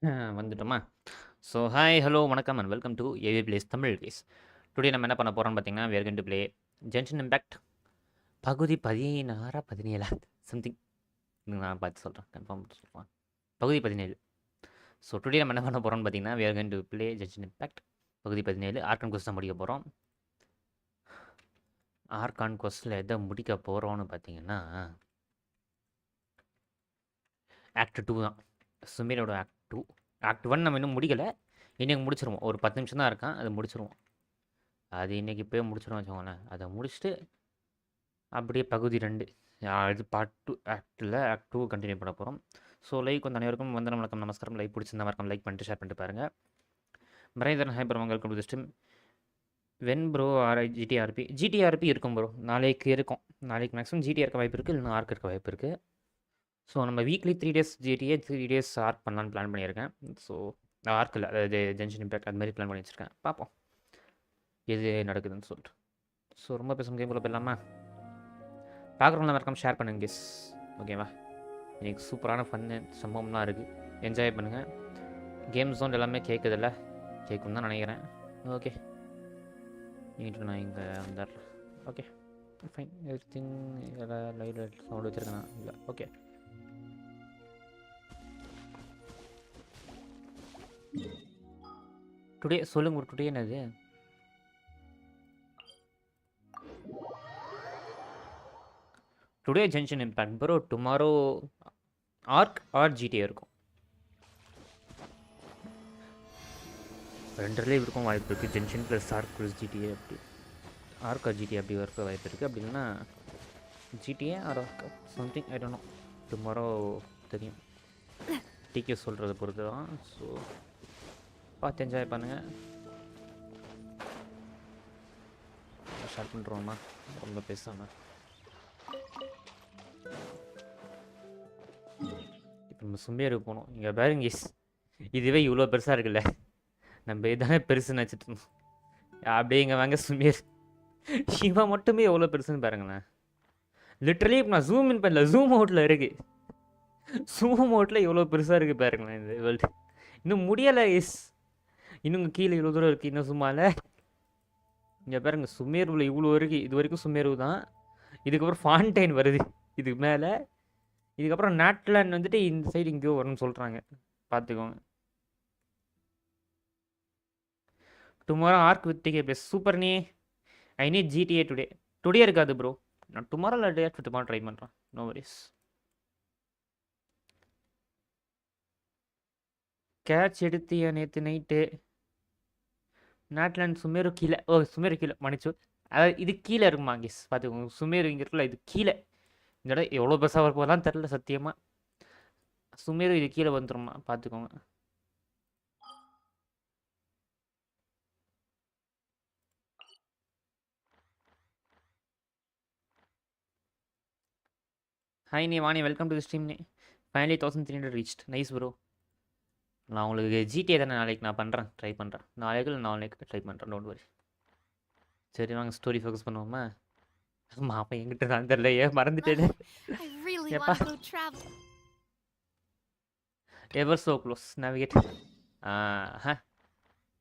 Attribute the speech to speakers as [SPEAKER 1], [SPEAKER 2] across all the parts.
[SPEAKER 1] வந்துட்டோமா? So hi, hello, வணக்கம் and welcome to AV plays Tamil guys. Today நம்ம என்ன பண்ண போகிறோம்னு பார்த்தீங்கன்னா, we are going to play gentian impact பகுதி 16 17 சம்திங். நான் பார்த்து சொல்கிறேன், கன்ஃபார்ம் சொல்லுவேன். பகுதி 17. ஸோ டுடே நம்ம என்ன பண்ண போகிறோம்னு பார்த்தீங்கன்னா, we are going to play gentian impact பகுதி 17. ஆர்கான் கொஸ்ட் தான் முடிக்க போகிறோம். ஆர்கான் கொஸ்டில் எதை முடிக்க போகிறோம்னு பார்த்தீங்கன்னா, ஆக்ட் 2 தான். சுமீரோட ஆக்ட் 2. ஆக்ட் 1 நம்ம இன்னும் முடிக்கலை. இன்றைக்கி முடிச்சிருவோம். ஒரு 10 நிமிஷம் தான் இருக்கான், அதை முடிச்சிருவோம். அது இன்றைக்கி இப்போயே முடிச்சிடுவோம் வச்சுக்கோங்களேன். அதை முடிச்சுட்டு அப்படியே பகுதி 2 இது பார்ட் 2 ஆக்ட் 2 கண்டினியூ பண்ண போகிறோம். ஸோ லைக் வந்து அனைவருக்கும் வந்தனம், வணக்கம், நமஸ்காரம். லைக் பிடிச்சிருந்தா மறக்காம லைக் பண்ணிட்டு ஷேர் பண்ணிட்டு பாருங்கள். Maraitharan hyper welcome to the stream. When bro GTRP இருக்கும் ப்ரோ. நாளைக்கு இருக்கும். நாளைக்கு மேக்ஸிமம் ஜிடிஆர் இருக்க வாய்ப்பு இருக்குது, இல்லைன்னா ஆர்க் இருக்க வாய்ப்பு இருக்குது. ஸோ நம்ம weekly 3 days GTA 3 days Ark பண்ணலான்னு பிளான் பண்ணியிருக்கேன். ஸோ ஆர்க் இல்லை, அதாவது ஜென்ஷன் இம்பேக்ட் அது மாதிரி பிளான் பண்ணி வச்சுருக்கேன். பார்ப்போம் எது நடக்குதுன்னு சொல்லிட்டு. ஸோ ரொம்ப பேசும் கேம் போயிடலாமா? பார்க்குறவங்களாம் மறக்காம ஷேர் பண்ணுங்க கெஸ், ஓகேவா? இன்றைக்கி சூப்பரான ஃபன்னு சம்பவம்லாம் இருக்குது, என்ஜாய் பண்ணுங்கள். கேம் ஜோன் எல்லாமே கேட்குதில்ல, கேட்கும் தான் நினைக்கிறேன். ஓகே, நான் இங்கே வந்துடுறேன். Okay fine, everything. Live sound வச்சுருக்கேன் இல்லை? ஓகே. டுடே சொல்லுங்க, ஒரு டுடே என்னது? Today Genshin impact bro. Tomorrow Ark or GTA இருக்கும். ரெண்டுலேயும் இருக்கும் வாய்ப்பு இருக்குது. Genshin plus Ark plus GTA, அப்படி ஆர்க் ஆர் ஜிடிஏ அப்படி இருக்க வாய்ப்பு இருக்குது. அப்படி இல்லைன்னா GTA or Ark something, I don't know. Tomorrow தெரியும், டிகே சொல்கிறத பொறுத்து தான். ஸோ பார்த்து என்ஜாய் பண்ணுங்கள். ஸ்டார்ட் பண்ணுறோம்மா, ரொம்ப பேசாமல். இப்போ நம்ம சுமேரு போகணும். இங்கே பாருங்க, இதுவே இவ்வளோ பெருசாக இருக்குல்ல, நம்ம இதானே பெருசுன்னு வச்சுட்டு இருந்தோம். அப்படியே இங்கே வாங்க சுமேர். சிவா மட்டுமே எவ்வளோ பெருசுன்னு பாருங்களேன். லிட்ரலி இப்போ நான் ஜூம் இன் பண்ணல, ஜூம் அவுட்டில் இருக்குது. ஜூம் அவுட்டில் எவ்வளோ பெருசாக இருக்குது பாருங்களேன் இந்த வேர்ல்டு. இன்னும் முடியலை இன்னும் கீழே இவ்வளோ தூரம் இருக்குது, இன்னும் சும்மால. இங்கே பாருங்க, சுமேருவில் இவ்வளோ இருக்குது. இது வரைக்கும் சுமேரு தான். இதுக்கப்புறம் ஃபான்டைன் வருது இதுக்கு மேலே. இதுக்கப்புறம் நாட்லாண்ட் வந்துட்டு இந்த சைடு இங்கேயோ வரும்னு சொல்கிறாங்க, பார்த்துக்கோங்க. Tomorrow Ark with DK plus super. நீ ஐ நீட் ஜிடிஏ டுடே இருக்காது ப்ரோ. நான் டுமாரோ இல்லை டே ஆஃப்டர் டுமாரோ ட்ரை பண்ணுறேன். No worries. கேட்ச் எடுத்தியா நேற்று நைட்டு? நாட்லாண்ட் சுமேரு கீழே. சுமேரு கீழே, மன்னிச்சு. அதாவது இது கீழே இருக்குமா கெஸ், பார்த்துக்கோங்க. சுமேரு இங்கே இருக்குல்ல, இது கீழே. இந்த இடம் எவ்வளோ பெருசாக வரப்போதான் தெரில சத்தியமாக. சுமேரு இது கீழே வந்துடும்மா, பார்த்துக்கோங்க. ஹாய் நீ Vani, welcome to the stream. Finally 1300 reached. Nice bro. நான் உங்களுக்கு ஜிடிஏ தானே நாளைக்கு நான் பண்ணுறேன், ட்ரை பண்ணுறேன். நாளைக்கு இல்லை நாளைக்கு ட்ரை பண்ணுறேன், டோன்ட் வரி. சரி வாங்க ஸ்டோரி ஃபோக்கஸ் பண்ணுவோமா? மாப்பா எங்கிட்ட தான் தெரியல, ஏன் மறந்துட்டேன். எவர் சோ க்ளோஸ் நேவிகேட்.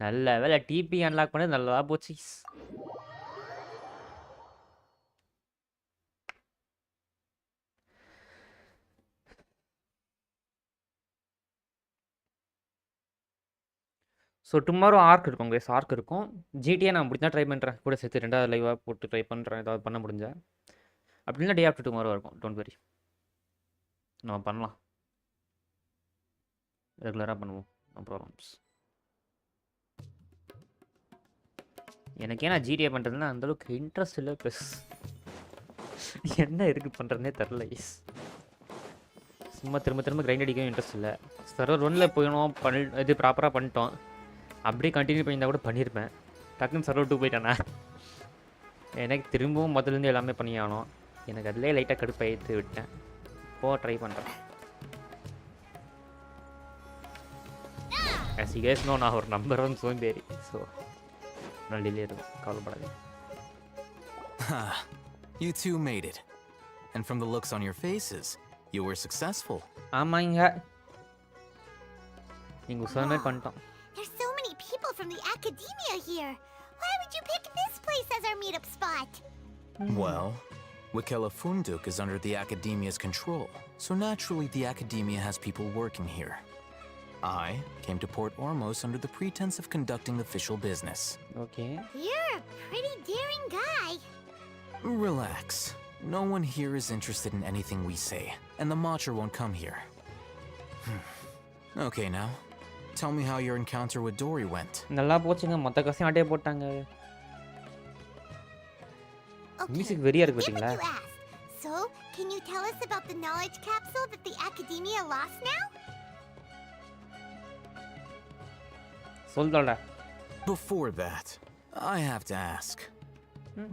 [SPEAKER 1] நல்ல வேலை டிபி அன்லாக் பண்ணது நல்லதா போச்சு. ஸோ டுமாரோ ஆர்க் இருக்கும் கேஸ், ஆர்க் இருக்கும். ஜிடிஏ நான் முடிஞ்சா ட்ரை பண்ணுறேன், கூட சேர்த்து 2வது லைவாக போட்டு ட்ரை பண்ணுறேன், ஏதாவது பண்ண முடிஞ்சா. அப்படின்னா டே ஆஃப்டர் டுமாரோ இருக்கும், டோன்ட் வெரி. நம்ம பண்ணலாம், ரெகுலராக பண்ணுவோம், நோ ப்ராப்ளம்ஸ். எனக்கு ஏன்னா ஜிடிஏ பண்ணுறதுனா அந்தளவுக்கு இன்ட்ரெஸ்ட் இல்லை. ப்ளஸ் என்ன இருக்குது பண்ணுறதுனே தெரில இஸ். சும்மா திரும்ப திரும்ப கிரைண்ட் அடிக்கவும் இன்ட்ரெஸ்ட் இல்லை. சர்வர் 1ல் போயிடணும், இது ப்ராப்பராக பண்ணிட்டோம். அப்படியே கண்டினியூ பண்ணியிருந்தா கூட பண்ணியிருப்பேன். டக்குன்னு சர்வர் 2 போயிட்டானே, எனக்கு திரும்பவும் முதலேருந்து எல்லாமே பண்ணியாகணும். எனக்கு அதிலே லைட்டாக கடுப்பாயிட்டு விட்டேன். ட்ரை பண்ணுறேன். as you guys know, நான் ஒரு நம்பர் 1 சோம்பேறி. ஸோ நான் டிலே இருக்கும், கவலைப்படாது.
[SPEAKER 2] You two made it. And from the looks on your faces, you were successful.
[SPEAKER 1] ஆமாங்க. நீங்கள் சொன்ன மாதிரி பண்ணிட்டோம்.
[SPEAKER 3] There's so many people from the academia here. Why would you pick this place as our meetup spot?
[SPEAKER 2] Well, Wakela Funduk is under the academia's control, so naturally the academia has people working here. I came to Port Ormos under the pretense of conducting official business.
[SPEAKER 1] Okay.
[SPEAKER 3] You're a pretty daring guy.
[SPEAKER 2] Relax. No one here is interested in anything we say, and the Matcha won't come here. Okay, now, tell me how your encounter with Dory went.
[SPEAKER 1] நல்லா போச்சுங்க, மொத்த கசையும் ஆட்டே போட்டாங்க.
[SPEAKER 3] Okay,
[SPEAKER 1] music வெறியா இருக்கு
[SPEAKER 3] given
[SPEAKER 1] பார்த்தீங்களா?
[SPEAKER 3] you asked, so can you tell us about the knowledge capsule that the academia lost now?
[SPEAKER 1] சொல்லுடா.
[SPEAKER 2] Before that, I have to ask,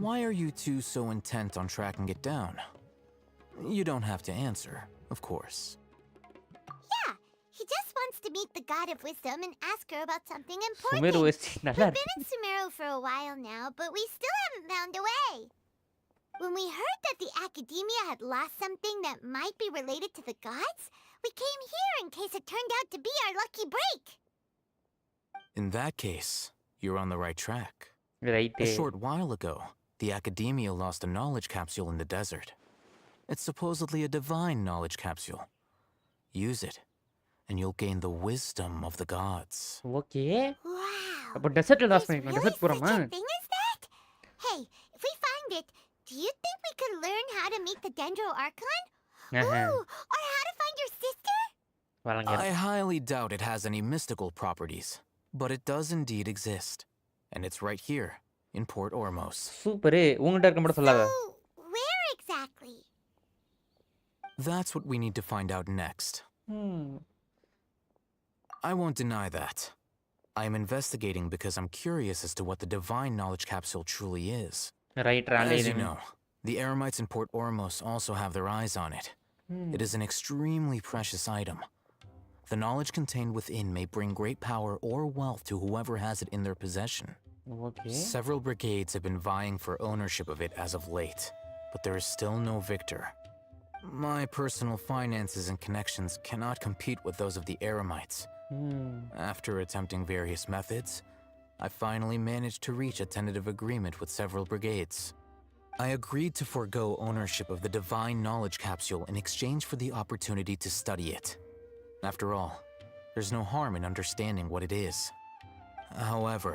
[SPEAKER 2] why are you two so intent on tracking it down? You don't have to answer, of course.
[SPEAKER 3] Yeah, he just wants to meet the god of wisdom and ask her about something important.
[SPEAKER 1] Sumeru OST நல்லா
[SPEAKER 3] We've been in Sumeru for a while now, but we still haven't found a way. When we heard that the academia had lost something that might be related to the gods, we came here in case it turned out to be our lucky break.
[SPEAKER 2] In that case, you're on the right track.
[SPEAKER 1] Right.
[SPEAKER 2] A short while ago, the academia lost a knowledge capsule in the desert. It's supposedly a divine knowledge capsule. Use it, and you'll gain the wisdom of the gods.
[SPEAKER 1] Okay.
[SPEAKER 3] Wow.
[SPEAKER 1] அப்போ டெசர்ட்ல loss
[SPEAKER 3] There's
[SPEAKER 1] பண்ணிக்கலாம்.
[SPEAKER 3] really
[SPEAKER 1] dessert போறோமா?
[SPEAKER 3] such a thing as that? Hey, if we find it, do you think we could learn how to meet the Dendro Archon? Ooh, or how to find your sister?
[SPEAKER 1] வழங்க.
[SPEAKER 2] I highly doubt it has any mystical properties, but it does indeed exist. And it's right here, in Port Ormos.
[SPEAKER 1] Super. உங்ககிட்ட இருக்க மட்டும் சொல்லாத.
[SPEAKER 3] So, where exactly?
[SPEAKER 2] That's what we need to find out next. I won't deny that. I am investigating because I'm curious as to what the divine knowledge capsule truly is.
[SPEAKER 1] Right
[SPEAKER 2] As you know, the Eremites in Port Ormos also have their eyes on it. It is an extremely precious item. The knowledge contained within may bring great power or wealth to whoever has it in their possession.
[SPEAKER 1] Okay.
[SPEAKER 2] Several brigades have been vying for ownership of it as of late, but there is still no victor. My personal finances and connections cannot compete with those of the Eremites. After attempting various methods, I finally managed to reach a tentative agreement with several brigades. I agreed to forego ownership of the divine knowledge capsule in exchange for the opportunity to study it. After all, there's no harm in understanding what it is. However,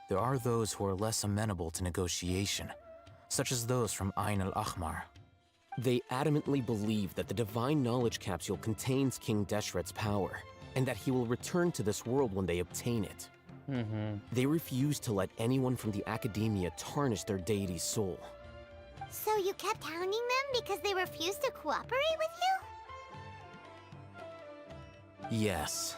[SPEAKER 2] there are those who are less amenable to negotiation, such as those from Ain al-Akhmar.
[SPEAKER 4] They adamantly believe that the divine knowledge capsule contains King Deshret's power, and that he will return to this world when they obtain it. They refuse to let anyone from the academia tarnish their deity's soul.
[SPEAKER 3] So you kept hounding them because they refused to cooperate with you?
[SPEAKER 2] Yes.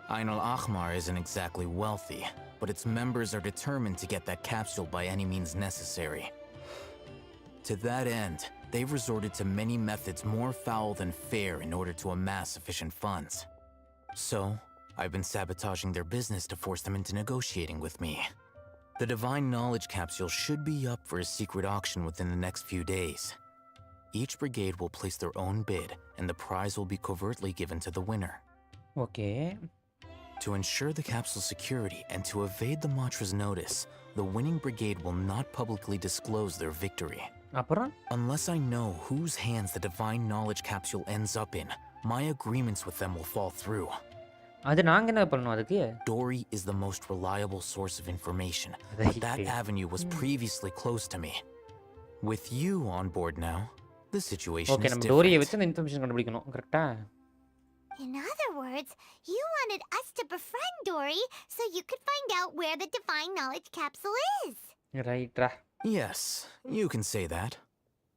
[SPEAKER 2] Ain al-Akhmar isn't exactly wealthy, but its members are determined to get that capsule by any means necessary. To that end, they've resorted to many methods more foul than fair in order to amass sufficient funds. So, I've been sabotaging their business to force them into negotiating with me. The divine knowledge capsule should be up for a secret auction within the next few days. Each brigade will place their own bid, and the prize will be covertly given to the winner.
[SPEAKER 1] Okay.
[SPEAKER 2] To ensure the capsule's security and to evade the Matra's notice, the winning brigade will not publicly disclose their victory.
[SPEAKER 1] அப்புறம்
[SPEAKER 2] Unless I know whose hands the divine knowledge capsule ends up in, my agreements with them will fall through.
[SPEAKER 1] அது நாங்க என்ன பண்ணணும் அதுக்கு?
[SPEAKER 2] Dory is the most reliable source of information, but that avenue was previously closed to me. With you on board now, the situation
[SPEAKER 1] okay,
[SPEAKER 2] is
[SPEAKER 1] நம்ம டோரியை
[SPEAKER 2] different.
[SPEAKER 1] வச்சு அந்த information கண்டுபிடிக்கணும். கரெக்ட்டா?
[SPEAKER 3] In other words, you wanted us to befriend Dory so you could find out where the divine knowledge capsule is.
[SPEAKER 1] ரைட்ரா.
[SPEAKER 2] Yes, you can say that.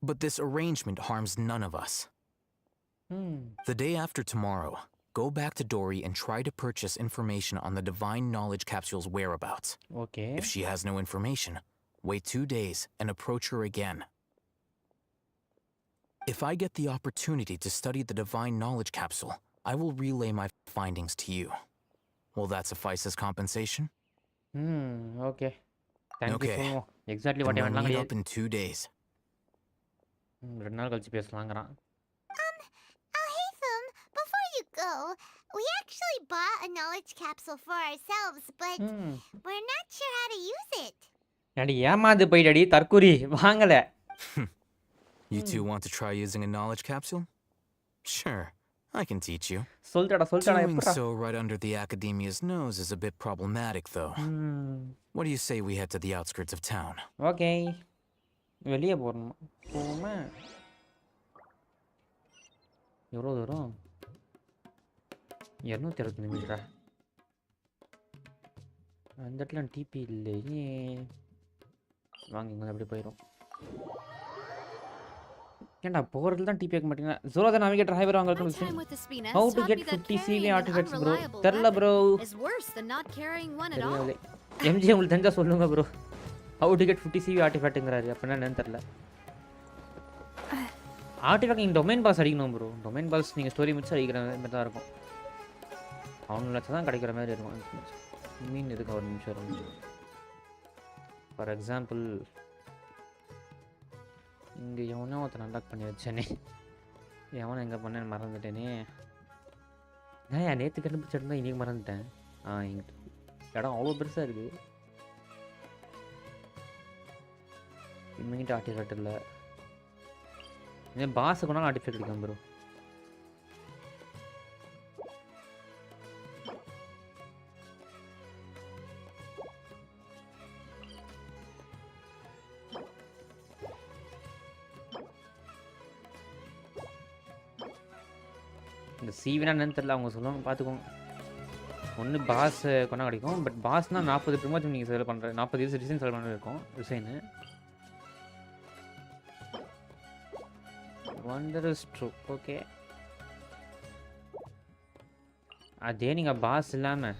[SPEAKER 2] But this arrangement harms none of us. The day after tomorrow, go back to Dory and try to purchase information on the divine knowledge capsule's whereabouts.
[SPEAKER 1] Okay.
[SPEAKER 2] If she has no information, wait 2 days and approach her again. If I get the opportunity to study the divine knowledge capsule, I will relay my findings to you. Will that suffice as compensation?
[SPEAKER 1] Okay. Thank you
[SPEAKER 2] Okay.
[SPEAKER 1] சொல்லுவோம். Exactly
[SPEAKER 2] Then
[SPEAKER 1] what
[SPEAKER 2] we'll
[SPEAKER 1] வேணாலும்
[SPEAKER 2] meet
[SPEAKER 1] கிடையாது.
[SPEAKER 2] up in 2 days.
[SPEAKER 1] 2 நாள் கழிச்சு பேசலாங்கிறான்.
[SPEAKER 3] Alhaitham, before you go, we actually bought a knowledge capsule for ourselves, but we're not sure how to use it.
[SPEAKER 1] அடி ஏமாந்து போயிடடி தற்குறி வாங்கல.
[SPEAKER 2] You two want to try using a knowledge capsule? Sure, I can teach you.
[SPEAKER 1] சொல்டா
[SPEAKER 2] Doing
[SPEAKER 1] எப்படா.
[SPEAKER 2] so right under the academia's nose is a bit problematic, though. What do you say we head to the outskirts of town?
[SPEAKER 1] Okay. வெளிய போறோம். போமா. எவ்வளோ தூரம்? 260 மீட்டரா? அந்த இடத்துல DP இல்லையே. வாங்க இங்க அப்படியே போயிடும். ஏன்டா போறதுல தான் டிபி கேட்க மாட்டீங்களா? ஜோரா நாவிகேட்டர் ஹைவர் வாங்க இருக்கும். How to get 50 CV artifacts bro? தெரியல bro. MG உங்களுக்கு தெரிஞ்சா சொல்லுங்க bro. How to get 50 CV artifactங்கறாரு. அப்பனா என்னன்னு தெரியல. ஆர்டிஃபேக்ட் நீங்க டொமைன் பாஸ் அடிக்கணும் ப்ரோ. டொமைன் பாஸ் நீங்க ஸ்டோரி முடிச்சு அடிக்கிற மாதிரி தான் இருக்கும். அவங்கள தான் கிடைக்கிற மாதிரி இருக்கும். மீன் எதுக்கு ஒரு நிமிஷம் இருக்கும். ஃபார் எக்ஸாம்பிள் இங்கே எவனோ ஒருத்தன் அன்லாக் பண்ணி வச்சேனே. எவனை எங்கே பண்ணேன்னு மறந்துட்டேனே. நான் நேற்று கண்டுபிடிச்சிருந்தா இன்றைக்கி மறந்துட்டேன். இங்கிட்ட இடம் அவ்வளோ பெருசாக இருக்குது. இவங்கிட்ட ஆர்டிஃபேக்ட் இல்லை. இதே பாஸுக்கு வேணாலும் ஆர்டிஃபேக்ட் கிடைக்கும் ப்ரோ. இந்த சீவினா என்னன்னு தெரியல, அவங்க சொல்லுவாங்க பார்த்துக்கோங்க. ஒன்று பாஸ் கொண்டா கிடைக்கும். பட் பாஸ்னால் 40 ப்ரிமோஷன் நீங்கள் செலவு பண்ணுற 40 டிசைன் செலவு பண்ணுறது இருக்கும் டிசைனு. Wondrous true. ஓகே, அதே நீங்கள் பாஸ் இல்லாமல்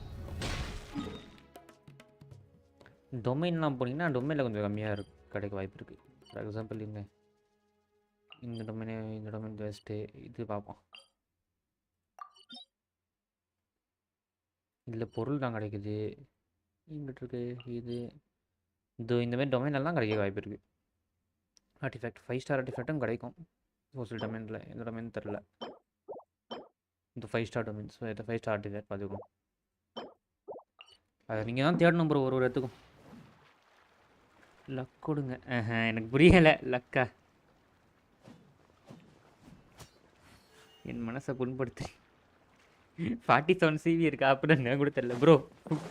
[SPEAKER 1] டொமைன்லாம் போனீங்கன்னா டொமைனில் கொஞ்சம் கம்மியாக கிடைக்க வாய்ப்பு இருக்குது. ஃபார் எக்ஸாம்பிள் இந்த டொமைன் ஜஸ்ட்டு இது பார்ப்போம். இதில் பொருள் தான் கிடைக்குது. இங்கிட்டு இருக்கு இது இந்தமாரி டொமைனெல்லாம் கிடைக்க வாய்ப்பு இருக்குது. ஆர்டிஃபேக்ட் 5 ஸ்டார் ஆர்டிஃபேக்டும் கிடைக்கும் சோசியல் டொமைனில். எந்த டொமைன் தெரில. இந்த 5 ஸ்டார் டொமைன். ஸோ இதை 5 ஸ்டார் ஆர்டிஃபேக்ட் பார்த்துக்கணும். அதை நீங்கள் தான் தேடணும் ப்ரோ ஒரு இடத்துக்கும். லக் கொடுங்க. எனக்கு புரியலை. லக்கா என் மனசை புண்படுத்து. 47 CV இருக்கா அப்படின்னு கூட தெரியல ப்ரோ.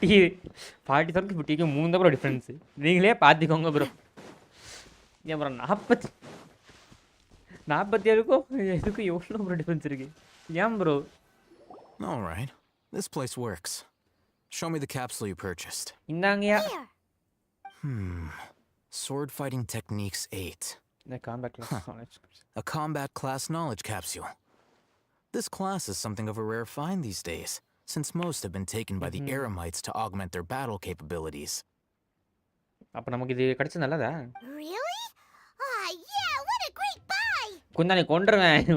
[SPEAKER 1] 47 50க்கு 3 தான் ப்ரோ டிஃப்ரென்ஸு. நீங்களே பார்த்துக்கோங்க ப்ரோ. ஏன் ப்ரோ 47க்கும் எதுக்கும் எவ்வளோ ப்ரோ டிஃப்ரென்ஸ் இருக்கு? ஏன் bro?
[SPEAKER 2] All right, this place works. Show me the capsule you purchased.
[SPEAKER 1] இந்தாங்கயா.
[SPEAKER 2] Sword fighting techniques 8.
[SPEAKER 1] The combat class knowledge.
[SPEAKER 2] A combat class knowledge capsule. This class is something of a rare find these days, since most have been taken by the eremites to augment their battle capabilities.
[SPEAKER 1] அப்ப நமக்கு இது கிடைச்சது நல்லதா?
[SPEAKER 3] Really? Yeah, what a great buy!
[SPEAKER 1] குந்தானே கொன்றுவேன்.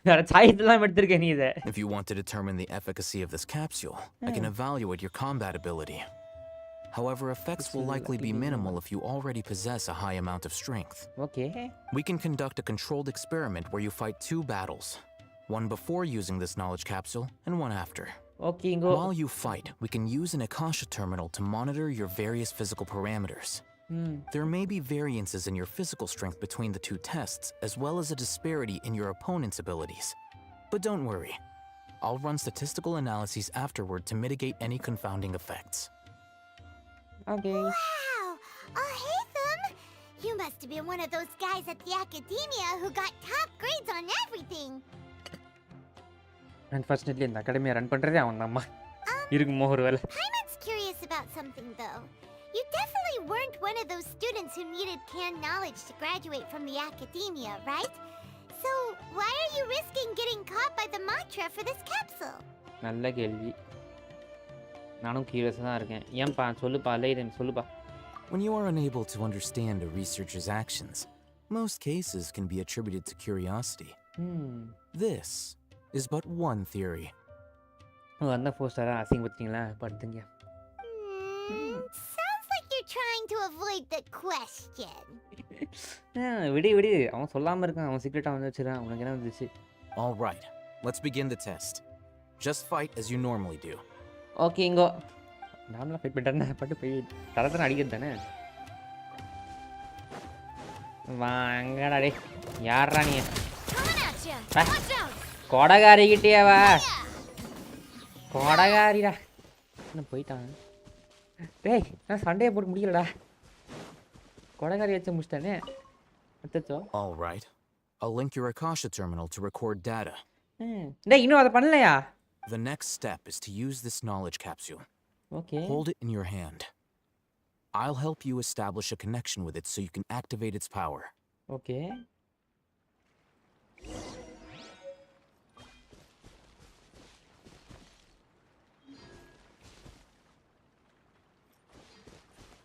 [SPEAKER 1] வேற சாய்தெல்லாம் எடுத்துர்க்க நீ இத.
[SPEAKER 2] If you want to determine the efficacy of this capsule, I can evaluate your combat ability. However, effects will likely be minimal if you already possess a high amount of strength.
[SPEAKER 1] Okay.
[SPEAKER 2] We can conduct a controlled experiment where you fight 2 battles. One before using this knowledge capsule, and one after.
[SPEAKER 1] Okay, go.
[SPEAKER 2] While you fight, we can use an Akasha terminal to monitor your various physical parameters. There may be variances in your physical strength between the 2 tests, as well as a disparity in your opponent's abilities. But don't worry. I'll run statistical analyses afterward to mitigate any confounding effects.
[SPEAKER 1] Okay.
[SPEAKER 3] Wow! Hey them! You must have been one of those guys at the academia who got top grades on everything.
[SPEAKER 1] Unfortunately, இந்த அகாடமியை run பண்றதே அவன் தான்மா. இருக்குமோ ஒருவேளை.
[SPEAKER 3] Paimon's curious about something though. You definitely weren't one of those students who needed canned knowledge to graduate from the academia, right? So, why are you risking getting caught by the Matra for this capsule?
[SPEAKER 1] நல்ல கேள்வி. நானும் கியூரியஸா தான் இருக்கேன். ஏன்பா சொல்லுப்பா லைரன் சொல்லுப்பா.
[SPEAKER 2] When you are unable to understand a researcher's actions, most cases can be attributed to curiosity. This is but one theory.
[SPEAKER 1] அந்த 4 ஸ்டாரா அசிங்கப்படுத்தீங்களா? படுத்துங்க.
[SPEAKER 3] Sounds like you're trying to avoid the question.
[SPEAKER 1] விடு அவன் சொல்லாம இருக்கான். அவன் சீக்ரெட்டா வந்து வச்சிரான். உனக்கு என்ன வந்துச்சு?
[SPEAKER 2] All right, let's begin the test. Just fight as you normally do.
[SPEAKER 1] Okay இங்கோ நார்மலாக ஃபைட் பண்ணிட்டேன் பட்டு போய் தரத்தனை அடிக்கிறது தானே வாங்கடா டே யாரா நீ கொடகாரிக்கிட்டே வா கொடகாரிடா என்ன போயிட்டான் டேய் நான் சண்டையை போட்டு முடியலடா கொடகாரி வச்சு முடிச்சிட்டானே அச்சோ
[SPEAKER 2] All right. I'll link your Akasha terminal to record data.
[SPEAKER 1] டேய் இன்னும் அதை பண்ணலையா
[SPEAKER 2] The next step is to use this knowledge capsule.
[SPEAKER 1] Okay
[SPEAKER 2] Hold it in your hand. I'll help you establish a connection with it so you can activate its power.
[SPEAKER 1] Okay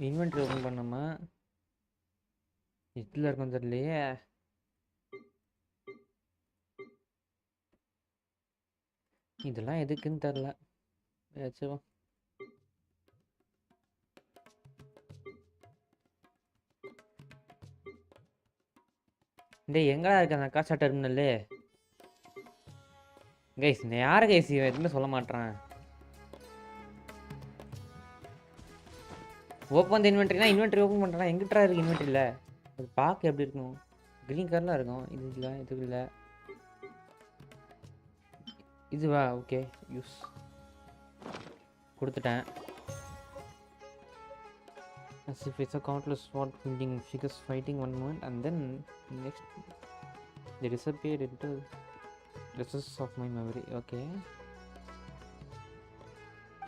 [SPEAKER 1] inventory open பண்ணோமா இதில் இருக்கும் தெரியலையே இதெல்லாம் எதுக்குன்னு தெரில ஏச்சுவா டேய் எங்கடா இருக்க அந்த காசா டெர்மினல்லு கைஸ் யார் கைஸ் இவன் எதுவுமே சொல்ல மாட்டான் ஓப்பன் த இன்வென்ட்ரினா இன்வென்ட்ரி ஓப்பன் பண்ணுறான் எங்கிட்டா இருக்குது இன்வென்ட்ரியில் அது பார்க்க எப்படி இருக்கும் க்ரீன் கலரில் இருக்கும் இது இல்லை இது இல்லை இதுவா ஓகே யூஸ் கொடுத்துட்டேன் as if it's a countless sword wielding figures fighting one moment and then next they disappeared into recesses of my memory. Okay.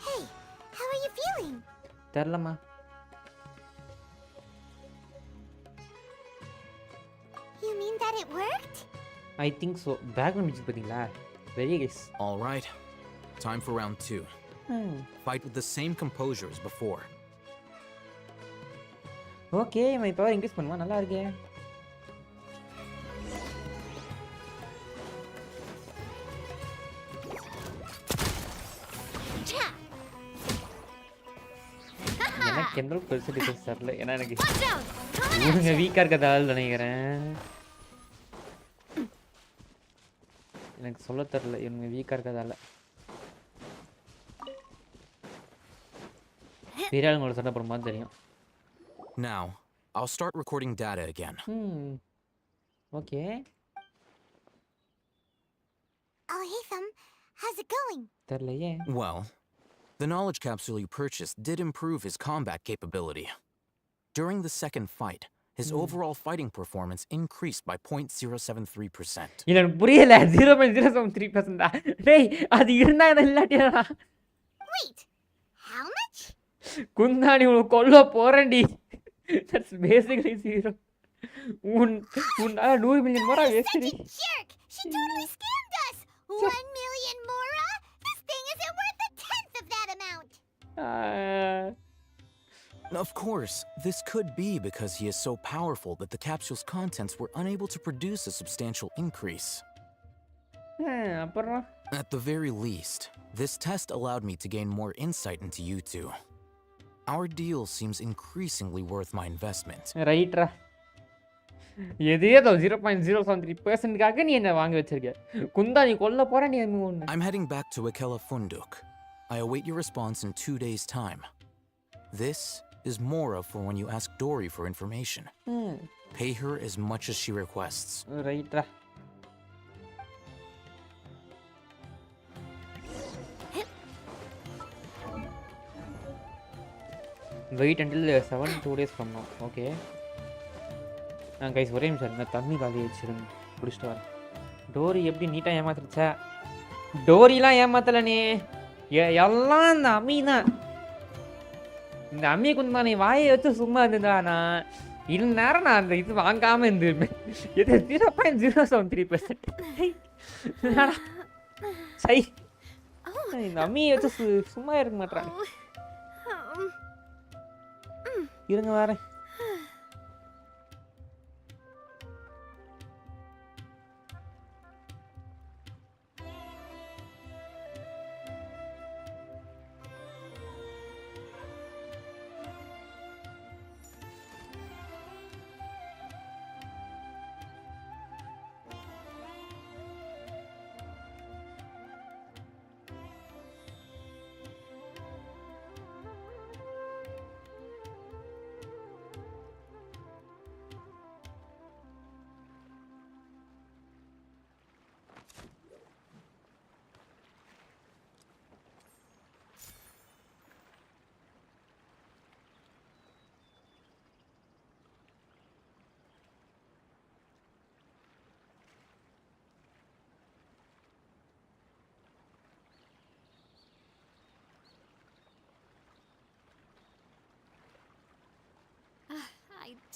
[SPEAKER 3] Hey, how are you feeling?
[SPEAKER 1] தெரிலம்மா
[SPEAKER 3] You mean that it worked?
[SPEAKER 1] I think so. Background music பார்த்தீங்களா very nice.
[SPEAKER 2] All right. Time for round 2. Fight with the same composure as before.
[SPEAKER 1] Okay my power increase பண்ணுவா நல்லா இருக்கே எனக்கு எந்த பெருசு difference தெரியல ஏன்னா எனக்கு இவங்க வீக்காக இருக்கிறதால நினைக்கிறேன் எனக்கு சொல்ல தெரியல இவங்க வீக்காக இருக்கிறதால பெரிய ஆளுங்களோட சண்டை போடுற மாதிரி தெரியும்
[SPEAKER 2] Now, I'll start recording data again.
[SPEAKER 1] Okay.
[SPEAKER 3] Oh, hey, Thumb. How's it going?
[SPEAKER 1] தெரியலையே
[SPEAKER 2] Well, the knowledge capsule you purchased did improve his combat capability. During the second fight, his overall fighting performance increased by 0.073%.
[SPEAKER 1] இல்ல எனக்கு புரியல 0.073% தான் டேய் அது இருந்தா என்ன இல்லாட்டியா
[SPEAKER 3] Wait, how much?
[SPEAKER 1] குந்தாணி உனக்கு கொல்ல போறேன்டி that's basically zero உன்னால 100 million மோரா வேஸ்டி
[SPEAKER 3] Jerk! She totally scammed us! 1 million mora? This thing isn't worth a tenth of that amount!
[SPEAKER 2] Of course, this could be because he is so powerful that the capsule's contents were unable to produce a substantial increase.
[SPEAKER 1] அப்புறம்
[SPEAKER 2] At the very least, this test allowed me to gain more insight into you two. Our deal seems increasingly worth my investment.
[SPEAKER 1] ரைட்ரா எதேதோ 0.073%க்காக நீ என்ன வாங்கி வச்சிருக்க குந்தா நீ கொல்ல போற நீ ஒண்ணு
[SPEAKER 2] I'm heading back to Akela Funduk. I await your response in 2 days' time. This is Mora for when you ask Dory for information. Pay her as much as she requests.
[SPEAKER 1] ரைட்ரா wait until 2 days from now. Okay guys ஒரே நிமிஷம் இருங்க தண்ணி காலி வச்சிருங்க குடிச்சிட்டு வரேன் Tory எப்படி நீட்டாக ஏமாத்துருச்சா டோரிலாம் ஏமாத்தலை நீ எல்லாம் இந்த அம்மி தான் இந்த அம்மியை கொஞ்சம் நீ வாயை வச்சு சும்மா இருந்ததா நான் இரு நேரம் நான் அந்த இது வாங்காமல் இருந்துருப்பேன் எது 0.073%. சை இந்த அம்மியை வச்சு சும்மா இருக்க மாட்டேறாங்க இருங்க வரேன்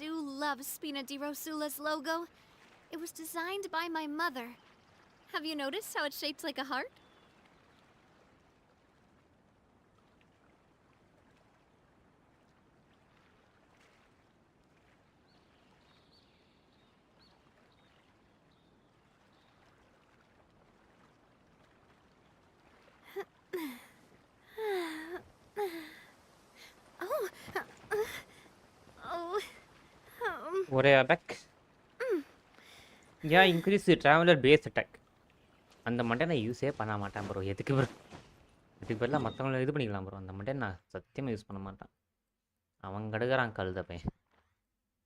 [SPEAKER 5] do love Spina di Rosula's logo. It was designed by my mother. Have you noticed how it's shaped like a heart? Oh. Oh.
[SPEAKER 1] ஒரே attack. Yeah, increase the traveler base attack. அந்த மண்டை நான் யூஸே பண்ண மாட்டேன் ப்ரோ. எதுக்கு bro? இதுக்கு பதிலாக மற்றவங்கள இது பண்ணிக்கலாம் ப்ரோ. அந்த மண்டை நான் சத்தியமாக யூஸ் பண்ண மாட்டேன். அவன் கடுக்கிறான் கழுதப்பே.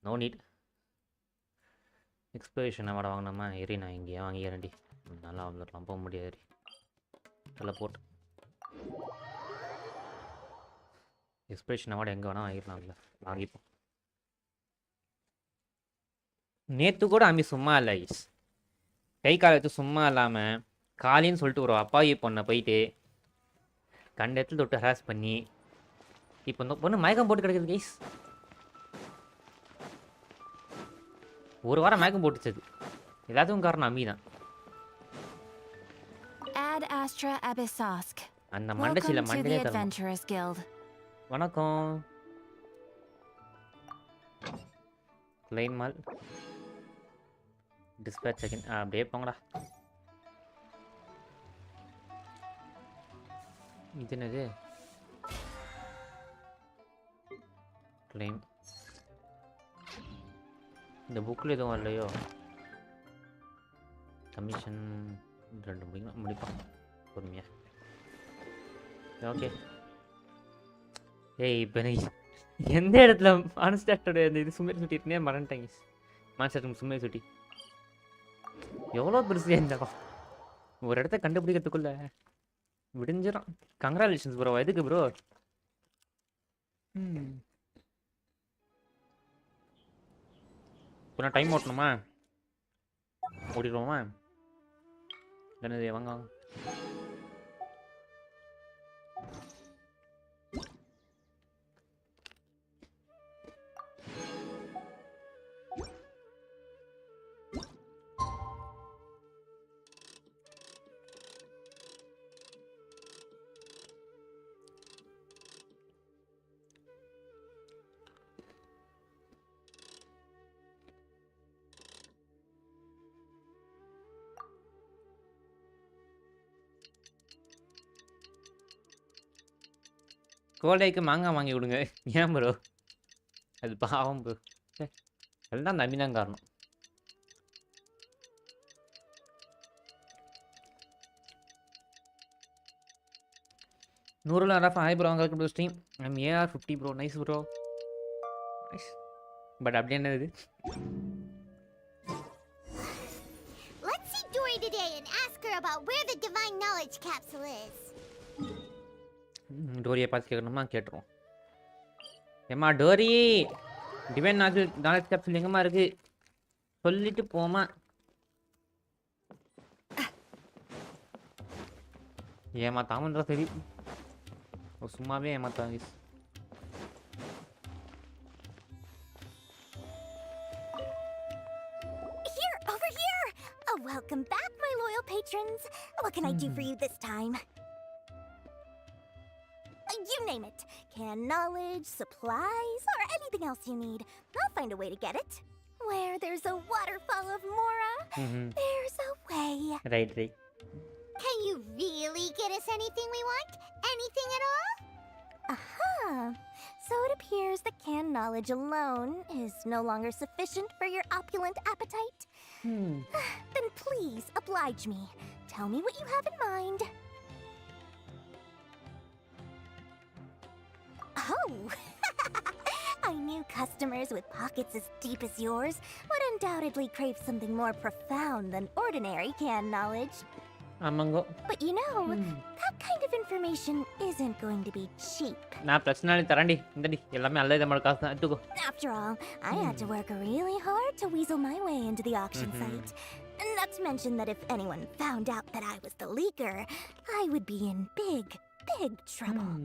[SPEAKER 1] No need. எக்ஸ்பிளேஷன் அவார்டு வாங்கினோமா? எரி நான் இங்கேயே வாங்கிக்கிறேன்டி. நல்லா வந்துடலாம், போக முடியாது. அதில் போட்டு எக்ஸ்பிரேஷன் அவார்டு எங்கே வேணால் வாங்கிடலாம்ல, வாங்கிப்போம். நேற்று கூட அம்மி சும்மா இல்லை ஐஸ். கை காலை வச்சு சும்மா இல்லாமல் காலின்னு சொல்லிட்டு ஒரு அப்பாவி பொண்ணை போயிட்டு கண்ட இடத்துல தொட்டு ஹராஸ் பண்ணி இப்போ இந்த பொண்ணு மயக்கம் போட்டு கிடக்குது கைஸ். ஒரு வாரம் மயக்கம் போட்டுச்சது. எல்லாத்துக்கும் காரணம் அம்மி தான்.
[SPEAKER 6] Ad Astra Abyssosk.
[SPEAKER 1] அந்த மண்டச்சில
[SPEAKER 6] Welcome to the
[SPEAKER 1] மண்டையே தரணும்.
[SPEAKER 6] Adventurers Guild.
[SPEAKER 1] வணக்கம் கிளைம் மால் டிஸ்பேச் செகண்ட். அப்படியே போங்கடா. இது என்னது? கிளைம். இந்த புக்கில் எதுவும் வரலையோ? கமிஷன் 2 முடிப்பான் பொறுமையா. ஓகே. ஏய் இப்போ எந்த இடத்துல மான்ஸ்டாக்டோட இந்த இது சுமேர் சுட்டிட்டுனே மறந்துட்டாங்க. மான்ஸ்டாக்டர் சுமேர் சுட்டி எவ்வளோ பெருசு இந்த ஒரு இடத்த கண்டுபிடிக்கிறதுக்குள்ள விடிஞ்சிடும். Congratulations bro. எதுக்கு ப்ரோ? இப்போ நான் டைம் ஓட்டணுமா? ஓடிடுவோமா? என்னது வாங்க வாங்க. கோடைக்கு மாங்காய் வாங்கி கொடுங்க. ஏன் ப்ரோ? அது பாவம் ப்ரோ. எல்லாம் அந்த அம்மி தான் காரணம். நூறுல rough hi bro. Welcome to stream. I'm AR 50 bro. Nice bro, nice. But அப்படி என்னது?
[SPEAKER 3] Let's see Dory today and ask her about where the divine knowledge capsule is.
[SPEAKER 1] டோரியை பார்த்து கேட்கணுமா? கேட்டுருவோம். ஏம்மா டோரி, டிவைன் நாலேஜ் கேப்சூல் எங்கம்மா இருக்கு? சொல்லிட்டு போமா. ஏமாத்தாமன்றா சரி. சும்மாவே ஏமாத்தாங்க.
[SPEAKER 3] Here, over here. Oh, welcome back, my loyal patrons. What can I do for you this time? You name it. Canned knowledge, supplies, or anything else you need. I'll find a way to get it. Where there's a waterfall of Mora, there's a way.
[SPEAKER 1] Right.
[SPEAKER 3] Can you really get us anything we want? Anything at all? Aha. So it appears that canned knowledge alone is no longer sufficient for your opulent appetite. Then please oblige me. Tell me what you have in mind. Oh, I knew customers with pockets as deep as yours would undoubtedly crave something more profound than ordinary canned knowledge.
[SPEAKER 1] ஆமாங்கோ.
[SPEAKER 3] But you know, that kind of information isn't going to be cheap.
[SPEAKER 1] நான் பிரச்சனை தரேன்டி. இந்தடி எல்லாமே அல்ல நம்மளோட காசு தான். எடுத்துக்கோ.
[SPEAKER 3] After all, I had to work really hard to weasel my way into the auction site. And not to mention that if anyone found out that I was the leaker, I would be in big trouble.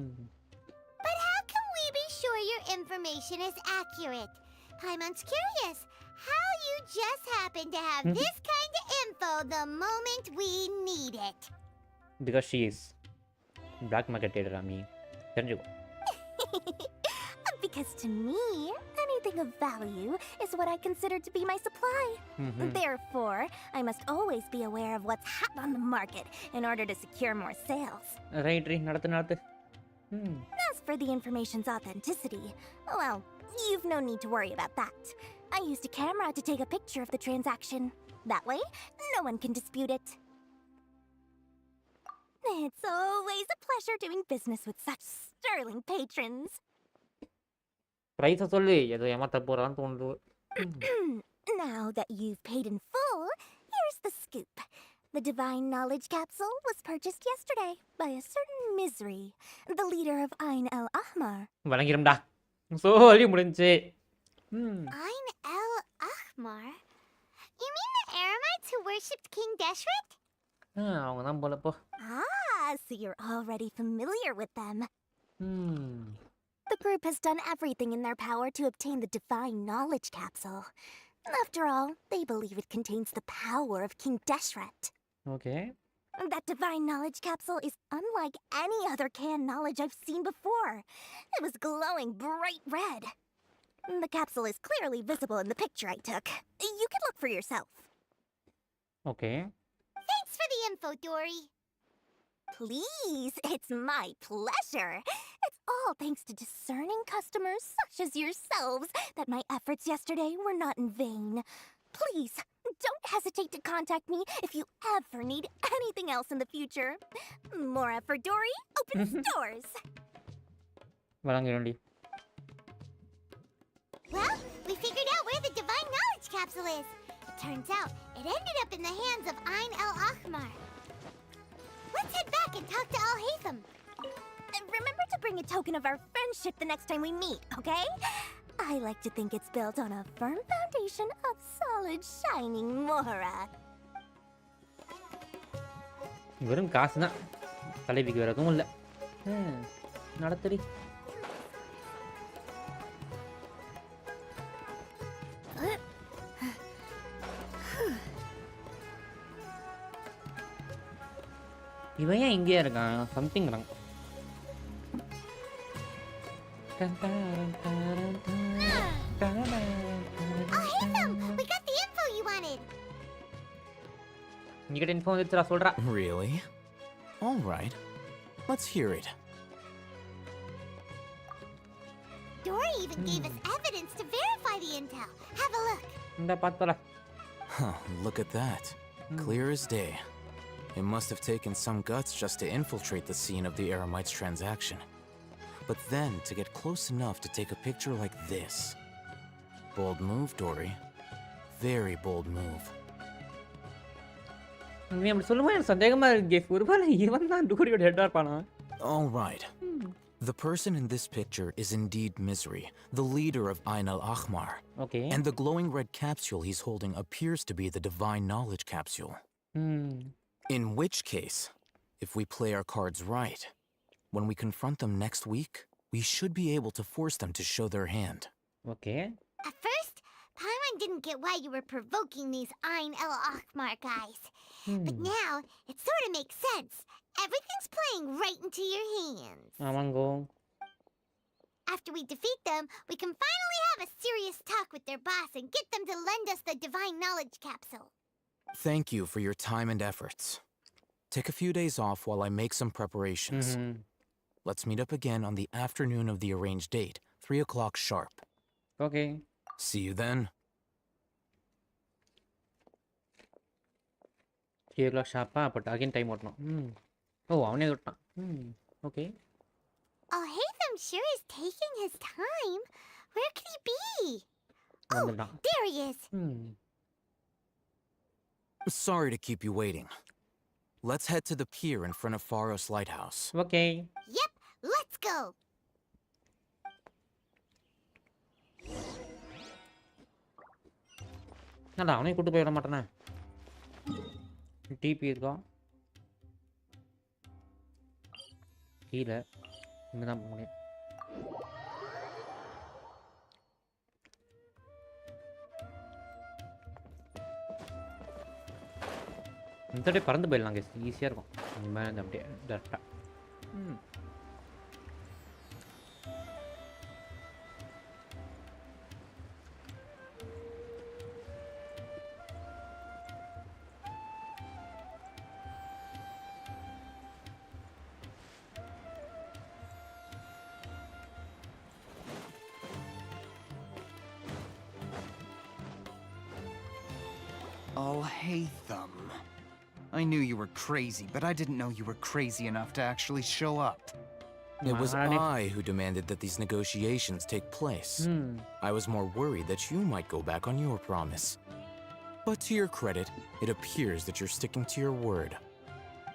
[SPEAKER 3] But how can we be sure your information is accurate? Paimon's curious how you just happen to have this kind of info the moment we need it.
[SPEAKER 1] Because she is black market trader, Ami. தெரிஞ்சுக்கோ.
[SPEAKER 6] Because to me, anything of value is what I consider to be my supply. Therefore, I must always be aware of what's hot on the market in order to secure more sales.
[SPEAKER 1] Right, நடத்து.
[SPEAKER 6] As for the information's authenticity, well, you've no need to worry about that. I used a camera to take a picture of the transaction. That way, no one can dispute it. It's always a pleasure doing business with such sterling patrons.
[SPEAKER 1] பிரைஸை சொல்லு ஏதோ ஏமாத்த போறான்னு தோணுது.
[SPEAKER 6] Now that you've paid in full, here's the scoop. The divine knowledge capsule was purchased yesterday by a certain Misery, the leader of Ain el Ahmar.
[SPEAKER 1] வழங்கிடும்டா. சொல்லி முடிஞ்சு.
[SPEAKER 3] Ain el Ahmar? You mean the Aramites who worshipped King Deshret?
[SPEAKER 1] அவங்க தான் போல போ.
[SPEAKER 6] So you're already familiar with them. The group has done everything in their power to obtain the divine knowledge capsule. After all, they believe it contains the power of King Deshret.
[SPEAKER 1] Okay.
[SPEAKER 6] That divine knowledge capsule is unlike any other canned knowledge I've seen before. It was glowing bright red. The capsule is clearly visible in the picture I took. You can look for yourself.
[SPEAKER 1] Okay.
[SPEAKER 3] Thanks for the info, Dory.
[SPEAKER 6] Please, it's my pleasure. It's all thanks to discerning customers such as yourselves that my efforts yesterday were not in vain. Please, don't hesitate to contact me if you ever need anything else in the future. More effort, Dory. Opens doors.
[SPEAKER 1] வழங்கிடும்டி.
[SPEAKER 3] Well, we figured out where the divine knowledge capsule is. It turns out it ended up in the hands of Ain el Ahmar. Let's head back and talk to Al-Haytham.
[SPEAKER 6] Remember to bring a token of our friendship the next time we meet, okay? I like to think it's built on a firm foundation of solid, shining Mora.
[SPEAKER 1] வெறும் காசு தான் தலைவிக்கு வேற எதுவும் இல்லை. நடத்துடி. இவன் ஏன் இங்கேயே இருக்கான்? Something wrong.
[SPEAKER 3] Al-Haytham, we got the info you wanted.
[SPEAKER 1] இங்கிட்ட இன்ஃபோ வந்துச்சுடா சொல்றா.
[SPEAKER 2] Really? All right. Let's hear it.
[SPEAKER 3] Dory even gave us evidence to verify the intel. Have a look.
[SPEAKER 1] இந்த பார்த்தல.
[SPEAKER 2] Huh, look at that. Clear as day. It must have taken some guts just to infiltrate the scene of the Aramites' transaction. But then to get close enough to take a picture like this. Bold move, Dory. Very bold move.
[SPEAKER 1] நீ அப்படி சொல்லும்போது எனக்கு சந்தேகமா இருக்கு. ஒருவேளை இவன் தான் டோரியோட ஹெட்டா இருப்பானா?
[SPEAKER 2] All right. The person in this picture is indeed Misery, the leader of Ain el Ahmar.
[SPEAKER 1] Okay.
[SPEAKER 2] And the glowing red capsule he's holding appears to be the divine knowledge capsule. In which case, if we play our cards right, when we confront them next week, we should be able to force them to show their hand.
[SPEAKER 1] Okay.
[SPEAKER 3] At first, Paimon didn't get why you were provoking these Ain el Ahmar guys. But now, it sort of makes sense. Everything's playing right into your hands.
[SPEAKER 1] ஆமாங்கோ.
[SPEAKER 3] After we defeat them, we can finally have a serious talk with their boss and get them to lend us the divine knowledge capsule.
[SPEAKER 2] Thank you for your time and efforts. Take a few days off while I make some preparations. Let's meet up again on the afternoon of the arranged date, 3 o'clock sharp.
[SPEAKER 1] Okay.
[SPEAKER 2] See you then.
[SPEAKER 1] 3 o'clock ஷாப்பா but again time ஓட்டணும். ஓ அவனே ஓட்டான். Okay.
[SPEAKER 3] Al-Haytham sure is taking his time. Where could he be?
[SPEAKER 1] வந்துட்டான்.
[SPEAKER 3] There he is.
[SPEAKER 2] Sorry to keep you waiting. Let's head to the pier in front of Faros Lighthouse.
[SPEAKER 1] Okay.
[SPEAKER 3] Yep, let's go.
[SPEAKER 1] என்னடா அவனே கூட்டு போய் விட மாட்டானே. DP இருக்கா? கீழே இங்கே தான் போக முடியும். இந்த அப்படியே பறந்து போயிடலாம் guys. ஈஸியாக இருக்கும் இந்த மாதிரி அப்படியே டேரெக்டாக.
[SPEAKER 7] Oh, hate them. I knew you were crazy, but I didn't know you were crazy enough to actually show up.
[SPEAKER 2] It was
[SPEAKER 1] Mane.
[SPEAKER 2] I who demanded that these negotiations take place. I was more worried that you might go back on your promise. But to your credit, it appears that you're sticking to your word.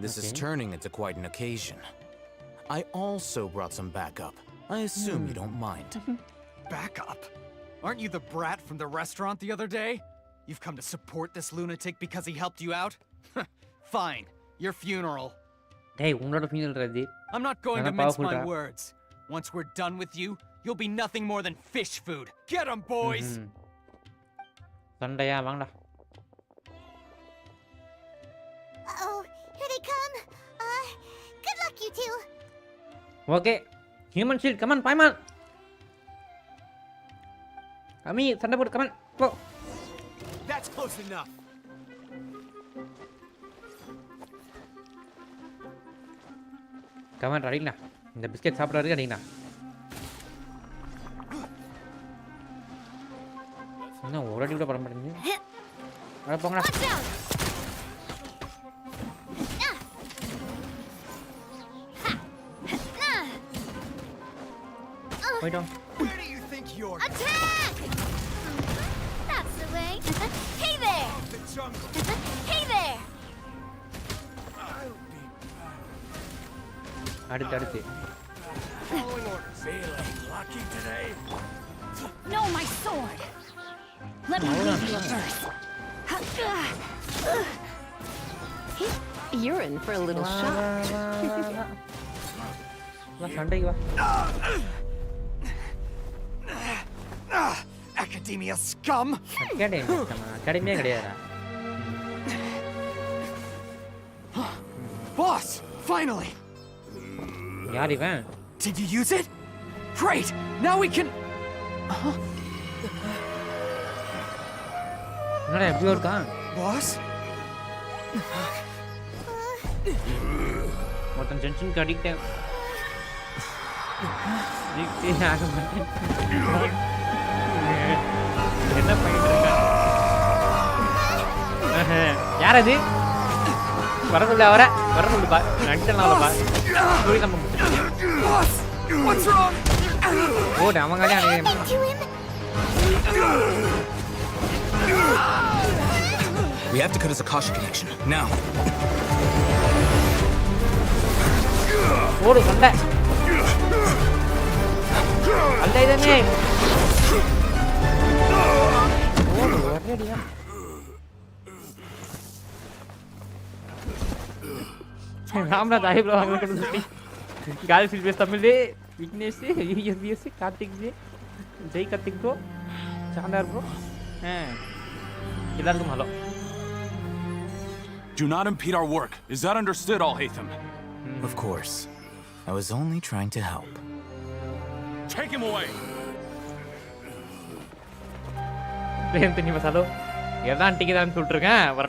[SPEAKER 2] This is
[SPEAKER 1] Okay.
[SPEAKER 2] turning into quite an occasion. I also brought some backup. I assume you don't mind.
[SPEAKER 7] Backup? Aren't you the brat from the restaurant the other day? You've come to support this lunatic because he helped you out? Fine. Your funeral.
[SPEAKER 1] டேய் உன்னோட funeral இது.
[SPEAKER 7] I'm not going to
[SPEAKER 1] Nana
[SPEAKER 7] mince
[SPEAKER 1] powerful
[SPEAKER 7] my
[SPEAKER 1] trap.
[SPEAKER 7] words. Once we're done with you, you'll be nothing more than fish food. Get 'em, boys!
[SPEAKER 1] சண்டையா வாங்கடா.
[SPEAKER 3] Uh-oh, here they come. Good luck, you two.
[SPEAKER 1] Okay human shield come on Paimon. அமி சண்டை போடு come on போ.
[SPEAKER 7] That's close enough.
[SPEAKER 1] Come on அடிங்கடா. இந்த biscuit சாப்பிட்றாரு அடிங்கடா. என்ன ஒரு அடி கூட பட மாட்டேங்குது. அட போங்கடா.
[SPEAKER 5] Watch out!
[SPEAKER 1] போய்ட்டோம்.
[SPEAKER 7] Where do you think you're
[SPEAKER 5] Attack! That's the way. Hey there!
[SPEAKER 7] the jungle?
[SPEAKER 5] Hey there!
[SPEAKER 1] அடுத்து
[SPEAKER 7] Following orders. Feeling lucky today?
[SPEAKER 6] No, my sword! Let me give you a verse. You're in for a little shock.
[SPEAKER 1] வா சண்டைக்கு வா.
[SPEAKER 7] Academia scum!
[SPEAKER 1] அகாடமியே கிடையாதா?
[SPEAKER 7] Boss! Finally!
[SPEAKER 1] யார் இவன்?
[SPEAKER 7] Did you use it? Great! Now we can...
[SPEAKER 1] என்னடா எப்படி இருக்கான்?
[SPEAKER 7] Boss?
[SPEAKER 1] ஒருத்தன் ஜென்ஷனுக்கு அடிக்ட் ஆக மாட்டேன். என்ன பண்ணிட்டு இருக்கான்? யார் அது? வர சொல்லு அவரை வர சொல்லுப்பா. நடிச்சனாலப்பா சொல்லி நம்ம
[SPEAKER 7] Boss! What's wrong?
[SPEAKER 1] ஓடு அவங்க
[SPEAKER 3] Happened to him.
[SPEAKER 2] We have to cut his Akasha connection. Now.
[SPEAKER 1] ஓடு சண்டை அல்ல இதனே ஓடு ஒரேடியா. ராம்நாத் ஆயிப்ரோ அவங்க கிட்ட गाली सिल्वेस तमिले विघ्नेश से यूएसबीएस से कार्तिक जी जय कार्तिक ब्रो चांदार ब्रो எல்லாருக்கும் hello.
[SPEAKER 8] Do not impede our work. Is that understood, Al-Haytham?
[SPEAKER 2] Of course. I was only trying to help.
[SPEAKER 8] Take him away!
[SPEAKER 1] பிரேம் தண்ணி மசாலோ எதான் டிக்கெட் சொல்லிட்டுருக்கேன் வர.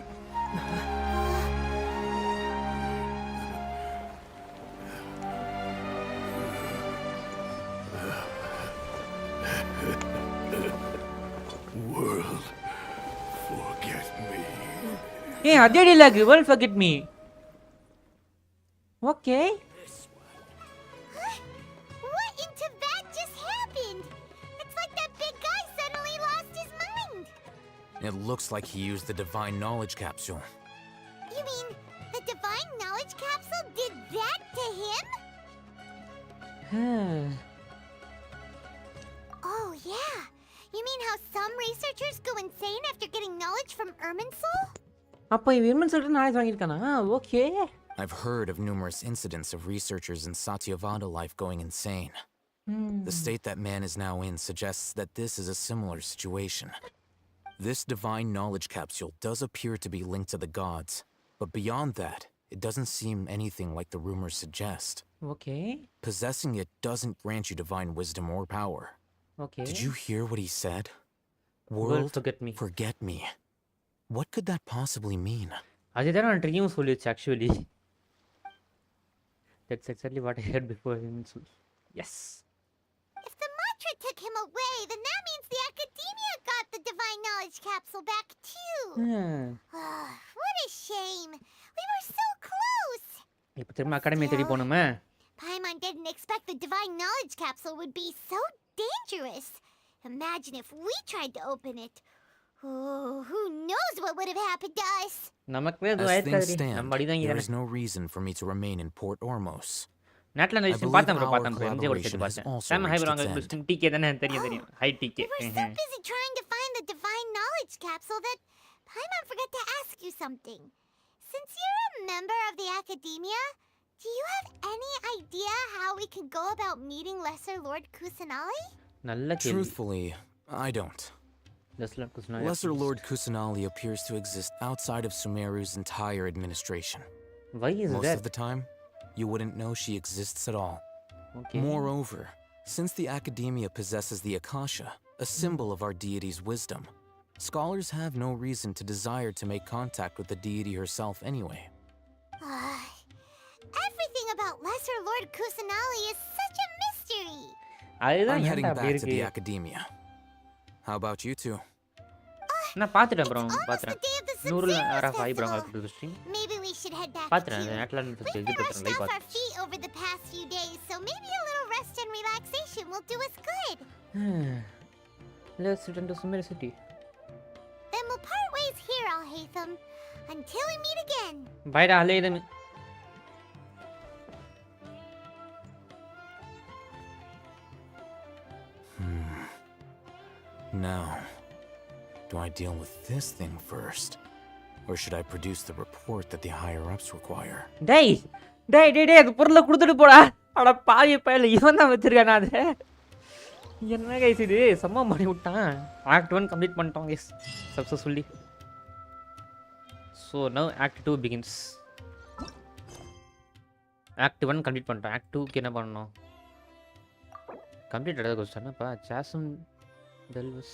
[SPEAKER 1] Hey, அதே dialogue, world forget me. Okay.
[SPEAKER 3] What in Tibet just happened? It's like that big guy suddenly lost his mind.
[SPEAKER 2] It looks like he used the divine knowledge capsule.
[SPEAKER 3] You mean the divine knowledge capsule did that to him? Oh, yeah. You mean how some researchers go insane after getting knowledge from Irminsul?
[SPEAKER 1] அப்போ இவன் சொல்லிட்டு நாளைக்கு வாங்கியிருக்கானா? Okay.
[SPEAKER 2] I've heard of numerous incidents of researchers in Satyavada life going insane. The state that man is now in suggests that this is a similar situation. This divine knowledge capsule does appear to be linked to the gods, But beyond that, it doesn't seem anything like the rumors suggest.
[SPEAKER 1] Okay.
[SPEAKER 2] Possessing it doesn't grant you divine wisdom or power.
[SPEAKER 1] Okay.
[SPEAKER 2] Did you hear what he said?
[SPEAKER 1] World forget me.
[SPEAKER 2] Forget me. What could that possibly mean?
[SPEAKER 1] அதுதான் நான் dream சொல்லிச்சு actually. That's exactly what I heard before. Yes.
[SPEAKER 3] If the mantra took him away, then that means the academia got the divine knowledge capsule back too. What a shame. We were so close.
[SPEAKER 1] இப்போ திரும்ப academy தேடி போணுமே.
[SPEAKER 3] Paimon didn't expect the divine knowledge capsule would be so dangerous. Imagine if we tried to open it. Oh, who knows what would have happened to us?
[SPEAKER 1] நமக்கு
[SPEAKER 2] As things stand, there is no reason for me to remain in Port Ormos.
[SPEAKER 1] நாட்ல அந்த விஷயம் பார்த்தேன் bro MJ கூட சேர்த்து
[SPEAKER 2] collaboration has
[SPEAKER 1] பார்த்தேன்
[SPEAKER 2] also
[SPEAKER 1] Sam hi
[SPEAKER 2] reached
[SPEAKER 1] வாங்க
[SPEAKER 2] its end.
[SPEAKER 1] DK தானே தெரியும் hi DK
[SPEAKER 3] We were so busy trying to find the divine knowledge capsule that Paimon forgot to ask you something. Since you're a member of the academia, do you have any idea how we can go about meeting Lesser Lord Kusanali?
[SPEAKER 1] நல்ல கேள்வி.
[SPEAKER 2] Truthfully, I don't. Lesser Lord Kusanali appears to exist outside of Sumeru's entire administration.
[SPEAKER 1] Why is
[SPEAKER 2] Most
[SPEAKER 1] that?
[SPEAKER 2] of the time, you wouldn't know she exists at all.
[SPEAKER 1] Okay.
[SPEAKER 2] Moreover, since the academia possesses the Akasha, a symbol of our deity's wisdom, scholars have no reason to desire to make contact with the deity herself anyway.
[SPEAKER 3] Everything about Lesser Lord Kusanali is such a mystery.
[SPEAKER 1] அதுதான்
[SPEAKER 2] I'm heading
[SPEAKER 1] ஏன்டா அப்படி
[SPEAKER 2] back to
[SPEAKER 1] இருக்கு?
[SPEAKER 2] the academia. How about you two?
[SPEAKER 1] நான் பாத்துட்டேன் bro
[SPEAKER 3] Almost the
[SPEAKER 1] பாத்துறேன்
[SPEAKER 3] day of the
[SPEAKER 1] நூறுல
[SPEAKER 3] Sumeru
[SPEAKER 1] அரஃப் ஆயி bro
[SPEAKER 3] festival.
[SPEAKER 1] உங்களுக்கு stream
[SPEAKER 3] Maybe we should head back
[SPEAKER 1] பாத்துறேன்
[SPEAKER 3] too.
[SPEAKER 1] நாட்ல இருந்து
[SPEAKER 3] We've
[SPEAKER 1] இது
[SPEAKER 3] been
[SPEAKER 1] பண்றேன்
[SPEAKER 3] rushed
[SPEAKER 1] லைவ்
[SPEAKER 3] off our
[SPEAKER 1] பாத்து
[SPEAKER 3] feet over the past few days, so maybe a little rest and relaxation will do us good.
[SPEAKER 1] Let's return to Sumeru city.
[SPEAKER 3] Then we'll part ways here, Alhaitham, until we meet again.
[SPEAKER 1] Bye டா அலையதம்.
[SPEAKER 2] Now, do I deal with this thing first? Or should I produce the report that the higher-ups require?
[SPEAKER 1] டேய் டேய் டேய் டேய் அது பொருளை கொடுத்துட்டு போடா. அட பாவி பயல இவன் தான் வச்சிருக்கானா அது. என்ன கைஸ் இது சம்ம பண்ணி விட்டான். ஆக்ட் 1 கம்ப்ளீட் பண்ணிட்டோம் guys successfully. So now act 2 begins. act 1 complete பண்ணிட்டோம். act 2 க்கு என்ன பண்ணனும்? கம்ப்ளீட் ஆனது கொஸ்டின் அப்பா சாசம் டெல்வஸ்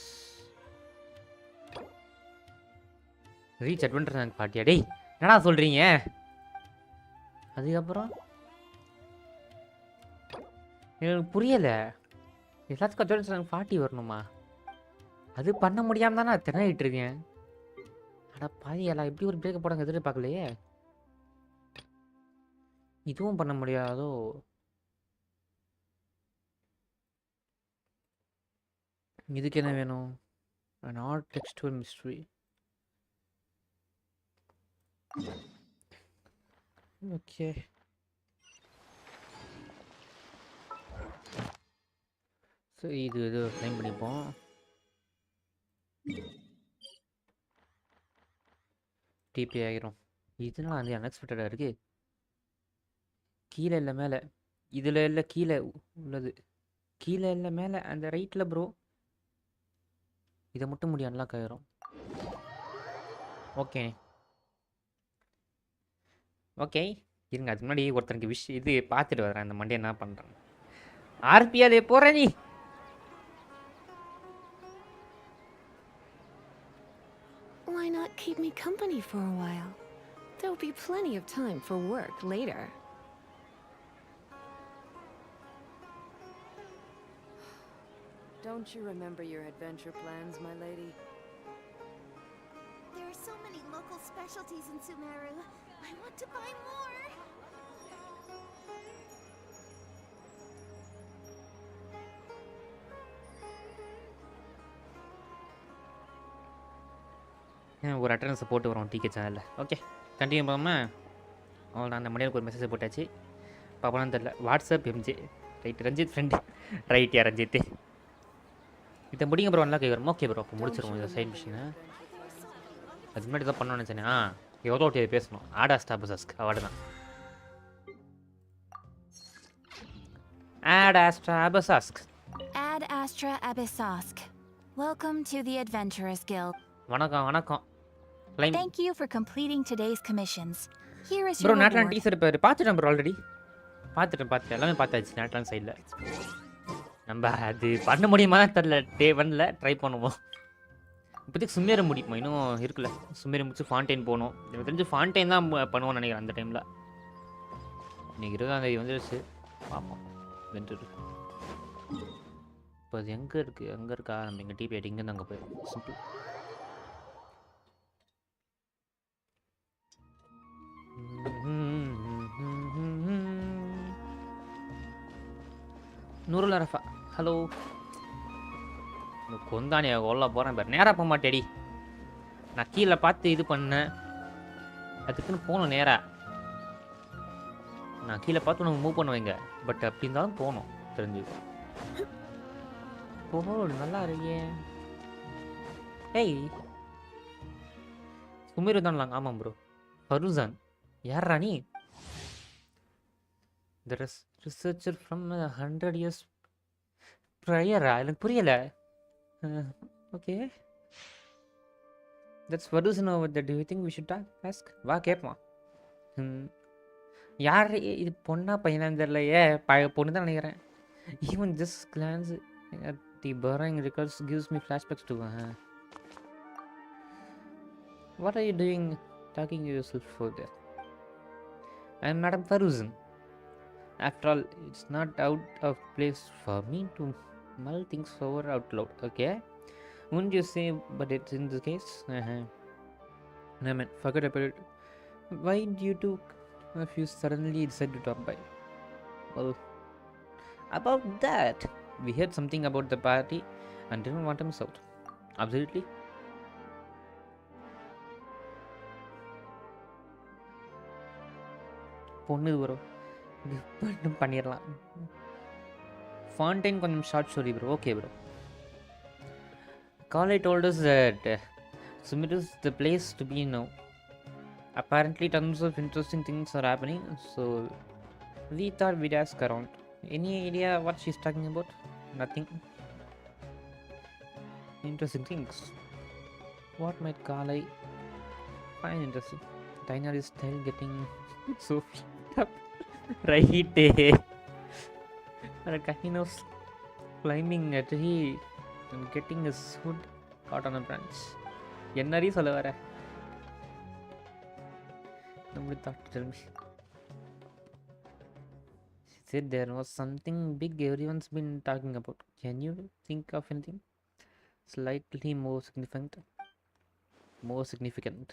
[SPEAKER 1] ரீச் அட்வென்ச்சர் ரேங்க் பார்ட்டியா டேய் என்னடா சொல்றீங்க அதுக்கப்புறம் எனக்கு புரியல எல்லாத்துக்கும் அட்வென்ச்சர் ரேங்க் பார்ட்டி வரணுமா அது பண்ண முடியாம தான் நான் திணறிட்டு இருக்கேன் அட பாதி எல்லாம் இப்படி ஒரு பிரேக்கப் போடாங்க எதிர்பார்க்கலையே இதுவும் பண்ண முடியாதோ இதுக்கு என்ன வேணும் an odd textual mystery okay so இது டைம் பண்ணிப்போம் டிபி ஆகிரும் இதெல்லாம் வந்து அன்எக்ஸ்பெக்டடாக இருக்கு கீழே இல்லை மேலே இதில் இல்லை கீழே உள்ளது கீழே இல்லை மேலே அந்த ரைட்டில் ப்ரோ இதை மட்டும் முடியும் அன்லாக் ஆகிரும் ஓகே ஓகே இருங்க அதுக்கு முன்னாடி ஒருத்தனுக்கு இது பார்த்துட்டு வரேன் அந்த மண்டே என்ன பண்ணுறேன் ஆர்பியாலே போகிறேன் நீ
[SPEAKER 9] Why not keep me company for a while? There'll be plenty of time for work later.
[SPEAKER 10] Don't you remember your adventure plans, my lady?
[SPEAKER 3] There are so many local specialties in Sumeru. I want to buy more.
[SPEAKER 1] ஒரு அட்டண்டன்ஸை போட்டு வரோம் decay சேனலில் okay continue பண்ணாமல் அவள் அந்த மணிக்கு ஒரு message போட்டாச்சு பாப்பான்னு தெரில WhatsApp MJ right Ranjith friend right ya Ranjith இதை முடிங்க ப்ரோ நல்லா கேட்குறோம் ஓகே ப்ரோ அப்போ முடிச்சிருவோம் இதை சைட் மிஷினை அது முன்னாடி தான் பண்ணணும்னு நினச்சேனே எவ்வளோ ஒட்டி பேசணும் ஆடா ஸ்டாபஸஸ்க்கு அவார்டு தான் Ad Astra Abyssosque.
[SPEAKER 11] Ad Astra Abyssosque. Welcome to the Adventurers Guild.
[SPEAKER 1] வணக்கம் வணக்கம் Climb.
[SPEAKER 6] Thank you for completing today's commissions. Here is
[SPEAKER 1] bro
[SPEAKER 6] your
[SPEAKER 1] நாட்லாண்ட்
[SPEAKER 6] reward.
[SPEAKER 1] Teaser இப்போ பார்த்துட்டேன் ப்ரோ ஆல்ரெடி பார்த்துட்டேன் எல்லாமே பார்த்தாச்சு நாட்லாண்ட் சைடில். நம்ம அது பண்ண முடியுமா தெரில. டே 1ல ட்ரை பண்ணுவோம். இப்போதைக்கு சுமேரு முடியுமா இன்னும் இருக்குல்ல. சுமேரு முடிச்சு ஃபான்டைன் போகணும். எனக்கு தெரிஞ்சு ஃபான்டைன் தான் பண்ணுவோம்னு நினைக்கிறேன் அந்த டைமில். இன்னைக்கு 20ஆம் தேதி வந்துருச்சு. பார்ப்போம் வென்று. இப்போ அது எங்கே இருக்குது அங்கே இருக்கா நம்ம எங்கள் டிபி ஆகிட்டு இங்கேருந்து அங்கே போயிடும். சிம்பிள். நூறுல ரஃபா ஹலோ. கொந்தானியா கொல்ல போகிறேன் பாரு. நேராக போக மாட்டேடி. நான் கீழே பார்த்து இது பண்ணேன். அதுக்குன்னு போகணும் நேராக. நான் கீழே பார்த்து நம்ம மூவ் பண்ணுவேங்க. பட் அப்படி இருந்தாலும் போகணும் தெரிஞ்சு. போடு நல்லா இருக்கே. ஏய் சுமேரு தான்லாங்க. ஆமாம் ப்ரோ. ஃபருசான் யார் ராணி? The researcher from 100 years prior. எனக்கு புரியல. Okay that's Varuzan over there. Do you think we should ask? வா கேட்போம். யார் இது? பொண்ணா பையனான்னு தெரியலையே. பொண்ணு தான் நினைக்கிறேன். Even just glance at the burrowing records gives me flashbacks to What are you doing talking to yourself for there? I'm Madam Faruzan. After all, it's not out of place for me to mull things over out loud, okay? Wouldn't you say, but it's in this case? No man, forget about it. Why did you two of you suddenly decide to drop by? Well, about that, we heard something about the party and didn't want to miss out. Absolutely. பொண்ணு bro gift பண்ணிடலாம். ஃபான்டைன் கொஞ்சம் short story bro. Okay bro. Kale told us that Sumeru is the place to be now. Apparently tons of interesting things are happening, so we thought we'd ask around. Any idea what she's talking about? Nothing. Interesting things. What might Kale find interesting? Diner is still getting so up. Right. A kind of climbing a tree and getting his hood caught on a branch. என்னடி சொல்ல வர? Nobody thought to tell me. She said there was something big everyone's been talking about. Can you think of anything slightly more significant? More significant.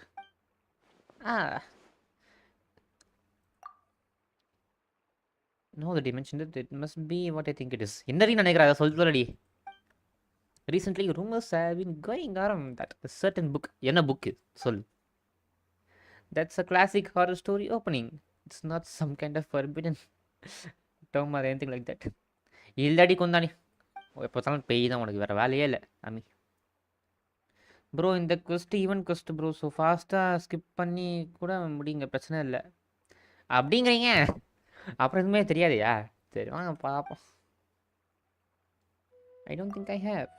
[SPEAKER 1] No, that you mentioned it. It must be what I think it is. என்னடி நினைக்கிற? அதை சொல்லடி. Recently, rumors have been going around that a certain book. என்ன book? சொல்லு. That's a classic horror story opening. It's not some kind of forbidden term or anything like that. இல்லடி கொந்தானி. எப்போதாலும் பேய் தான் உனக்கு, வேறு வேலையே இல்லை அம்மி. ப்ரோ இந்த quest event quest bro. So ஃபாஸ்ட்டாக ஸ்கிப் பண்ணி கூட முடியுங்க, பிரச்சனை இல்லை அப்படிங்கிறீங்க. அப்புறம் எதுவுமே தெரியாதையா? சரி வாங்க பார்ப்போம். I don't think I have.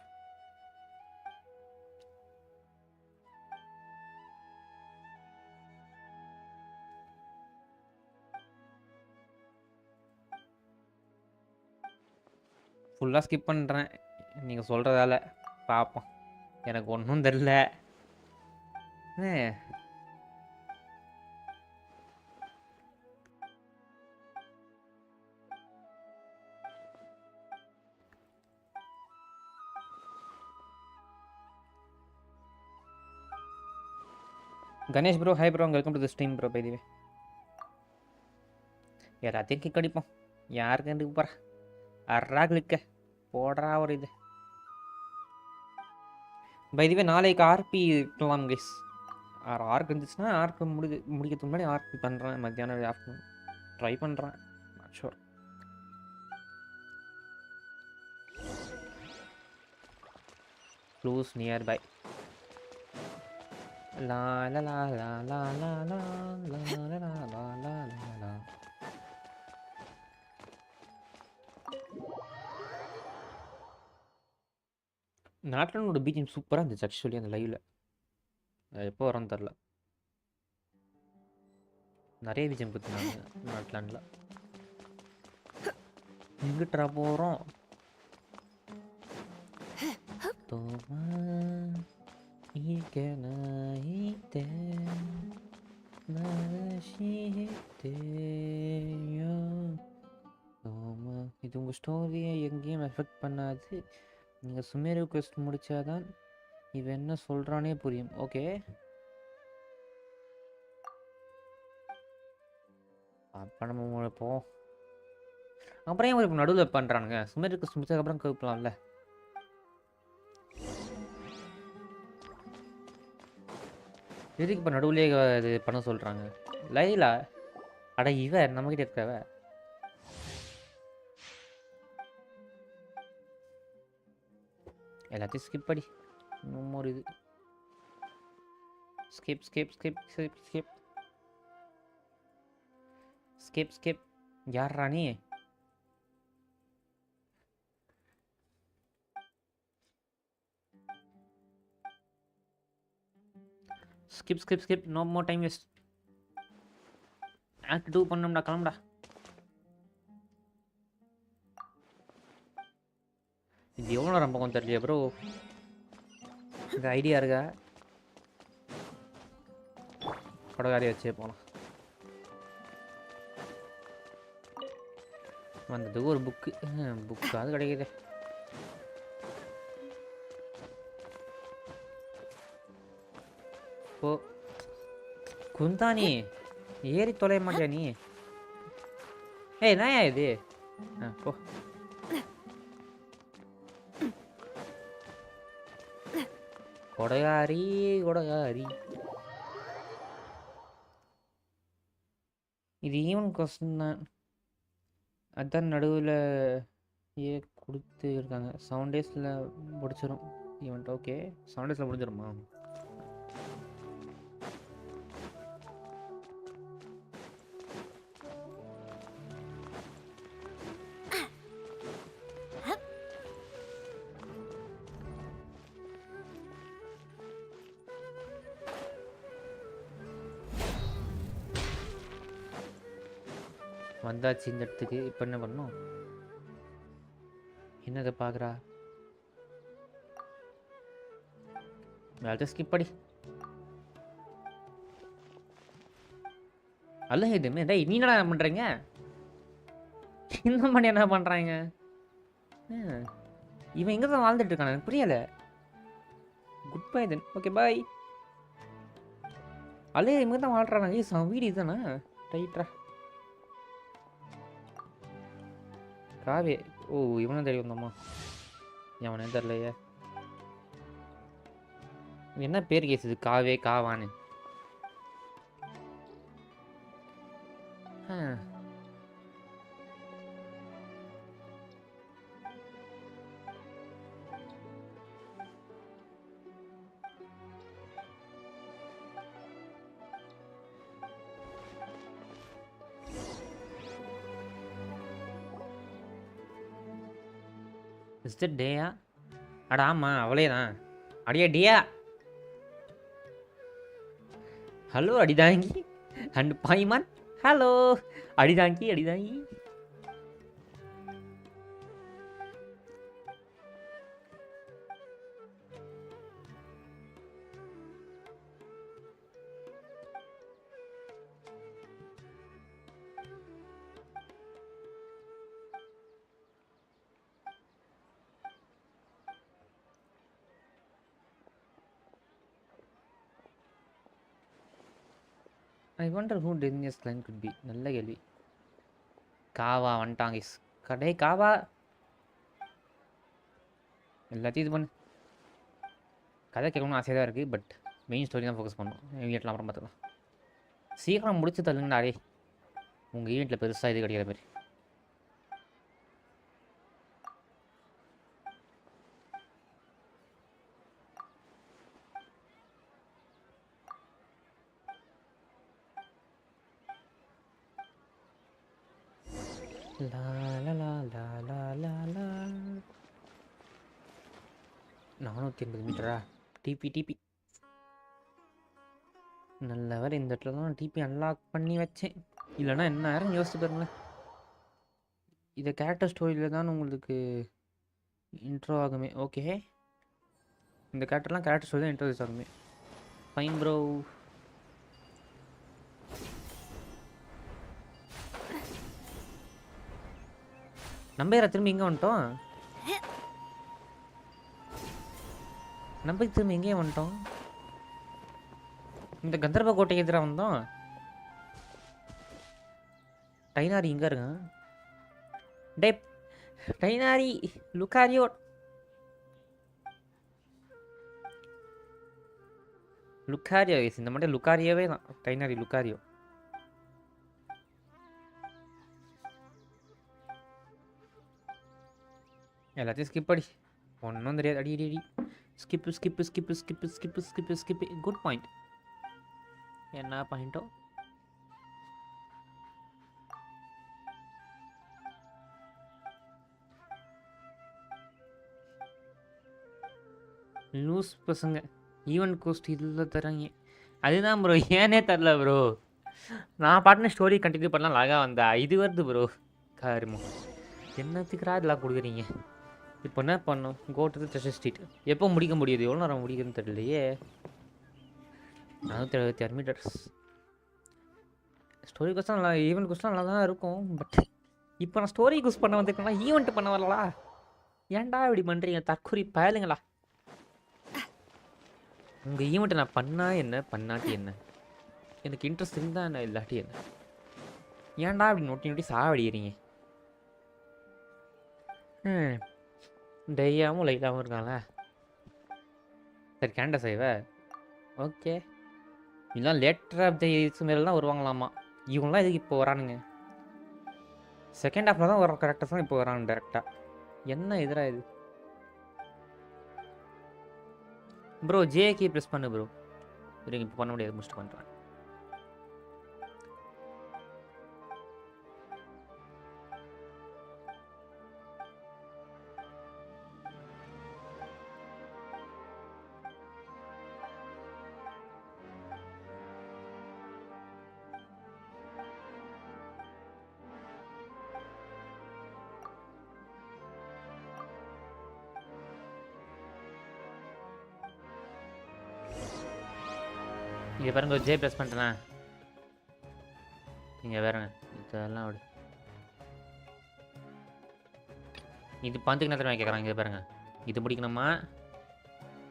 [SPEAKER 1] ஃபுல்லாக ஸ்கிப் பண்ணுறேன் நீங்கள் சொல்கிறதால. பார்ப்போம். எனக்கு ஒன்றும் தெரில. Ganesh bro hi bro, welcome to the stream bro. By the way எல்லாத்தையும் கிக் அடிப்போம். யாருக்கு கண்டுக்கு போகிறா? அறா கிளிக்க போடுறா ஒரு இது. பை தி வே நாளைக்கு ஆர்பி இருக்கலாம் கைஸ். ஆர்க் இருந்துச்சுன்னா ஆர்க் முடிக்கிறதுக்கு முன்னாடி ஆர்பி பண்ணுறேன். மத்தியானம் ஆஃப்டர்நூன் ட்ரை பண்ணுறேன். Not sure. Close nearby. La la la la la la la la la la la la la. நாட்லனோட பீஜிஎம் சூப்பராக இருந்துச்சு ஆக்சுவலி அந்த லைவில். அது எப்போ வரும்னு தெரில. நிறைய விஜயம் குத்துனாங்க நாட்லாண்டில். எங்கிட்டா போகிறோம்? இது உங்கள் ஸ்டோரியை எங்கேயும் எஃபெக்ட் பண்ணாது. நீங்கள் சுமேரு குவெஸ்ட் முடித்தாதான் இவன் என்ன சொல்கிறானே புரியும். ஓகே, அப்போ நம்ம முடிப்போம். அப்புறம் ஏன் இப்போ நடுவில் பண்ணுறானுங்க? சுமேரு குவெஸ்ட் முடிச்சதுக்கப்புறம் கேட்கலாம்ல. எதுக்கு இப்போ நடுவுலேயே இது பண்ண சொல்கிறாங்க? லைலா அட இவ நம்மக்கிட்ட இருக்கவ. எல்லாத்தையும் ஸ்கிப் படி. இன்னும் ஒரு இது skip skip skip skip skip skip skip. யார்ரா நீ? Skip skip skip. No more time waste. Act 2 பண்ணோம்டா, கிளம்புடா. இது எவ்வளோ நேரம் போகும் தெரியலையா ப்ரோ? இந்த ஐடியா இருக்கா? படகாரி வச்சே போகலாம். வந்தது ஒரு புக்கு அது கிடைக்குது. போ குந்தானி, ஏறி தொலைய மாட்டியா நீ? ஏய் நாயா இது? போ. கொடையாரி கொடையாரி. இது ஈவன் கொஸ்டின் தான். அதான் நடுவில் கொடுத்து இருக்காங்க. 7 டேஸில் முடிச்சிடும் ஈவெண்ட். ஓகே, 7 டேஸில் முடிஞ்சிடுமா? வந்தாச்சு இந்த இடத்துக்கு. இப்போ என்ன பண்ணணும்? என்னதை பார்க்குறா? ஸ்கிப் படி. அல்ல இதுமே டேய், நீ என்னடா பண்ணுறீங்க? இந்த மாதிரி என்ன பண்ணுறாங்க? இவன் எங்கே தான் வாழ்ந்துட்டு இருக்கான்? எனக்கு புரியலை. Goodbye then. Okay bye. அல்ல இவங்க தான் வாழ்றாங்க. வீடு இதுதானே? ரைட்ரா. காவே. ஓ, இவனும் தெரியும் வந்தோம்மா. அவனே தெரிலையே. என்ன பேர் கேசுது? காவே காவான்னு. Is that டேயா? அட ஆமாம், அவளே தான். அடியா டியா. ஹலோ அடிதாங்கி அண்ட் பாய்மான். ஹலோ அடிதாங்கி அடிதாங்கி. I wonder who Disney's line could be. நல்ல கேள்வி. காவா வந்துட்டாங்க. கடை காவா. எல்லாத்தையும் இது பண்ணு. கதை கேட்கணும்னு ஆசையாக தான் இருக்குது. பட் மெயின் ஸ்டோரி தான் ஃபோக்கஸ் பண்ணணும். ஈவெண்ட்லாம் அப்புறம் பார்த்துக்கலாம். சீக்கிரம் முடிச்சு தள்ளுங்கடாரே. உங்கள் ஈவெண்ட்டில் பெருசாக இது கிடைக்கிற மாதிரி. La la la la la la la. 480 மீட்டரா? டிபி டிபி. நல்ல வேலை இந்த இடத்துல தான் டிபி அன்லாக் பண்ணி வச்சேன். இல்லைன்னா என்ன நேரம் யோசிச்சு பாருங்களேன். இதை கேரக்டர் ஸ்டோரியில் தான் உங்களுக்கு இன்ட்ரோ ஆகுமே. ஓகே, இந்த கேரக்டர்லாம் கேரக்டர் ஸ்டோரி தான் இன்ட்ரோடியூஸ் ஆகுமே. Fine bro. நம்ம யாரா திரும்பி எங்கே வந்துட்டோம்? நம்ம திரும்பி எங்கேயே வந்துட்டோம்? இந்த கந்தர்ப கோட்டைக்கு எதிராக வந்தோம். டைனாரி இங்கே இருக்கான். டே டைனாரி லுக்காரியோ. லுக்காரியோ இந்த மட்டும் லுக்காரியோவே தான். டைனாரி லுக்காரியோ. எல்லாத்தையும் ஸ்கிப் அடி. ஒன்றும் தெரியாது. அடி அடி அடி. Skip skip skip skip skip skip skip. Good point. என்ன பாயிண்ட்டோ? லூஸ் பசங்க ஈவெண்ட் கோஸ்ட் இதில் தராங்க. அதுதான் ப்ரோ, ஏனே தரல ப்ரோ. நான் பாட்டுன்னு ஸ்டோரி கண்டினியூ பண்ணலாம் லாகா வந்தா இது வருது ப்ரோ. காரியமோ என்னத்துக்குறா இதெல்லாம் கொடுக்குறீங்க? இப்போ என்ன பண்ணோம்? கோட்டு ட்ரெஷர் ஸ்ட்ரீட் எப்போ முடிக்க முடியுது? எவ்வளோ நேரம் முடிக்குதுன்னு தெரியலையே. 476 மீட்டர்ஸ். ஸ்டோரி கோஸ்ட் நல்லா, ஈவெண்ட் கோஸ்ட்லாம் நல்லா தான் இருக்கும். பட் இப்போ நான் ஸ்டோரி கோஸ்ட் பண்ண வந்திருக்கேன்னா ஈவெண்ட் பண்ண வரலா? ஏன்டா இப்படி பண்ணுறீங்க தற்கொலை பயலுங்களா? உங்கள் ஈவெண்ட்டை நான் பண்ணா என்ன பண்ணாட்டி என்ன? எனக்கு இன்ட்ரெஸ்ட் இருந்தால் என்ன இல்லாட்டி என்ன? ஏன்டா அப்படி நோட்டி நோட்டி சாவடிக்கிறீங்க? டையாவும் லைட்டாகவும் இருக்காங்களா? சரி கேண்டா செய்வ. ஓகே, இதெல்லாம் லேட்டர் ஆஃப் த சுமேரில் தான் வருவாங்களாமா. இவங்களாம் இதுக்கு இப்போ வரானுங்க. செகண்ட் ஹாஃபில் தான் வர கரெக்டாக தான் இப்போ வராங்க டேரெக்டாக. என்ன எதிராக இது ப்ரோ? ஜேகே ப்ரெஸ் பண்ணு ப்ரோ. இருங்க இப்போ பண்ண முடியாது, முடிச்சுட்டு பண்ணுறேன். இங்கே பாருங்க, ஜே ப்ரெஸ் பண்ணிட்டேண்ணா. இங்கே வேறங்க இதெல்லாம் விடு. இது பந்துக்கு நேரத்தில் கேட்குறாங்க. இங்கே பாருங்க, இது முடிக்கணுமா,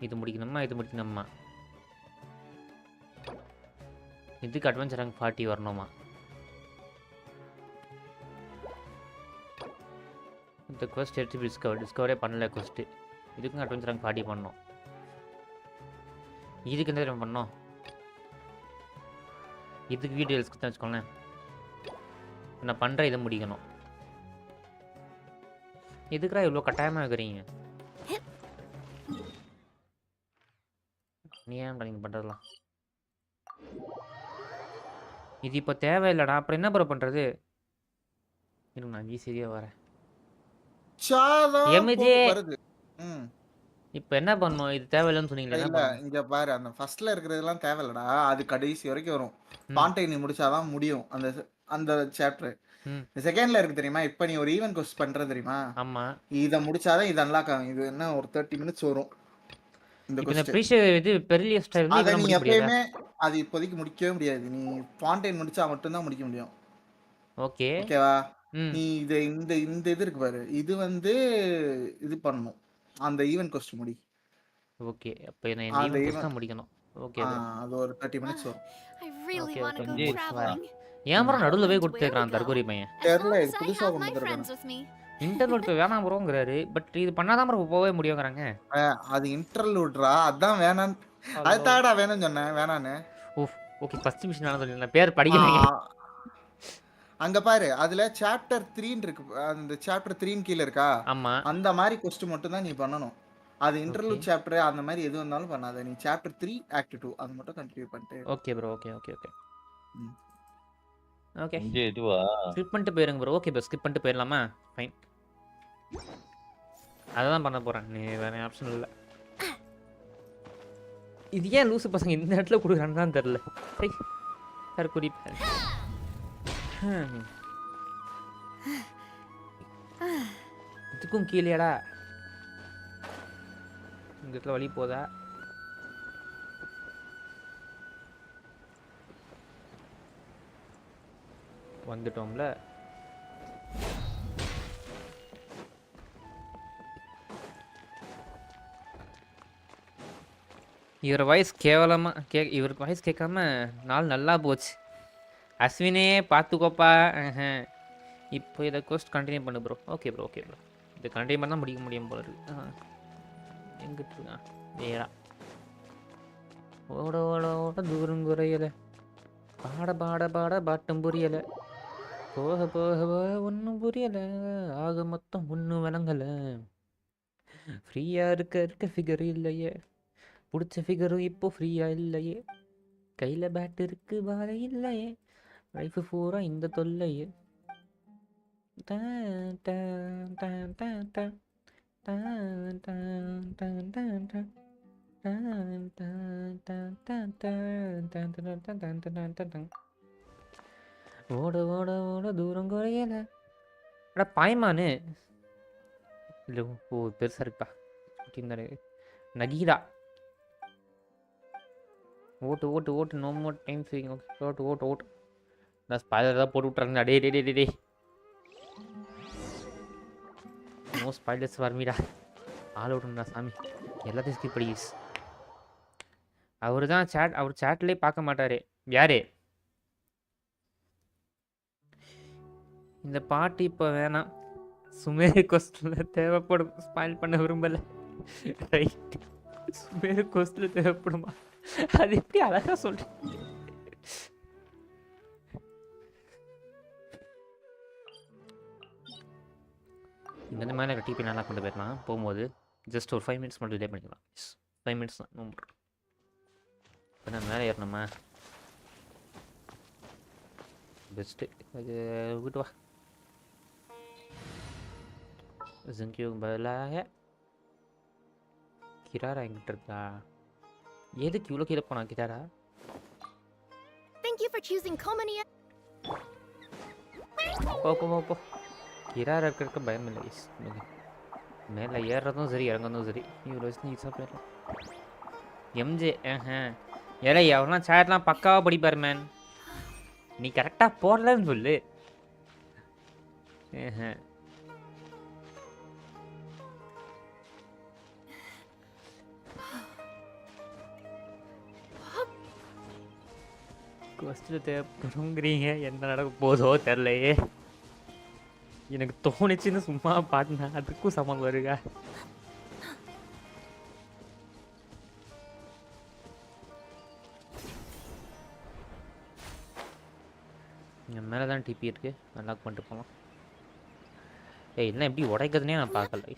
[SPEAKER 1] இது முடிக்கணுமா, இது முடிக்கணுமா, இதுக்கு அட்வென்ச்சர் ரேங்க் 40 வரணுமா? இந்த கொஸ்ட் எடுத்து டிஸ்கவரே பண்ணல கொஸ்ட்டு. இதுக்கும் அட்வென்ச்சர் ரேங்க் 40 பண்ணணும். இதுக்கு எந்த டைம் பண்ணோம்? இதுக்கு வீடியோ தான் வச்சுக்கோங்களேன். நான் பண்ணுற இதை முடிக்கணும். எதுக்குறா இவ்வளோ கட்டாயமாக இருக்கிறீங்க? நீ ஏன் நீங்கள் பண்ணுறதுலாம் இது இப்போ தேவையில்லடா. அப்புறம் என்ன ப்ரோ பண்ணுறது? இருங்க நான் ஈஸியாக வரேன். எம்ஜே இப்போ என்ன பண்ணணும்? இது தேவையில்லைன்னு சொன்னீங்களே.
[SPEAKER 11] இல்ல இங்க பாரு, அந்த ஃபர்ஸ்ட்ல இருக்கிறதெல்லாம் தேவையில்லடா. அது கடைசி வரைக்கும் வரும். பாண்டை முடிச்சாதான் முடியும் அந்த அந்த சாப்டர். செகண்ட்ல இருக்கு தெரியுமா? இப்போ நீ ஒரு ஈவென்ட் கோஸ்ட் பண்ற தெரியுமா?
[SPEAKER 1] ஆமா,
[SPEAKER 11] இத முடிச்சாதான் இது அன்லாக் ஆகும். இது என்ன ஒரு 30 மினிட்ஸ் வரும் இந்த கோஸ்ட்.
[SPEAKER 1] இது பெரிய ஸ்டைல்
[SPEAKER 11] அத நீ எப்பவுமே அது இப்போதைக்கு முடிக்கவே முடியாது. நீ பாண்டை முடிச்சா மட்டும் தான் முடிக்க முடியும்.
[SPEAKER 1] ஓகே
[SPEAKER 11] ஓகேவா? நீ இது இந்த இந்த இது இருக்கு பாரு, இது இது பண்ணணும். அந்த ஈவென்ட் கோஸ்ட் முடி.
[SPEAKER 1] ஓகே, அப்ப நான் இந்த ஈவென்ட் கோஸ்ட் தான் முடிக்கணும். ஓகே,
[SPEAKER 11] அது ஒரு 30 மினிட்ஸ் வரும்.
[SPEAKER 5] I really want to go traveling.
[SPEAKER 1] ஏன் ப்ரோ நடுவுல போய் கொடுத்துக்கறான் தர்கோரி பையன்?
[SPEAKER 11] தெரியல, இது புதுசா கொண்டு வந்திருக்காங்க.
[SPEAKER 5] இன்டர்லூட்
[SPEAKER 1] போய் வேணாம் ப்ரோங்கறாரு. பட் இது பண்ணாதான் ப்ரோ போவே முடியும்ங்கறாங்க.
[SPEAKER 11] அது இன்டர்லூட்ரா, அதான் வேணாம். அது தாடா வேணும்னு சொன்னேன், வேணானே.
[SPEAKER 1] ஓகே, ஃபர்ஸ்ட் மிஷன் நான் சொல்றேன். பேர் படிக்கலங்க.
[SPEAKER 11] அங்க பாரு, அதுல சாப்டர் 3 இருக்கு. அந்த சாப்டர் 3 கீழ இருக்கா?
[SPEAKER 1] ஆமா, அந்த
[SPEAKER 11] மாதிரி क्वेश्चन மட்டும் தான் நீ பண்ணனும். அது இன்டர்லூட் சாப்டர் அந்த மாதிரி எது வந்தாலும் பண்ணாத. நீ சாப்டர் 3 ஆக்ட் 2 அது மட்டும் கண்டினியூ பண்ணிட்டு.
[SPEAKER 1] Okay bro, okay okay okay okay.
[SPEAKER 12] இங்கே இதுவா?
[SPEAKER 1] ஸ்கிப் பண்ணிட்டு போயிருங்க ப்ரோ. ஓகே ப்ரோ, ஸ்கிப் பண்ணிட்டு போயிடலாமா? ஃபைன், அதான் பண்ண போறேன். நீ வேற ஆப்ஷன் இல்ல. இது ஏன் லூசு பசங்க இந்த இடத்துல கொடுக்குறான்னு தான் தெரில. சரி சார் குறிப்பேன். இதுக்கும் கீழேடா இந்த இடத்துல வழி போதா? வந்துட்டோம்ல. இவர் வாய்ஸ் கேவலமாக இவருக்கு வாய்ஸ் கேட்காம நாள் நல்லா போச்சு. அஸ்வினே பார்த்துக்கோப்பா. இப்போ இதை கோஸ்ட் கண்டினியூ பண்ணு bro. Okay bro okay bro. இதை கண்டினியூ பண்ணால் முடிக்க முடியும் போல இருக்கு. எங்கிட்டு இருக்கான் வேறா? ஓட ஓட ஓட தூரம் குறையலை, பாட பாட பாட பாட்டும் புரியலை, போக போக போக ஒன்றும் புரியலை, ஆக மொத்தம் ஒன்றும் விளங்கலை. ஃப்ரீயாக இருக்க ஃபிகர் இல்லையே, பிடிச்ச ஃபிகரும் இப்போ ஃப்ரீயாக இல்லையே, கையில் பேட் இருக்கு பாலை இல்லையே, லைஃபு பூரா இந்த தொல்லையே. ஓட ஓட ஓட தூரம் குறையல. அடா பாய்மானு இல்லை. ஓ பெருசாக இருக்குப்பா. நகீரா ஓட்டு ஓட்டு ஓட்டு. No more time saving. Okay ஓட்டு ஓட்டு ஓட்டு. நான் ஸ்பாய்லர் தான் போட்டு விட்றாங்க. டே டே டே டே. நோ ஸ்பாய்லர்ஸ் வரமீடா. ஆள் விடுங்கடா சாமி. எல்லாத்தையும் ஸ்கிப் படிஸ். அவர் தான் சேட், அவர் சேட்லேயே பார்க்க மாட்டார். யாரு இந்த பாட்டு? இப்போ வேணாம், சுமேரு கோஸ்டில் தேவைப்படும். ஸ்பாயில் பண்ண விரும்பலை. ரைட், சுமேரு கோஸ்டில் தேவைப்படுமா? அது எப்படி அழகாக சொல்கிறேன். இந்த மாதிரி டிபி நல்லா கொண்டு போயிடலாம். போகும்போது ஜஸ்ட் ஒரு 5 மினிட்ஸ் மட்டும் டிலே பண்ணிக்கலாம். 5 மினிட்ஸ் தான் நோம்பு. இப்போ நான் மேலே ஏறணுமா? பெஸ்ட்டு. அது விட்டு வா. ஜிங்கியூ பதிலாக கிராரா எங்கிட்ட இருக்கா? எதுக்கு இவ்வளோ கீழே போனா கிராரா?
[SPEAKER 6] Thank you for choosing Comania.
[SPEAKER 1] போ போ போ. கிராரா இருக்க பயம் இல்லை. மேலே ஏறுறதும் சரி இறங்குறதும் சரி இவ்வளோ வச்சு ஈஸாக போயிடலாம். எம்ஜே ஏலே அவர்லாம் சேட்லாம் பக்காவாக படிப்பார் மேன். நீ கரெக்டாக போடலன்னு சொல்லு. கொஸ்டின் தேவைப்படுங்கிறீங்க. என்ன நடக்க போதோ தெரிலையே. எனக்கு தோணுச்சுன்னு சும்மா பாட்டினா அதுக்கும் சமம் வருங்க. இங்கே மேலே தான் டிபி இருக்குது. நல்லா பண்ணிட்டு போகலாம். இல்லை எப்படி உடைக்கிறதுனே நான் பார்க்கல.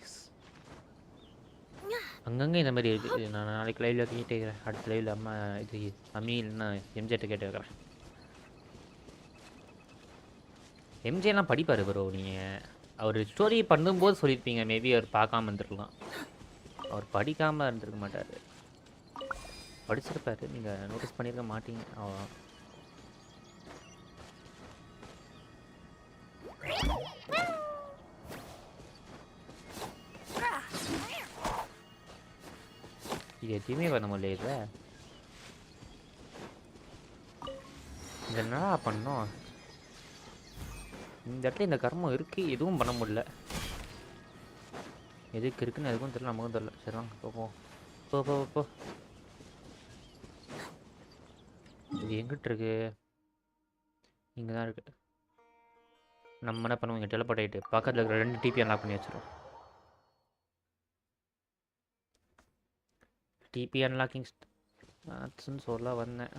[SPEAKER 1] அங்கங்கே இந்த மாதிரி இருக்குது. நான் நாளைக்கு லைவில் கேட்டுக்கிறேன். அடுத்த லைவில் அம்மா இது அம்மி இல்லைன்னா எம்ஜிட்ட கேட்டு வைக்கிறேன். எம்ஜிலாம் படிப்பார் ப்ரோ. நீங்கள் அவர் ஸ்டோரி பண்ணும்போது சொல்லியிருப்பீங்க. மேபி அவர் பார்க்காம இருந்திருக்கலாம். அவர் படிக்காமல் இருந்திருக்க மாட்டார். படிச்சிருப்பார். நீங்கள் நோட்டீஸ் பண்ணியிருக்க மாட்டீங்க. அவ்வளோ இது எதுவுமே பண்ண முடியல. இது என்னடா பண்ணோம்? இந்த இடத்துல இந்த கர்மம் இருக்குது. எதுவும் பண்ண முடியல. எதுக்கு இருக்குன்னு எதுக்கும் தெரியல, நமக்கும் தெரியல. சரி வாங்க போ போ போ போ. இது எங்கிட்ட இருக்கு? இங்கே தான் இருக்கு. நம்ம என்ன பண்ணுவோம்? இங்கே டெலபோர்ட் ஆகிட்டு பக்கத்தில் இருக்கிற 2 டிபி அன்லாக் பண்ணி வச்சிடும். டிபி அன்லாக்கிங் ஸ்டார்ட்ஸ்ன்னு சொல்ல வந்தேன்.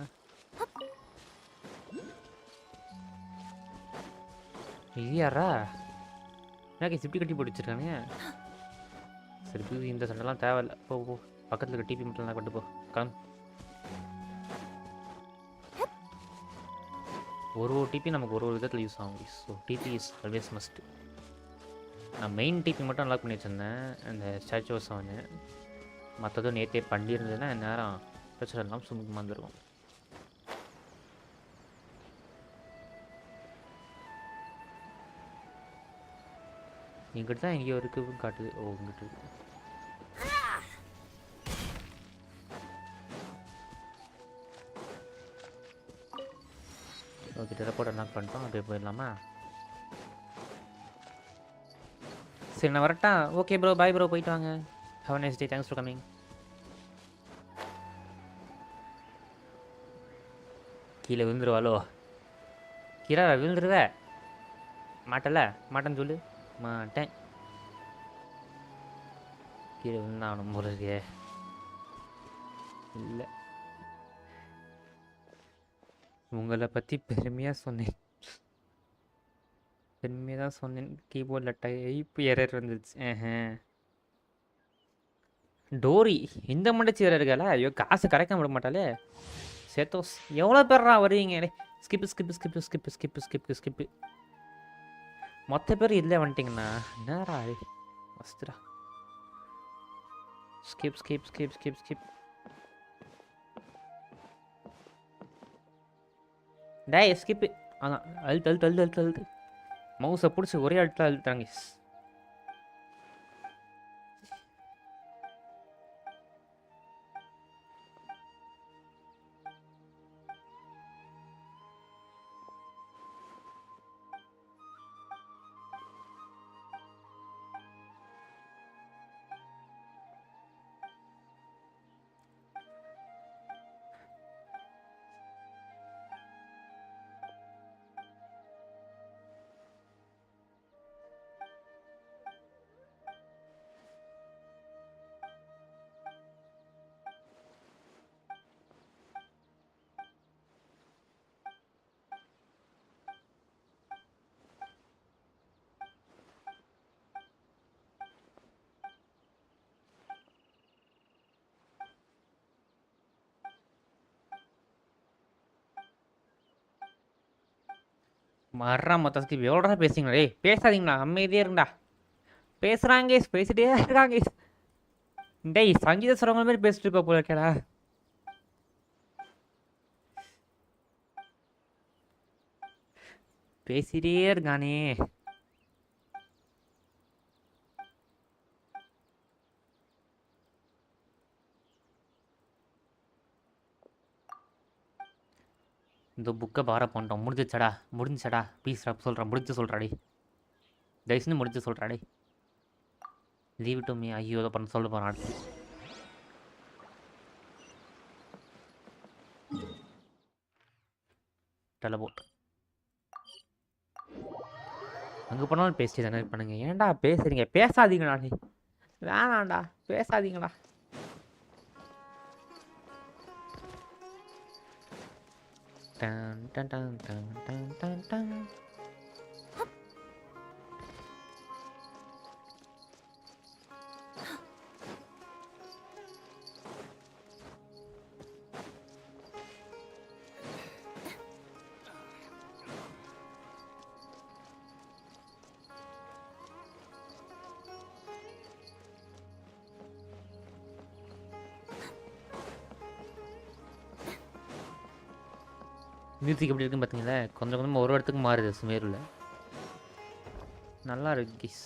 [SPEAKER 1] இது யாரா? எனக்கு சிப்டி கட்டி போட்டு வச்சிருக்கானே. சரி இந்த சண்டைலாம் தேவையில்லை. போ போ. பக்கத்தில் இருக்க டிபி மட்டும் நான் கொண்டு போ. கிளம்பு. ஒரு டிபி நமக்கு ஒரு விதத்தில் யூஸ் ஆகும். So DP is always must. நான் மெயின் டிபி மட்டும் அன்லாக் பண்ணி வச்சுருந்தேன். அந்த ஸ்டாச்சுஸ் அவனு மற்றதும் நேற்றே பண்ணியிருந்ததுன்னா நேரம் பிரச்சனை இல்லாமல் சுமூகமாக வந்துருக்கும். இங்கிட்ட தான் எங்கேயோ இருக்குன்னு காட்டுது. ஓ இங்கிட்ட இருக்கு. ஓகே டெலபோர்ட் அன்லாக் பண்ணிட்டோம். அப்படியே போயிடலாமா? சரி நான் வரட்டா? ஓகே ப்ரோ, பாய் ப்ரோ, போயிட்டு வாங்க. Have a nice day, thanks for coming. கீழே விழுந்துருவாளோ? கீழே விழுந்துருவ மாட்டல? மாட்டேன்னு சொல்லு. மாட்டேன். கீழே விழுந்தாகணும் போல இருக்கே. இல்லை, உங்களை பற்றி பெருமையாக சொன்னேன். பெருமையாக தான் சொன்னேன். கீபோர்டில் டைப் எரர் வந்துச்சு. டோரி இந்த மண்டச்சி வேறு இருக்கால. ஐயோ காசு கரைக்க விட மாட்டாலே. சேத்தோஸ் எவ்வளோ பேர்ரா வருவீங்க? Skip skip skip skip skip skip skip. மொத்த பேர் இல்லை வந்துட்டிங்கண்ணா. என்னடா மஸ்துடா. Skip skip skip skip skip. டேய் ஸ்கிப்பு. அதான் அழுத்து அழுத்து அழுத்து அழுத்து அழுத்து. மவுஸை பிடிச்சி ஒரே அழுத்தில் அழுத்துறாங்க. மறா மொத்தத்துக்கு எவ்வளோடா பேசுறீங்களா? டேய் பேசாதீங்களா, அமைதியாக இருங்கடா. பேசுகிறாங்க, பேசிட்டே இருக்காங்க. டேய் சங்கீத சொல்கிறவங்க மாதிரி பேசிட்டு இருப்பா போல இருக்கேடா. பேசிட்டே இருக்கானே. இந்த புக்கை பார பண்ணிட்டோம். முடிஞ்சிச்சடா, முடிஞ்சிச்சடா. ப்ளீஸ்டா சொல்கிறேன், முடிஞ்சு சொல்கிறாடே. தயவுசெய்து முடிஞ்சு சொல்கிறாடே. Leave to me. ஐயோ அதை பண்ண சொல்ல போகிறான். டெலபோர்ட் அங்கே போனாலும் பேசிட்டு தானே பண்ணுங்க. ஏன்டா பேசுறீங்க? பேசாதீங்கடா. நீ வேணாண்டா, பேசாதீங்கடா. டன் டன் டன் டன் டன் டன் டன். மியூசிக் எப்படி இருக்குன்னு பார்த்தீங்களா? கொஞ்சம் கொஞ்சமாக ஒரு இடத்துக்கு மாறுது சுமேருல. நல்லா இருக்கு கிஸ்.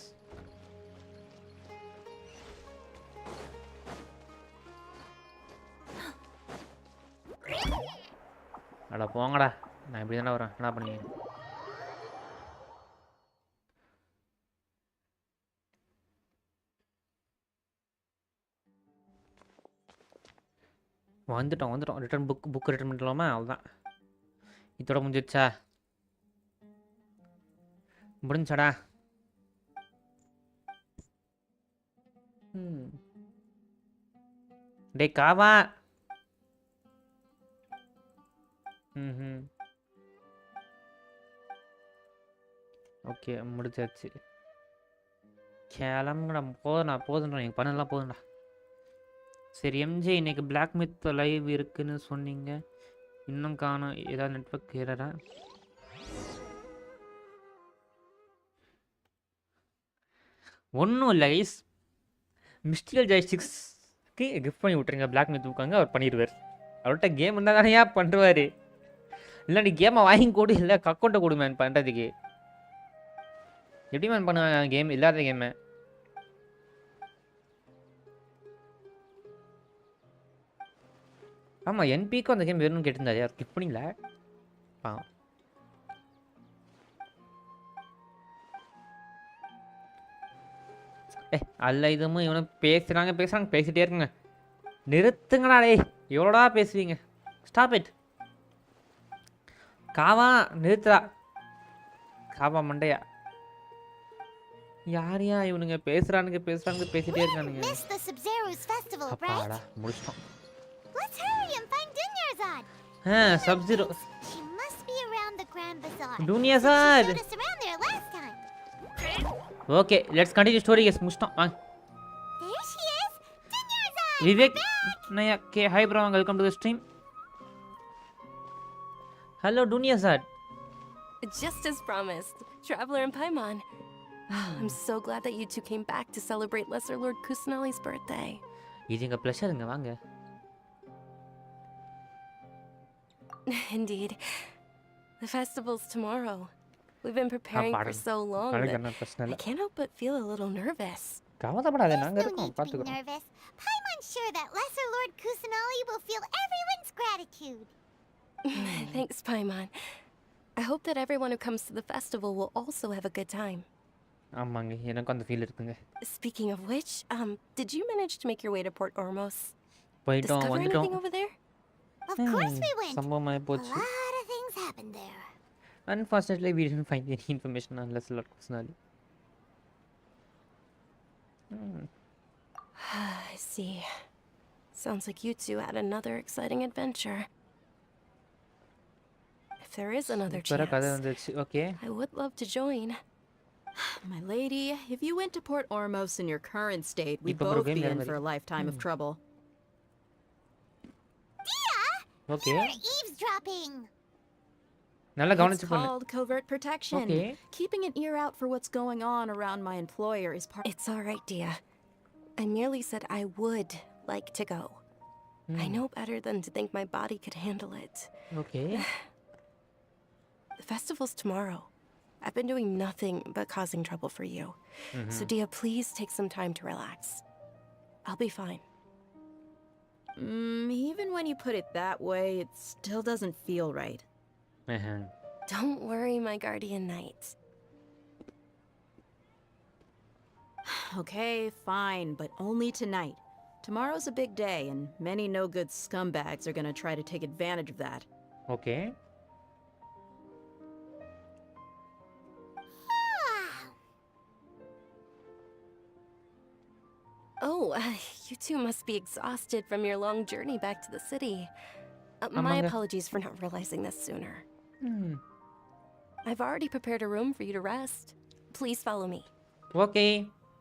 [SPEAKER 1] அடா போங்கடா, நான் இப்படி தானே வரேன். என்ன பண்ணீங்க? வந்துட்டோம். ரிட்டர்ன் புக் ரிட்டர்ன் பண்ணிடலாமா? அவ்வளோதான். இதோட முடிஞ்சிடுச்சா? முடிஞ்சாடா. டே காவா. ஓகே முடிச்சாச்சு. கிளம்புடா. போதும்டா நீங்கள் பண்ணலாம், போதும்டா. சரி எம்ஜே, இன்னைக்கு பிளாக் மித் லைவ் இருக்குன்னு சொன்னீங்க, இன்னும் காணும். ஏதாவது நெட்வொர்க் ஏறா? ஒன்றும் இல்லை கைஸ். மிஸ்டிகல் ஜாய்ஸ்டிக்ஸ்க்கு கிஃப்ட் பண்ணி விட்ருங்க. பிளாக் மித் உட்காங்க, அவர் பண்ணிடுவார். அவர்கிட்ட கேம் இருந்தால் தானே பண்ணுவார். இல்லை நீ கேமை வாங்கி கொடு, இல்லை அக்கௌண்ட்டை கொடு மேன் பண்ணுறதுக்கு. எப்படி மேன் பண்ணுவேன் கேம் இல்லாத கேமை? ஆமாம் என்பிக்கும் அந்த கேம் வேணும்னு கேட்டிருந்தாரு. யார் கிளிக் பண்ணிங்களா? அல்ல இதுவும் இவனை பேசுகிறாங்க பேசிகிட்டே இருக்குங்க. நிறுத்துங்கடா டேய், எவ்வளோடா பேசுவீங்க? Stop it. காவா நிறுத்துறா. காவா மண்டையா. யாரையா இவனுங்க பேசுறானுங்க பேசிட்டே இருக்கானுங்க. அப்பாடா முடிச்சிட்டோம். சப்-ஜீரோ. டூனியாசார். Okay let's continue story. Yes முடிச்சிட்டோம் வாங்க. விவேக் நயா கே hi bro, welcome to the stream. Hello, Dunya-san.
[SPEAKER 9] Just as promised, Traveler and Paimon. I'm so glad that you two came back to celebrate Lesser Lord Kusanali's birthday.
[SPEAKER 1] இது எங்க ப்ளஷருங்க வாங்க.
[SPEAKER 9] Indeed. The festival's tomorrow. We've been preparing for so long that I can't help but feel a little nervous.
[SPEAKER 1] கவலைப்படாத, நாங்க இருக்கோம் பாத்துக்கிறோம்.
[SPEAKER 3] Paimon's sure that Lesser Lord Kusanali will feel everyone's gratitude.
[SPEAKER 9] Thanks, Paimon. I hope that everyone who comes to the festival will also have a good time.
[SPEAKER 1] ஆமாங்க, எனக்கு அந்த feel இருக்குங்க.
[SPEAKER 9] Speaking of which, did you manage to make your way to Port Ormos?
[SPEAKER 1] போய்ட்டோம் வந்துட்டோம்.
[SPEAKER 9] Anything over there?
[SPEAKER 3] Of course we went.
[SPEAKER 1] சம்பவமாய்
[SPEAKER 3] A
[SPEAKER 1] போச்சு.
[SPEAKER 3] lot of things happened there.
[SPEAKER 1] Unfortunately, we didn't find any information on Lesser Lord Kusanali.
[SPEAKER 9] I see. Sounds like you two had another exciting adventure. If there is another chance,
[SPEAKER 1] okay.
[SPEAKER 9] I would love to join.
[SPEAKER 10] My lady, if you went to Port Ormos in your current state, we'd
[SPEAKER 1] Ipo
[SPEAKER 10] both
[SPEAKER 1] game
[SPEAKER 10] be in
[SPEAKER 1] memory.
[SPEAKER 10] for a lifetime of trouble.
[SPEAKER 1] Okay.
[SPEAKER 3] You're eavesdropping.
[SPEAKER 1] நல்லா
[SPEAKER 10] It's
[SPEAKER 1] கவனிச்சு பண்ணு.
[SPEAKER 10] called covert protection.
[SPEAKER 1] Okay.
[SPEAKER 10] Keeping an ear out for what's going on around my employer is part.
[SPEAKER 9] It's all right, Dia. I merely said I would like to go. I know better than to think my body could handle it.
[SPEAKER 1] Okay.
[SPEAKER 9] The festival's tomorrow. I've been doing nothing but causing trouble for you. So Dia, please take some time to relax. I'll be fine.
[SPEAKER 10] Even when you put it that way, it still doesn't feel right.
[SPEAKER 9] Don't worry, my guardian knight.
[SPEAKER 10] Okay, fine, but only tonight. Tomorrow's a big day, and many no-good scumbags are gonna try to take advantage of that.
[SPEAKER 1] Okay.
[SPEAKER 9] Oh, you two must be exhausted from your long journey back to the city. My apologies for not realizing this sooner. I've already prepared a room for you to rest. Please follow me.
[SPEAKER 1] Okay.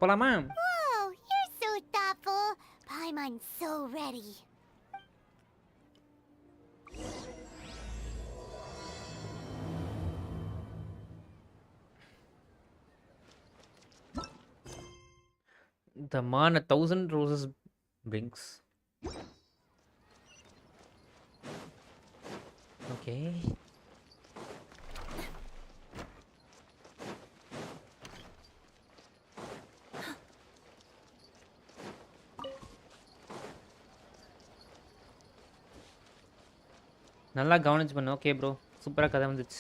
[SPEAKER 1] போலாமா?
[SPEAKER 3] Whoa, you're so thoughtful. Paimon's so ready.
[SPEAKER 1] The man 1,000 roses brings. Okay. நல்லா கவனிச்சு பண்ணு. Okay bro, சூப்பராக கதை வந்துச்சு.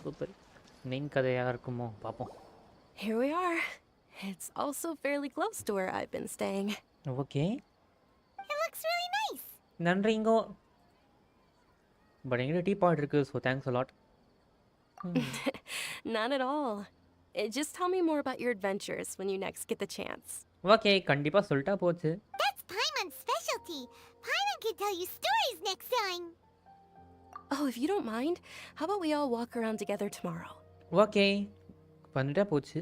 [SPEAKER 1] Super. Main கதையாக இருக்குமோ பார்ப்போம்.
[SPEAKER 9] Here we are. It's also fairly close to where I've been staying.
[SPEAKER 1] Okay.
[SPEAKER 3] It looks really nice.
[SPEAKER 1] நன்றிங்கோ. பட் எங்கிட்ட டீ பாட் இருக்கு, so thanks a lot.
[SPEAKER 9] Not at all. Just tell me more about your adventures when you next get the chance.
[SPEAKER 1] Okay, கண்டிப்பாக சொல்லிட்டா போச்சு.
[SPEAKER 3] That's Paimon's specialty. Paimon can tell you stories next time.
[SPEAKER 9] Oh, if you don't mind, how about we all walk around together tomorrow?
[SPEAKER 1] Okay, பண்ணிட்டா போச்சு.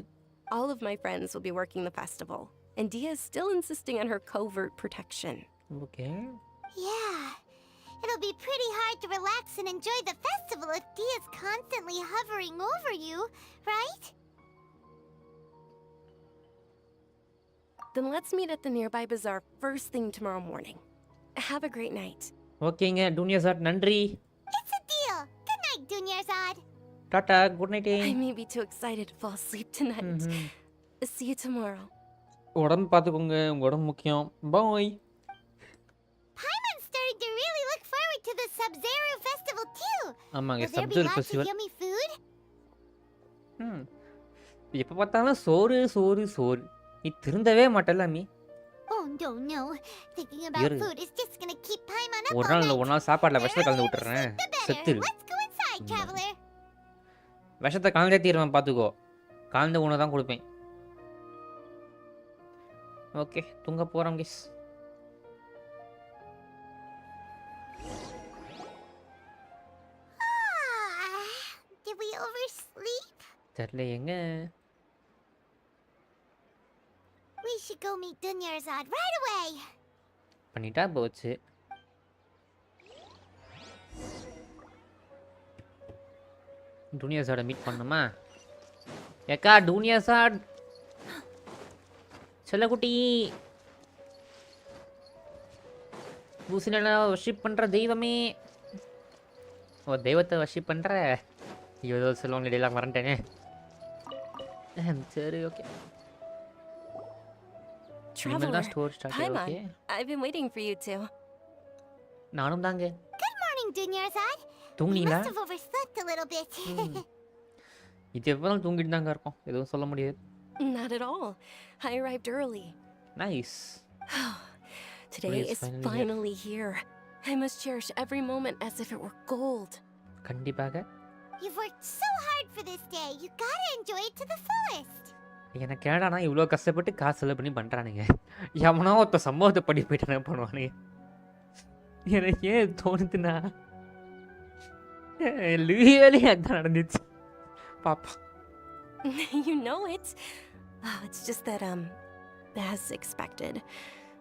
[SPEAKER 9] All of my friends will be working the festival, and Dia is still insisting on her covert protection.
[SPEAKER 1] Okay.
[SPEAKER 3] Yeah. It'll be pretty hard to relax and enjoy the festival if Dia's constantly hovering over you, right?
[SPEAKER 9] Then let's meet at the nearby bazaar first thing tomorrow morning. Have a great night.
[SPEAKER 1] ஓகேங்க டூனியர் sir நன்றி.
[SPEAKER 3] It's a deal. Good night, Dunyarzad.
[SPEAKER 1] Tata good night.
[SPEAKER 9] I may be too excited to fall asleep tonight. See you tomorrow.
[SPEAKER 1] உடம்பு பார்த்துக்கோங்க, உங்க உடம்பு முக்கியம். பாய்.
[SPEAKER 3] Paimon's starting to really look forward to the Sub-Zero festival too.
[SPEAKER 1] ஆமாங்க
[SPEAKER 3] Will there be
[SPEAKER 1] subject
[SPEAKER 3] lots of
[SPEAKER 1] festival.
[SPEAKER 3] yummy food?
[SPEAKER 1] எப்போ பார்த்தாலும் சோறு சோறு சோறு. நீ திருந்தவே மாட்டல அம்மி.
[SPEAKER 3] Oh no. Thinking about
[SPEAKER 1] இரு.
[SPEAKER 3] food is just gonna keep Paimon up
[SPEAKER 1] ஒரு
[SPEAKER 3] all
[SPEAKER 1] நாள்
[SPEAKER 3] night.
[SPEAKER 1] ஒரு நாள் சாப்பாடுல
[SPEAKER 3] The
[SPEAKER 1] விஷத்தை கலந்து
[SPEAKER 3] earlier we
[SPEAKER 1] விட்டுறேன்.
[SPEAKER 3] sleep, the better.
[SPEAKER 1] செத்துரு.
[SPEAKER 3] Let's go inside, traveler.
[SPEAKER 1] விஷத்தை கலந்தே தீருவேன் பார்த்துக்கோ. கலந்த உணவு தான் கொடுப்பேன். ஓகே தூங்க போகிறோம் கிஸ்.
[SPEAKER 3] Did we oversleep?
[SPEAKER 1] தெரியல எங்க.
[SPEAKER 3] We should go meet Dunyarzad right away.
[SPEAKER 1] பண்ணிட்டா போச்சு. டூனியர் சாரை மீட் பண்ணுமா? ஏக்கா டூனியர் சார் செல்லக்குட்டி பூசினா வர்ஷிப் பண்ணுற தெய்வமே. ஓ தெய்வத்தை வர்ஷிப் பண்ணுற. ஏதோ சொல்லுவாங்க இடையிலாம் மறந்துட்டேனே. சரி ஓகே. இனிமேல் தான் store start. Okay
[SPEAKER 9] Paimon, I've been waiting for you two.
[SPEAKER 1] நானும் தாங்க.
[SPEAKER 3] Good morning, Dunyarzad. We
[SPEAKER 1] தூங்குனீங்களா?
[SPEAKER 3] must have overslept a little bit.
[SPEAKER 1] இது எவ்வளோ தூங்கிட்டு தாங்க இருக்கும், எதுவும் சொல்ல முடியாது.
[SPEAKER 9] Not at all. I arrived early.
[SPEAKER 1] Nice.
[SPEAKER 9] Today
[SPEAKER 1] Playz
[SPEAKER 9] is
[SPEAKER 1] finally here.
[SPEAKER 9] finally here. I must cherish every moment as if it were gold.
[SPEAKER 1] கண்டிப்பாக.
[SPEAKER 3] You've worked so hard for this day. You gotta enjoy it to the fullest.
[SPEAKER 1] எனக்கு கேடானா இவ்வளோ கஷ்டப்பட்டு காசு செலவு பண்ணி பண்ணுறானுங்க. எவனோ ஒருத்த சம்பவத்தை படி போயிட்டு பண்ணுவானுங்க. எனக்கு ஏன் தோணுதுன்னா லியலி அதான் நடந்துச்சு. பாப்பா
[SPEAKER 9] You know it. Oh, it's just that, as expected,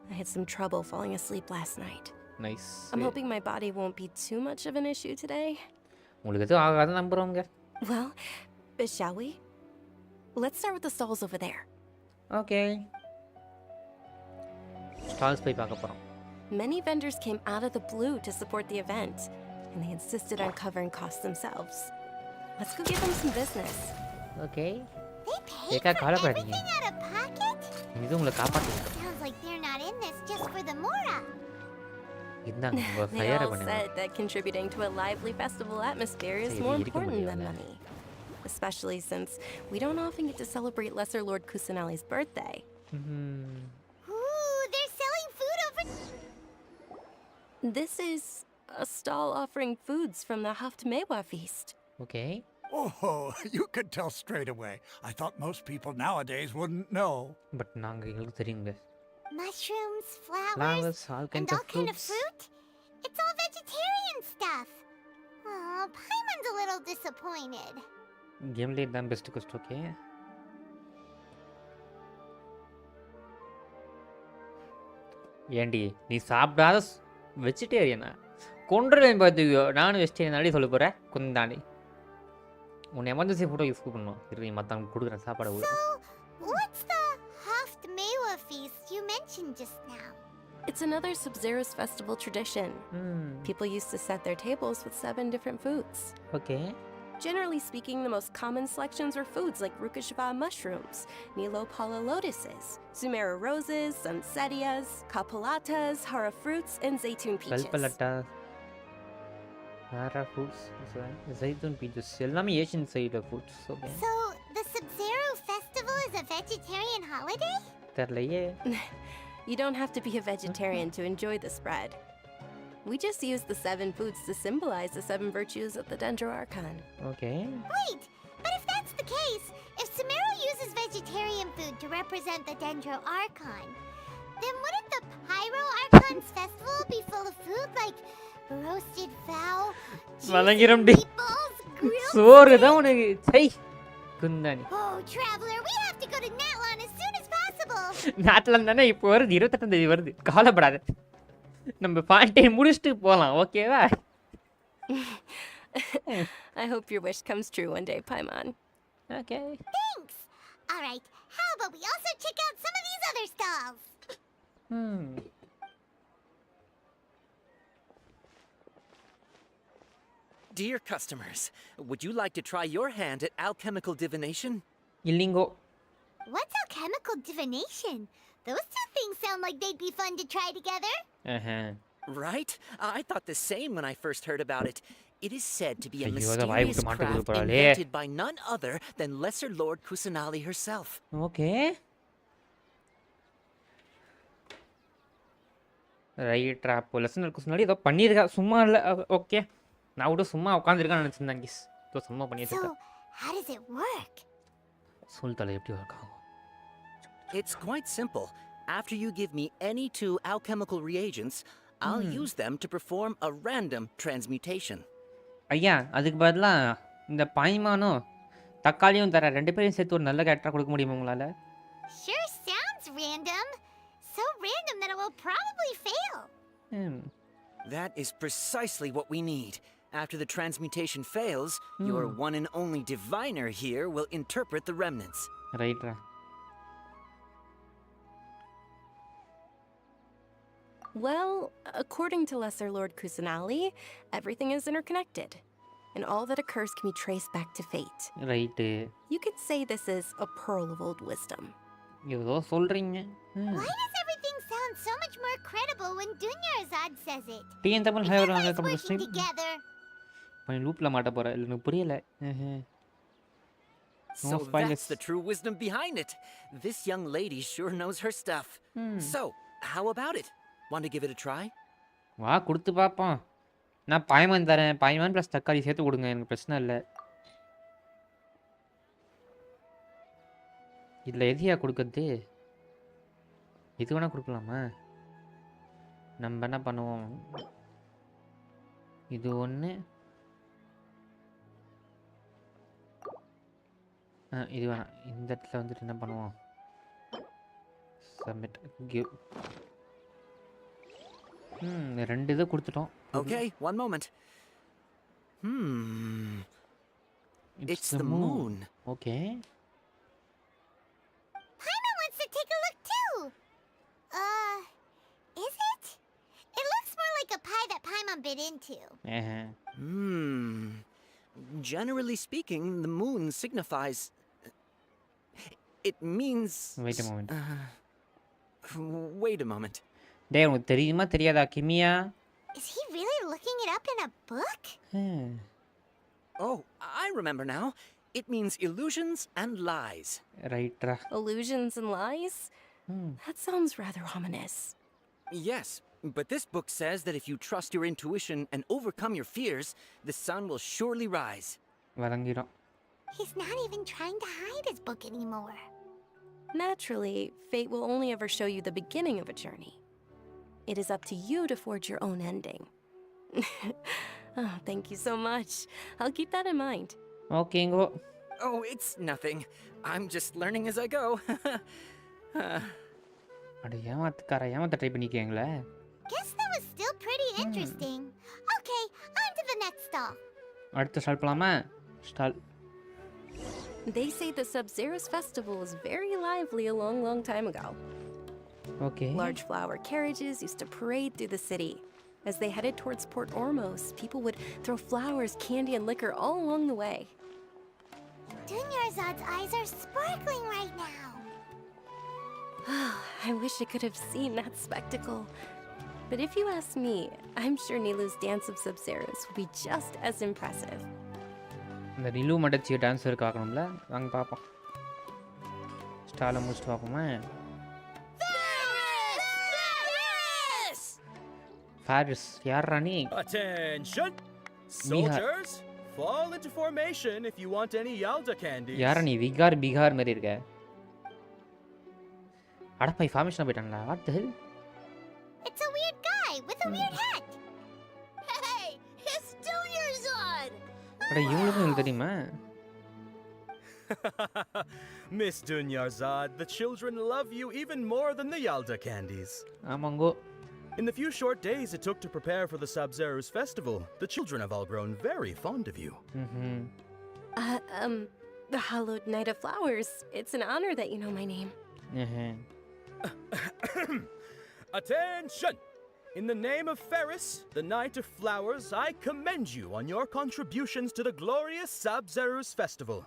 [SPEAKER 9] I had some trouble falling asleep last night.
[SPEAKER 1] Nice.
[SPEAKER 9] I'm hoping my body won't be too much of an issue today.
[SPEAKER 1] உங்களுக்கு எதுவும் ஆகாத நம்புகிறோங்க.
[SPEAKER 9] Well, shall we? Let's start with the stalls over there.
[SPEAKER 1] Okay stalls போய் பார்க்க போகிறோம்.
[SPEAKER 9] Many vendors came out of the blue to support the event, and they insisted on covering costs themselves. Let's go give them some business.
[SPEAKER 1] Okay
[SPEAKER 3] They paid
[SPEAKER 1] ஏக்கா
[SPEAKER 3] for
[SPEAKER 1] கவலைப்படாதீங்க,
[SPEAKER 3] everything out of pocket?
[SPEAKER 1] இது உங்களை காப்பாற்றுங்க.
[SPEAKER 3] Sounds like they're not in this just for the Mora.
[SPEAKER 1] இதுதாங்க உங்கள்
[SPEAKER 9] They
[SPEAKER 1] ஃபயரை
[SPEAKER 9] all
[SPEAKER 1] பண்ணுங்க.
[SPEAKER 9] said that contributing to a lively festival atmosphere is
[SPEAKER 1] சரி,
[SPEAKER 9] more
[SPEAKER 1] இருக்க
[SPEAKER 9] important than
[SPEAKER 1] முடியாதுல்ல.
[SPEAKER 9] money. Especially since we don't often get to celebrate Lesser Lord Kusanali's birthday.
[SPEAKER 3] Ooh, they're selling food over.
[SPEAKER 9] This is a stall offering foods from the Haftmewa feast.
[SPEAKER 1] Okay
[SPEAKER 12] Oh, you could tell straight away. I thought most people nowadays wouldn't know.
[SPEAKER 1] But நாங்கள் எங்களுக்கு தெரியுங்க.
[SPEAKER 3] Mushrooms, flowers,
[SPEAKER 1] Flowers, all
[SPEAKER 3] and
[SPEAKER 1] kinds
[SPEAKER 3] all
[SPEAKER 1] of
[SPEAKER 3] kind of
[SPEAKER 1] fruits.
[SPEAKER 3] fruit. It's all vegetarian stuff. Oh, Paimon's a little disappointed.
[SPEAKER 1] கேம்லேயே தான் best கொஸ்ட். Okay ஏண்டி நீ சாப்பிடாத வெஜிடேரியனா கொண்டுருவேன் பார்த்துக்கோ. நானும் vegetarian தாண்டி சொல்ல போகிறேன் குந்தாண்டி. உன்னை எமர்ஜென்சி ஃபோட்டோ யூஸ் பண்ணணும். இரு நீ மற்றவங்க கொடுக்குறேன் சாப்பாடு.
[SPEAKER 3] So, what's the Haftmewa feast you mentioned just now?
[SPEAKER 9] It's another Sub-Zero's festival tradition. People used to set their tables with 7 different foods.
[SPEAKER 1] Okay
[SPEAKER 9] Generally speaking, the most common selections are foods like Rukashava mushrooms, Nilopala lotuses, Sumeru roses, Sunsettias, Kapalatas, Hara fruits, and Zaytun peaches.
[SPEAKER 1] கல்பலட்டா ஹாரா fruits Zaytun peaches எல்லாமே Asian சைடில் fruits. Okay
[SPEAKER 3] So, the Sub-Zero festival is a vegetarian holiday?
[SPEAKER 1] தெரிலையே.
[SPEAKER 9] You don't have to be a vegetarian to enjoy the spread. We just use the 7 foods to symbolize the 7 virtues of the Dendro Archon.
[SPEAKER 1] Okay
[SPEAKER 3] Wait, but if that's the case, if Sumeru uses vegetarian food to represent the Dendro Archon, then wouldn't the Pyro Archon's festival be full of food like roasted fowl, juicy
[SPEAKER 1] வழங்கிரும் டி
[SPEAKER 3] meatballs, grilled
[SPEAKER 1] சோறு தான் உனக்கு சை குந்தாணி.
[SPEAKER 3] Oh, traveler, we have to go to Natlan as soon as possible.
[SPEAKER 1] நாட்டில் தானே இப்போ வருது, 28ஆம் தேதி வருது. கவலைப்படாத, நம்ம பாட்டை முடிச்சுட்டு போகலாம். ஓகேவா?
[SPEAKER 9] I hope your wish comes true one day, Paimon.
[SPEAKER 1] Okay.
[SPEAKER 3] Thanks. All right, how about we also check out some of these other stalls?
[SPEAKER 13] Dear customers, would you like to try your hand at alchemical divination?
[SPEAKER 1] இல்லிங்கோ.
[SPEAKER 3] What's alchemical divination? Those two things sound like they'd be fun to try together.
[SPEAKER 13] Right? I thought the same when I first heard about it. It is said to be a
[SPEAKER 1] ஐயோ, அத வாய்
[SPEAKER 13] mysterious
[SPEAKER 1] விட்டு மாட்ட
[SPEAKER 13] craft
[SPEAKER 1] போறாளே.
[SPEAKER 13] invented by none other than Lesser Lord Kusanali herself.
[SPEAKER 1] ஓகே. ரைட்ரா, அப்போ lesson இருக்கு முன்னாடி ஏதோ பண்ணியிருக்கா, சும்மா இல்லை. ஓகே, நான் கூட சும்மா உட்காந்துருக்கான்னு நினச்சிருந்தேன் கிஸ். ஏதோ சும்மா பண்ணிட்டு
[SPEAKER 3] So,
[SPEAKER 1] இருக்கா.
[SPEAKER 3] how does it work?
[SPEAKER 1] சொல்லிட்டாலே எப்படி ஒர்க் ஆகும்?
[SPEAKER 13] It's quite simple. After you give me any 2 alchemical reagents, I'll use them to perform a random transmutation.
[SPEAKER 1] ஐயா, அதுக்கு பதிலாக இந்த பாய்மானும் தக்காளியும் தர 2 பேரையும் சேர்த்து ஒரு நல்ல கேரக்டராக கொடுக்க முடியுமா உங்களால்?
[SPEAKER 3] Sure sounds random. So random that it will probably fail.
[SPEAKER 13] That is precisely what we need. After the transmutation fails, your one and only diviner here will interpret the remnants.
[SPEAKER 1] ரைட்ரா.
[SPEAKER 9] Well, according to Lesser Lord Kusanali, everything is interconnected, and all that occurs can be traced back to fate.
[SPEAKER 1] Right.
[SPEAKER 9] You could say this is a pearl of old wisdom.
[SPEAKER 1] ஏதோ சொல்கிறீங்க.
[SPEAKER 3] Why does everything sound so much more credible when Dunyarzad says it?
[SPEAKER 1] TN Tamil
[SPEAKER 3] Because
[SPEAKER 1] have her வாங்க
[SPEAKER 3] us
[SPEAKER 1] company
[SPEAKER 3] working
[SPEAKER 1] stream
[SPEAKER 3] together.
[SPEAKER 1] பண்ணி லூப்பில் மாட்ட போகிறேன். இல்லை எனக்கு புரியலை.
[SPEAKER 13] So that's the true wisdom behind it. This young lady sure knows her stuff. So, how about it? Want to give it a try?
[SPEAKER 1] வா, கொடுத்து பார்ப்போம். நான் பாய்மான் தரேன். பாய்மான் ப்ளஸ் தக்காளி சேர்த்து கொடுங்க, எனக்கு பிரச்சனை இல்லை. இதில் எதையா கொடுக்குறது? இது வேணால் கொடுக்கலாமா? நம்ம என்ன பண்ணுவோம், இது ஒன்று, இது வேணாம். இந்த இடத்துல வந்துட்டு என்ன பண்ணுவோம், சப்மிட் கிவ். 2 இதை கொடுத்துட்டோம்.
[SPEAKER 13] Okay, one moment. It's the moon.
[SPEAKER 1] Okay.
[SPEAKER 3] Paimon wants to take a look too. Is it? It looks more like a pie that Paimon bit into.
[SPEAKER 13] Generally speaking, the moon signifies... It means...
[SPEAKER 1] Wait a moment.
[SPEAKER 13] Wait a moment.
[SPEAKER 1] டேய், உனக்கு தெரியுமா தெரியாதா கிமியா?
[SPEAKER 3] Is he really looking it up in a book?
[SPEAKER 13] Oh, I remember now. It means illusions and lies.
[SPEAKER 1] ரைட்ரா.
[SPEAKER 9] Illusions and lies? That sounds rather ominous.
[SPEAKER 13] Yes, but this book says that if you trust your intuition and overcome your fears, the sun will surely rise.
[SPEAKER 1] வழங்கிடும்.
[SPEAKER 3] He's not even trying to hide his book anymore.
[SPEAKER 9] Naturally, fate will only ever show you the beginning of a journey. It is up to you to forge your own ending. Oh, thank you so much. I'll keep that in mind.
[SPEAKER 1] ஓகேங்கோ.
[SPEAKER 13] Oh, it's nothing. I'm just learning as I go.
[SPEAKER 1] அட ஏமாத்துக்கார, ஏமாத்த try பண்ணிக்கீங்களே.
[SPEAKER 3] Guess that was still pretty interesting. Okay, on to the next stall.
[SPEAKER 1] அடுத்த stall போலாமா? Stall.
[SPEAKER 9] They say the Sub-Zerus festival was very lively a long, long time ago.
[SPEAKER 1] Okay.
[SPEAKER 9] Large flower carriages used to parade through the city. As they headed towards Port Ormos, people would throw flowers, candy, and liquor all along the way.
[SPEAKER 3] Dunyarzad's eyes are sparkling right now.
[SPEAKER 9] I wish I could have seen that spectacle. But if you ask me, I'm sure Nilu's dance of Sub-Zerus will be just as impressive.
[SPEAKER 1] இந்த நிலு மடச்சி dance இருக்கு பார்க்கணும்ல, வாங்க பார்ப்போம். ஸ்டாலை முடிச்சுட்டு பார்ப்போமா? Faris, யாரா நீ?
[SPEAKER 14] Attention! Soldiers, fall into formation if you want any Yalda candies.
[SPEAKER 1] யாரா நீ? விகார் பிகார் மாதிரி இருக்க. அடப்பா, ஃபார்மேஷன் போயிட்டாங்களா? What the hell?
[SPEAKER 3] It's a weird guy with a weird hat. Hey, it's Dunyarzad.
[SPEAKER 1] அட இவங்களுக்கும் தெரியுமா?
[SPEAKER 14] Miss Dunyarzad, the children love you even more than the Yalda candies.
[SPEAKER 1] ஆமாங்கோ.
[SPEAKER 14] In the few short days it took to prepare for the Sub-Zerus festival, the children have all grown very fond of you.
[SPEAKER 9] The hallowed Night of Flowers. It's an honor that you know my name.
[SPEAKER 14] Attention! In the name of Ferris, the Knight of Flowers, I commend you on your contributions to the glorious Sub-Zerus festival.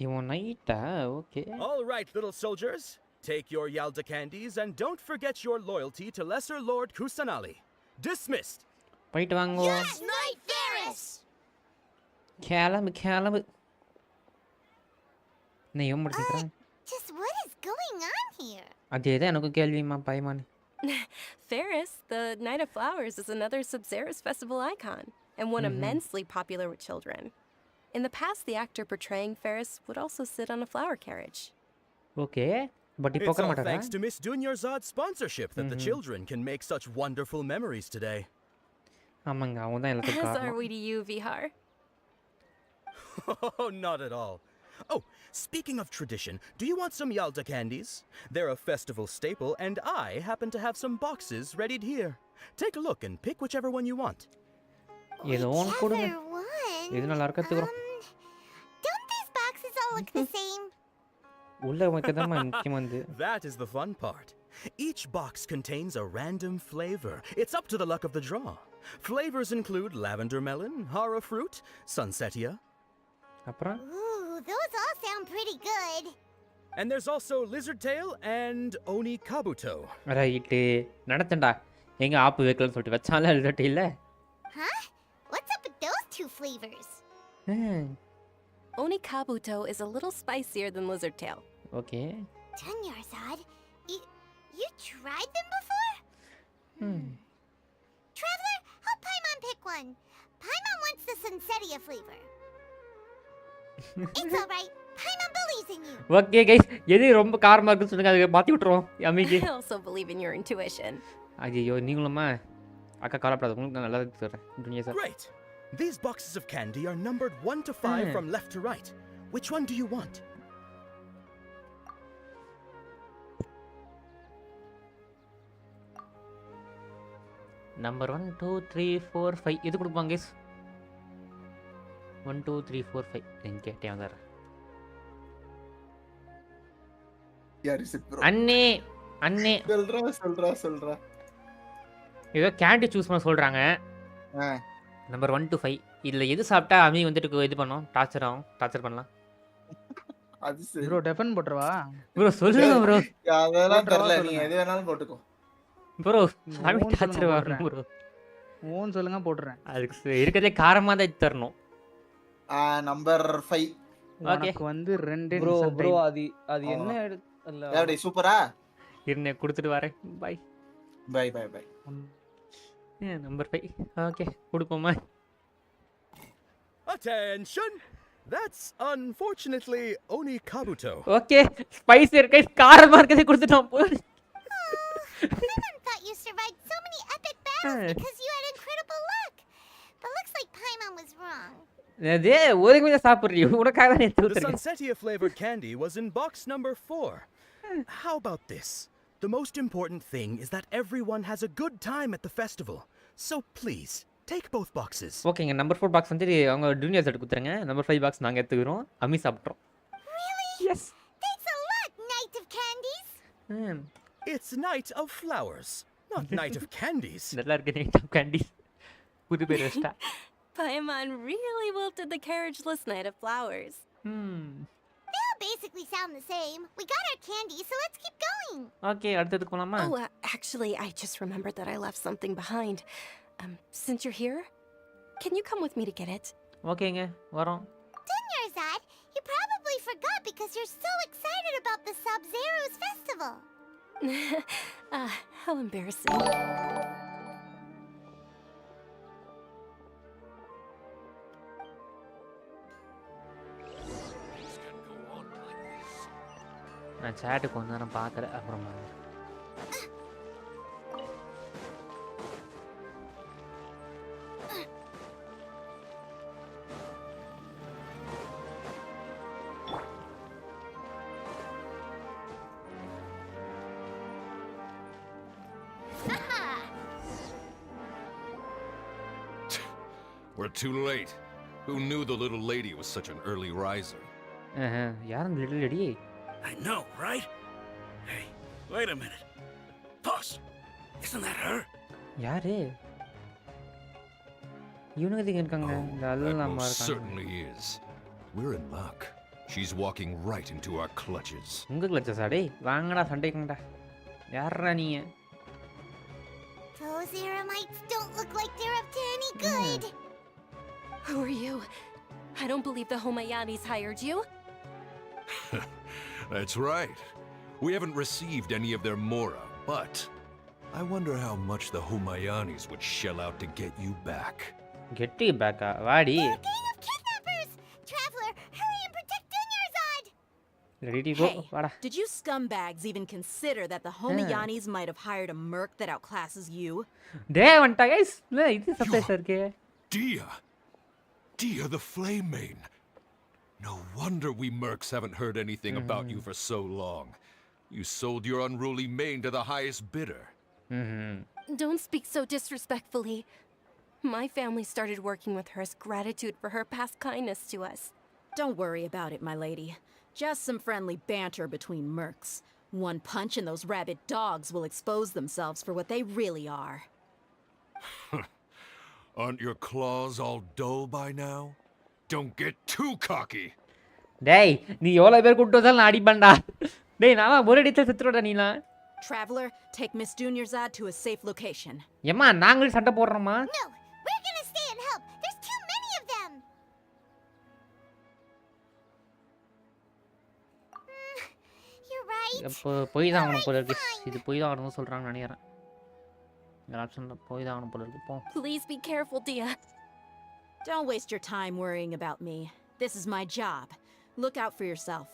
[SPEAKER 1] இவன் நைட்டா? Okay.
[SPEAKER 14] All right, little soldiers. Take your Yalda candies and don't forget your loyalty to Lesser Lord Kusanali. Dismissed.
[SPEAKER 1] போயிட்டு வாங்கோ.
[SPEAKER 3] Yes, Knight Ferris!
[SPEAKER 1] கிளம்பு. என்ன இவன் முடிச்சுக்கிறான்?
[SPEAKER 3] Just what is going on here?
[SPEAKER 1] அதேதான் எனக்கும் கேள்விமா பயமானு.
[SPEAKER 9] Ferris, the Knight of Flowers, is another Sub-Zerus festival icon, and one immensely popular with children. In the past, the actor portraying Ferris would also sit on a flower carriage.
[SPEAKER 1] Okay. But இப்போ
[SPEAKER 14] It's
[SPEAKER 1] உட்கார
[SPEAKER 14] all
[SPEAKER 1] மாட்டாரா?
[SPEAKER 14] thanks to Miss Dunyarzad's sponsorship that the children can make such wonderful memories today.
[SPEAKER 1] ஆமாங்க, அவன் தான் எல்லாத்துக்கும்
[SPEAKER 9] As are
[SPEAKER 1] காரணம்.
[SPEAKER 9] we to you, Vihar.
[SPEAKER 14] Oh, not at all. Oh, speaking of tradition, do you want some Yalda candies? They're a festival staple, and I happen to have some boxes readied here. Take a look and pick whichever one you want.
[SPEAKER 1] ஏதோ ஒன்று கொடுங்க.
[SPEAKER 3] Whichever one.
[SPEAKER 1] எது நல்லா இருக்கா எடுத்துக்கிறோம்.
[SPEAKER 3] Don't these boxes all look the same?
[SPEAKER 1] உள்ள வைக்கதாம்மா முக்கியமானது.
[SPEAKER 14] That is the fun part. Each box contains a random flavor. It's up to the luck of the draw. Flavors include lavender melon, hara fruit, sunsetia.
[SPEAKER 1] அப்புறம்
[SPEAKER 3] Ooh, those all sound pretty good.
[SPEAKER 14] And there's also lizard tail and oni kabuto.
[SPEAKER 1] Right நடத்தண்டா. எங்க ஆப்பு வைக்கலன்னு சொல்லிட்டு வச்சால result இல்ல.
[SPEAKER 3] Huh? What's up with those two flavors?
[SPEAKER 9] Oni kabuto is a little spicier than lizard tail.
[SPEAKER 1] Okay.
[SPEAKER 3] Dunyarzad, you tried them before? Traveler, help Paimon pick one. Paimon wants the Sunsetia flavor. It's alright. Paimon believes in you.
[SPEAKER 1] Okay guys, எது ரொம்ப காரமா இருக்குன்னு சொல்லுங்க, அதை மாத்தி விட்டுருவோம். அம்மிக்கு.
[SPEAKER 9] I also believe in your intuition.
[SPEAKER 1] ஐயோ நீங்களுமா அக்கா கவலைப்படாத, உங்களுக்கு நான் நல்லா தரேன். துனியா sir.
[SPEAKER 14] Great. These boxes of candy are numbered 1 to 5 from left to right. Which one do you want?
[SPEAKER 1] Number 1 2 3 4 5 எது கொடுப்பாங்க கைஸ்? 1 2 3 4 5 எங்க கேட்டேன் சார்.
[SPEAKER 11] யார் இஸ் இட் ப்ரோ?
[SPEAKER 1] அண்ணே
[SPEAKER 11] சொல்றா.
[SPEAKER 1] ஏதோ கேண்டி சூஸ் பண்ண சொல்றாங்க. நம்பர் 1 to 5 இதுல எது சாப்பிட்டா அம்மி வந்துட்டு இது பண்ணோம், டார்ச்சர் பண்ணலாம்.
[SPEAKER 11] அது சரி
[SPEAKER 15] ப்ரோ டெஃபன் போட்டுறவா?
[SPEAKER 1] ப்ரோ சொல்லுங்க ப்ரோ.
[SPEAKER 11] அதெல்லாம் தெரியல, நீ எது வேணாலும் போட்டுக்கோ.
[SPEAKER 1] ப்ரோ சாமி டார்ச்சர் வரும் ப்ரோ.
[SPEAKER 15] ஓன் சொல்லுங்க போட்டுறேன்.
[SPEAKER 1] அதுக்கு இருக்கதே காரமா தான் தரணும்.
[SPEAKER 11] நம்பர் 5.
[SPEAKER 15] உனக்கு வந்து 2
[SPEAKER 16] ப்ரோ அது என்ன இல்ல
[SPEAKER 11] எப்படி சூப்பரா?
[SPEAKER 1] இருங்க கொடுத்துட்டு வரேன். பை. நம்பர் 5 ஓகே கொடுப்போமா?
[SPEAKER 14] Attention! That's unfortunately Oni Kabuto.
[SPEAKER 1] Okay spicy இருக்கு, காரமா இருக்கதே கொடுத்துட்டோம்.
[SPEAKER 3] Paimon thought you survived so many epic battles because you had incredible luck. But looks like Paimon was wrong.
[SPEAKER 1] அதே ஒருங்க மீத சாப்பிடுறீ, உனக்காக தான்
[SPEAKER 14] The
[SPEAKER 1] எடுத்துட்டேன்.
[SPEAKER 14] Sunsetia flavored candy was in box number 4. How about this? The most important thing is that everyone has a good time at the festival. So please, take both boxes.
[SPEAKER 1] ஓகேங்க, number 4 box வந்து அவங்க junior set கொடுத்துருங்க. Number 5 box நாங்க எடுத்துக்கிறோம், அம்மி சாப்பிட்றோம்.
[SPEAKER 3] Really?
[SPEAKER 1] Yes.
[SPEAKER 3] Thanks a lot, Knight of Candies.
[SPEAKER 14] It's Knight of Flowers, not Knight of Candies.
[SPEAKER 1] நல்லா இருக்கு Knight of Candies. புது பேர் வச்சிட்டா.
[SPEAKER 9] Paimon really wilted the carriageless Knight of Flowers.
[SPEAKER 3] They all basically sound the same. We got our candy, so let's keep going.
[SPEAKER 1] Okay அடுத்ததுக்கு போலாமா?
[SPEAKER 9] Oh, actually, I just remembered that I left something behind. Since you're here, can you come with me to get it?
[SPEAKER 1] ஓகேங்க வரோம்.
[SPEAKER 3] Dunyarzad, you probably forgot because you're so excited about the Sub-Zerus festival.
[SPEAKER 9] How embarrassing.
[SPEAKER 1] நான் chat கொஞ்ச நேரம் பார்க்கல, அப்புறம்
[SPEAKER 8] We're too late. Who knew the little lady was such an early riser?
[SPEAKER 1] யார் அந்த little lady?
[SPEAKER 12] I know, right? Hey, wait a minute. Boss, isn't that her?
[SPEAKER 1] யாரு இவனுங்க எதுக்கு இருக்காங்க இந்த
[SPEAKER 8] That
[SPEAKER 1] அல்லலாம்
[SPEAKER 8] most
[SPEAKER 1] இருக்காங்க
[SPEAKER 8] certainly is. We're in luck. She's walking right into our clutches.
[SPEAKER 1] உங்க கிளச்சஸா டேய் வாங்கடா சண்டைக்குங்கடா யாரா நீங்க
[SPEAKER 3] Those Eremites don't look like they're up to any good.
[SPEAKER 9] Who are you? I don't believe the Homayanis hired you.
[SPEAKER 8] That's right. We haven't received any of their mora, but I wonder how much the Humayanis would shell out to get you back.
[SPEAKER 1] Get you back, வாடி.
[SPEAKER 3] A gang of kidnappers! Traveler, hurry and protect Dunyarzad!
[SPEAKER 1] Ready to go?
[SPEAKER 10] Hey,
[SPEAKER 1] வாடா.
[SPEAKER 10] did you scumbags even consider that the Homayanis might have hired a merc that outclasses you?
[SPEAKER 1] டேய் வந்துட்டா guys. இல்ல இது surprise இருக்கே.
[SPEAKER 8] Dia the Flame Main. No wonder we mercs haven't heard anything about you for so long. You sold your unruly mane to the highest bidder.
[SPEAKER 9] Don't speak so disrespectfully. My family started working with her as gratitude for her past kindness to us.
[SPEAKER 10] Don't worry about it, my lady. Just some friendly banter between mercs. One punch and those rabid dogs will expose themselves for what they really are.
[SPEAKER 8] Aren't your claws all dull by now? Don't get too cocky.
[SPEAKER 1] டேய் நீ எவ்வளவு பேர் கூட்டி வந்தாலும் நான் அடிப்பேன்டா டேய் நான் ஒரு அடிச்ச செத்துறடா நீனா
[SPEAKER 10] Traveler, take Miss Dunyarzad to a safe location.
[SPEAKER 1] ஏம்மா நாங்களும் சண்டை போடுறோமா
[SPEAKER 3] No, we're gonna stay and help. There's too many of them. You're right.
[SPEAKER 1] இப்போ போய் தான் ஆகணும் போல இருக்கு இது போய் தான் ஆகணும்னு சொல்றாங்க நினைக்கிறேன் இந்த ஆப்ஷன்ல போய் தான் ஆகணும் போல இருக்கு போ
[SPEAKER 9] Please be careful, Dia.
[SPEAKER 10] Don't waste your time worrying about me. This is my job. Look out for yourself.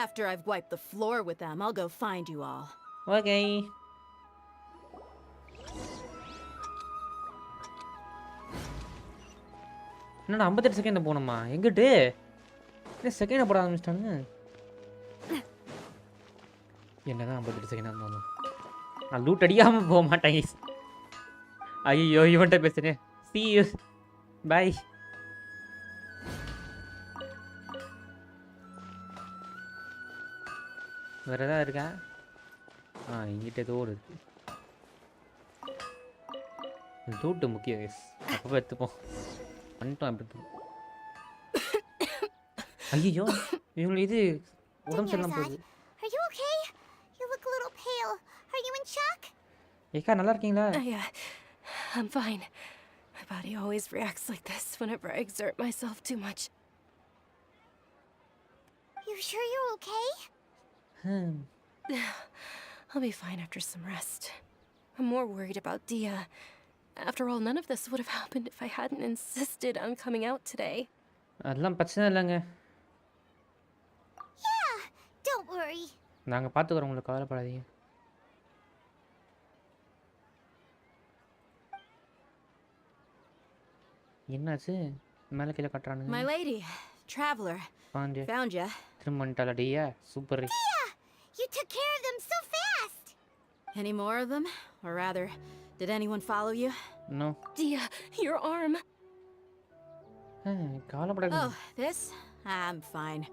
[SPEAKER 10] After I've wiped the floor with them, I'll go find you all.
[SPEAKER 1] Okay என்னடா 58 second போணுமா எங்கிட்டு என்ன second போட ஆரம்பிச்சிட்டானுங்க என்னதான் 58 second ஆனாலும் நான் loot அடிக்காம போக மாட்டேன் guys. ஐயோ இவன்ட்ட பேசுறேன் see you bye வேற ஏதாவது இருக்கா இங்கிட்ட ஏதோ ஒரு இருக்கு லூட்டு முக்கியம் guys. அப்போ எடுத்துப்போம் பண்ணிட்டோம் எப்படி ஐயோ இவங்களுக்கு இது உடம்பு சரியில்லாம போகுது
[SPEAKER 3] Are you okay? You look a little pale. Are you in shock?
[SPEAKER 1] ஏக்கா நல்லா இருக்கீங்களா
[SPEAKER 9] Yeah, I'm fine. My body always reacts like this whenever I exert myself too much.
[SPEAKER 3] You sure you're okay?
[SPEAKER 9] I'll be fine after some rest. I'm more worried about Dia. After all, none of this would have happened if I hadn't insisted on coming out today.
[SPEAKER 1] அதெல்லாம் பிரச்சனை இல்லைங்க
[SPEAKER 3] Yeah, don't worry.
[SPEAKER 1] நாங்கள் பார்த்துக்குறோம் உங்களுக்கு கவலைப்படாதீங்க என்னாச்சு மேலே கீழே கட்டுறானுங்க
[SPEAKER 10] My lady, traveler,
[SPEAKER 1] பாஞ்சு
[SPEAKER 10] found ya.
[SPEAKER 1] திரும்ப வந்துட்டாலடியா super
[SPEAKER 3] Yeah, you took care of them so fast.
[SPEAKER 10] Any more of them? Or rather, did anyone follow you?
[SPEAKER 1] No
[SPEAKER 9] Dia, your arm.
[SPEAKER 1] கவலைப்படாதீங்க
[SPEAKER 10] Oh, this? I'm fine.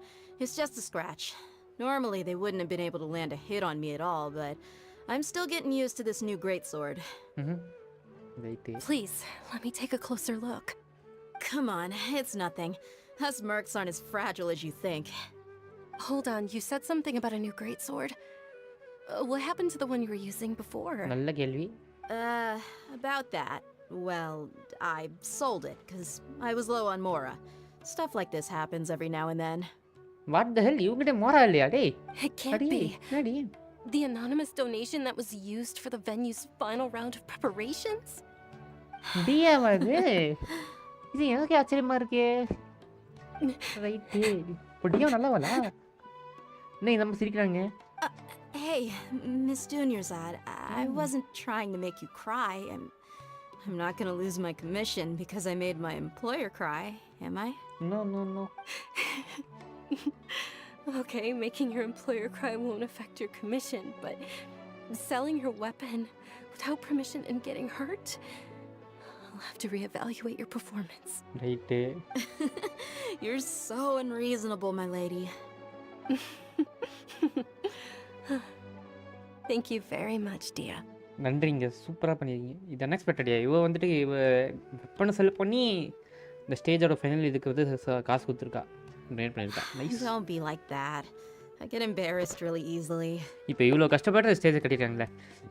[SPEAKER 10] It's just a scratch. Normally, they wouldn't have been able to land a hit on me at all, but I'm still getting used to this new greatsword.
[SPEAKER 9] Please, let me take a closer look.
[SPEAKER 10] Come on, it's nothing. Us mercs aren't as fragile as you think.
[SPEAKER 9] Hold on, you said something about a new greatsword. What happened to the one you were using before?
[SPEAKER 1] நல்ல கேள்வி
[SPEAKER 10] About that. Well, I sold it, because I was low on Mora. Stuff like this happens every now and then.
[SPEAKER 1] What the hell இவங்கிட்ட மோரா இல்லையா டேய்
[SPEAKER 9] It can't
[SPEAKER 1] அடி
[SPEAKER 9] be.
[SPEAKER 1] என்னடி
[SPEAKER 9] The anonymous donation that was used for the venue's final round of preparations?
[SPEAKER 1] டியா அது இது எனக்கு ஆச்சரியமா இருக்கே ரைட்டு இப்போ டியா நல்லவளா என்ன இந்த மாதிரி சிரிக்கிறாங்க
[SPEAKER 10] Hey, Miss Dunyarzad, I wasn't trying to make you cry. I'm not gonna lose my commission because I made my employer cry, am I?
[SPEAKER 1] No.
[SPEAKER 9] Okay, making your employer cry won't affect your commission, but selling your weapon without permission and getting hurt? I'll have to reevaluate your performance.
[SPEAKER 1] Right
[SPEAKER 10] You're so unreasonable, my lady.
[SPEAKER 9] Thank you very much, Dia.
[SPEAKER 1] நன்றிங்க. சூப்பரா பண்ணியிருக்கீங்க. இது அன்எக்ஸ்பெக்டட்யா. இவ வந்துட்டு வெப்பனை செல் பண்ணி இந்த ஸ்டேஜோட final இதுக்கு வந்து காசு கொடுத்துருக்கா. டொனேட் பண்ணியிருக்கா. Nice.
[SPEAKER 10] Don't be like that. I get embarrassed really easily.
[SPEAKER 1] இப்போ இவ்வளோ கஷ்டப்பட்டு அந்த ஸ்டேஜை கட்டிட்டாங்களே,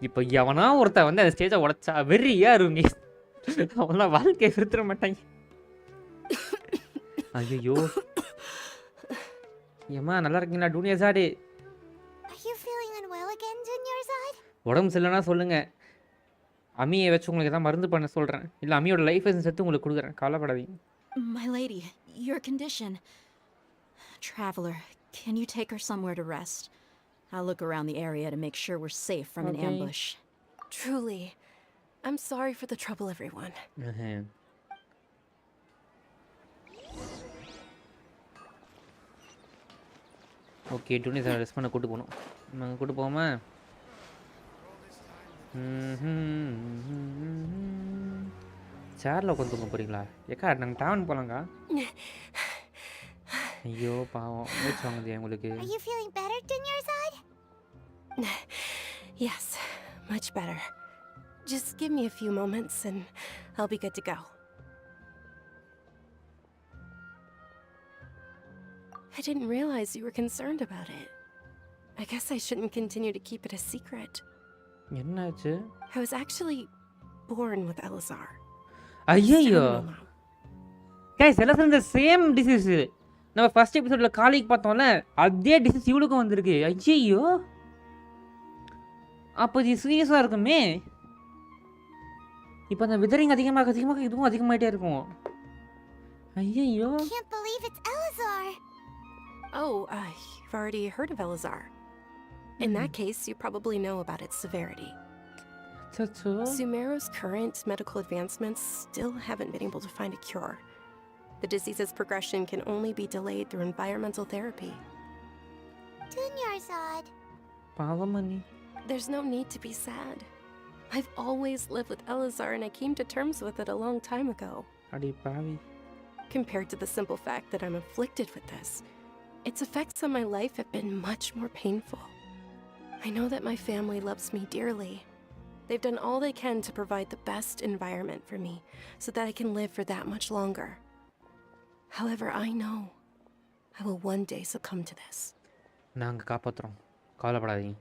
[SPEAKER 1] இப்போ எவனா ஒருத்தன் வந்து அந்த ஸ்டேஜை உடச்சா வெறியா இருங்க. அவெல்லாம் வாழ்க்கையை நிறுத்திட மாட்டாங்க. ஐயோ ஏம்மா நல்லா இருக்கீங்களா டூனியர் சாடு?
[SPEAKER 3] Are you feeling unwell again, Junior Zod?
[SPEAKER 1] உடம்பு சரியில்லைனா சொல்லுங்க, அம்மியை வச்சு உங்களுக்கு எதாவது மருந்து பண்ண சொல்கிறேன், இல்லை அம்மியோட லைஃப் சேர்த்து உங்களுக்கு கொடுக்குறேன், கவலைப்படாதீங்க.
[SPEAKER 10] My lady, your condition. Traveler, can you take her somewhere to rest? I'll look around the area to make sure we're safe from an ambush.
[SPEAKER 9] Truly, I'm sorry for the trouble, everyone.
[SPEAKER 1] Okay, டூனி சார் rest பண்ண கூட்டு போகணும். நாங்கள் கூட்டு போவோமா? சேரில் உட்காந்து தூங்க போகிறீங்களா? ஏக்கா நாங்கள் டவுன் போகலாங்க்கா. ஐயோ பாவம், மூச்சு வாங்குது உங்களுக்கு.
[SPEAKER 3] Are you feeling better, Junior Zod?
[SPEAKER 9] Yes, much better. Just give me a few moments and I'll be good to go. I didn't realize you were concerned about it. I guess I shouldn't continue to keep it a secret.
[SPEAKER 1] என்னாச்சு?
[SPEAKER 9] I was actually born with Elazar.
[SPEAKER 1] ஐயோ guys, எல்லாம் இந்த same disease நம்ம first எபிசோடில் காலிக்கு பார்த்தோம்ல, அதே disease இவளுக்கும் வந்திருக்கு. ஐயோ, அப்போ இது சீரியஸாக இருக்குமே. இப்போ அந்த விதரிங் அதிகமாக இதுவும் அதிகமாகிட்டே இருக்கும். ஐயோ,
[SPEAKER 3] Can't believe it's Elazar.
[SPEAKER 9] Oh, you've already heard of Elazar. In that case, you probably know about its severity. Sumeru's current medical advancements still haven't been able to find a cure. The disease's progression can only be delayed through environmental therapy.
[SPEAKER 3] Junior Zod.
[SPEAKER 1] பாவமணி.
[SPEAKER 9] There's no need to be sad. I've always lived with Elazar and I came to terms with it a long time ago.
[SPEAKER 1] அடி பாவி.
[SPEAKER 9] Compared to the simple fact that I'm afflicted with this, its effects on my life have been much more painful. I know that my family loves me dearly. They've done all they can to provide the best environment for me so that I can live for that much longer. However, I know I will one day succumb to this.
[SPEAKER 1] நாங்க காப்பாத்துறோம், கவலைப்படாதீங்க.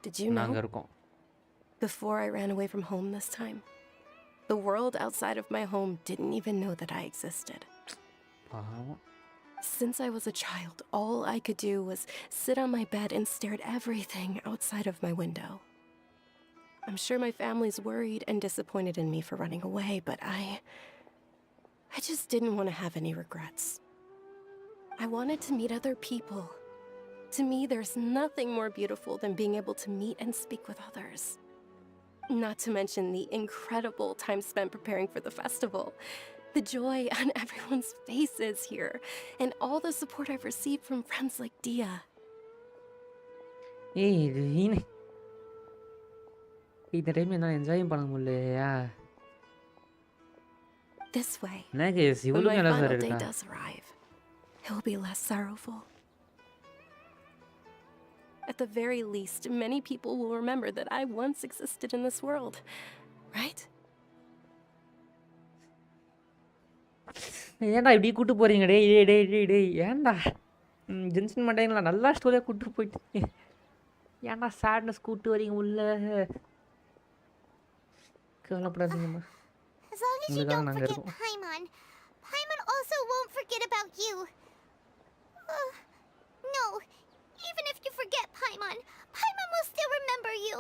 [SPEAKER 9] Did you know?
[SPEAKER 1] நாங்க இருக்கோம்.
[SPEAKER 9] Before I ran away from home this time, the world outside of my home didn't even know that I existed.
[SPEAKER 1] பாவம்.
[SPEAKER 9] Since I was a child, all I could do was sit on my bed and stare at everything outside of my window. I'm sure my family's worried and disappointed in me for running away, but I just didn't want to have any regrets. I wanted to meet other people. To me, there's nothing more beautiful than being able to meet and speak with others. Not to mention the incredible time spent preparing for the festival. The joy on everyone's faces here, and all the support I've received from friends like Dia.
[SPEAKER 1] இந்த டைம்ல நான் enjoy பண்ண முடியலையா?
[SPEAKER 9] This way,
[SPEAKER 1] நகேஸ்
[SPEAKER 9] when
[SPEAKER 1] இவ்வளவு
[SPEAKER 9] my
[SPEAKER 1] நல்லா
[SPEAKER 9] final day
[SPEAKER 1] இருக்கா?
[SPEAKER 9] does arrive, it will be less sorrowful. At the very least, many people will remember that I once existed in this world, right?
[SPEAKER 1] ஏன்டா இப்படி கூட்டு போறீங்க? டேய் டேய் டேய் டேய் டேய் ஏன்டா ஜென்சன் மாட்டேங்களா? நல்லா ஸ்டோரியாக கூட்டு போயிட்டு ஏன்டா சேட்னஸ் கூட்டு வரீங்க உள்ள? கவலைப்படாதீங்கம்மா,
[SPEAKER 3] As long as you
[SPEAKER 1] உங்களுக்காக
[SPEAKER 3] don't
[SPEAKER 1] நாங்கள்
[SPEAKER 3] forget
[SPEAKER 1] இருக்கோம்.
[SPEAKER 3] Paimon. Paimon also won't forget about you. No, even if you forget Paimon, Paimon will still remember you.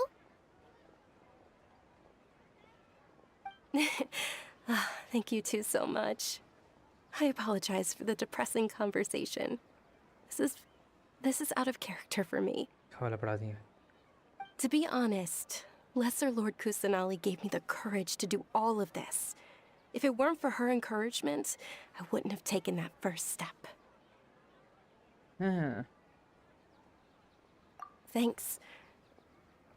[SPEAKER 9] Thank you two so much. I apologize for the depressing conversation. This is out of character for me.
[SPEAKER 1] கவலைப்படாதீங்க.
[SPEAKER 9] To be honest, Lesser Lord Kusanali gave me the courage to do all of this. If it weren't for her encouragement, I wouldn't have taken that first step. Thanks.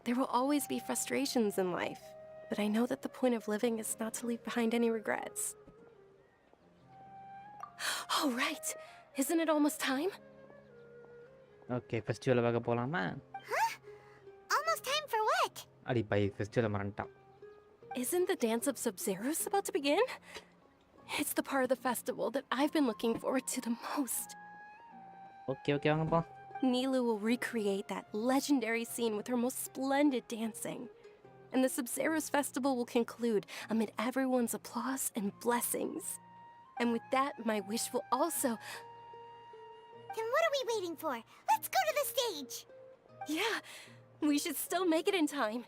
[SPEAKER 9] There will always be frustrations in life, but I know that the point of living is not to leave behind any regrets. Oh, right. Isn't it almost time?
[SPEAKER 1] Okay, festival பார்க்க போகலாமா?
[SPEAKER 3] Huh? Almost time for what?
[SPEAKER 1] அடி by festival மறந்துட்டான்.
[SPEAKER 17] Isn't the dance of Sub-Zeros about to begin? It's the part of the festival that I've been looking forward to the most.
[SPEAKER 1] Okay வாங்கப்பா.
[SPEAKER 17] Nilu will recreate that legendary scene with her most splendid dancing. And the Sub-Zeros festival will conclude amid everyone's applause and blessings. And with that, my wish will also...
[SPEAKER 3] Then what are we waiting for? Let's go to the stage!
[SPEAKER 17] Yeah, we should still make it in time.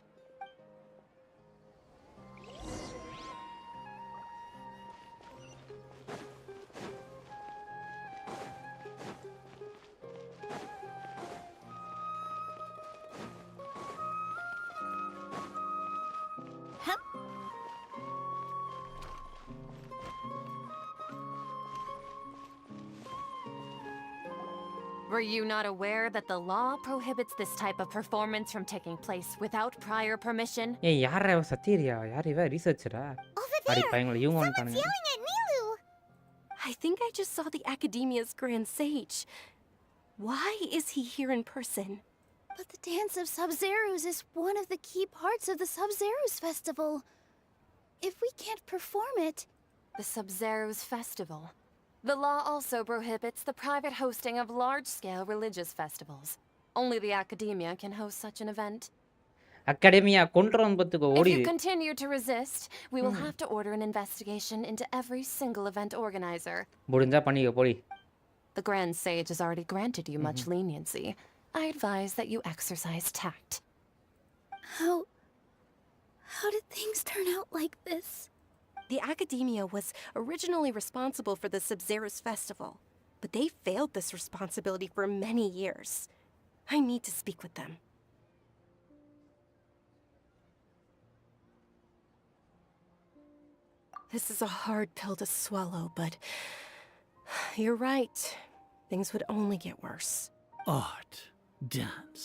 [SPEAKER 18] Were you not aware that the law prohibits this type of performance from taking place without prior permission?
[SPEAKER 1] ஏய் யாரா இவ சத்தியரியா? யார் இவ ரிசர்ச்சரா? அடி பையங்கள இவங்க வந்துட்டானுங்க.
[SPEAKER 3] Yelling at Nilu!
[SPEAKER 17] I think I just saw the Academia's Grand Sage. Why is he here in person?
[SPEAKER 5] But the Dance of Sub-Zeros is one of the key parts of the Sub-Zeros festival. If we can't perform it...
[SPEAKER 18] The Sub-Zeros festival. The law also prohibits the private hosting of large-scale religious festivals. Only the Academia can host such an event.
[SPEAKER 1] Akademiya கொன்றோம் பத்துக்கு
[SPEAKER 18] If
[SPEAKER 1] ஓடி.
[SPEAKER 18] you continue to resist, we will have to order an investigation into every single event organizer.
[SPEAKER 1] முடிஞ்சா பண்ணிக்க போடி.
[SPEAKER 18] The Grand Sage has already granted you much leniency. I advise that you exercise tact.
[SPEAKER 5] How did things turn out like this?
[SPEAKER 17] The Academia was originally responsible for the Sub-Zeros festival, but they failed this responsibility for many years. I need to speak with them. This is a hard pill to swallow, but you're right. Things would only get worse.
[SPEAKER 19] Art, dance.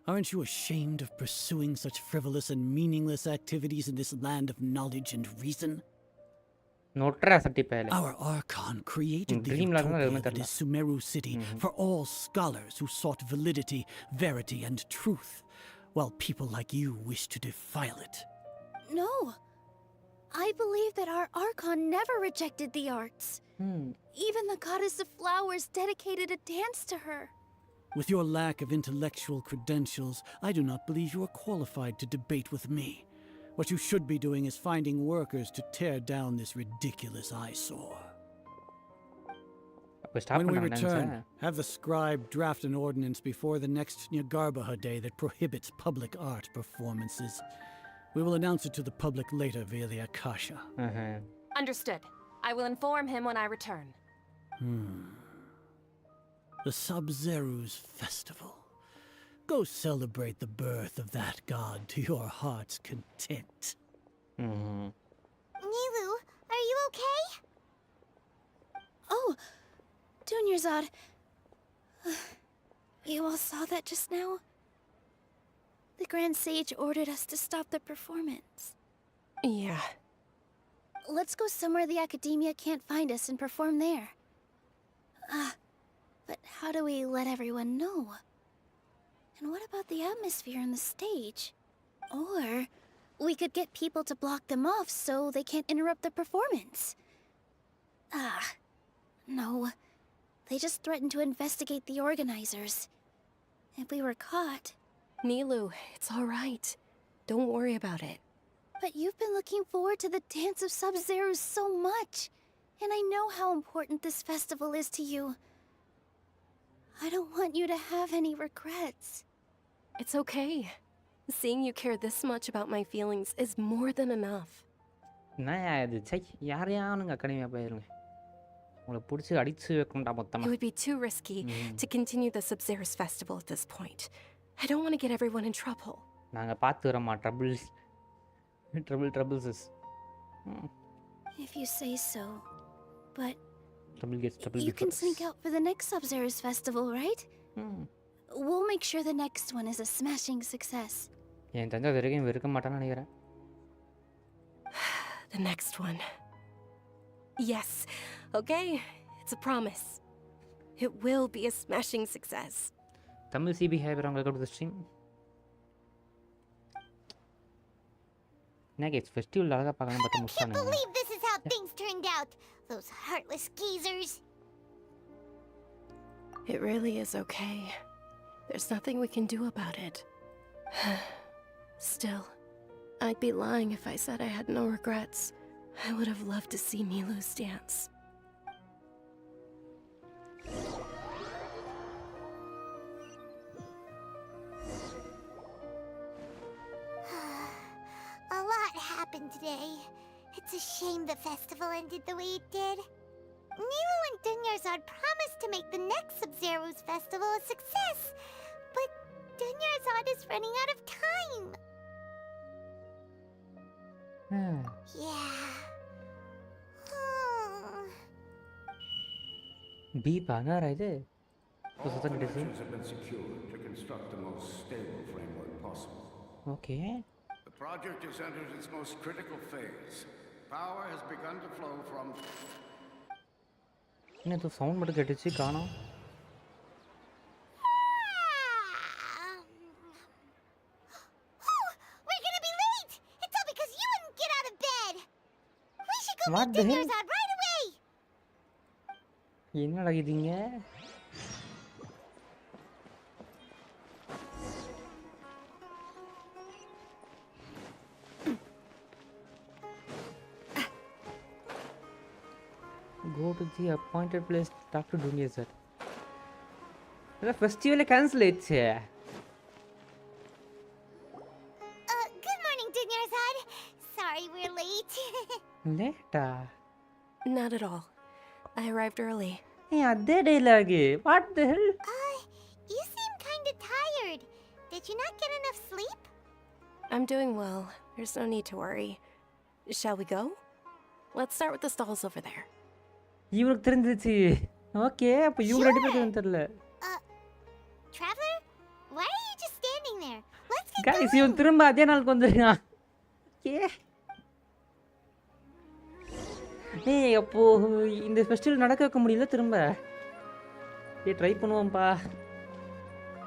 [SPEAKER 19] Aren't you ashamed of pursuing such frivolous and meaningless activities in this land of knowledge and reason? Our Archon created the utopia that is Sumeru City for all scholars who sought validity, verity, and truth, while people like you wish to defile it.
[SPEAKER 5] No. I believe that our Archon never rejected the arts. Even the goddess of flowers dedicated a dance to her.
[SPEAKER 19] With your lack of intellectual credentials, I do not believe you are qualified to debate with me. What you should be doing is finding workers to tear down this ridiculous eyesore. When we return, have the scribe draft an ordinance before the next Nyagarbha day that prohibits public art performances. We will announce it to the public later via the Akasha.
[SPEAKER 18] Understood. I will inform him when I return.
[SPEAKER 19] The Sub-Zeros Festival. Go celebrate the birth of that god to your heart's content.
[SPEAKER 3] Nilu, are you okay?
[SPEAKER 5] Oh, Dunyarzad. You all saw that just now? The Grand Sage ordered us to stop the performance.
[SPEAKER 17] Yeah.
[SPEAKER 5] Let's go somewhere the Academia can't find us and perform there. But how do we let everyone know? And what about the atmosphere on the stage? Or we could get people to block them off so they can't interrupt the performance. No. They just threatened to investigate the organizers. If we were caught...
[SPEAKER 17] Nilu, it's all right. Don't worry about it.
[SPEAKER 5] But you've been looking forward to the Dance of Sub-Zeros so much. And I know how important this festival is to you. I don't want you to have any regrets.
[SPEAKER 17] It's okay. Seeing you care this much about my feelings is more than enough. It would be too risky to continue the Sub-Zeros festival at this point. I don't want to get everyone in trouble.
[SPEAKER 1] Troubles.
[SPEAKER 5] If you say so. But
[SPEAKER 1] Trouble
[SPEAKER 5] you can sneak out for the next Sub-Zeros festival, right? We'll make sure the next one is a smashing success.
[SPEAKER 17] The next one. Yes. Okay. It's a promise. It will be a smashing success.
[SPEAKER 1] Tamil CB have go to the stream. என்ன guys festival அழகா பார்க்கணும் பார்த்து
[SPEAKER 3] Can't
[SPEAKER 1] முடிச்சானுங்க.
[SPEAKER 3] believe this is how things turned out. Those heartless geezers.
[SPEAKER 17] It really is okay. There's nothing we can do about it. Still, I'd be lying if I said I had no regrets. I would have loved to see Milu's dance.
[SPEAKER 3] A lot happened today. It's a shame the festival ended the way it did. Nilo and Dunyarzad promised to make the next Sub-Zero's festival a success, but Dunyarzad is running out of time. Yeah.
[SPEAKER 1] B banner இது.
[SPEAKER 20] All connections have been secured to construct the most stable framework possible.
[SPEAKER 1] Okay.
[SPEAKER 20] The project has entered its most critical phase. Power has begun to flow from...
[SPEAKER 1] என்ன இது sound மட்டும் கேட்டுச்சு காணோம்.
[SPEAKER 3] We're gonna be late! It's all because you wouldn't get out of bed! We should go
[SPEAKER 1] What
[SPEAKER 3] meet
[SPEAKER 1] the hell?
[SPEAKER 3] Dunyarzad right away!
[SPEAKER 1] என்னடா இதுங்க? Go to the appointed place, talk to Dunyarzad. The festival cancel ஆயிடுச்சு.
[SPEAKER 3] Good morning, Dunyarzad. Sorry we're late.
[SPEAKER 1] லேட்டா?
[SPEAKER 17] Not at all. I arrived early.
[SPEAKER 1] ஏய் அதே dialogue. What the hell?
[SPEAKER 3] You seem kinda tired. Did you not get enough sleep?
[SPEAKER 17] I'm doing well. There's no need to worry. Shall we go? Let's start with the stalls over there.
[SPEAKER 1] இவனுக்கு தெரிஞ்சிச்சு. Okay அப்ப இவங்க ரெண்டு பேருக்கு தெரியல.
[SPEAKER 3] Traveler? Why are you just standing there? Let's get
[SPEAKER 1] guys
[SPEAKER 3] going.
[SPEAKER 1] இவன் திரும்ப அதே நாளுக்கு வந்திருக்கான். ஓகே. ஏய் அப்போ இந்த ஃபெஸ்டிவல் நடக்க வைக்க முடியல திரும்ப. ஏய் ட்ரை பண்ணுவோம்பா.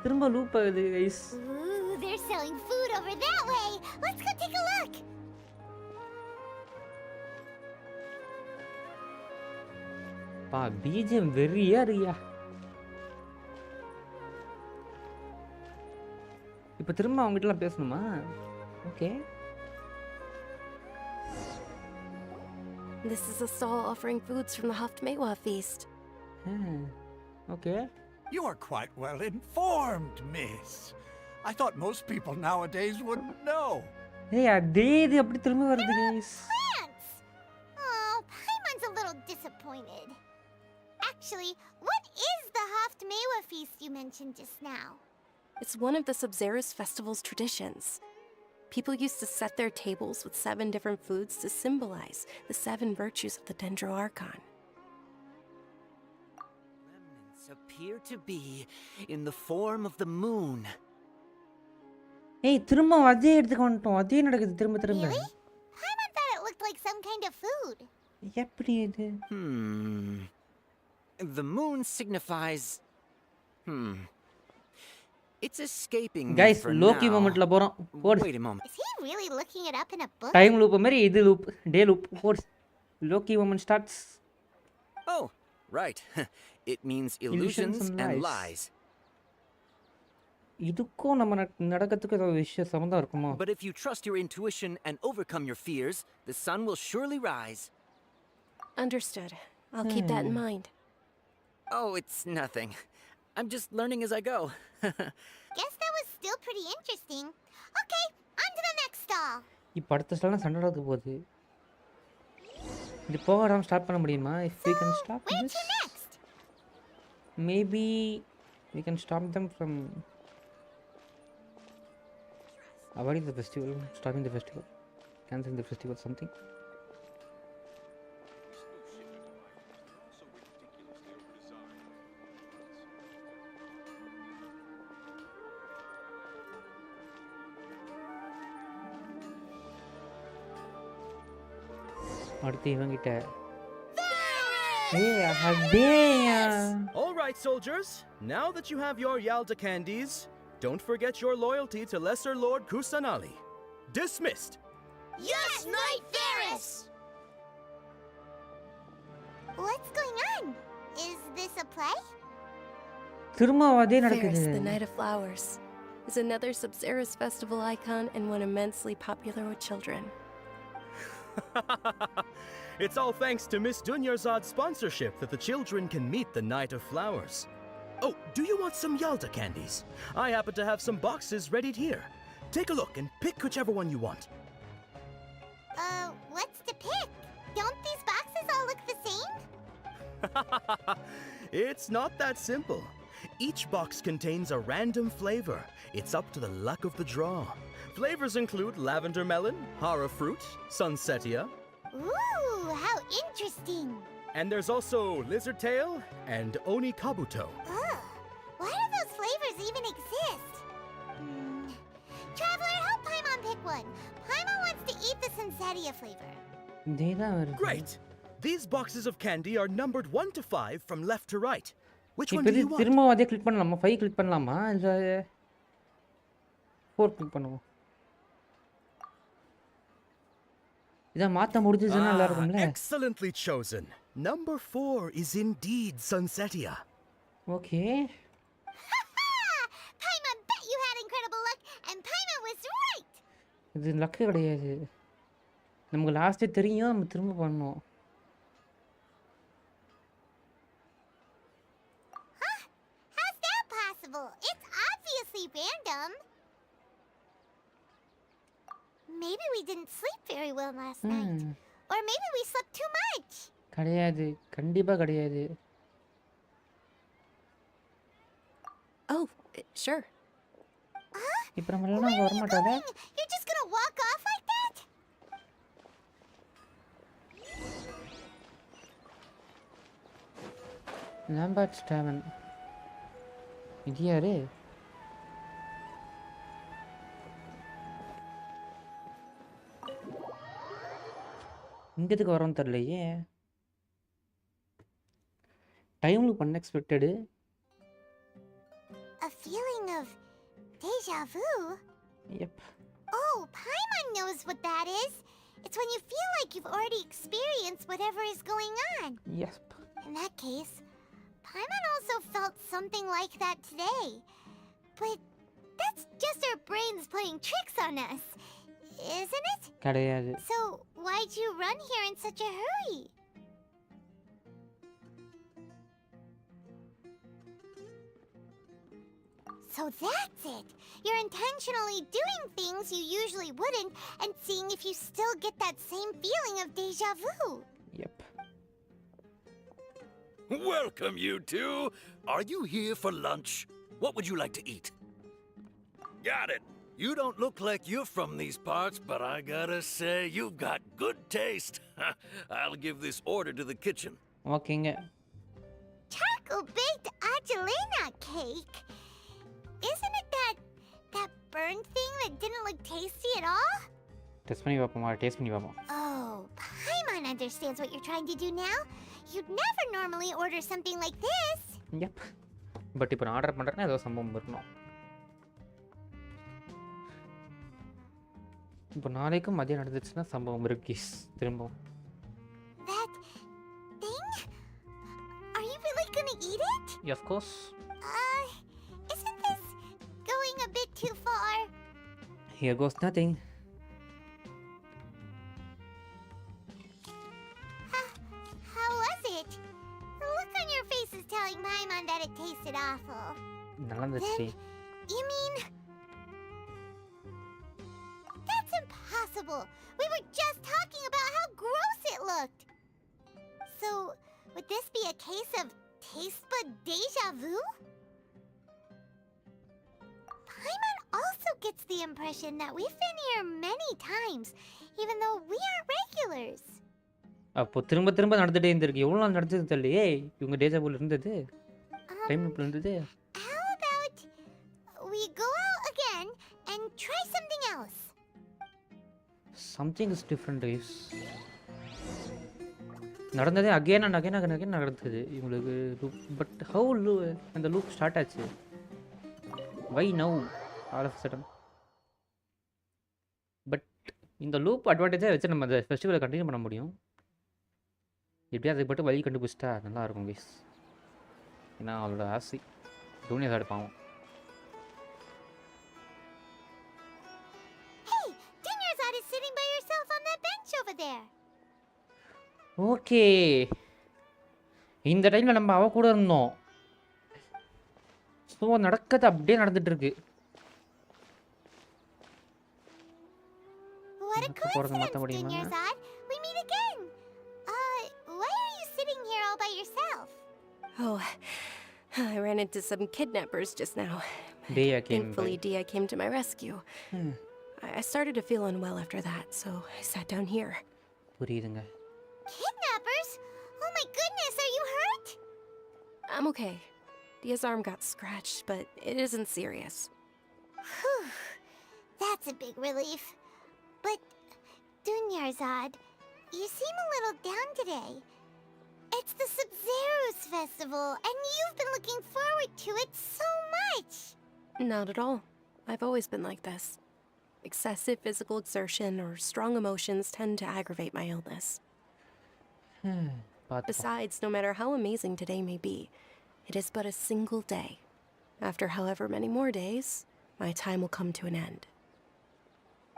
[SPEAKER 1] திரும்ப லூப் ஆகுது guys.
[SPEAKER 3] Ooh, they're selling food over that way. Let's go take a look.
[SPEAKER 1] பா பிஜிஎம் வெறியா இருக்கியா. இப்போ திரும்ப அவங்க கிட்ட பேசணுமா? Okay.
[SPEAKER 17] This is a stall offering foods from the Humbly feast.
[SPEAKER 1] Okay.
[SPEAKER 12] You are quite well informed, miss. I thought most people nowadays wouldn't know.
[SPEAKER 1] ஏய் அதே இது அப்படி திரும்ப வருது guys.
[SPEAKER 3] Plants! Oh, Paimon's a little disappointed. Actually, what is the Humbly feast you mentioned just now?
[SPEAKER 17] It's one of the Sub-Zero's festival's traditions. People used to set their tables with 7 different foods to symbolize the 7 virtues of the Dendro Archon.
[SPEAKER 13] Remnants appear to be in the form of the moon.
[SPEAKER 1] ஏய் திரும்ப அதே இடத்துக்கு வந்துட்டோம். அதே நடக்குது திரும்ப திரும்ப.
[SPEAKER 3] Really? Paimon thought it looked like some kind of food.
[SPEAKER 1] எப்படி இது?
[SPEAKER 13] The moon signifies... It's escaping me
[SPEAKER 1] guys
[SPEAKER 13] for
[SPEAKER 1] Loki
[SPEAKER 13] now.
[SPEAKER 1] மொமெண்ட்ல போறோம். போடு.
[SPEAKER 13] Wait a moment.
[SPEAKER 3] Is he really looking it up in a book?
[SPEAKER 1] Time loop மாதிரி இது loop, day loop. போடு. Loki moment starts.
[SPEAKER 13] Oh, right. It means illusions and lies.
[SPEAKER 1] இதுக்கும் நம்ம நடக்கிறதுக்கு ஏதாவது விஷயம் சம்பந்தம் இருக்குமா?
[SPEAKER 13] But if you trust your intuition and overcome your fears, the sun will surely rise.
[SPEAKER 17] Understood. I'll keep that in mind.
[SPEAKER 13] Oh, it's nothing. I'm just learning as I go.
[SPEAKER 3] Guess that was still pretty interesting. Okay, on to the next stall.
[SPEAKER 1] இப்போ அடுத்த ஸ்டால்ல சண்டை நடக்க போகுது. இது போகாம start பண்ண முடியுமா? If we can stop
[SPEAKER 3] Where
[SPEAKER 1] this.
[SPEAKER 3] to next?
[SPEAKER 1] Maybe we can stop them from avoiding the festival, stopping the festival, canceling the festival, something. அடுத்து இவங்கிட்ட ஏய் அதேயா.
[SPEAKER 14] All right, soldiers. Now that you have your Yalda candies, don't forget your loyalty to Lesser Lord Kusanali. Dismissed.
[SPEAKER 3] Yes, Knight Varus! What's going on? Is this a play?
[SPEAKER 1] திரும்ப அதே
[SPEAKER 17] Varus,
[SPEAKER 1] நடக்குது.
[SPEAKER 17] the Night of Flowers, is another Sub-Zero's festival icon and one immensely popular with children.
[SPEAKER 14] It's all thanks to Miss Dunyarzad's sponsorship that the children can meet the Night of Flowers. Oh, do you want some Yalda candies? I happen to have some boxes readied here. Take a look and pick whichever one you want.
[SPEAKER 3] What's to pick? Don't these boxes all look the same?
[SPEAKER 14] It's not that simple. Each box contains a random flavor. It's up to the luck of the draw. Flavors include lavender melon, hara fruit, sunsetia.
[SPEAKER 3] Ooh, how interesting!
[SPEAKER 14] And there's also lizard tail and oni kabuto.
[SPEAKER 3] Ugh, why do those flavors even exist? Traveler, help Paimon pick one. Paimon wants to eat the sunsetia flavor.
[SPEAKER 14] Great! These boxes of candy are numbered 1 to 5 from left to right. Which one
[SPEAKER 1] இப்போ
[SPEAKER 14] do you want?
[SPEAKER 1] திரும்ப அதே click பண்ணலாமா? 5 click பண்ணலாமா? இல்ல 4 click பண்ணுவோம். இத மாத்த முடிஞ்சதுன்னா நல்லா இருக்கும்ல.
[SPEAKER 14] Excellently chosen. Number 4 is indeed sunsetia.
[SPEAKER 1] Okay.
[SPEAKER 3] Paimon bet you had incredible luck, and Paimon was right!
[SPEAKER 1] இது லக்கு கிடையாது. நமக்கு லாஸ்டே தெரியும், நம்ம திரும்ப பண்ணோம்.
[SPEAKER 3] How's that possible? It's obviously random. Maybe we didn't sleep very well last night. Or maybe we slept too much.
[SPEAKER 1] கிடையாது. கண்டிப்பா கிடையாது.
[SPEAKER 17] Oh, sure.
[SPEAKER 1] இப்போ நம்ம எல்லாம் அங்க வர மாட்டாங்க.
[SPEAKER 3] You're just gonna walk off like that?
[SPEAKER 1] லாம்பர்ட்ஸ் டேவன். இது யாரு? இங்கதுக்கு வரோன்னு தெரியலையே. Time loop unexpected.
[SPEAKER 3] A feeling of deja vu?
[SPEAKER 1] Yep.
[SPEAKER 3] Oh, Paimon knows what that is. It's when you feel like you've already experienced whatever is going on.
[SPEAKER 1] Yep.
[SPEAKER 3] In that case, Paimon also felt something like that today. But that's just our brains playing tricks on us, isn't it?
[SPEAKER 1] கிடையாது.
[SPEAKER 3] So, why'd you run here in such a hurry? So that's it. You're intentionally doing things you usually wouldn't and seeing if you still get that same feeling of deja vu.
[SPEAKER 1] Yep.
[SPEAKER 21] Welcome, you two. Are you here for lunch? What would you like to eat? Got it. You don't look like you're from these parts, but I gotta say, you've got good taste. I'll give this order to the kitchen.
[SPEAKER 1] ஓகேங்க.
[SPEAKER 3] Charcoal baked Angelina cake. Isn't it that burned thing that didn't look tasty at all?
[SPEAKER 1] Test பண்ணி பாப்போமா? Taste பண்ணி பாப்போம்.
[SPEAKER 3] Oh, Paimon understands what you're trying to do now. You'd never normally order something like this.
[SPEAKER 1] Yep. But இப்போ நான் order பண்றேன்னா ஏதோ சம்பவம் இருக்கணும். இப்போ நாளைக்கு மதியம் நடந்துச்சுன்னா சம்பவம் இருக்கு திரும்ப.
[SPEAKER 3] That thing? Are you really gonna eat it?
[SPEAKER 1] Yeah, of course.
[SPEAKER 3] Isn't this going a bit too far?
[SPEAKER 1] Here goes nothing.
[SPEAKER 3] How was it? The look on your face is telling Paimon that it tasted awful.
[SPEAKER 1] நல்லா இருந்துச்சு.
[SPEAKER 3] You mean... That's impossible! We were just talking about how gross it looked! So, would this be a case of taste bud deja vu? Paimon also gets the impression that we've been here many times, even though we aren't regulars.
[SPEAKER 1] அப்போ திரும்ப திரும்ப நடந்துட்டே இருந்திருக்கு. எவ்வளவு நாள் நடந்தது தெரியலையே. இவங்க டேஜா பூல இருந்தது. டைம் லூப்ல இருந்தது.
[SPEAKER 3] How about we go out again and try something else?
[SPEAKER 1] Something is different guys. நடந்ததே again and again நடந்தது இவங்களுக்கு. பட் how அந்த லூப் ஸ்டார்ட் ஆச்சு? Why now all of a sudden? But இந்த லூப் அட்வான்டேஜாக வச்சு நம்ம அந்த ஃபெஸ்டிவலை கண்டினியூ பண்ண முடியும். எப்படியா அதுக்கு மட்டும் வழி கண்டுபிடிச்சிட்டா நல்லாயிருக்கும் கைஸ். ஏன்னா அவளோட ஆசை டூனியர்ஸ் எடுப்பாங்க.
[SPEAKER 3] Hey, Dunyarzad is sitting by yourself on that bench over there.
[SPEAKER 1] Okay, இந்த டைமில் நம்ம அவ கூட இருந்தோம். ஸோ நடக்கிறது அப்படியே நடந்துட்டு இருக்கு.
[SPEAKER 3] What a coincidence, Dunyarzad. We meet again. Why are you sitting here all by yourself?
[SPEAKER 17] Oh, I ran into some kidnappers just now.
[SPEAKER 1] Dia came
[SPEAKER 17] Thankfully, Dia came to my rescue. I started to feel unwell after that, so I sat down here.
[SPEAKER 1] புரியுதுங்க.
[SPEAKER 3] Kidnappers? Oh my goodness, are you hurt?
[SPEAKER 17] I'm okay. Dia's arm got scratched, but it isn't serious.
[SPEAKER 3] Whew. That's a big relief. But, Dunyarzad, you seem a little down today. It's the Sub-Zero's festival, and you've been looking forward to it so much.
[SPEAKER 17] Not at all. I've always been like this. Excessive physical exertion or strong emotions tend to aggravate my illness. Besides, no matter how amazing today may be, it is but a single day. After however many more days, my time will come to an end.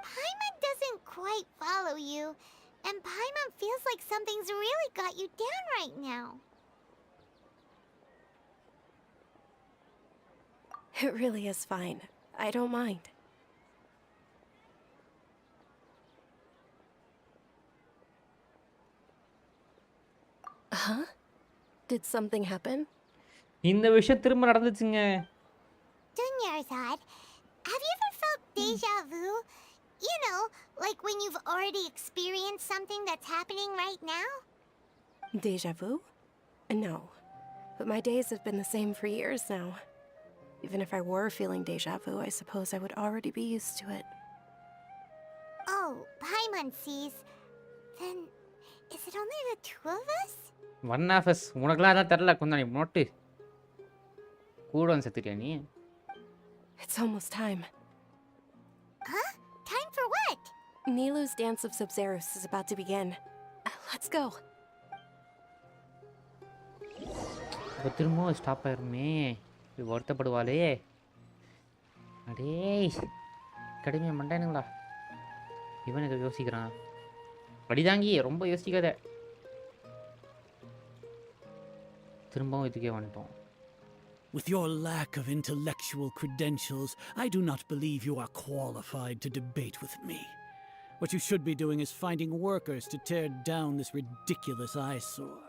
[SPEAKER 3] Paimon doesn't quite follow you, and Paimon feels like something's really got you down right now.
[SPEAKER 17] It really is fine. I don't mind. Huh? Did something happen?
[SPEAKER 1] இந்த விஷயம் திரும்ப நடந்துச்சுங்க.
[SPEAKER 3] Dunyarzad, have you ever felt deja vu? You know, like when you've already experienced something that's happening right now?
[SPEAKER 17] Deja vu? No. But my days have been the same for years now. Even if I were feeling deja vu, I suppose I would already be used to it.
[SPEAKER 3] Oh, Paimon sees. Then, is it only the two of us?
[SPEAKER 1] One of us. உனக்குலாம் அதான் தெரில கொஞ்சம் நீ note கூட வந்து செத்துட்டியா நீ?
[SPEAKER 17] It's almost time.
[SPEAKER 3] Huh? Time for what?
[SPEAKER 17] Nilou's Dance of Sub-Zeros is about to begin. Let's go.
[SPEAKER 1] இப்போ திரும்பவும் ஸ்டாப் ஆயிருமே. வருத்தப்படுவாளே. அடே கடுமையாக மண்டானுங்களா இவன் இதை யோசிக்கிறான். படிதாங்கி ரொம்ப யோசிக்காத. திரும்பவும் இதுக்கே வந்துட்டோம்.
[SPEAKER 19] With your lack of intellectual credentials, I do not believe you are qualified to debate with me. What you should be doing is finding workers to tear down this ridiculous eyesore.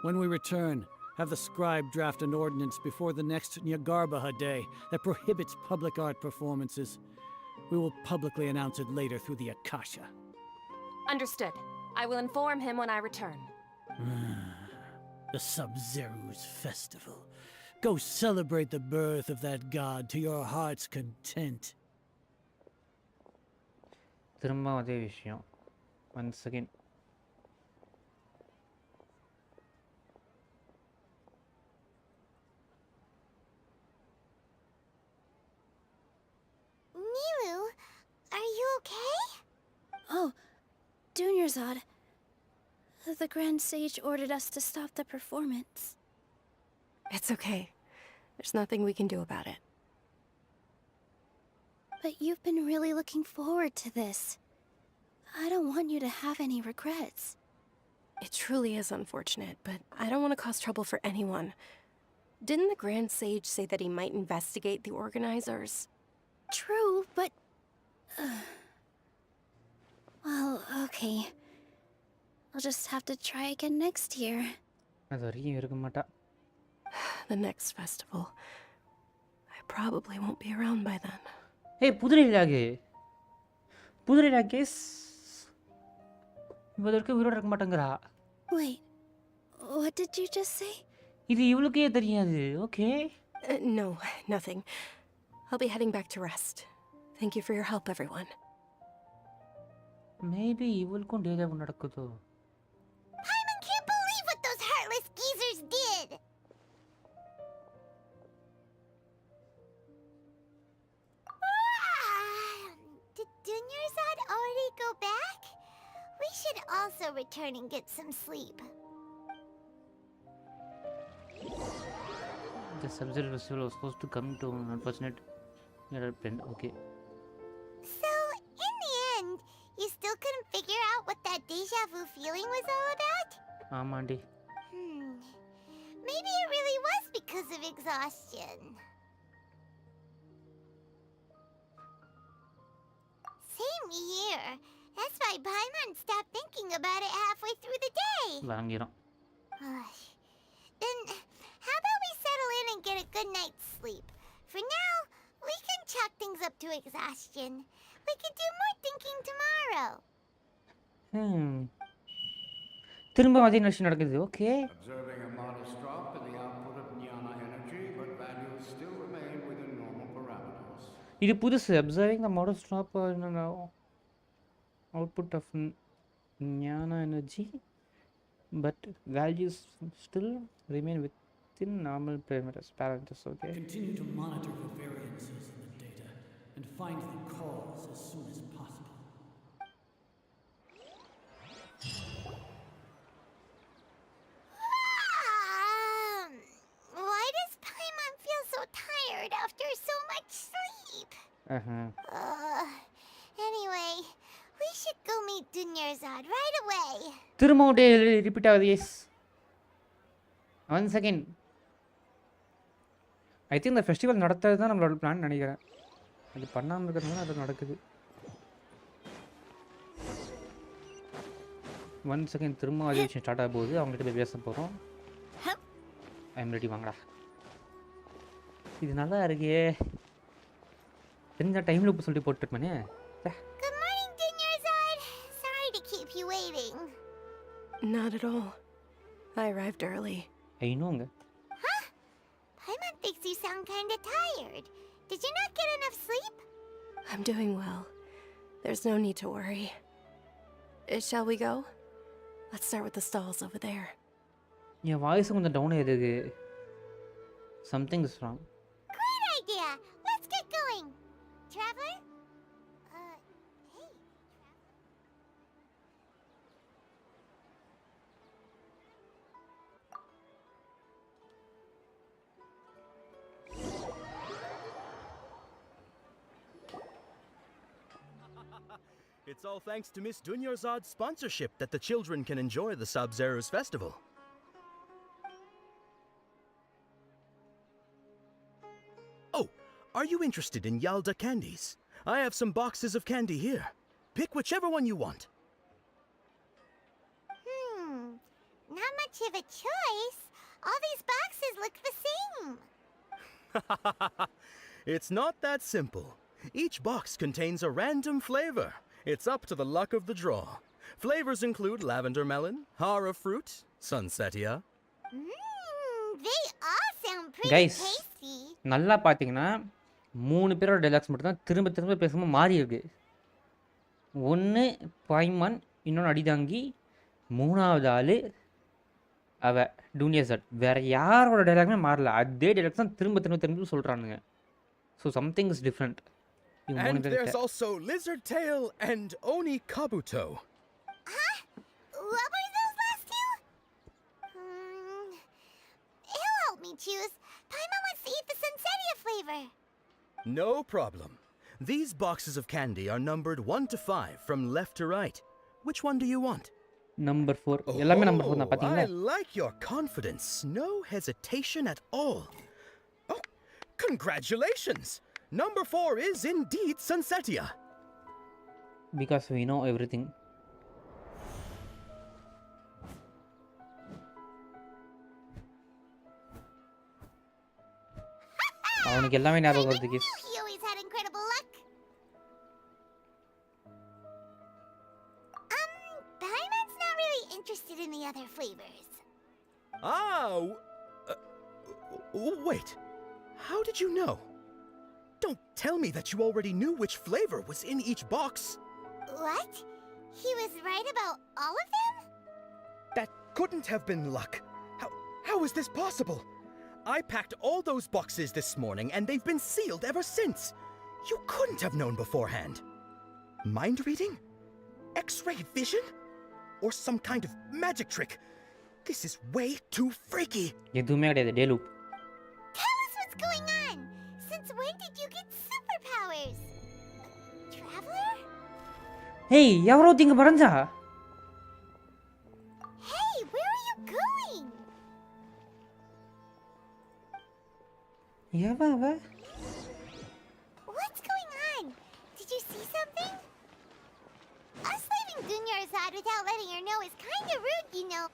[SPEAKER 19] When we return, have the scribe draft an ordinance before the next Nyagarbaha day that prohibits public art performances. We will publicly announce it later through the Akasha.
[SPEAKER 18] Understood. I will inform him when I return.
[SPEAKER 19] The Sub-Zero's festival. Go celebrate the birth of that god to your heart's content.
[SPEAKER 1] திரும்ப அதே விஷயம். Once again.
[SPEAKER 3] Nilou, are you okay?
[SPEAKER 5] Oh, Dunyarzad. The Grand Sage ordered us to stop the performance.
[SPEAKER 17] It's okay. There's nothing we can do about it.
[SPEAKER 5] But you've been really looking forward to this. I don't want you to have any regrets.
[SPEAKER 17] It truly is unfortunate, but I don't want to cause trouble for anyone. Didn't the Grand Sage say that he might investigate the organizers?
[SPEAKER 5] True, but... well, okay. I'll just have to try again next year.
[SPEAKER 1] அது வரைக்கும் இருக்க மாட்டா.
[SPEAKER 17] The next festival. I probably won't be around by then.
[SPEAKER 1] Hey, புதுரையிலாகு. புதுரையிலாகேஸ். இவ வரைக்கும் உயிரோட இருக்க மாட்டேங்கிறா.
[SPEAKER 5] Wait, what did you just say?
[SPEAKER 1] இது இவளுக்கே தெரியாது. Okay?
[SPEAKER 17] No, nothing. I'll be heading back to rest. Thank you for your help, everyone.
[SPEAKER 1] Maybe இவளுக்கும் டேஜாவு நடக்குதோ.
[SPEAKER 3] Paimon can't believe what those heartless geezers did! should also return and get some sleep.
[SPEAKER 1] The Sub-Zero Festival was supposed to come to an unfortunate end. Okay.
[SPEAKER 3] So, in the end, you still couldn't figure out what that deja vu feeling was all about?
[SPEAKER 1] Amandi.
[SPEAKER 3] Maybe it really was because of exhaustion. Same here. That's why Paimon stopped thinking about it halfway through the day.
[SPEAKER 1] வாங்கிரும்.
[SPEAKER 3] Then, how about we settle in and get a good night's sleep? For now, we can chalk things up to exhaustion. We can do more thinking tomorrow.
[SPEAKER 1] திரும்ப அதே விஷயம் நடக்குது. Okay.
[SPEAKER 20] Observing a modest drop in the output of jnana energy, but values still remain within normal parameters.
[SPEAKER 1] இது புதுசு. Observing the modest drop in the output of jnana energy, but values still remain within normal parameters. Okay.
[SPEAKER 19] Continue to monitor for variances in the data and find the cause as soon as possible.
[SPEAKER 3] Why does Paimon feel so tired after so much sleep? Anyway, we should go meet Dunyarzad right away.
[SPEAKER 1] திரும்ப repeat ஆகுது. Yes. One second. I think இந்த festival நடத்துறது தான் நம்மளோட plan நினைக்கிறேன். அது பண்ணாமல் இருக்கிறதுனால அது நடக்குது. ஒன் செகண்ட் திரும்ப அதே விஷயம் ஸ்டார்ட் ஆக போகுது. அவங்ககிட்ட போய் பேச போகிறோம். ஐ எம் ரெடி, வாங்கடா. இது நல்லா இருக்கே. தெரிஞ்ச டைமில் இப்போ சொல்லி போட்டுருப்பேனே.
[SPEAKER 3] Good morning, Dunyarzad. Sorry to keep you waiting.
[SPEAKER 17] Not at all. I arrived early.
[SPEAKER 1] I know.
[SPEAKER 3] Huh? Paimon thinks you sound kinda tired. Did you not get enough sleep?
[SPEAKER 17] I'm doing well. There's no need to worry. Shall we go? Let's start with the stalls over there.
[SPEAKER 1] N voice கொஞ்சம் down ஆயிருக்கு. Something is wrong.
[SPEAKER 3] Great idea. Let's get going. Traveler? Hey.
[SPEAKER 14] It's all thanks to Miss Dunyarzad's sponsorship that the children can enjoy the Sub-Zero's festival. Oh, are you interested in Yalda candies? I have some boxes of candy here. Pick whichever one you want.
[SPEAKER 3] Not much of a choice. All these boxes look the same.
[SPEAKER 14] It's not that simple. Each box contains a random flavor. It's up to the luck of the draw. Flavors include lavender melon, hara fruit, sunsetia.
[SPEAKER 3] They all sound pretty
[SPEAKER 1] Guys,
[SPEAKER 3] tasty.
[SPEAKER 1] நல்லா பார்த்தீங்கன்னா 3 பேரோட dialogues மட்டும் தான் திரும்ப திரும்ப பேசும்போது மாறி இருக்கு. ஒன்று பாய்மான், இன்னொன்று அடிதாங்கி, மூணாவது ஆள் அவ டூனியர்ஸட். வேற யாரோட டைலாக்மே மாறல. அதே டைலாக்ஸ் தான் திரும்ப திரும்ப திரும்ப சொல்கிறானுங்க. So something is different.
[SPEAKER 14] And there's also Lizard Tail and Oni Kabuto.
[SPEAKER 3] Huh? What were those last two? He'll help me choose. Paimon wants to eat the Sunsetia flavor.
[SPEAKER 14] No problem. These boxes of candy are numbered 1 to 5 from left to right. Which one do you want?
[SPEAKER 1] Number 4. எல்லாமே number 4 தான் பாத்தீங்களா?
[SPEAKER 14] I like your confidence. No hesitation at all. Oh, congratulations! Number 4 is indeed Sunsetia.
[SPEAKER 1] Because we know everything. அவனுக்கு எல்லாமே ஞாபகம் வருது kiss.
[SPEAKER 3] He always had incredible luck. Paimon's not really interested in the other flavors.
[SPEAKER 14] Wait. How did you know? Don't tell me that you already knew which flavor was in each box.
[SPEAKER 3] What? He was right about all of them?
[SPEAKER 14] That couldn't have been luck. How is this possible? I packed all those boxes this morning and they've been sealed ever since. You couldn't have known beforehand. Mind reading? X-ray vision? or some kind of magic trick. This is way too freaky.
[SPEAKER 1] எதுவுமே கிடையாது டேலு.
[SPEAKER 3] Tell us what's going on. Since when did you get superpowers? Traveler?
[SPEAKER 1] ஏய் ఎవరో திங்க பறஞ்சா?
[SPEAKER 3] Hey, where are you going?
[SPEAKER 1] எவ?
[SPEAKER 3] What's going on? Did you see something? Us leaving Dunyarzad without letting her know is kind of rude, you know.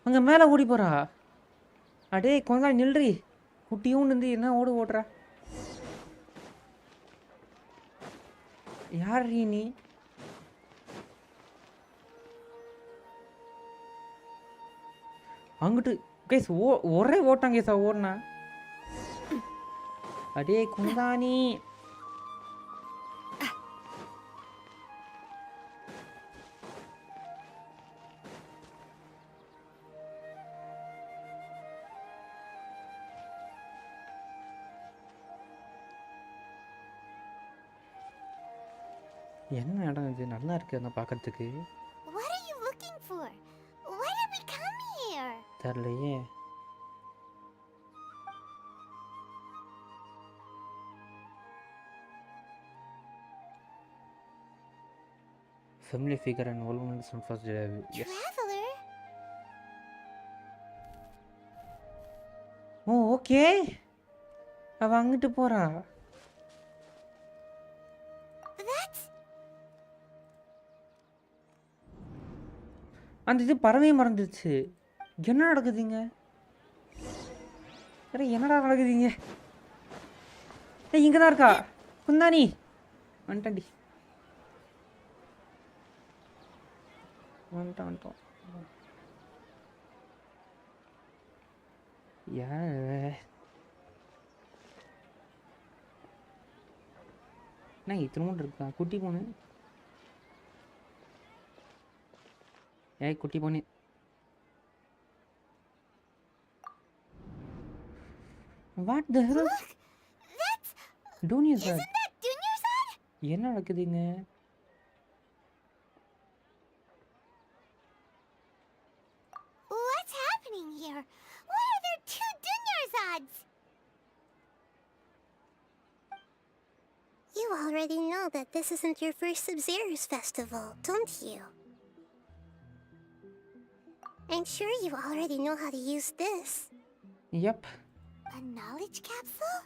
[SPEAKER 1] அங்க மேல ஓடி போறா. அடே கொஞ்ச நில்றி. குட்டியும் நிந்து என்ன ஓடுறா? யார் நீ? அங்கிட்டு கைஸ் ஒரே ஓட்டாங்க கைஸ் ஓடுனா. அடே குந்தானி. என்ன இடம் இது நல்லா இருக்கு அந்த பார்க்கிறதுக்கு.
[SPEAKER 3] What are you looking for? Why did we come here?
[SPEAKER 1] தெரியலையே. Familiar figure and all ones on first day. Yes.
[SPEAKER 3] Traveler?
[SPEAKER 1] O okay. அவ அங்கிட்டு போறா. அந்த இது பறவை மறந்துடுச்சு. என்ன நடக்குதுங்க? அரே என்னடா நடக்குதுங்க? ஏய் இங்க தான் இருக்கா. குந்தானி. வந்துட்டடி. வந்துட்டோம். யார்? நான் இத்தனோண்டு இருக்கா. குட்டி பொண்ணு. ஏய் குட்டி பொண்ணு. What the hell?
[SPEAKER 3] That's
[SPEAKER 1] Dunyarzad.
[SPEAKER 3] Isn't that Dunyarzad?
[SPEAKER 1] என்ன நடக்குதுங்க?
[SPEAKER 3] What's happening here? Why are there two Dunyarzads?
[SPEAKER 4] You already know that this isn't your first Sub-Zero's festival, don't you? I'm sure you already know how to use this.
[SPEAKER 1] Yep.
[SPEAKER 3] A knowledge capsule?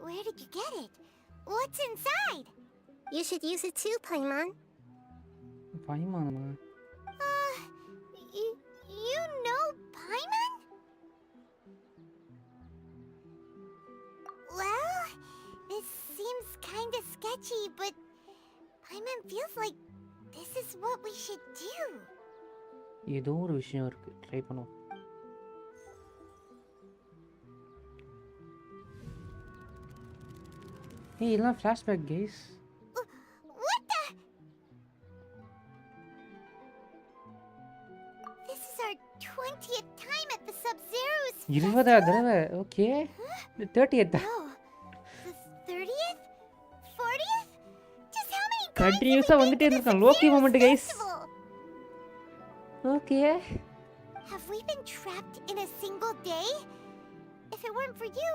[SPEAKER 3] Where did you get it? What's inside?
[SPEAKER 4] You should use it too, Paimon.
[SPEAKER 1] Paimon?
[SPEAKER 3] You know Paimon? Well, this seems kinda sketchy, but Paimon feels like this is what we should do.
[SPEAKER 1] ஏதோ ஒரு விஷயம் இருக்கு. Try பண்ணுவோம். ஏய் இதெல்லாம் flashback guys.
[SPEAKER 3] What the? This is our 20th time at the Sub-Zero's.
[SPEAKER 1] 20th தடவை. Okay. 30th.
[SPEAKER 3] No. The 30th? 40th? Just how many
[SPEAKER 1] கண்டினியூஸா வந்துட்டே இருக்கான். Loki moment guys. Okay.
[SPEAKER 3] Have we been trapped in a single day? If it weren't for you,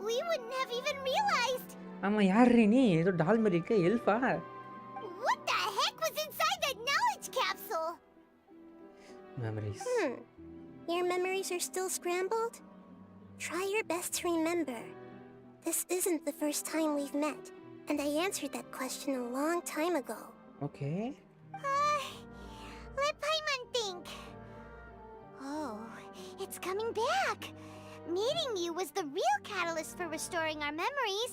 [SPEAKER 3] we wouldn't have even realized.
[SPEAKER 1] ஆமா யாரு நீ? ஏதோ டால் மாதிரி இருக்க எல்ஃபா?
[SPEAKER 3] What the heck was inside that knowledge capsule?
[SPEAKER 1] Memories.
[SPEAKER 4] Your memories are still scrambled? Try your best to remember. This isn't the first time we've met, and I answered that question a long time ago.
[SPEAKER 1] Okay.
[SPEAKER 3] Let Paimon think. Oh, it's coming back. Meeting you was the real catalyst for restoring our memories,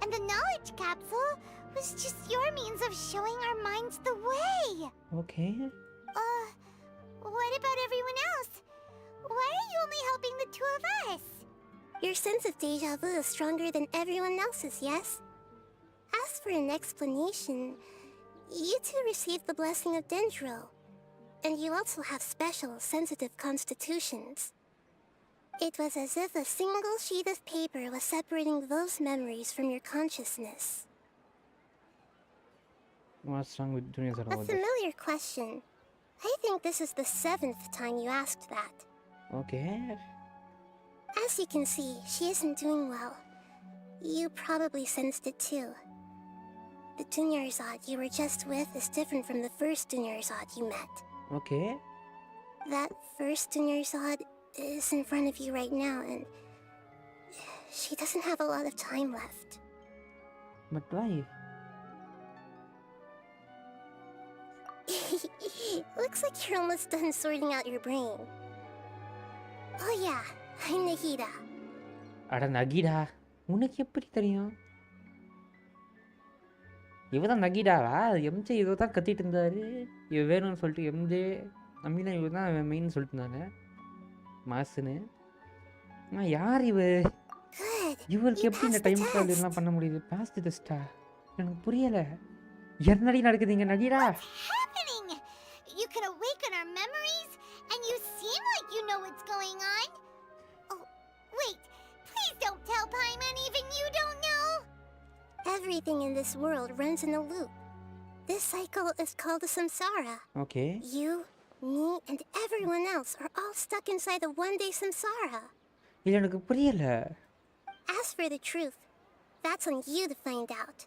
[SPEAKER 3] and the knowledge capsule was just your means of showing our minds the way.
[SPEAKER 1] Okay.
[SPEAKER 3] What about everyone else? Why are you only helping the two of us?
[SPEAKER 4] Your sense of deja vu is stronger than everyone else's, yes? As for an explanation, you two received the blessing of Dendro, and you also have special, sensitive constitutions. It was as if a single sheet of paper was separating those memories from your consciousness.
[SPEAKER 15] What's wrong with Junior Zod
[SPEAKER 4] A
[SPEAKER 15] about this?
[SPEAKER 4] familiar question. I think this is the 7th time you asked that.
[SPEAKER 15] Okay.
[SPEAKER 4] As you can see, she isn't doing well. You probably sensed it too. The Junior Zod you were just with is different from the first Junior Zod you met.
[SPEAKER 15] Okay.
[SPEAKER 4] That first Junior Zod is in front of you right now, and she doesn't have a lot of time left.
[SPEAKER 15] But why?
[SPEAKER 4] Looks like you're almost done sorting out your brain. Oh yeah, I'm Nahida.
[SPEAKER 1] அட நகிடா உனக்கு எப்படி தெரியும்? இவ தான் நகிடாவா? MJ இவ தான் கத்திட்டு இருந்தாரு. இவ வேணும்னு சொல்லிட்டு எம்ஜே அம்மினா இவ தான் மெயின் சொல்லிட்டு இருந்தாங்க மாசுன்னு. யார் இவ? இவளுக்கு எப்படி இந்த டைம் ட்ராவல் எல்லாம் பண்ண முடியுது? பாஸ்ட் டெஸ்டா? எனக்கு புரியல. என்னடி நடக்குது இங்க நகிடா?
[SPEAKER 3] Happening? You can awaken our memories, and you seem like you know what's going on. Oh, wait. Please don't tell Paimon even you don't know.
[SPEAKER 4] Everything in this world runs in a loop. This cycle is called the samsara.
[SPEAKER 15] Okay.
[SPEAKER 4] You, me, and everyone else are all stuck inside the one-day samsara.
[SPEAKER 1] இது எனக்கு புரியல.
[SPEAKER 4] As for the truth, that's on you to find out.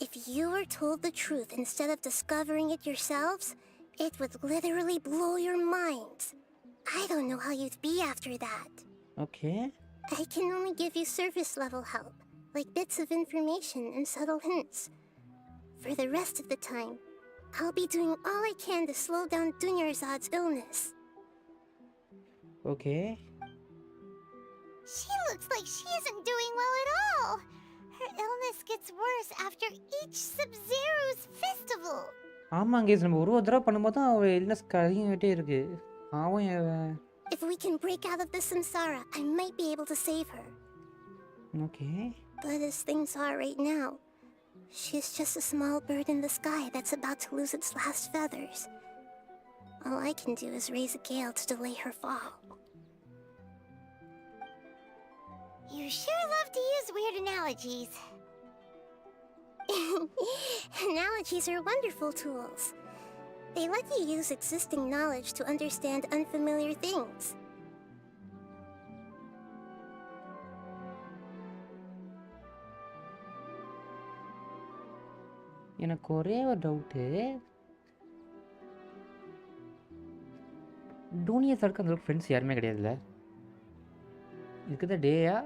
[SPEAKER 4] If you were told the truth instead of discovering it yourselves, it would literally blow your minds. I don't know how you'd be after that.
[SPEAKER 15] Okay.
[SPEAKER 4] I can only give you surface level help, like bits of information and subtle hints. For the rest of the time, I'll be doing all I can to slow down Dunyarzad's illness.
[SPEAKER 15] Okay.
[SPEAKER 3] She looks like she isn't doing well at all. Her illness gets worse after each Sub-Zero's festival.
[SPEAKER 1] ஆமாங்க நம்ம ஒரு தடவை பண்ணும்போது தான் அவள் illness அதிகமாகிட்டே இருக்கு. அவன்
[SPEAKER 4] If we can break out of this samsara, I might be able to save her.
[SPEAKER 15] Okay.
[SPEAKER 4] But as things are right now, she's just a small bird in the sky that's about to lose its last feathers. All I can do is raise a gale to delay her fall.
[SPEAKER 3] You sure love to use weird analogies.
[SPEAKER 4] Analogies are wonderful tools. They let you use existing knowledge to understand unfamiliar things.
[SPEAKER 1] எனக்கு ஒரே ஒரு doubt. டூனியர்ஸாருக்கு அந்த friends யாருமே கிடையாதுல்ல? இதுக்கு தான் டேயா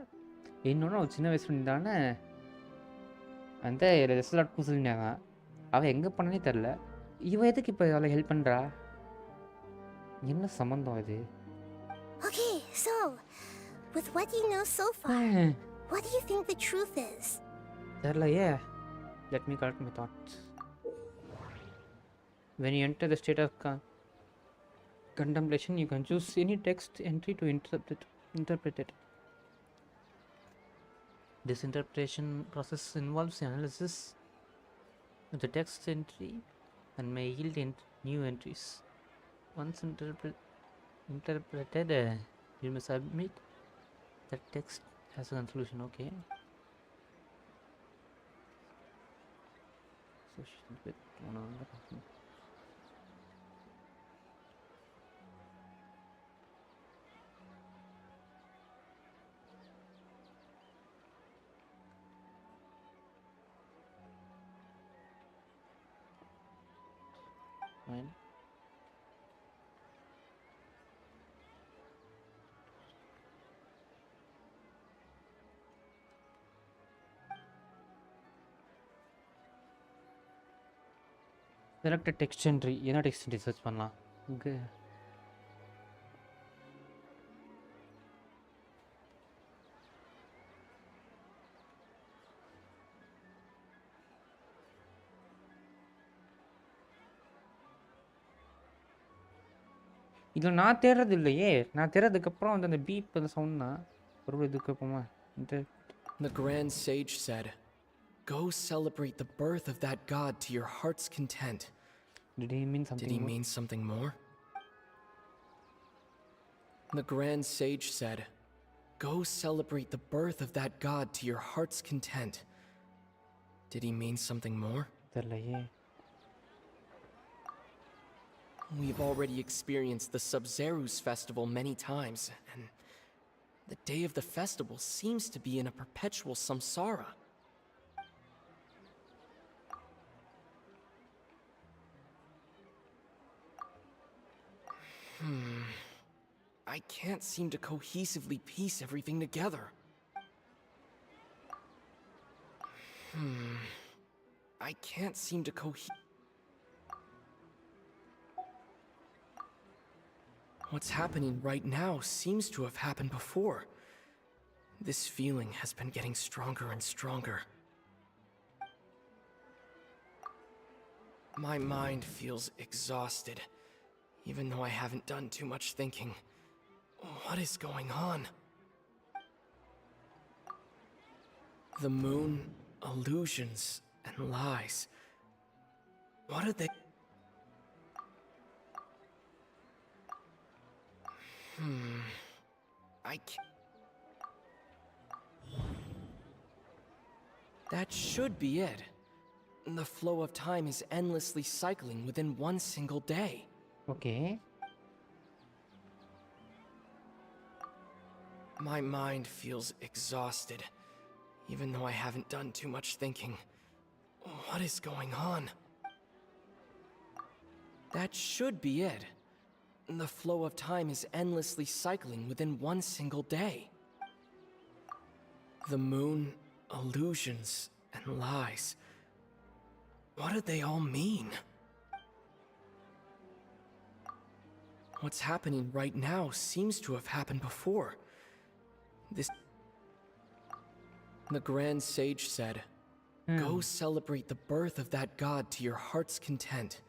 [SPEAKER 1] இன்னொன்று அவள் சின்ன வயசுல இருந்தானே அந்த ரெஸ்லாட் பூசலினாங்க. அவள் எங்கே பண்ணனே தெரில. இவ எதுக்கு இப்போ அவளை ஹெல்ப் பண்ணுறா? என்ன சம்மந்தம் இது?
[SPEAKER 4] Okay, so, with what you know so far, what do you think the truth is?
[SPEAKER 1] தெரிலையே. Let me collect my thoughts. When you enter the state of contemplation, you can choose any text entry to interpret it. This interpretation process involves analysis of the text entry and may yield new entries. Once interpreted, you must submit that text as a conclusion. Okay. With one another. Fine. Select a text entry. என்ன text entry search பண்ணலாம்? இங்கே இதில் நான் தேடுறது இல்லையே. நான் தேடுறதுக்கப்புறம் வந்து அந்த பீப் அந்த சவுண்ட் தான் ஒரு இதுக்கப்புறமா.
[SPEAKER 7] The Grand Sage said, "Go celebrate the birth of that god to your heart's content."
[SPEAKER 1] Did he mean something?
[SPEAKER 7] Did he mean something more? The Grand Sage said, "Go celebrate the birth of that god to your heart's content." Did he mean something more?
[SPEAKER 1] தெரியலையே.
[SPEAKER 7] We've already experienced the Sub-Zeru's festival many times, and the day of the festival seems to be in a perpetual samsara. I can't seem to cohesively piece everything together. I can't seem to What's happening right now seems to have happened before. This feeling has been getting stronger and stronger. My mind feels exhausted, even though I haven't done too much thinking. What is going on? The moon, illusions, and lies. What are they? I can't. That should be it. The flow of time is endlessly cycling within one single day.
[SPEAKER 15] Okay.
[SPEAKER 7] My mind feels exhausted, even though I haven't done too much thinking. What is going on? That should be it. The flow of time is endlessly cycling within one single day. The moon, illusions, and lies. What do they all mean? What's happening right now seems to have happened before. The Grand Sage said, "Go celebrate the birth of that god to your heart's content."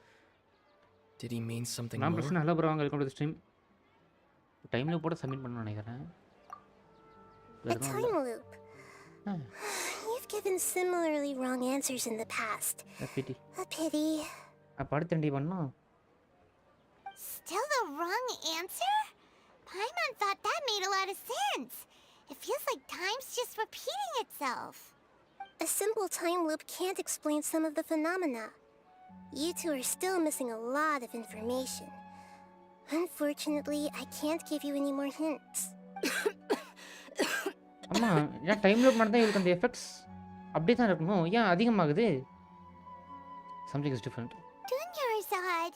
[SPEAKER 7] Did he mean something
[SPEAKER 1] நான்
[SPEAKER 7] more?
[SPEAKER 1] பிரச்சனை hello bro welcome to the stream டைம்ல போட submit பண்ணனும் நினைக்கிறேன்
[SPEAKER 4] A time loop. You've given similarly wrong answers in the past.
[SPEAKER 1] A pity.
[SPEAKER 4] A pity.
[SPEAKER 1] அப்ப அடுத்து என்ன பண்ணனும்
[SPEAKER 3] Still the wrong answer? Paimon thought that made a lot of sense. It feels like time's just repeating itself.
[SPEAKER 4] A simple time loop can't explain some of the phenomena. You two are still missing a lot of information. Unfortunately, I can't give you any more hints.
[SPEAKER 1] அம்மா ஏன் time loop நடந்தா இதுக்கு அந்த effects அப்படியே தான் இருக்கணும் ஏன் அதிகமாகுது something is different
[SPEAKER 3] Dunyarzad.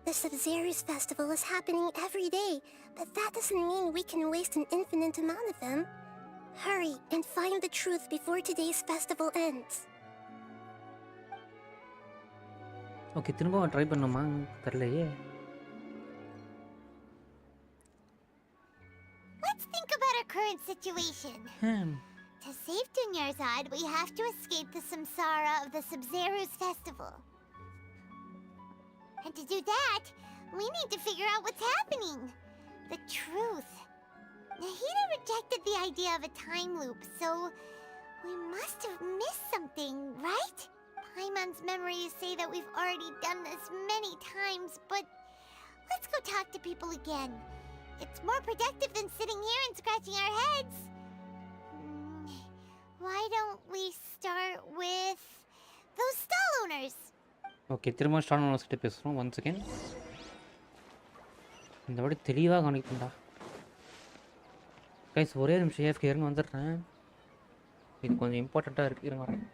[SPEAKER 4] The Sub-Zeru's festival is happening every day, but that doesn't mean we can waste an infinite amount of them. Hurry and find the truth before today's festival ends.
[SPEAKER 1] Okay திரும்ப try பண்ணனுமா தெரியலையே
[SPEAKER 3] Let's think about our current situation. To save Dunyarzad, we have to escape the samsara of the Sub-Zeru's festival. And to do that, we need to figure out what's happening. The truth. Nahida rejected the idea of a time loop, so we must have missed something, right? Paimon's memories say that we've already done this many times, but let's go talk to people again. It's more productive than sitting here and scratching our heads. Why don't we start with those stall owners?
[SPEAKER 1] Okay திரும்ப start university பேசுகிறோம் one second இந்த வாட்டி தெளிவாக கவனிக்கணும்டா guys ஒரே நிமிஷம் AFK இருங்க வந்துடுறேன் இது கொஞ்சம் இம்பார்ட்டண்ட்டாக இருக்குது இருங்க வரேன்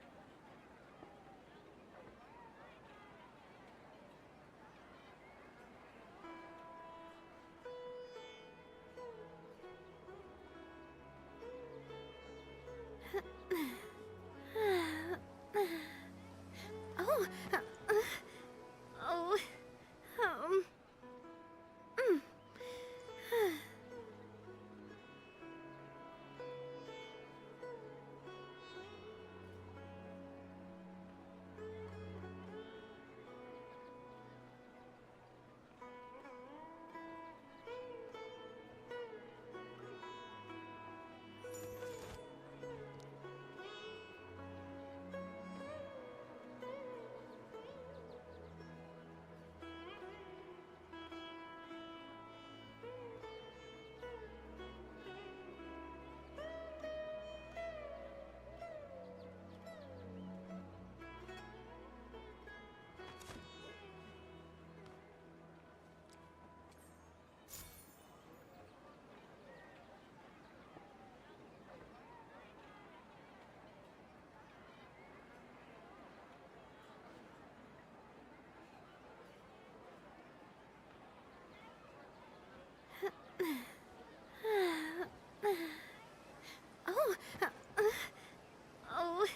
[SPEAKER 5] Oh. Oh.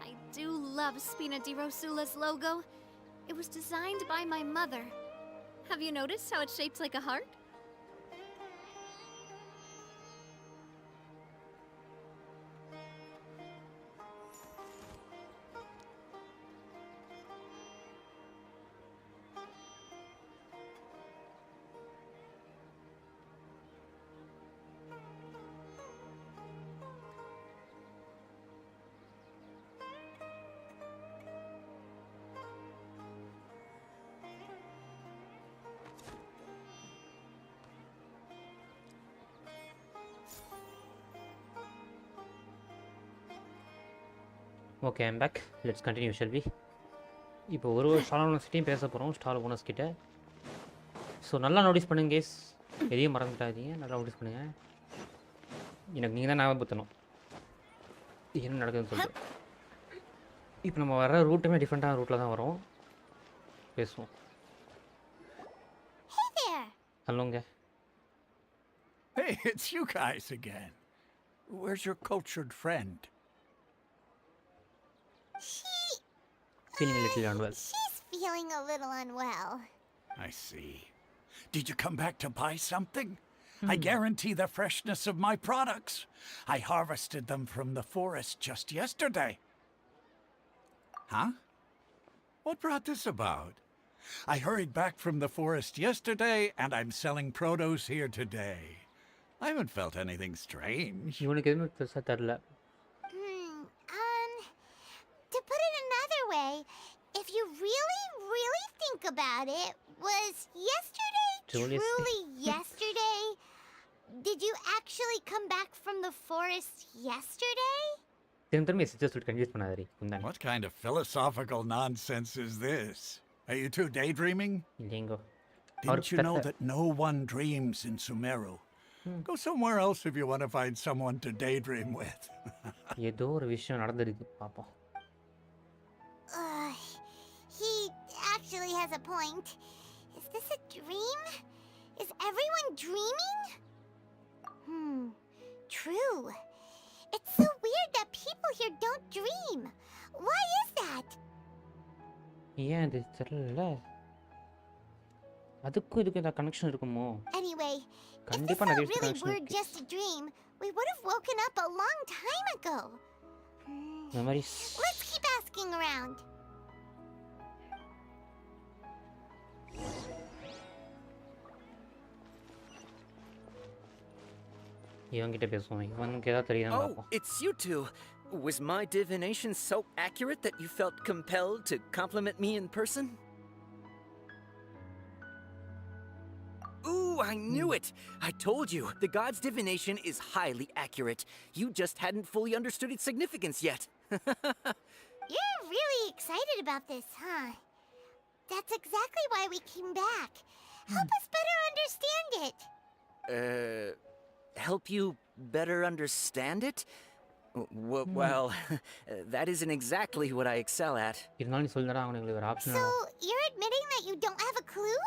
[SPEAKER 5] I do love Spina di Rosula's logo. It was designed by my mother. Have you noticed how it's shaped like a heart?
[SPEAKER 1] Okay I'm back. Let's continue shall we. இப்போ ஒரு stall ஓனர்ஸ்கிட்டையும் பேச போகிறோம், stall owners கிட்ட. So நல்லா notice பண்ணுங்க guys, எதையும் மறந்துட்டாதீங்க, நல்லா நோட்டீஸ் பண்ணுங்கள். எனக்கு நீங்கள் தான் ஞாபகப்படுத்தணும் என்ன நடக்குதுன்னு சொல்லிட்டு. இப்போ நம்ம வர ரூட்டுமே டிஃப்ரெண்ட்டான ரூட்டில் தான் வரோம். பேசுவோம். ஹலோங்க.
[SPEAKER 12] Hey, it's you guys again. Where's your cultured friend?
[SPEAKER 1] Feeling a little unwell.
[SPEAKER 3] She's feeling a little unwell.
[SPEAKER 12] I see. Did you come back to buy something? I guarantee the freshness of my products. I harvested them from the forest just yesterday. Huh? What brought this about? I hurried back from the forest yesterday, and I'm selling produce here today. I haven't felt anything strange.
[SPEAKER 1] இவனுக்கு எதுவுமே பெருசாக தெரில.
[SPEAKER 3] To put it another way, if you really think about it, was yesterday truly yesterday? Did you actually come back from the forest yesterday?
[SPEAKER 12] What kind of philosophical nonsense is this? Are you two daydreaming? Didn't you know that no one dreams in Sumeru? Go somewhere else if you want to find someone to daydream with.
[SPEAKER 1] ஏதோ ஒரு விஷயம் நடந்துருக்கு பாப்போம்.
[SPEAKER 3] He actually has a point. Is this a dream? Is everyone dreaming? True. It's so weird that people here don't dream. Why is that?
[SPEAKER 1] ஏன் அது தெரியல. அதுக்கும் இதுக்கு ஏதாவது கனெக்ஷன் இருக்குமோ?
[SPEAKER 3] Anyway, if
[SPEAKER 1] கண்டிப்பா
[SPEAKER 3] this
[SPEAKER 1] நிறைய
[SPEAKER 3] really
[SPEAKER 1] கனெக்ஷன்
[SPEAKER 3] were
[SPEAKER 1] இருக்கு.
[SPEAKER 3] just a dream, we would have woken up a long time ago.
[SPEAKER 1] Memories.
[SPEAKER 3] Let's keep asking around.
[SPEAKER 1] இவன்கிட்ட பேசுவோம். இவனுக்கு ஏதாவது தெரியுதா
[SPEAKER 13] Oh,
[SPEAKER 1] பாப்போம்.
[SPEAKER 13] it's you two. Was my divination so accurate that you felt compelled to compliment me in person? Ooh, I knew it! I told you, the god's divination is highly accurate. You just hadn't fully understood its significance yet.
[SPEAKER 3] You're really excited about this, huh? That's exactly why we came back. Help us better understand it.
[SPEAKER 13] Help you better understand it? Well, that isn't exactly what I excel at.
[SPEAKER 1] இருந்தாலும் நீ சொல்லுடா, அவனுக்கு ஒரு option.
[SPEAKER 3] So, you're admitting that you don't have a clue?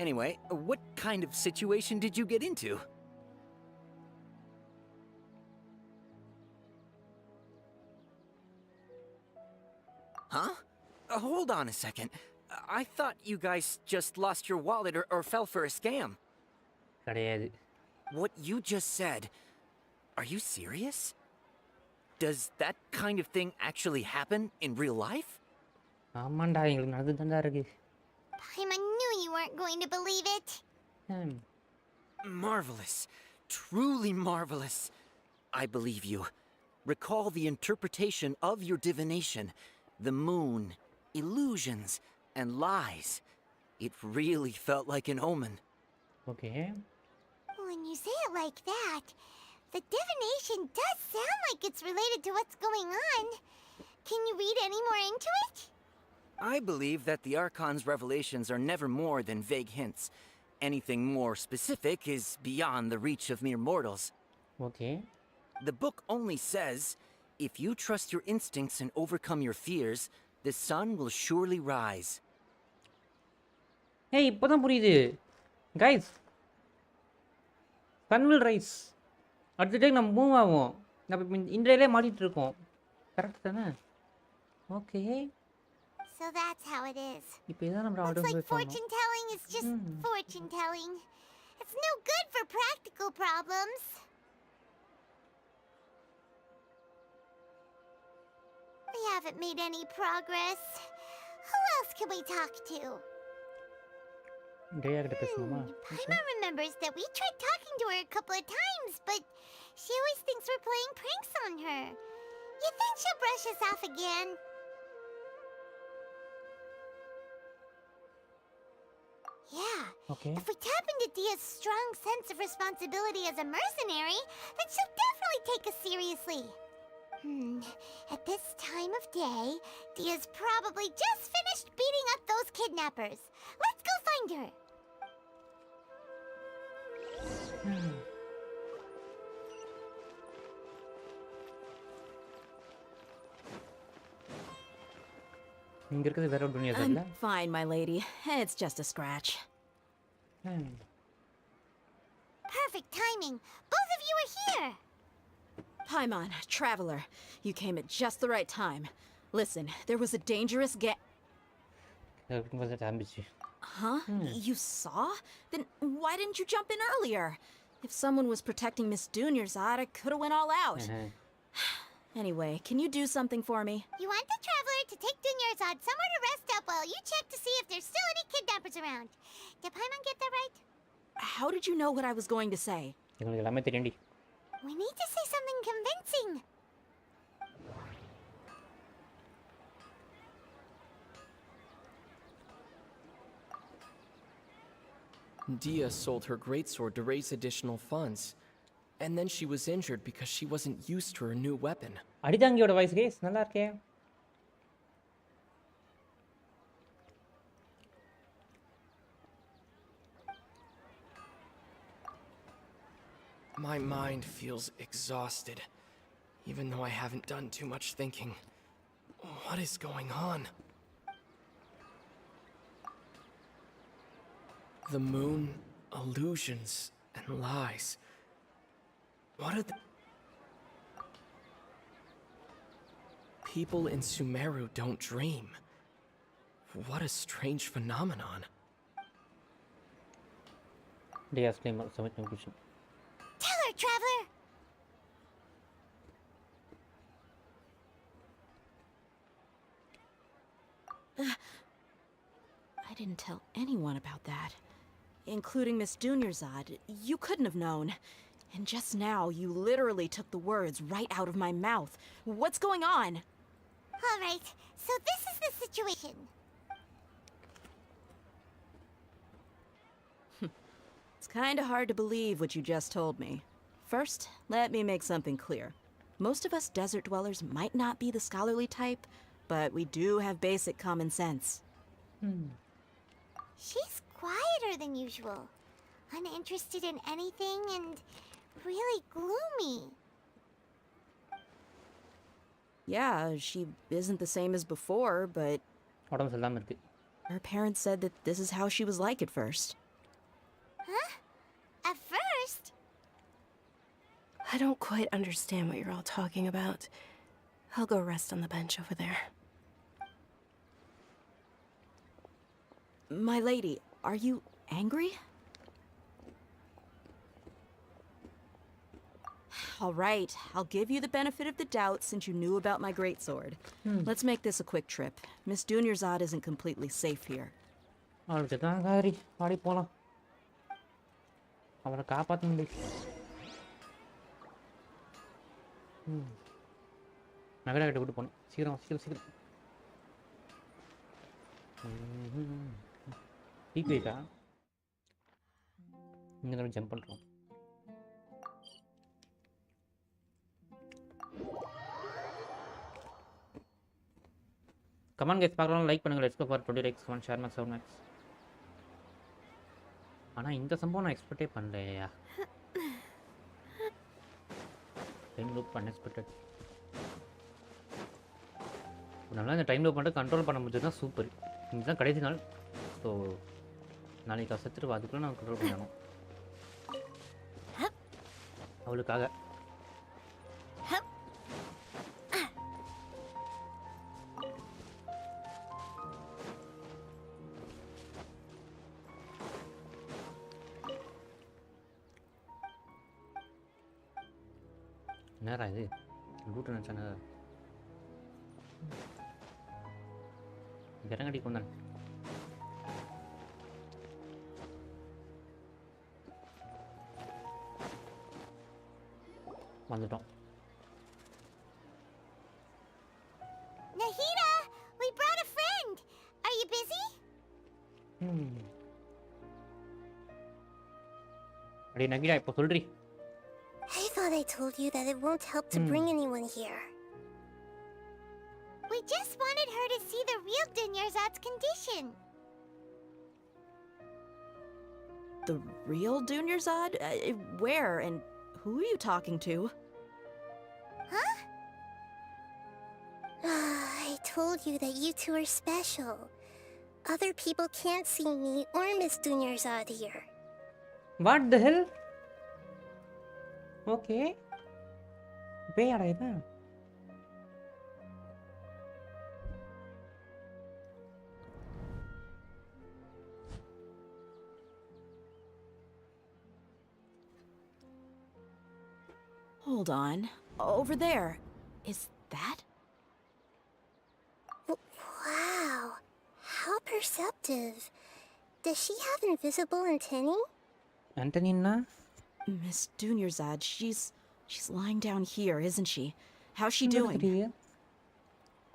[SPEAKER 13] Anyway, what kind of situation did you get into? Huh? Hold on a second. I thought you guys just lost your wallet or fell for a scam.
[SPEAKER 1] கிடையாது.
[SPEAKER 13] What you just said, are you serious? Does that kind of thing actually happen in real life?
[SPEAKER 1] ஆமாண்டா எங்களுக்கு நடந்துதான்டா இருக்கு.
[SPEAKER 3] Paimon knew you weren't going to believe it.
[SPEAKER 13] Marvelous. Truly marvelous. I believe you. Recall the interpretation of your divination. The moon, illusions, and lies. It really felt like an omen.
[SPEAKER 1] Okay.
[SPEAKER 3] When you say it like that, the divination does sound like it's related to what's going on. Can you read any more into it?
[SPEAKER 13] I believe that the Archon's revelations are never more than vague hints. Anything more specific is beyond the reach of mere mortals.
[SPEAKER 1] Okay.
[SPEAKER 13] The book only says, if you trust your instincts and overcome your fears, the sun will surely rise.
[SPEAKER 1] Hey, இப்போதான் புரியுது. Guys, sun will rise. அடுத்த time நம்ம move ஆகும். நம்ம இப்போ இன்றையிலே மாட்டிட்டு இருக்கோம். Correct தானே? Okay.
[SPEAKER 3] So that's how it is.
[SPEAKER 1] இப்போ இதான் நம்ம
[SPEAKER 3] Looks
[SPEAKER 1] ஆர்டர்
[SPEAKER 3] like
[SPEAKER 1] பண்ணோம்.
[SPEAKER 3] fortune telling is just fortune telling. It's no good for practical problems. We haven't made any progress. Who else can we talk to?
[SPEAKER 1] டேயா கிட்ட பேசணுமா?
[SPEAKER 3] Paima remembers that we tried talking to her a couple of times, but she always thinks we're playing pranks on her. You think she'll brush us off again? Yeah.
[SPEAKER 1] Okay.
[SPEAKER 3] If we tap into Dia's strong sense of responsibility as a mercenary, then she'll definitely take us seriously. At this time of day, Dia's probably just finished beating up those kidnappers. Let's go find her.
[SPEAKER 1] இங்க இருக்குது வேற ஒரு துணியா
[SPEAKER 10] I'm
[SPEAKER 1] தெரியல.
[SPEAKER 10] fine, my lady. It's just a scratch.
[SPEAKER 3] Perfect timing. Both of you are here.
[SPEAKER 10] Paimon, traveler, you came at just the right time. Listen, there was a dangerous Huh? You saw? Then why didn't you jump in earlier? If someone was protecting Miss Dunyarzad, I could have went all out. Anyway, can you do something for me?
[SPEAKER 3] You want the traveler to take Dunyarzad somewhere to rest up while you check to see if there's still any kidnappers around. Did Paimon get that right?
[SPEAKER 10] How did you know what I was going to say?
[SPEAKER 1] எங்களுக்கு எல்லாமே தெரியும்டி.
[SPEAKER 3] We need to say something convincing.
[SPEAKER 7] Dia sold her greatsword to raise additional funds. And then she was injured because she wasn't used to her new weapon.
[SPEAKER 1] அடிதாங்கியோட voice case நல்லா இருக்கே.
[SPEAKER 7] My mind feels exhausted, even though I haven't done too much thinking. What is going on? The moon, illusions, and lies. What are the... People in Sumeru don't dream. What a strange phenomenon.
[SPEAKER 1] They asked him some question.
[SPEAKER 3] Tell her, traveler!
[SPEAKER 10] I didn't tell anyone about that. Including Miss Dunyarzad. You couldn't have known. And just now, you literally took the words right out of my mouth. What's going on?
[SPEAKER 3] All right, so this is the situation.
[SPEAKER 10] It's kinda hard to believe what you just told me. First, let me make something clear. Most of us desert dwellers might not be the scholarly type, but we do have basic common sense.
[SPEAKER 3] She's quieter than usual. Uninterested in anything and really gloomy.
[SPEAKER 10] Yeah, she isn't the same as before, but her parents said that this is how she was like at first.
[SPEAKER 3] Huh? At first?
[SPEAKER 17] I don't quite understand what you're all talking about. I'll go rest on the bench over there.
[SPEAKER 10] My lady, are you angry? All right, I'll give you the benefit of the doubt since you knew about my greatsword. Let's make this a quick trip. Miss Dunyarzad isn't completely safe here.
[SPEAKER 1] அவ்வளோதான் காரி பாடி போகலாம் அவரை காப்பாற்ற முடியும். நகரா கிட்ட கூட்டு போனேன். சீக்கிரம் சீக்கிரம் சீக்கிரம். டீ கேட்டா இங்கே தான் ஜம்ப் பண்ணுறோம். கமெண்ட் கைஸ் பார்க்கலாம், லைக் பண்ணுங்கள். Let's go for 20 likes, comment share max 7 max. ஆனால் இந்த சம்பவம் நான் எக்ஸ்பெக்டே பண்ணலையா. Time loop unexpected. நல்லா இந்த டைம் லூப் பண்ணிட்டு கண்ட்ரோல் பண்ண முடிஞ்சதுன்னா சூப்பர். இதுதான் கடைசி நாள். ஸோ நாளைக்கு செத்துட்டு அதுக்குள்ளே நான் கண்ட்ரோல் பண்ணணும் அவளுக்காக. என்னடா இது லூட்டு நினச்சானே இறங்கடி கொண்டான். வந்துட்டோம்.
[SPEAKER 3] Nahida, we brought a friend. Are you busy?
[SPEAKER 1] அடே நகிடா இப்போ சொல்றீ.
[SPEAKER 4] I thought I told you that it won't help to bring anyone here.
[SPEAKER 3] We just wanted her to see the real Dunyarzad's condition.
[SPEAKER 10] The real Dunyarzad? Where and who are you talking to?
[SPEAKER 3] Huh?
[SPEAKER 4] I told you that you two are special. Other people can't see me or Miss Dunyarzad here.
[SPEAKER 15] What the hell? Okay. பேயாடா இவன்.
[SPEAKER 10] Hold on. Over there. Is that?
[SPEAKER 4] Wow. How perceptive. Does she have invisible antennae?
[SPEAKER 15] Antennae?
[SPEAKER 10] Miss Dunyarzad, she's lying down here, isn't she? How's she doing?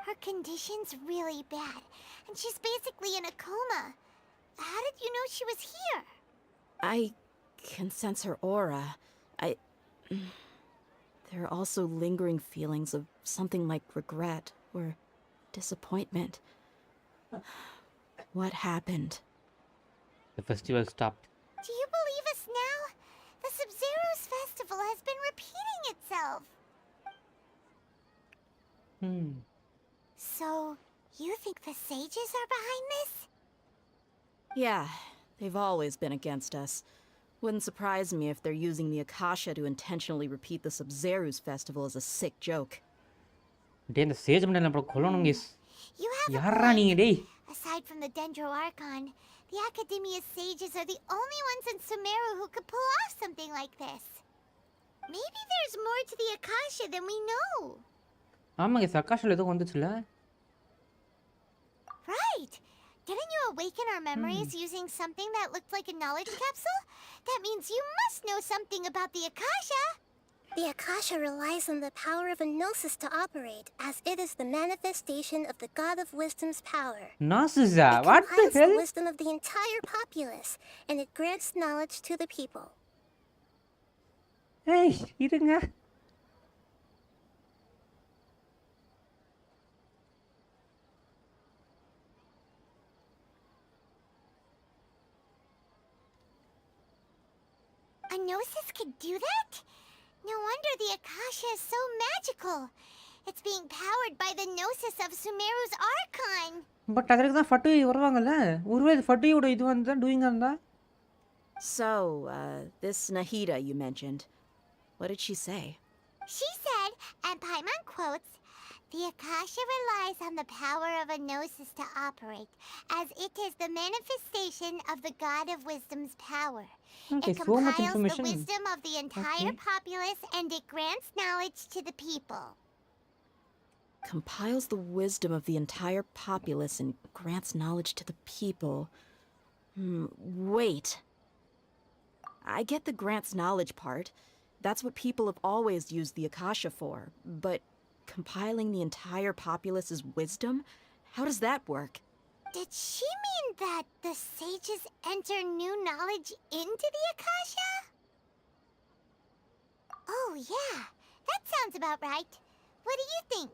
[SPEAKER 3] Her condition's really bad, and she's basically in a coma. How did you know she was here?
[SPEAKER 10] I can sense her aura. There are also lingering feelings of something like regret or disappointment. What happened?
[SPEAKER 1] The festival stopped.
[SPEAKER 3] Do you believe us now? The Sub-Zero's festival has been repeating itself. So, you think the sages are behind this?
[SPEAKER 10] Yeah, they've always been against us. Wouldn't surprise me if they're using the Akasha to intentionally repeat the Sub-Zero's festival as a sick joke.
[SPEAKER 1] டேய் இந்த Sage மண்டல நம்ம கொல்லணும் guys.
[SPEAKER 3] You have
[SPEAKER 1] யாரா நீங்க டேய்?
[SPEAKER 3] Aside from the Dendro Archon, the Academia sages are the only ones in Sumeru who could pull off something like this. Maybe there's more to the Akasha than we know.
[SPEAKER 1] ஆமா guys, ஆகாஷ்ல ஏதோ வந்துச்சுல.
[SPEAKER 3] Right. Didn't you awaken our memories using something that looked like a knowledge capsule? That means you must know something about the Akasha.
[SPEAKER 4] The Akasha relies on the power of a gnosis to operate, as it is the manifestation of the God of Wisdom's power.
[SPEAKER 1] Gnosis?
[SPEAKER 4] It
[SPEAKER 1] What the
[SPEAKER 4] combines
[SPEAKER 1] hell?
[SPEAKER 4] the wisdom of the entire populace, and it grants knowledge to the people.
[SPEAKER 15] Hey, இருங்க.
[SPEAKER 3] A gnosis could do that? No wonder the Akasha is so magical. It's being powered by the gnosis of Sumeru's Archon.
[SPEAKER 15] But அதற்கு தான் ஃபட்டு வருவாங்கல்ல. ஒருவேளை ஃபட்டுயோட இது வந்து தான் டூயிங்கா இருந்தா.
[SPEAKER 10] So, this Nahida you mentioned, what did she say?
[SPEAKER 3] She said, and Paimon quotes, The Akasha relies on the power of a gnosis to operate, as it is the manifestation of the God of Wisdom's power.
[SPEAKER 15] Okay,
[SPEAKER 3] It
[SPEAKER 15] so much
[SPEAKER 3] compiles the
[SPEAKER 15] information.
[SPEAKER 3] wisdom of the entire
[SPEAKER 15] Okay.
[SPEAKER 3] populace and it grants knowledge to the people.
[SPEAKER 10] Compiles the wisdom of the entire populace and grants knowledge to the people. Wait. I get the grants knowledge part. That's what people have always used the Akasha for. But compiling the entire populace's wisdom? How does that work?
[SPEAKER 3] Did she mean that the sages enter new knowledge into the Akasha? Oh, yeah. That sounds about right. What do you think?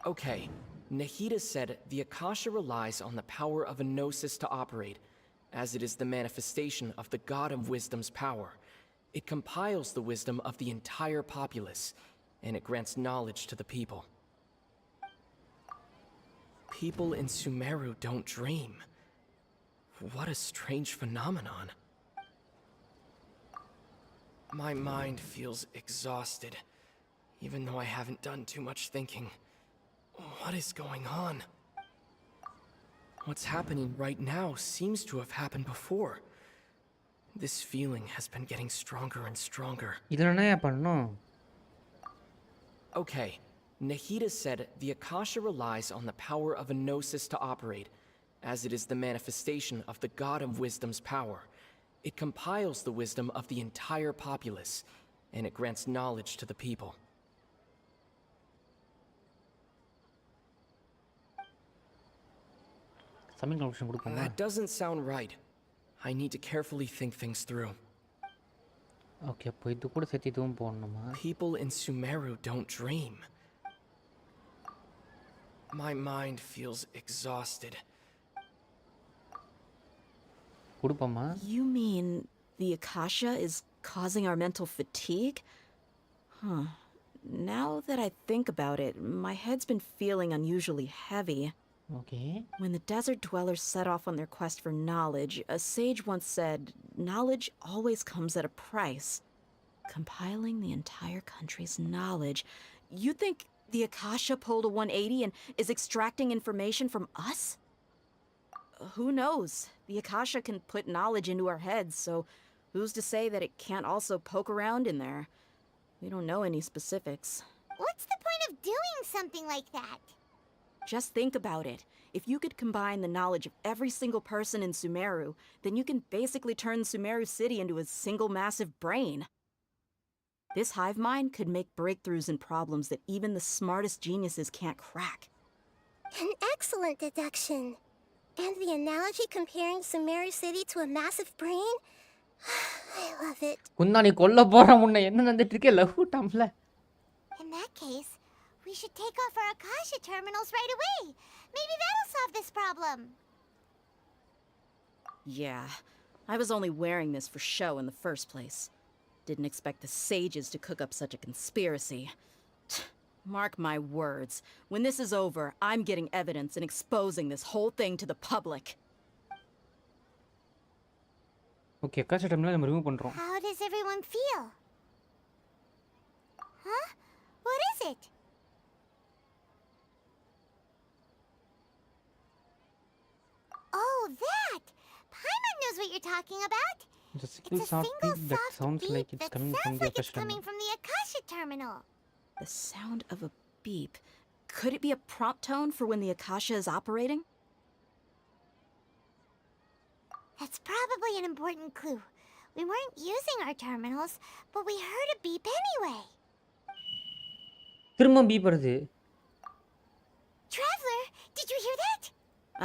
[SPEAKER 7] Okay, Nahida said the Akasha relies on the power of a gnosis to operate, as it is the manifestation of the God of Wisdom's power. It compiles the wisdom of the entire populace, and it grants knowledge to the people. People in Sumeru don't dream. What a strange phenomenon. My mind feels exhausted, even though I haven't done too much thinking. What is going on? What's happening right now seems to have happened before. This feeling has been getting stronger and stronger. Okay, Nahida said the Akasha relies on the power of a gnosis to operate, as it is the manifestation of the God of Wisdom's power. It compiles the wisdom of the entire populace, and it grants knowledge to the people. That doesn't sound right. I need to carefully think things through.
[SPEAKER 15] Okay, அப்போ இது கூட சேர்த்து இதுவும் போடணுமா?
[SPEAKER 7] People in Sumeru don't dream. My mind feels exhausted.
[SPEAKER 15] கொடுப்போமா?
[SPEAKER 10] You mean the Akasha is causing our mental fatigue? Huh. Now that I think about it, my head's been feeling unusually heavy.
[SPEAKER 15] Okay.
[SPEAKER 10] When the desert dwellers set off on their quest for knowledge, a sage once said, knowledge always comes at a price. Compiling the entire country's knowledge. You think the Akasha pulled a 180 and is extracting information from us? Who knows? The Akasha can put knowledge into our heads, so who's to say that it can't also poke around in there? We don't know any specifics.
[SPEAKER 3] What's the point of doing something like that?
[SPEAKER 10] Just think about it. If you could combine the knowledge of every single person in Sumeru, then you can basically turn Sumeru City into a single massive brain. This hive mind could make breakthroughs in problems that even the smartest geniuses can't crack.
[SPEAKER 4] An excellent deduction. And the analogy comparing Sumeru City to a massive brain? I love it.
[SPEAKER 15] குந்தாணி கொல்ல போற முன்ன என்ன நடந்துட்டு இருக்கே love டாம்ல.
[SPEAKER 3] In that case, we should take off our Akasha terminals right away. Maybe that'll solve this problem.
[SPEAKER 10] Yeah, I was only wearing this for show in the first place. Didn't expect the sages to cook up such a conspiracy. Mark my words, when this is over, I'm getting evidence and exposing this whole thing to the public.
[SPEAKER 15] Okay, Akasha terminal நம்ம remove பண்றோம்.
[SPEAKER 3] How does everyone feel? Huh? What is it? Oh, that! Paimon knows what you're talking about.
[SPEAKER 15] It's a single soft beep that sounds like it's coming from the Akasha terminal.
[SPEAKER 3] Coming from the Akasha terminal.
[SPEAKER 10] The sound of a beep. Could it be a prompt tone for when the Akasha is operating?
[SPEAKER 3] That's probably an important clue. We weren't using our terminals, but we heard a beep anyway.
[SPEAKER 15] திரும்ப beep வருது.
[SPEAKER 3] Traveler, did you hear that?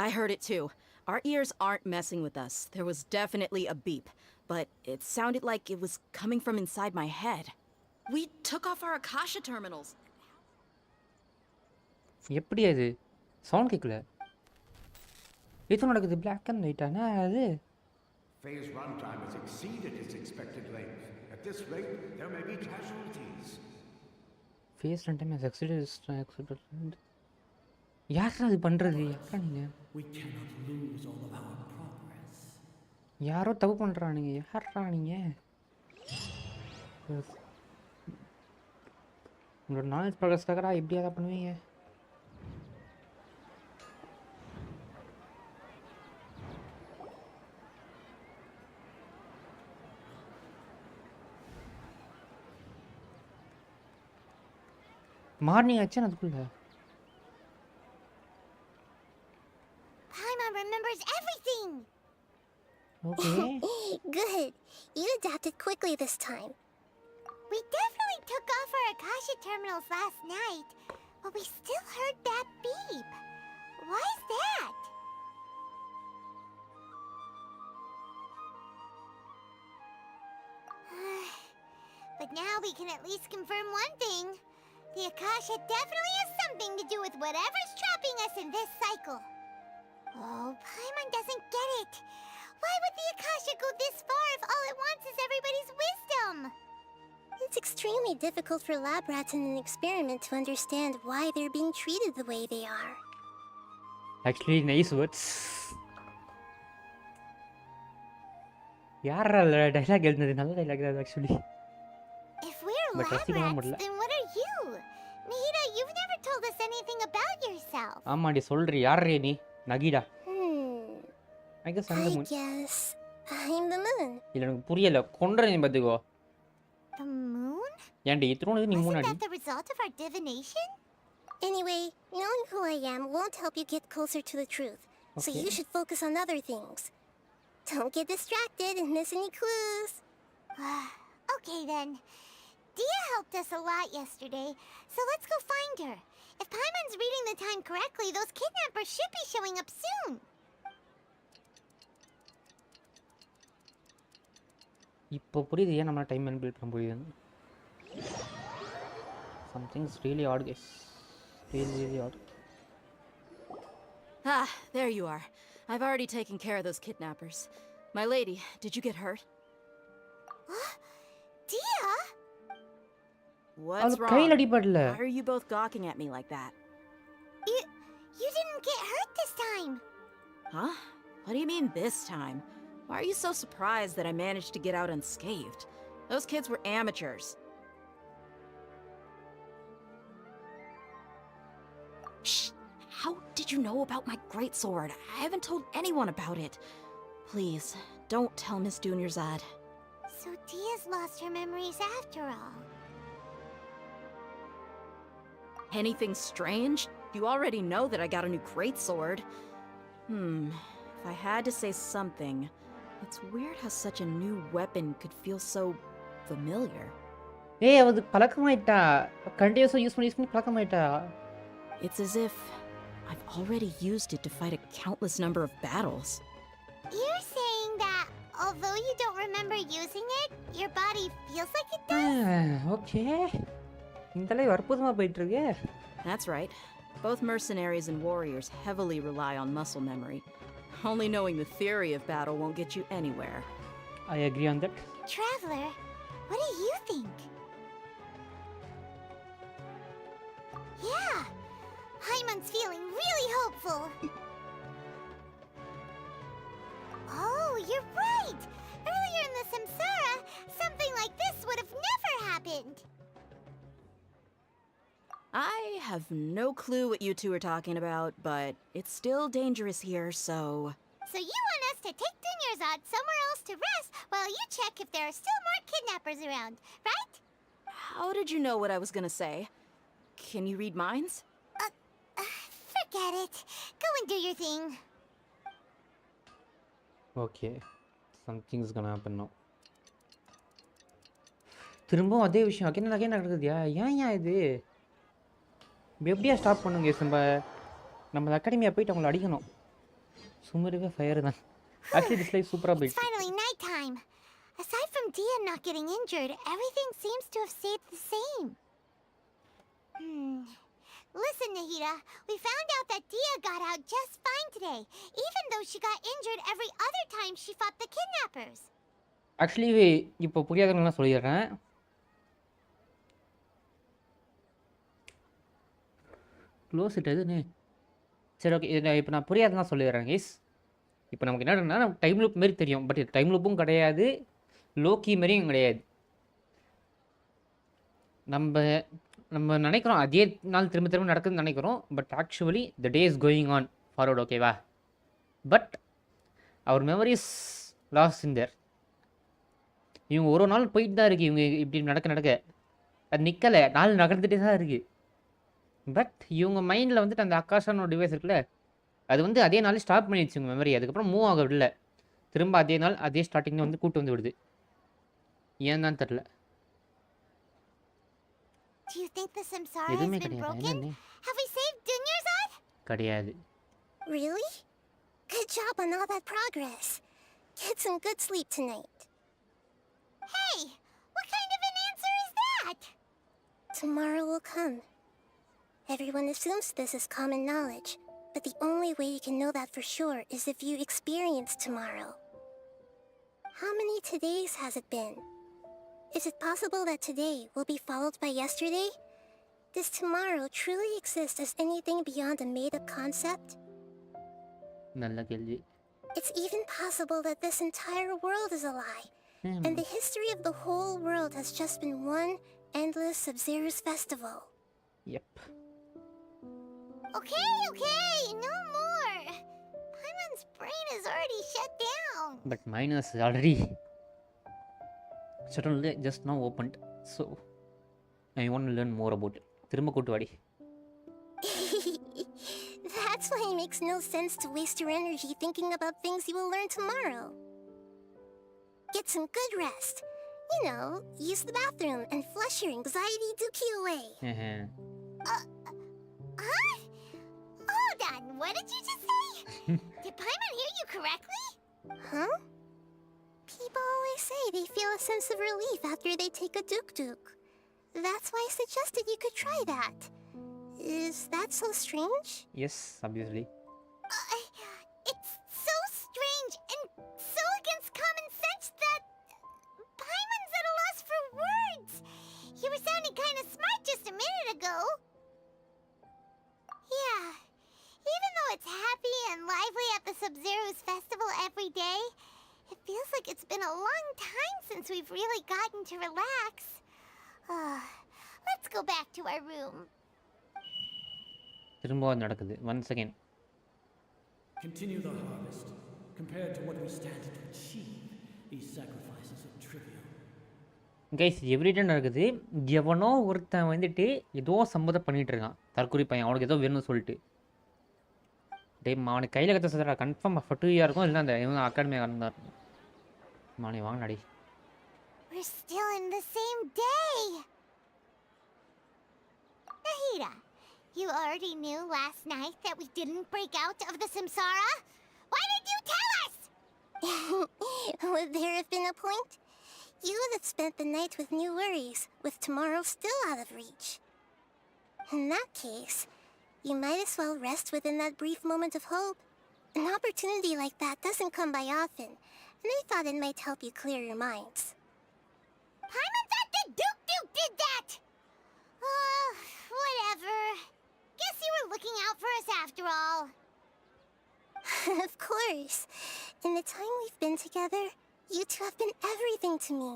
[SPEAKER 10] I heard it too. Our ears aren't messing with us. There was definitely a beep, but it sounded like it was coming from inside my head. We took off our Akasha terminals.
[SPEAKER 15] எப்படி அது sound கேட்கல. இது நடக்குது black and white ஆனா அது
[SPEAKER 20] Phase runtime has exceeded its expected length. At this rate, there may be casualties.
[SPEAKER 15] Phase runtime has exceeded its expected length. யாரா அது பண்றது? யாரா நீங்க?
[SPEAKER 19] We cannot lose all of our progress.
[SPEAKER 15] யாரோ தப்பு பண்றானுங்க. யாரா நீங்க? உங்களோட நாலேஜ் ப்ராக்ரஸ்க்காகடா இப்படியா தான் பண்ணுவீங்க? மார்னிங் ஆச்சு அதுக்குள்ள.
[SPEAKER 3] Paimon remembers everything!
[SPEAKER 15] Okay.
[SPEAKER 4] Good. You adapted quickly this time.
[SPEAKER 3] We definitely took off our Akasha terminals last night, but we still heard that beep. Why is that? But now we can at least confirm one thing. The Akasha definitely has something to do with whatever's trapping us in this cycle. Oh, Paimon doesn't get it. Why would the Akasha go this far if all it wants is everybody's wisdom?
[SPEAKER 4] It's extremely difficult for lab rats in an experiment to understand why they're being treated the way they are.
[SPEAKER 15] Actually, nice words. யாரா dialogue எழுதுனது? நல்ல dialogue தான் actually.
[SPEAKER 3] If we're
[SPEAKER 15] But
[SPEAKER 3] lab rats, then what are you? Nihira, you've never told us anything about yourself.
[SPEAKER 15] ஆமாடி சொல்றீ. யாரே நீ? நகிடா. I guess I'm the moon.
[SPEAKER 4] I guess I'm the moon.
[SPEAKER 15] இல்ல எனக்கு புரியல. கொன்றேன் பாத்துக்கோ.
[SPEAKER 3] The moon?
[SPEAKER 15] ஏன்டி இத்ரோனது நீ மூணாடி?
[SPEAKER 3] Isn't that the result of our divination?
[SPEAKER 4] Anyway, knowing who I am won't help you get closer to the truth. So you should focus on other things. Don't get distracted and miss any clues.
[SPEAKER 3] Okay then. Dia helped us a lot yesterday, so let's go find her. If Paimon's reading the time correctly, those kidnappers should be showing up soon.
[SPEAKER 15] இப்போ புரியுது ஏன் நம்ம time man build பண்ண முடியுது. Something's really odd, guys. Really odd.
[SPEAKER 10] Ah, there you are. I've already taken care of those kidnappers. My lady, did you get hurt?
[SPEAKER 3] Dia?
[SPEAKER 10] What's
[SPEAKER 15] அவளுக்கு கையில்
[SPEAKER 10] wrong?
[SPEAKER 15] அடிபடல.
[SPEAKER 10] Why are you both gawking at me like that?
[SPEAKER 3] You didn't get hurt this time.
[SPEAKER 10] Huh? What do you mean this time? Why are you so surprised that I managed to get out unscathed? Those kids were amateurs. Shh! How did you know about my greatsword? I haven't told anyone about it. Please, don't tell Miss Dunyarzad.
[SPEAKER 3] So Dia's lost her memories after all.
[SPEAKER 10] Anything strange? You already know that I got a new greatsword. If I had to say something, it's weird how such a new weapon could feel so familiar.
[SPEAKER 15] ஏய் அது பழக்கமாயிட்டா. கண்டினியூஸா use பண்ணி பழக்கமாயிட்டா.
[SPEAKER 10] It's as if I've already used it to fight a countless number of battles.
[SPEAKER 3] You're saying that although you don't remember using it, your body feels like it does?
[SPEAKER 15] Okay. இந்த live அற்புதமா போயிட்டு இருக்கு.
[SPEAKER 10] That's right. Both mercenaries and warriors heavily rely on muscle memory. Only knowing the theory of battle won't get you anywhere.
[SPEAKER 15] I agree on that.
[SPEAKER 3] Traveler, what do you think? Yeah, Paimon's feeling really hopeful. Oh, you're right. Earlier in the Samsara, something like this would have never happened.
[SPEAKER 10] I have no clue what you two are talking about, but it's still dangerous here, so...
[SPEAKER 3] So you want us to take Dunyarzad somewhere else to rest while you check if there are still more kidnappers around, right?
[SPEAKER 10] How did you know what I was gonna say? Can you read minds?
[SPEAKER 3] Forget it. Go and do your thing.
[SPEAKER 15] Okay. Something's gonna happen now. திரும்பவும் அதே விஷயம் again நடக்குதுயா. ஏன் இது எப்படியா stop பண்ணுங்க? நம்ம academia போயிட்டு அவங்களை அடிக்கணும். சுமருவே ஃபயர் தான். Actually this life சூப்பரா போயிடுச்சு.
[SPEAKER 3] It's finally night time. Aside from Dia not getting injured, everything seems to have stayed the same. Listen, Nahida, we found out that Dia got out just fine today, even though she got injured every other time she fought the kidnappers.
[SPEAKER 15] Actually இப்போ புரியாதவங்கலாம் சொல்லிடுறேன். Close it எதுன்னு. சரி okay, இப்போ நான் புரியாதுலாம் சொல்லிடுறேன் guys. இப்போ நமக்கு என்னன்னா டைம் லூப் மாரி தெரியும், பட் இது டைம் லூப்பும் கிடையாது, லோக்கி மாரியும் கிடையாது. நம்ம நம்ம நினைக்கிறோம் அதே நாள் திரும்ப திரும்ப நடக்குதுன்னு நினைக்கிறோம். But actually the day is going on forward. ஓகேவா? பட் அவர் மெமரிஸ் லாஸ் இன் தேர். இவங்க ஒரு நாள் போயிட்டு தான் இருக்குது. இவங்க இப்படி நடக்க அது நிற்கலை. நாள் நகர்ந்துட்டே தான் இருக்குது. பட் இவங்க மைண்டில் வந்துட்டு அந்த அக்காஷான டிவைஸ் இருக்குல்ல, அது வந்து அதே நாள் ஸ்டாப் பண்ணிடுச்சு உங்கள் மெமரி. அதுக்கப்புறம் மூவ் ஆக விடல. திரும்ப அதே நாள் அதே ஸ்டார்டிங் வந்து கூட்டு வந்து விடுது. ஏன் தான் தெரில.
[SPEAKER 3] Do you think the samsara has
[SPEAKER 15] எதுவுமே
[SPEAKER 3] been
[SPEAKER 15] கிடையாது.
[SPEAKER 3] broken?
[SPEAKER 15] என்னன்னு
[SPEAKER 3] Have we saved Dunyarzad?
[SPEAKER 15] கிடையாது.
[SPEAKER 4] Really? Good job on all that progress. Get some good sleep tonight.
[SPEAKER 3] Hey, what kind of an answer is that?
[SPEAKER 4] Tomorrow will come. Everyone assumes this is common knowledge, but the only way you can know that for sure is if you experience tomorrow. How many todays has it been? Is it possible that today will be followed by yesterday? Does tomorrow truly exist as anything beyond a made-up concept?
[SPEAKER 15] நல்ல கேள்வி.
[SPEAKER 4] It's even possible that this entire world is a lie, and the history of the whole world has just been one endless Sub-Zero's festival.
[SPEAKER 15] Yep.
[SPEAKER 3] Okay, no more. Paimon's brain is already shut down.
[SPEAKER 15] But mine is already suddenly just now opened. So I want to learn more about it. திரும்ப கூட்டு வாடி.
[SPEAKER 4] That's why it makes no sense to waste your energy thinking about things you will learn tomorrow. Get some good rest. You know, use the bathroom and flush your anxiety dookie away.
[SPEAKER 3] Hold on, what did you just say? Did Paimon hear you correctly?
[SPEAKER 4] Huh? People always say they feel a sense of relief after they take a duk-duk. That's why I suggested you could try that. Is that so strange?
[SPEAKER 15] Yes, obviously.
[SPEAKER 3] It's so strange and so against common sense that Paimon's at a loss for words. You were sounding kind of smart just a minute ago. Yeah, even though it's happy and lively at the Sub-Zero's festival every day, it feels like it's been a long time since we've really gotten to relax. Let's go back to our room.
[SPEAKER 15] திரும்ப நடக்குது. Once again.
[SPEAKER 19] Continue the harvest. Compared to what we stand to achieve, these sacrifices are trivial.
[SPEAKER 15] Guys everyday நடக்குது. எவனோ ஒருத்தன் வந்துட்டு ஏதோ சம்மதம் பண்ணிட்டு இருக்கான். தற்கொலை பையன் அவனுக்கு ஏதோ வேணும்னு சொல்லிட்டு. டேய் அவனுக்கு கையில் கற்று சொல்கிறா கன்ஃபார்ம் ஃபட்டுவியாக இருக்கும். இல்லை அந்த இவங்க அகாடமியாக தான் இருக்கும். மானே வாங்கினாடி.
[SPEAKER 3] We're still in the same day. Nahida, you already knew last night that we didn't break out of the samsara? Why did you tell us?
[SPEAKER 4] Would there have been a point? You would have spent the night with new worries, with tomorrow still out of reach. In that case, you might as well rest within that brief moment of hope. An opportunity like that doesn't come by often, and I thought it might help you clear your minds.
[SPEAKER 3] Paimon thought that Duke did that! Whatever. Guess you were looking out for us after all.
[SPEAKER 4] Of course. In the time we've been together, you two have been everything to me.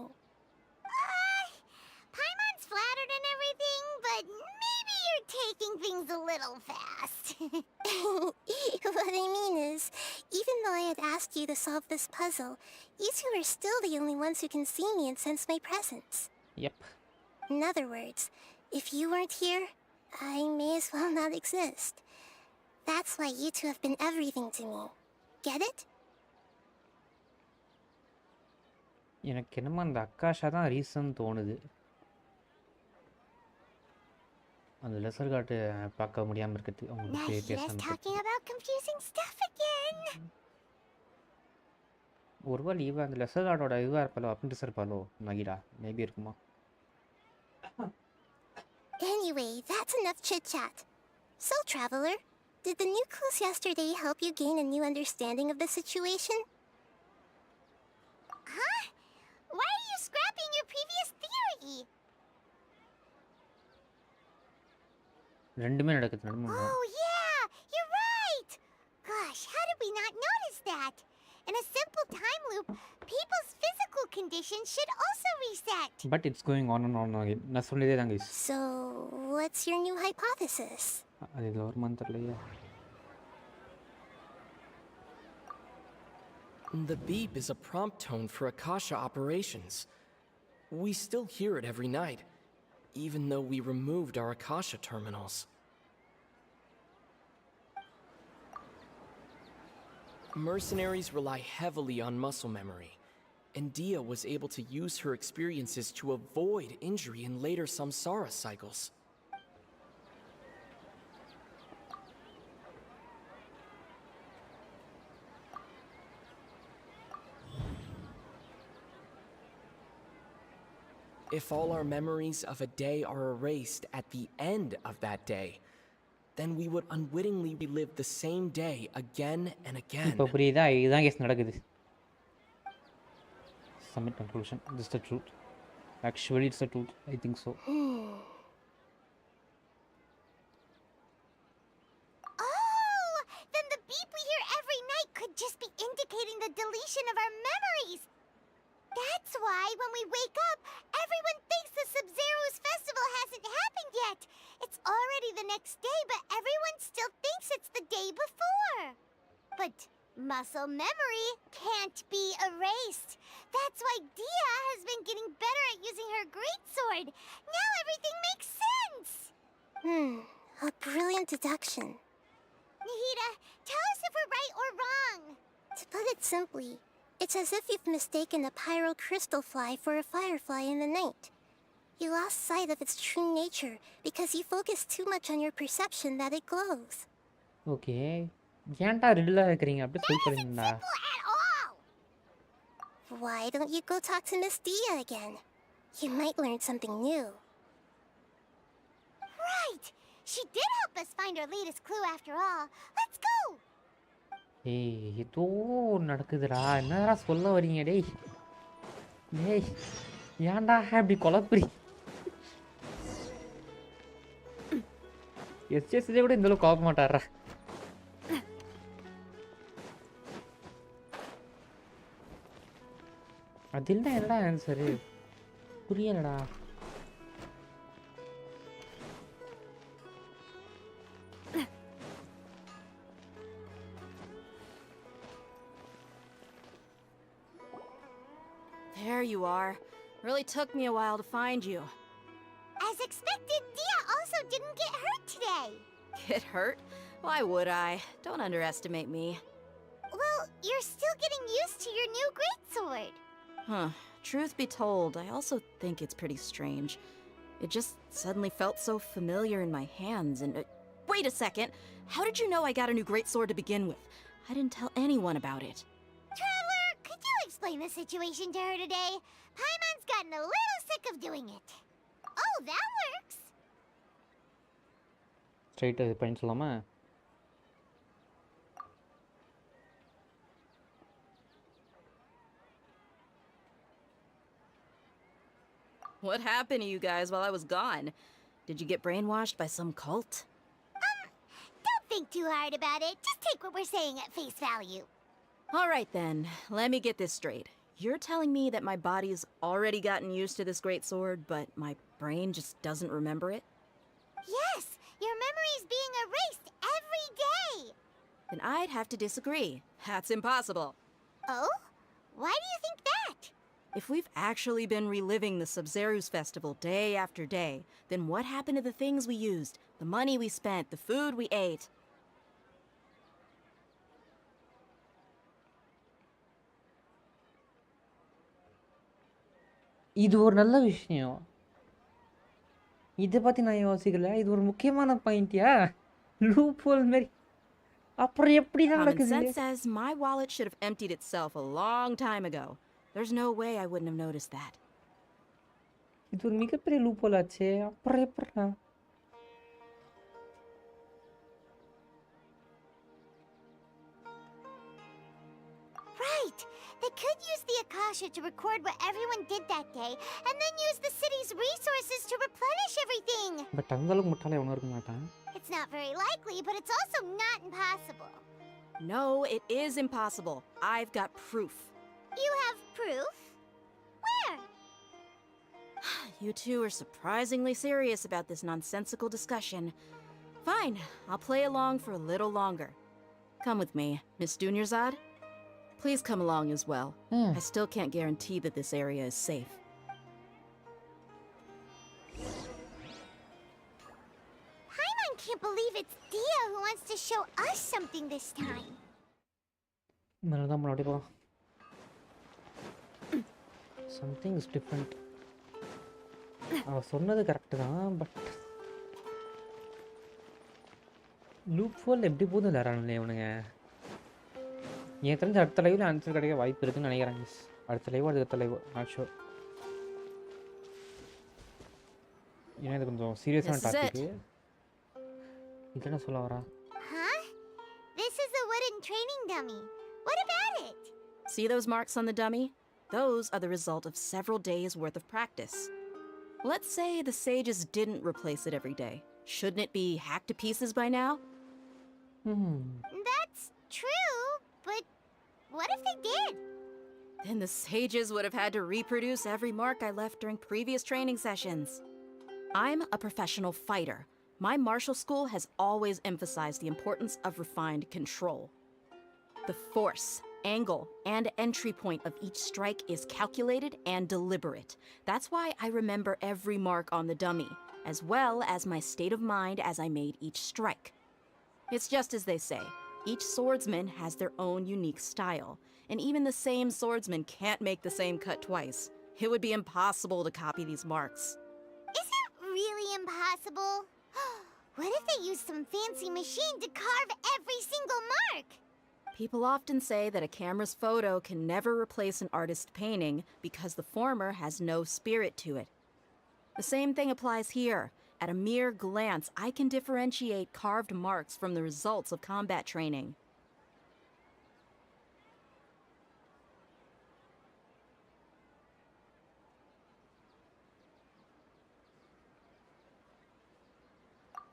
[SPEAKER 3] Paimon's flattered and everything, but maybe you're taking things a little fast.
[SPEAKER 4] What I mean is, even though I had asked you to solve this puzzle, you two are still the only ones who can see me and sense my presence.
[SPEAKER 15] Yep.
[SPEAKER 4] In other words, if you weren't here, I may as well not exist. That's why you two have been everything to me. Get it?
[SPEAKER 15] எனக்கு என்னமோ அந்த அக்காஷா தான் reason தோணுது. அந்த lesser காட்டு பார்க்க முடியாமல் இருக்கிறது அவங்களுக்கு பேசாமல்
[SPEAKER 3] talking about confusing stuff again.
[SPEAKER 15] ஒருவேளை இவ அந்த லெசர் கார்டோட இதுவாக இருப்பாளோ அப்படின்ட்டு இருப்பாளோ நகிடா மேபி இருக்குமா.
[SPEAKER 4] Anyway, that's enough chit-chat. So, Traveler, did the new clues yesterday help you gain a new understanding of the situation?
[SPEAKER 3] Huh? Why are you scrapping your previous theory?
[SPEAKER 15] ரெண்டுமே நடக்குது.
[SPEAKER 3] Oh yeah, you're right! Gosh, how did we not notice that? In a simple time loop, people's physical conditions should also reset.
[SPEAKER 15] But it's going on and on again. நான் சொல்லிட்டே தான் guys.
[SPEAKER 4] So, what's your new hypothesis?
[SPEAKER 15] அது இதில் ஒரு month இல்லையா?
[SPEAKER 7] The beep is a prompt tone for Akasha operations. We still hear it every night, even though we removed our Akasha terminals. Mercenaries rely heavily on muscle memory, and Dia was able to use her experiences to avoid injury in later samsara cycles. If all our memories of a day are erased at the end of that day, then we would unwittingly relive the same day again and again.
[SPEAKER 15] இப்போ புரியுதா? இதுதான் case நடக்குது. Submit conclusion. This is the truth. Actually, it's the truth. I think so.
[SPEAKER 3] Oh, then the beep we hear every night could just be indicating the deletion of our memories. That's why when we wake up, everyone thinks the Sub-Zero's festival hasn't happened yet. It's already the next day, but everyone still thinks it's the day before. But muscle memory can't be erased. That's why Dia has been getting better at using her greatsword. Now everything makes sense.
[SPEAKER 4] A brilliant deduction.
[SPEAKER 3] Nahida, tell us if we're right or wrong.
[SPEAKER 4] To put it simply, it's as if you've mistaken a pyro crystal fly for a firefly in the night. You lost sight of its true nature because you focused too much on your perception that it glows.
[SPEAKER 15] Okay. ஏன்டா ரிடிலா இருக்கிறீங்க? அப்படியே சொல்லி போறீங்கடா.
[SPEAKER 4] Why don't you go talk to Miss Dia again? You might learn something new.
[SPEAKER 3] Right. She did help us find our latest clue after all. Let's go.
[SPEAKER 15] ஏய் ஏதோ நடக்குதுடா. என்னடா சொல்ல வரீங்க டேய்? ஏய் ஏன்டா அப்படி குழப்புறீ? எஸ்எஸ்ல கூட இந்த அளவுக்கு கோப மாட்டாரா? அதில் தான் என்னடா answer? புரியலடா.
[SPEAKER 10] There you are. Really took me a while to find you.
[SPEAKER 3] As expected, Dia also didn't get hurt today.
[SPEAKER 10] Get hurt? Why would I? Don't underestimate me.
[SPEAKER 3] Well, you're still getting used to your new greatsword.
[SPEAKER 10] Huh. Truth be told, I also think it's pretty strange. It just suddenly felt so familiar in my hands and... wait a second! How did you know I got a new greatsword to begin with? I didn't tell anyone about it.
[SPEAKER 3] Traveler, could you explain the situation to her today? Paimon's gotten a little sick of doing it. Oh, that works!
[SPEAKER 15] ஸ்ட்ரைட்டா இது பண்ணி சொல்லாமா?
[SPEAKER 10] What happened to you guys while I was gone? Did you get brainwashed by some cult?
[SPEAKER 3] Don't think too hard about it. Just take what we're saying at face value.
[SPEAKER 10] Alright then, let me get this straight. You're telling me that my body's already gotten used to this great sword, but my brain just doesn't remember it?
[SPEAKER 3] Yes, your memory's being erased every day.
[SPEAKER 10] Then I'd have to disagree. That's impossible.
[SPEAKER 3] Oh? Why do you think that?
[SPEAKER 10] If we've actually been reliving the Sub-Zeru's festival day after day, then what happened to the things we used, the money we spent, the food we ate?
[SPEAKER 15] இது ஒரு நல்ல விஷயம். இதை பற்றி நான் யோசிக்கல. இது ஒரு முக்கியமான பாயிண்ட்யா? லூப் ஹோல் மாதிரி. அப்புறம் எப்படி
[SPEAKER 10] Common
[SPEAKER 15] நடக்குது?
[SPEAKER 10] sense says my wallet should have emptied itself a long time ago. There's no way I wouldn't have noticed that.
[SPEAKER 15] இது ஒரு மிகப்பெரிய லூப் ஹோல் ஆச்சே. அப்புறம் எப்படிடா?
[SPEAKER 3] Right. They could use the Akasha to record what everyone did that day, and then use the city's resources to replenish everything.
[SPEAKER 15] But அந்த அளவுக்கு முட்டாளே ஒன்றும் இருக்க மாட்டான்.
[SPEAKER 3] It's not very likely, but it's also not impossible.
[SPEAKER 10] No, it is impossible. I've got proof.
[SPEAKER 3] You have proof? Where?
[SPEAKER 10] You two are surprisingly serious about this nonsensical discussion. Fine, I'll play along for a little longer. Come with me, Miss Dunyarzad. Please come along as well. I still can't guarantee that this area is safe.
[SPEAKER 3] Paimon can't believe it's Dia who wants to show us something this time.
[SPEAKER 15] மேலதான் போகணும், அப்படியே போகலாம். Something is different. அவ சொன்னது correct தான், but loop ஃபோல் எப்படி போதும் தரானுங்களே இவனுங்க. என் தெரிஞ்ச அடுத்த லைவில் ஆன்சர் கிடைக்க வாய்ப்பு இருக்குன்னு நினைக்கிறேன் மிஸ். அடுத்த லைவோ அடுத்த லைவோ நாட் ஷோர். ஏன்னா இது கொஞ்சம் சீரியஸான டாபிக். இது என்ன சொல்ல வரா?
[SPEAKER 3] Huh? This is a wooden training dummy. What about it?
[SPEAKER 10] See those marks on the dummy? Those are the result of several days' worth of practice. Let's say the sages didn't replace it every day. Shouldn't it be hacked to pieces by now?
[SPEAKER 3] That's true, but what if they did?
[SPEAKER 10] Then the sages would have had to reproduce every mark I left during previous training sessions. I'm a professional fighter. My martial school has always emphasized the importance of refined control. The force, angle, and entry point of each strike is calculated and deliberate. That's why I remember every mark on the dummy, as well as my state of mind as I made each strike. It's just as they say, each swordsman has their own unique style, and even the same swordsman can't make the same cut twice. It would be impossible to copy these marks.
[SPEAKER 3] Is it really impossible? What if they use some fancy machine to carve every single mark?
[SPEAKER 10] People often say that a camera's photo can never replace an artist's painting because the former has no spirit to it. The same thing applies here. At a mere glance, I can differentiate carved marks from the results of combat training.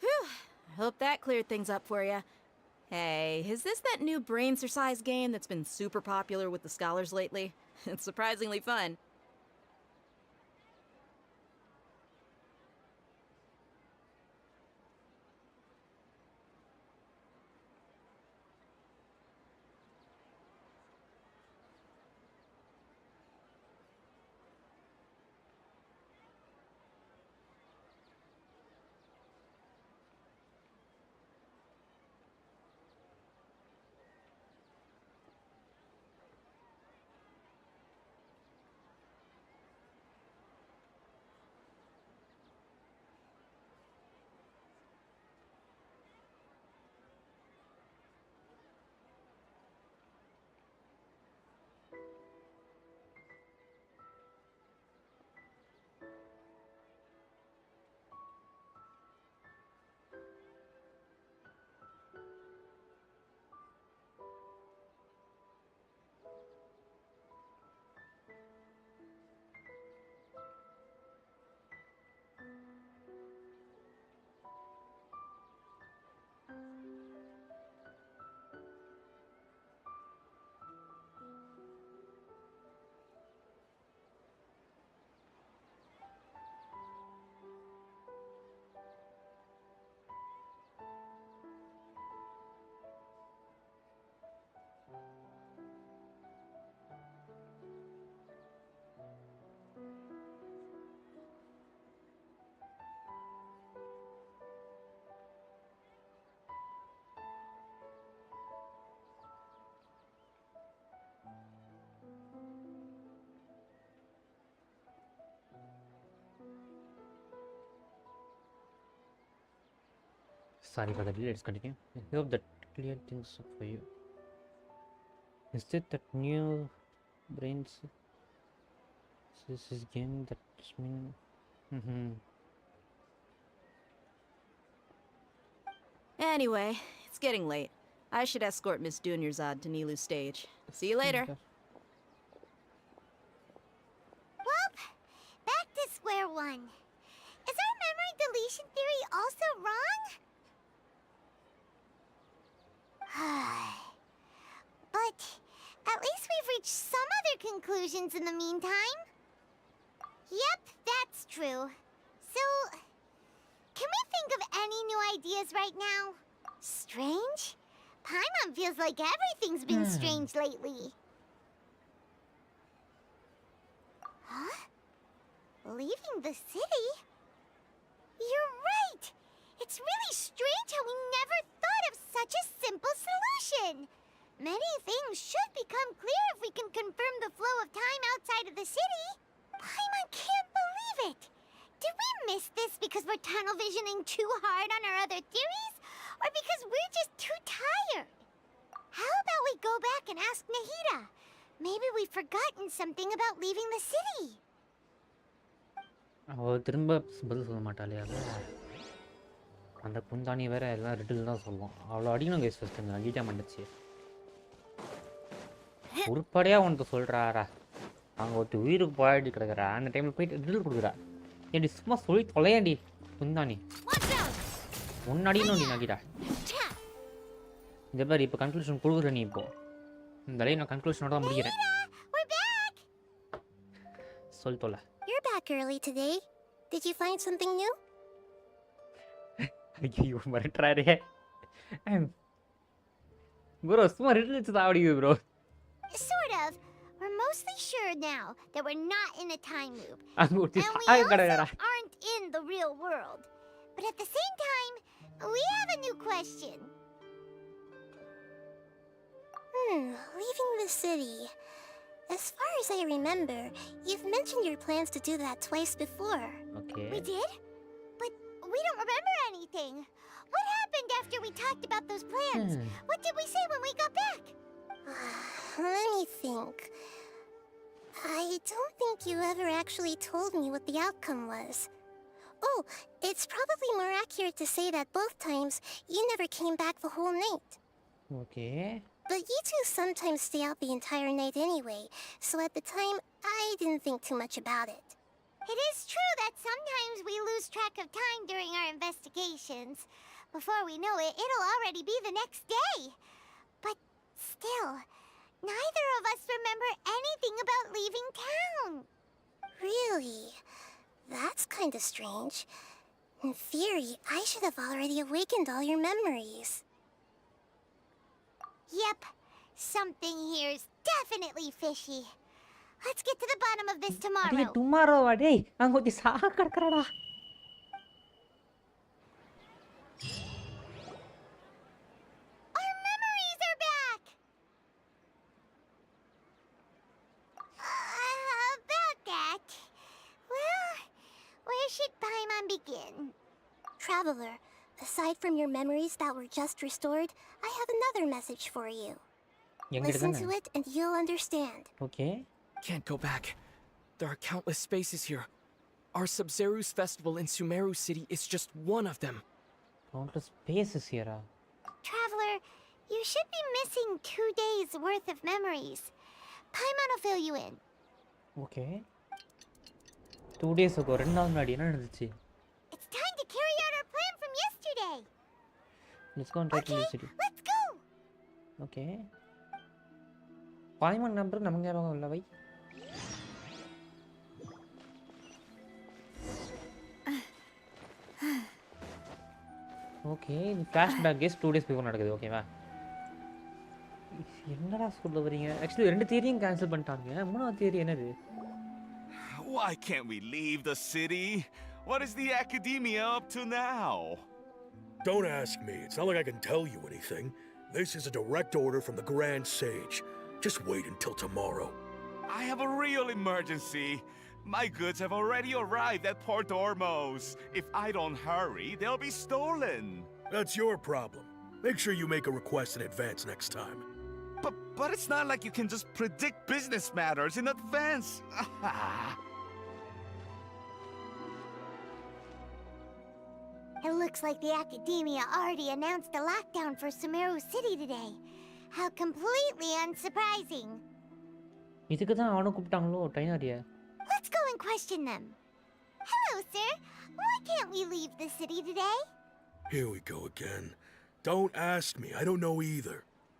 [SPEAKER 10] Whew, I hope that cleared things up for you. Hey, is this that new brain exercise game that's been super popular with the scholars lately? It's surprisingly fun.
[SPEAKER 15] Sorry for the delay, let's continue. I hope that clear things up for you. Is it that new brains? This is game that's been...
[SPEAKER 10] Anyway, it's getting late. I should escort Miss Dunyarzad to Nilu's stage. See you later.
[SPEAKER 3] Well, back to square one. Is our memory deletion theory also wrong? But at least we've reached some other conclusions in the meantime. Yep, that's true. So, can we think of any new ideas right now? Strange? Paimon feels like everything's been strange lately. Huh? Leaving the city? You're right! It's really strange how we never thought of such a simple solution! Many things should become clear if we can confirm the flow of time outside of the city. Paimon can't believe it! Did we miss this because we're tunnel visioning too hard on our other theories? Or because we're just too tired? How about we go back and ask Nahida? Maybe we've forgotten something about leaving the city.
[SPEAKER 15] அவள் திரும்ப பதில் சொல்ல மாட்டாளே அவ. அந்த குந்தாணி வேற எல்லாம் riddle தான் சொல்லுவோம். அவ்வளோ அடிக்கணும் கைஸ் ஃபஸ்ட்டு இந்த நகிட்டா மண்டச்சு உருப்படியாக உனக்கு சொல்கிறாரா அங்கே ஒருத்தர் உயிருக்கு போராடி கிடக்குறா அந்த டைமில் போயிட்டு ரிட்டில் கொடுக்குறா ஏடி சும்மா சொல்லி தொலையாண்டி குந்தாணி ஒன்று அடிக்கணும் நீ நகிட்டா இந்த மாதிரி இப்போ கன்க்ளூஷன் கொடுக்குற நீ இப்போ இந்த லைன் நான் கன்க்ளூஷனோட தான் முடிக்கிறேன் சொல் தொலை.
[SPEAKER 4] You're back early today. Did you find something new?
[SPEAKER 15] ஐயோ மிரட்டுறாரே ப்ரோ சும்மா ரிட்டில் வச்சு தான் ஆடிக்குது bro.
[SPEAKER 3] Sort of. We're mostly sure now that we're not in a time loop.
[SPEAKER 15] And we
[SPEAKER 3] also aren't in the real world. But at the same time, we have a new question.
[SPEAKER 4] Leaving the city. As far as I remember, you've mentioned your plans to do that twice before.
[SPEAKER 15] Okay.
[SPEAKER 3] We did? But we don't remember anything. What happened after we talked about those plans? What did we say when we got back?
[SPEAKER 4] Let me think. I don't think you ever actually told me what the outcome was. Oh, it's probably more accurate to say that both times you never came back the whole night.
[SPEAKER 15] Okay.
[SPEAKER 4] But you two sometimes stay out the entire night anyway, so at the time, I didn't think too much about it.
[SPEAKER 3] It is true that sometimes we lose track of time during our investigations. Before we know it, it'll already be the next day. But still, neither of us remember anything about leaving town.
[SPEAKER 4] Really? That's kinda strange. In theory, I should have already awakened all your memories.
[SPEAKER 3] Yep, something here's definitely fishy. Let's get to the bottom of this tomorrow.
[SPEAKER 15] tomorrow டேய் அங்க ஒருத்தி சாக கிடக்குறாடா.
[SPEAKER 3] Our memories are back. About that. Well, where should Paimon begin?
[SPEAKER 4] Traveler, aside from your memories that were just restored, I have another message for you. Listen to it and you'll understand.
[SPEAKER 15] Okay.
[SPEAKER 7] Can't go back. There are countless spaces here. Our Sub-Zeru's festival in Sumeru City is just one of them.
[SPEAKER 15] Countless spaces here.
[SPEAKER 3] Traveler, you should be missing 2 days worth of memories. Paimon will fill you in.
[SPEAKER 15] Okay. 2 days ago, 2 நாள் முன்னாடி என்ன நடந்துச்சு?
[SPEAKER 3] It's time to carry out our plan from yesterday.
[SPEAKER 15] Let's go and try to the city.
[SPEAKER 3] Let's go.
[SPEAKER 15] Okay. Paimon number நமக்கு ஞாபகம் இல்ல வை. Okay இந்த flashback case 2 days before நடக்குது ஓகேவா என்னடா சொல்ல வரீங்க एक्चुअली ரெண்டு தியரியும் கேன்சல் பண்ணிட்டாங்க மூணாவது தியரி என்னது
[SPEAKER 2] Why can't we leave the city? What is the academia up to now?
[SPEAKER 22] Don't ask me. It's not like I can tell you anything. This is a direct order from the Grand Sage. Just wait until tomorrow.
[SPEAKER 2] I have a real emergency. My goods have already arrived at Port Ormos. If I don't hurry, they'll be stolen.
[SPEAKER 22] That's your problem. Make sure you make a request in advance next time.
[SPEAKER 2] But it's not like you can just predict business matters in advance.
[SPEAKER 3] It looks like the academia already announced a lockdown for Sumeru City today. How completely unsurprising.
[SPEAKER 15] இதுக்கு தான் அவனை கூப்பிட்டாங்களோ டைனரியா
[SPEAKER 3] Let's go and question them. Hello, sir. Why can't we leave the city today?
[SPEAKER 22] Here we go again. Don't ask me. I don't know either.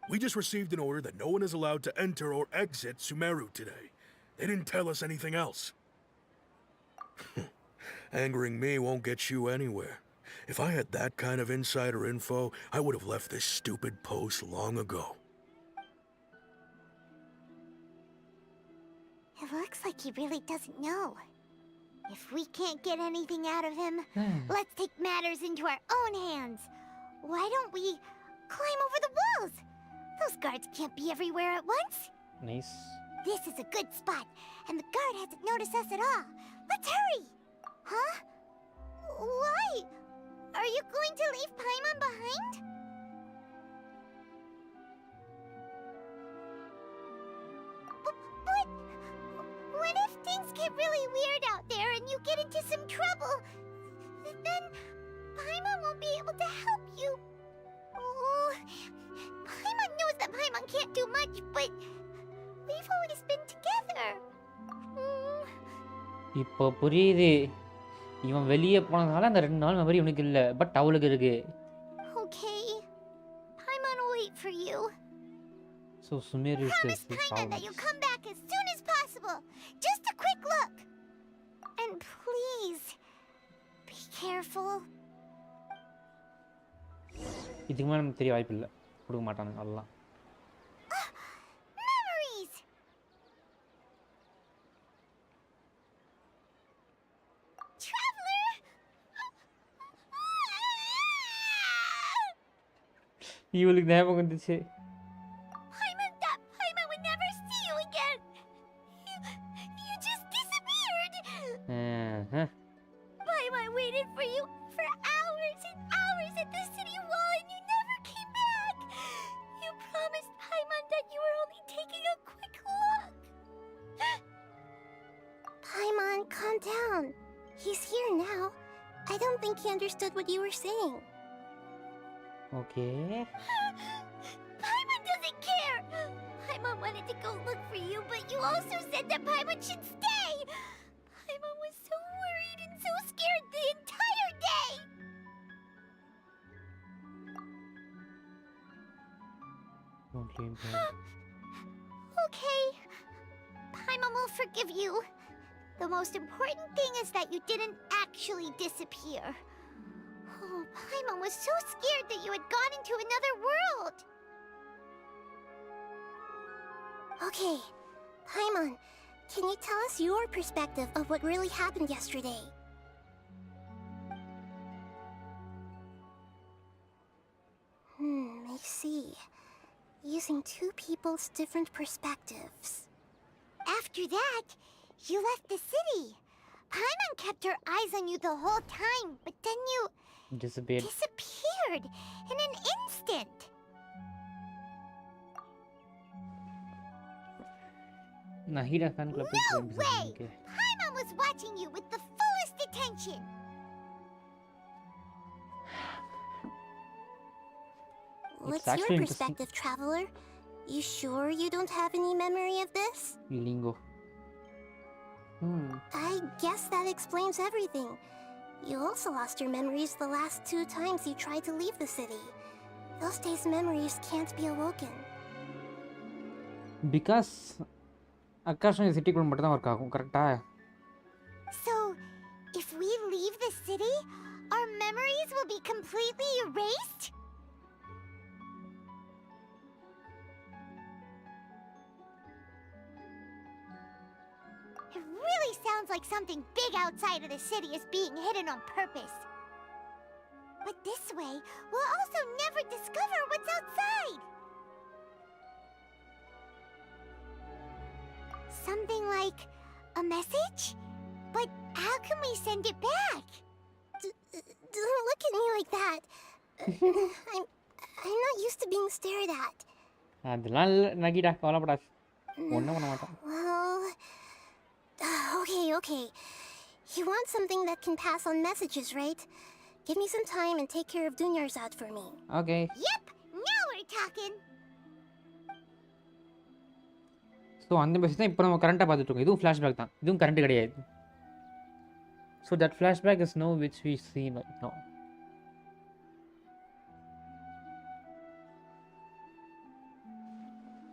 [SPEAKER 22] We just received an order that no one is allowed to enter or exit Sumeru today. They didn't tell us anything else. Angering me won't get you anywhere. If I had that kind of insider info, I would have left this stupid post long ago.
[SPEAKER 3] It looks like he really doesn't know. If we can't get anything out of him, let's take matters into our own hands. Why don't we climb over the walls? Those guards can't be everywhere at once.
[SPEAKER 15] Nice.
[SPEAKER 3] This is a good spot, and the guard hasn't noticed us at all. Let's hurry! Huh? Why? Are you going to leave Paimon behind? But what if things get really weird out there and you get into some trouble? Then Paimon won't be able to help you. Oh, Paimon knows that Paimon can't do much, but we've always been together.
[SPEAKER 15] இப்போ புரியுது. இவன் வெளியே போனதால அந்த 2 நாள் memory இவனுக்கு இல்ல. But அவளுக்கு இருக்கு.
[SPEAKER 3] Okay. Paimon will wait for you.
[SPEAKER 15] So Sumeru
[SPEAKER 3] Promise Paimon that you'll come back as soon as possible. Just a quick look. And please, be careful.
[SPEAKER 15] இதுக்கு மேல நமக்கு தெரிய வாய்ப்பு இல்ல. கொடுக்க மாட்டானுங்க அதெல்லாம்.
[SPEAKER 3] Memories. Traveler.
[SPEAKER 15] இவளுக்கு ஞாபகம் வந்துச்சு.
[SPEAKER 3] Paimon thought Paimon would never see you again. You just disappeared. Paimon waited for you for hours and hours at the city wall and you never came back. You promised Paimon that you were only taking a quick look.
[SPEAKER 4] Paimon, calm down. He's here now. I don't think he understood what you were saying.
[SPEAKER 15] Okay.
[SPEAKER 3] Paimon doesn't care. Paimon wanted to go look for you, but you also said that Paimon should stay. Paimon was so worried and so scared the entire day.
[SPEAKER 15] Don't leave me.
[SPEAKER 3] Okay. Paimon will forgive you. The most important thing is that you didn't actually disappear. Oh, Paimon was so scared that you had gone into another world.
[SPEAKER 4] Okay, Paimon, can you tell us your perspective of what really happened yesterday? I see. Using two people's different perspectives.
[SPEAKER 3] After that, you left the city. Paimon kept her eyes on you the whole time, but then you disappeared in an instant.
[SPEAKER 15] Nahida fan club.
[SPEAKER 3] No way! Paimon was watching you with the fullest attention.
[SPEAKER 4] What's your perspective, Traveler? You sure you don't have any memory of this?
[SPEAKER 15] Lingo.
[SPEAKER 4] I guess that explains everything. You also lost your memories the last 2 times you tried to leave the city. Those days' memories can't be awoken.
[SPEAKER 15] Because Archon city குள்ள மட்டும் தான் work ஆகும் கரெக்ட்டா?
[SPEAKER 3] So, if we leave the city, our memories will be completely erased? It really sounds like something big outside of the city is being hidden on purpose. But this way, we'll also never discover what's outside. Something like a message? But how can we send it back?
[SPEAKER 4] Don't look at me like that. I'm not used to being stared at.
[SPEAKER 15] அதெல்லாம் நகிடா கவலைப்படாத. ஒண்ணும் பண்ண மாட்டேன்.
[SPEAKER 4] Well, okay. You want something that can pass on messages, right? Give me some time and take care of Dunyarzad for me.
[SPEAKER 15] Okay.
[SPEAKER 3] Yep, now we're talking.
[SPEAKER 15] So அந்த message தான் இப்போ நம்ம கரண்டா பார்த்துட்டு இருக்கோம். இதுவும் ஃபிளாஷ்பேக் தான். இதுவும் கரண்ட் கிடையாது. So that flashback is now which we see now.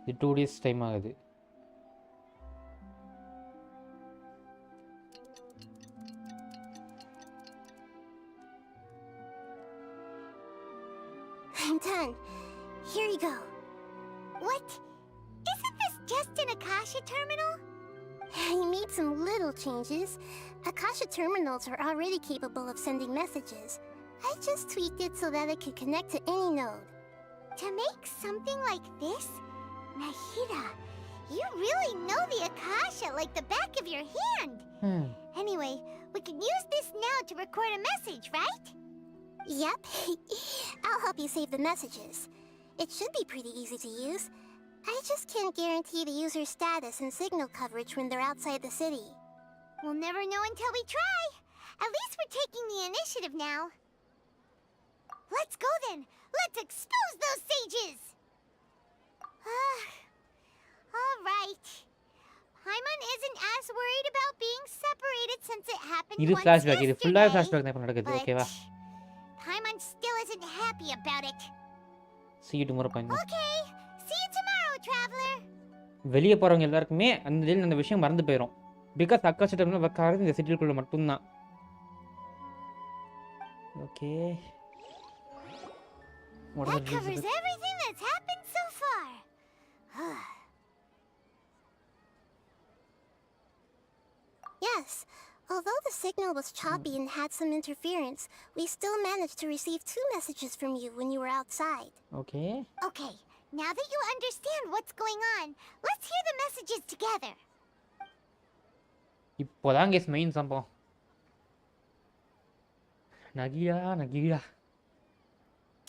[SPEAKER 15] இது 2 days டைம் ஆகுது.
[SPEAKER 4] I'm done. Here you go.
[SPEAKER 3] What? Isn't this just an Akasha terminal?
[SPEAKER 4] I made some little changes. Akasha terminals are already capable of sending messages. I just tweaked it so that it could connect to any node.
[SPEAKER 3] To make something like this? Nahida, you really know the Akasha like the back of your hand. Anyway, we can use this now to record a message, right?
[SPEAKER 4] Yep. I'll help you save the messages. It should be pretty easy to use. I just can't guarantee the user's status and signal coverage when they're outside the city.
[SPEAKER 3] We'll never know until we try. At least we're taking the initiative now. Let's go then. Let's expose those sages. All right. Paimon isn't as worried about being separated since it happened
[SPEAKER 15] இது
[SPEAKER 3] once
[SPEAKER 15] flashback. இது full
[SPEAKER 3] yesterday.
[SPEAKER 15] flashback தான் இப்ப நடக்குது.
[SPEAKER 3] But
[SPEAKER 15] ஓகேவா?
[SPEAKER 3] Paimon still isn't happy about it.
[SPEAKER 15] See you tomorrow, Paimon.
[SPEAKER 3] Okay. See you tomorrow, traveler.
[SPEAKER 15] வெளியே போறவங்க எல்லாருக்குமே அந்த விஷயம் மறந்து போயிடும். பிகாஸ் அக்காஷா டெர்மினல் ஒர்க் ஆகுறது இந்த சிட்டிக்குள்ள மட்டும்தான். Okay.
[SPEAKER 3] That covers everything that's happened so far.
[SPEAKER 4] Yes. Although the signal was choppy and had some interference, we still managed to receive 2 messages from you when you were outside.
[SPEAKER 15] Okay.
[SPEAKER 3] Okay, now that you understand what's going on, let's hear the messages together.
[SPEAKER 15] இப்போதான் case main சம்பவம். நகியா.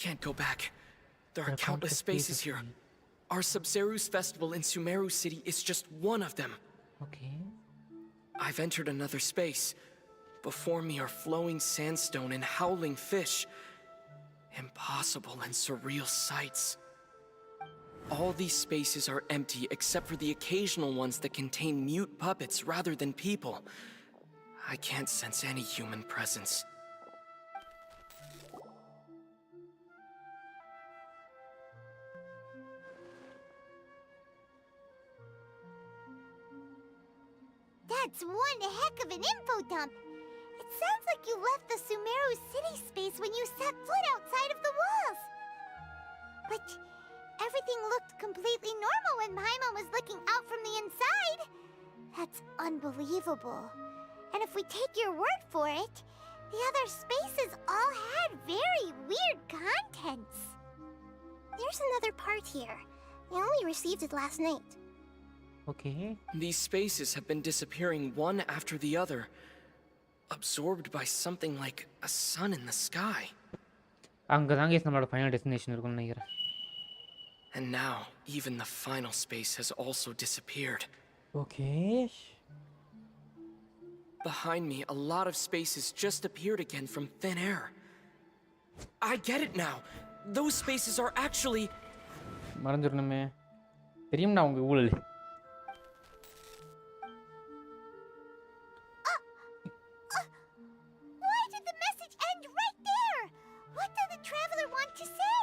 [SPEAKER 7] Can't go back. There are countless spaces here. Our Sub-Zeru's festival in Sumeru City is just one of them.
[SPEAKER 15] Okay.
[SPEAKER 7] I've entered another space. Before me are flowing sandstone and howling fish. Impossible and surreal sights. All these spaces are empty except for the occasional ones that contain mute puppets rather than people. I can't sense any human presence.
[SPEAKER 3] That's one heck of an info dump. It sounds like you left the Sumeru city space when you set foot outside of the walls. But everything looked completely normal when Paimon was looking out from the inside. That's unbelievable. And if we take your word for it, the other spaces all had very weird contents.
[SPEAKER 4] There's another part here. I only received it last night.
[SPEAKER 15] Okay.
[SPEAKER 7] These spaces have been disappearing one after the other, absorbed by something like a sun in the sky.
[SPEAKER 15] அங்கதான் case நம்மளோட final destination இருக்கும்னு நினைக்கிறேன்.
[SPEAKER 7] And now, even the final space has also disappeared.
[SPEAKER 15] Okay.
[SPEAKER 7] Behind me, a lot of spaces just appeared again from thin air. I get it now. Those spaces are actually...
[SPEAKER 15] மறந்துடணுமே. தெரியும்டா உங்க ஊழல்.
[SPEAKER 3] Why did the message end right there? What did the traveler want to say?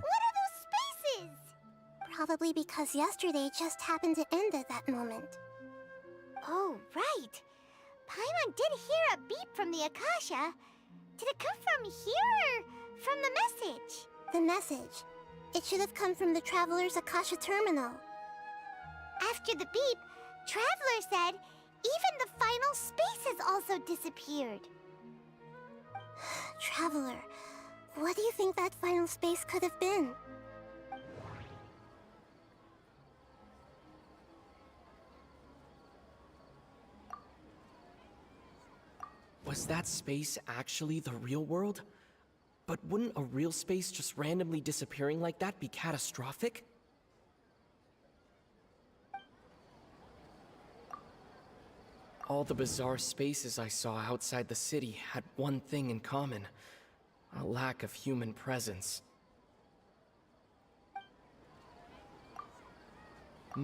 [SPEAKER 3] What are those spaces?
[SPEAKER 4] Probably because yesterday just happened to end at that moment.
[SPEAKER 3] Oh, right. Paimon did hear a beep from the Akasha. Did it come from here or from the message?
[SPEAKER 4] The message. It should have come from the Traveler's Akasha terminal.
[SPEAKER 3] After the beep, Traveler said even the final spaces also disappeared.
[SPEAKER 4] Traveler, what do you think that final space could have been?
[SPEAKER 7] Was that space actually the real world? But wouldn't a real space just randomly disappearing like that be catastrophic? All the bizarre spaces I saw outside the city had one thing in common: a lack of human presence.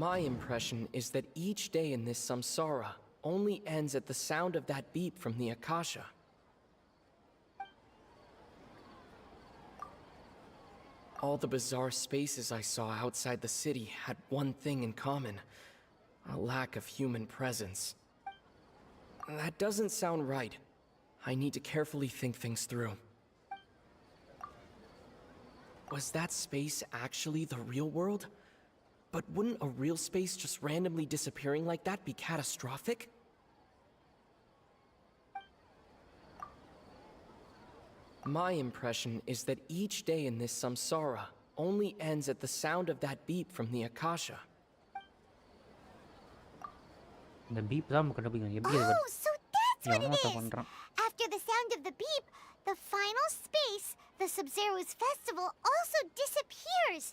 [SPEAKER 7] My impression is that each day in this samsara only ends at the sound of that beep from the Akasha. All the bizarre spaces I saw outside the city had one thing in common: a lack of human presence. That doesn't sound right. I need to carefully think things through. Was that space actually the real world? But wouldn't a real space just randomly disappearing like that be catastrophic? My impression is that each day in this samsara only ends at the sound of that beep from the Akasha.
[SPEAKER 15] இந்த beep தான் நம்ம கண்டுபிடிக்கணும் எப்படி அது
[SPEAKER 3] Oh,
[SPEAKER 15] வருது
[SPEAKER 3] so that's what
[SPEAKER 15] எவனோ
[SPEAKER 3] it
[SPEAKER 15] ஒருத்தன்
[SPEAKER 3] is!
[SPEAKER 15] பண்றான்
[SPEAKER 3] After the sound of the beep, the final space, the Sub-Zero's festival, also disappears,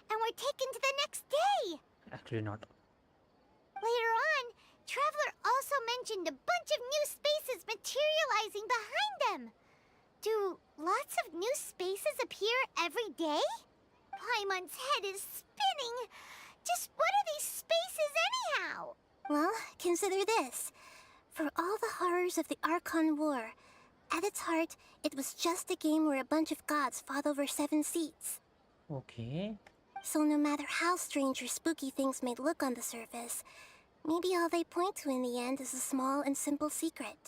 [SPEAKER 3] and we're taken to the next day.
[SPEAKER 15] actually not
[SPEAKER 3] Later on, Traveler also mentioned a bunch of new spaces materializing behind them. Do lots of new spaces appear every day? Paimon's head is spinning. Just what are these spaces anyhow?
[SPEAKER 4] Well, consider this. For all the horrors of the Archon War, at its heart, it was just a game where a bunch of gods fought over 7 seats.
[SPEAKER 15] okay
[SPEAKER 4] So no matter how strange or spooky things may look on the surface, maybe all they point to in the end is a small and simple secret.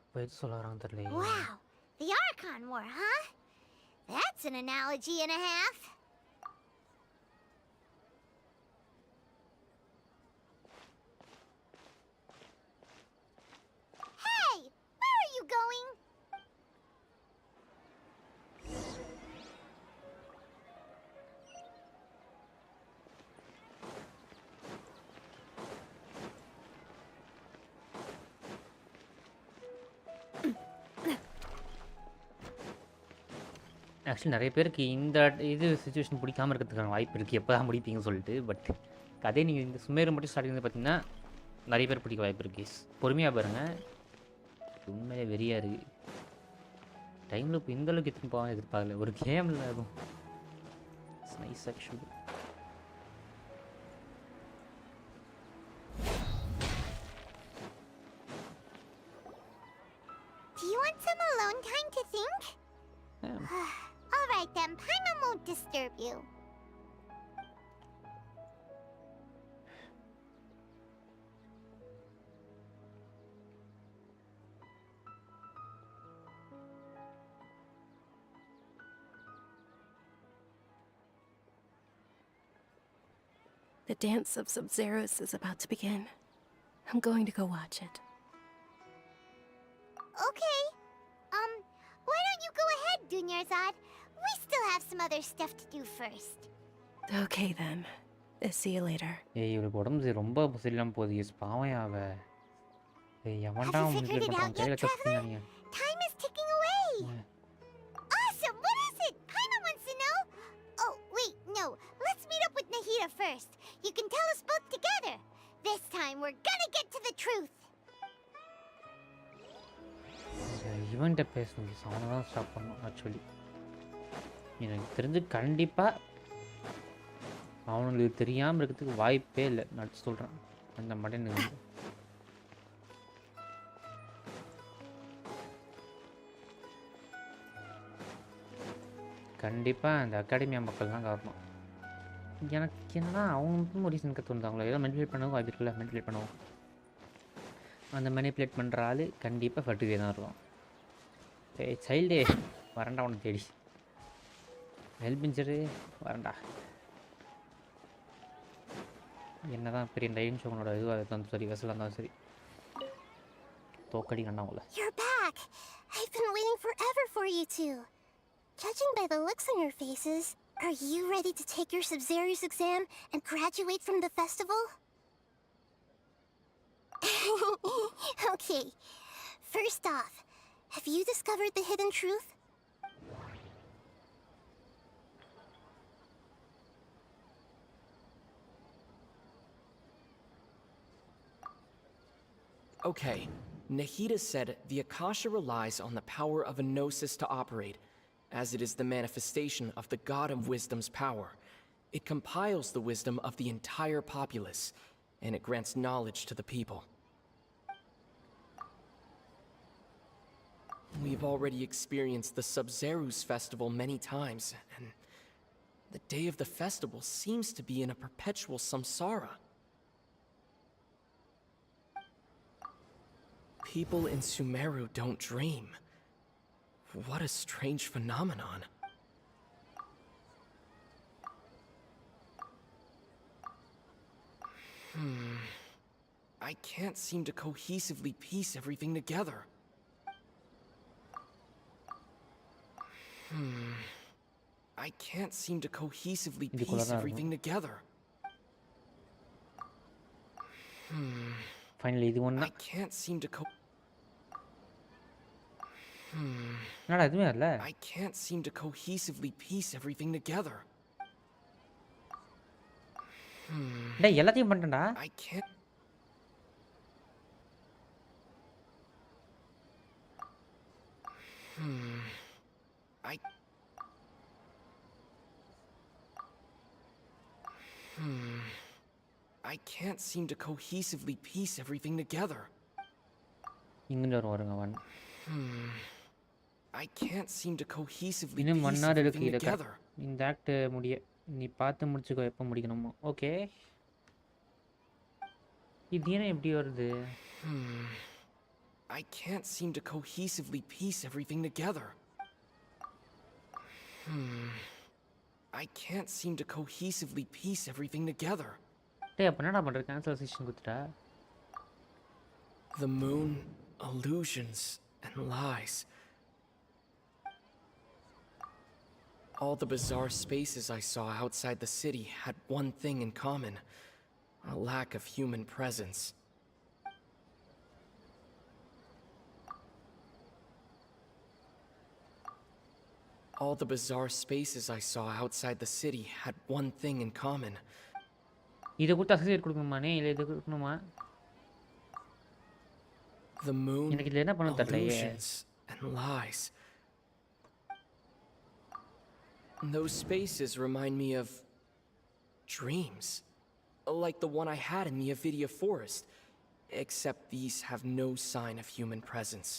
[SPEAKER 15] இப்போ எது சொல்ல வராங்க தெரியலையே
[SPEAKER 3] Wow, the Archon War, huh? That's an analogy and a half. Hey, where are you going?
[SPEAKER 15] Actually நிறைய பேருக்கு இந்த இது situation பிடிக்காம இருக்கிறதுக்கான வாய்ப்பு இருக்குது எப்போ தான் முடிப்பீங்கன்னு சொல்லிட்டு பட் அதே நீங்கள் இந்த சுமேரு மட்டும் ஸ்டார்டிங் பார்த்தீங்கன்னா நிறைய பேர் பிடிக்க வாய்ப்பு இருக்கு பொறுமையாக பாருங்கள் உண்மையிலே வெறியாக இருக்குது டைமில் இப்போ இந்த அளவுக்கு எத்தனை போவாங்க எதிர்பார்க்கல ஒரு கேமில் அதுவும் nice actually
[SPEAKER 3] Do you want some alone time to think? All right then, Paimon won't disturb you.
[SPEAKER 17] The dance of Sub-Zeros is about to begin. I'm going to go watch it.
[SPEAKER 3] Okay. Why don't you go ahead, Dunyarzad? We still have some other stuff to do first.
[SPEAKER 17] Okay then. See you later.
[SPEAKER 15] ஏய் இவளுக்கு உடம்பு ரொம்ப சரியில்லாமல் போகுது S பாவம் அவ ஏய் எவன்டா
[SPEAKER 3] Have you
[SPEAKER 15] உங்களுக்கு
[SPEAKER 3] figured it
[SPEAKER 15] பண்ணுறான்
[SPEAKER 3] out
[SPEAKER 15] கையில்
[SPEAKER 3] yet, Traveler?
[SPEAKER 15] கற்றுங்க
[SPEAKER 3] Time is ticking away. Awesome! What is it? Paimon wants to know. Oh, wait, no. Let's meet up with Nahida first. You can tell us both together. This time, we're gonna get to the truth.
[SPEAKER 15] இவன்கிட்ட பேசணும் அவனை தான் stop பண்ணணும் actually எனக்கு தெரிஞ்சு கண்டிப்பாக அவனுங்களுக்கு தெரியாமல் இருக்கிறதுக்கு வாய்ப்பே இல்லை நான் சொல்கிறேன் அந்த மடன் கண்டிப்பாக அந்த அகாடமியா மக்கள் தான் காரணம் எனக்கு என்ன அவங்க ஒரு ரீசன் தோணுதாங்களோ ஏதோ மெனிப்புலேட் பண்ணவும் வாய்ப்பு இருக்குல்ல மெனிப்புலேட் பண்ணுவோம் அந்த மெனிப்புலேட் பண்ணுற ஆள் கண்டிப்பாக ஃபர்டிவே தான் இருக்கும் ஏய் சைல்டே வரண்டா உனக்கு தேடி ஹெல்ப் இன்ஜரு வரண்டா என்ன தான் பெரிய டைன் ஷோனோட இதுவாக இருந்தாலும் சரி வெசலாக இருந்தாலும் சரி தோக்கடி கண்டா உங்களை
[SPEAKER 4] You're back! I've been waiting forever for you two. Judging by the looks on your faces, are you ready to take your Sub-Zero's exam and graduate from the festival? Okay. First off, have you discovered the hidden truth?
[SPEAKER 7] Okay, Nahida said the Akasha relies on the power of a gnosis to operate, as it is the manifestation of the God of Wisdom's power. It compiles the wisdom of the entire populace, and it grants knowledge to the people. We've already experienced the Sub-Zero's festival many times, and The day of the festival seems to be in a perpetual samsara. People in Sumeru don't dream. What a strange phenomenon. I can't seem to cohesively piece everything together. I can't seem to cohesively piece everything together.
[SPEAKER 15] Finally, இது ஒண்ணா.
[SPEAKER 7] I can't seem to
[SPEAKER 15] என்னடா இதுமே இல்ல.
[SPEAKER 7] I can't seem to cohesively piece everything together.
[SPEAKER 15] டேய் எல்லாத்தையும் பண்ணிட்டேன்டா.
[SPEAKER 7] I can't. I can't seem to cohesively piece everything together.
[SPEAKER 15] இங்க வருங்க அவன்.
[SPEAKER 7] I can't seem to cohesively
[SPEAKER 15] இன்னும் 1
[SPEAKER 7] piece
[SPEAKER 15] hour இருக்கு
[SPEAKER 7] everything
[SPEAKER 15] இத
[SPEAKER 7] together.
[SPEAKER 15] இந்த ஆக்ட் முடிய. நீ பார்த்து முடிச்சுக்கோ எப்போ முடிக்கணுமோ. ஓகே. இது ஏன் இப்படி வருது?
[SPEAKER 7] I can't seem to cohesively piece everything together. I can't seem to cohesively piece everything together.
[SPEAKER 15] டேய் அப்ப என்னடா பண்ற? கேன்சல் செஷன் குடுத்துட்டா.
[SPEAKER 7] The moon, illusions, and lies. All the bizarre spaces I saw outside the city had one thing in common: a lack of human presence. All the bizarre spaces I saw outside the city had one thing in common.
[SPEAKER 15] இத கொடுத்து associate கொடுக்கணுமானே இல்ல இது கொடுக்கணுமா?
[SPEAKER 7] The moon,
[SPEAKER 15] எனக்கு இதுல என்ன பண்ண தெரியலையே.
[SPEAKER 7] illusions, and lies. Those spaces remind me of dreams, like the one I had in the Avidia forest, except these have no sign of human presence.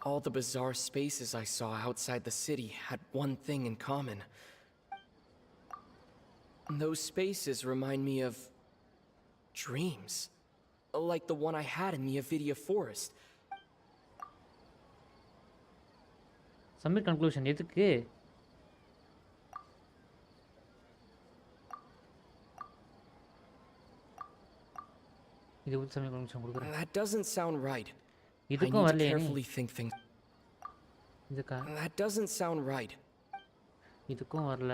[SPEAKER 7] All the bizarre spaces I saw outside the city had one thing in common. Those spaces remind me of dreams, like the one I had in the Avidia forest.
[SPEAKER 15] Submit conclusion எதுக்கு? இது உள்ள submit conclusion கொடுக்குறேன்.
[SPEAKER 7] That doesn't sound right. I need
[SPEAKER 15] இதுக்கும்
[SPEAKER 7] to
[SPEAKER 15] வரலையே.
[SPEAKER 7] carefully think things.
[SPEAKER 15] இதுக்கா?
[SPEAKER 7] That doesn't sound right.
[SPEAKER 15] இதுக்கும் வரல.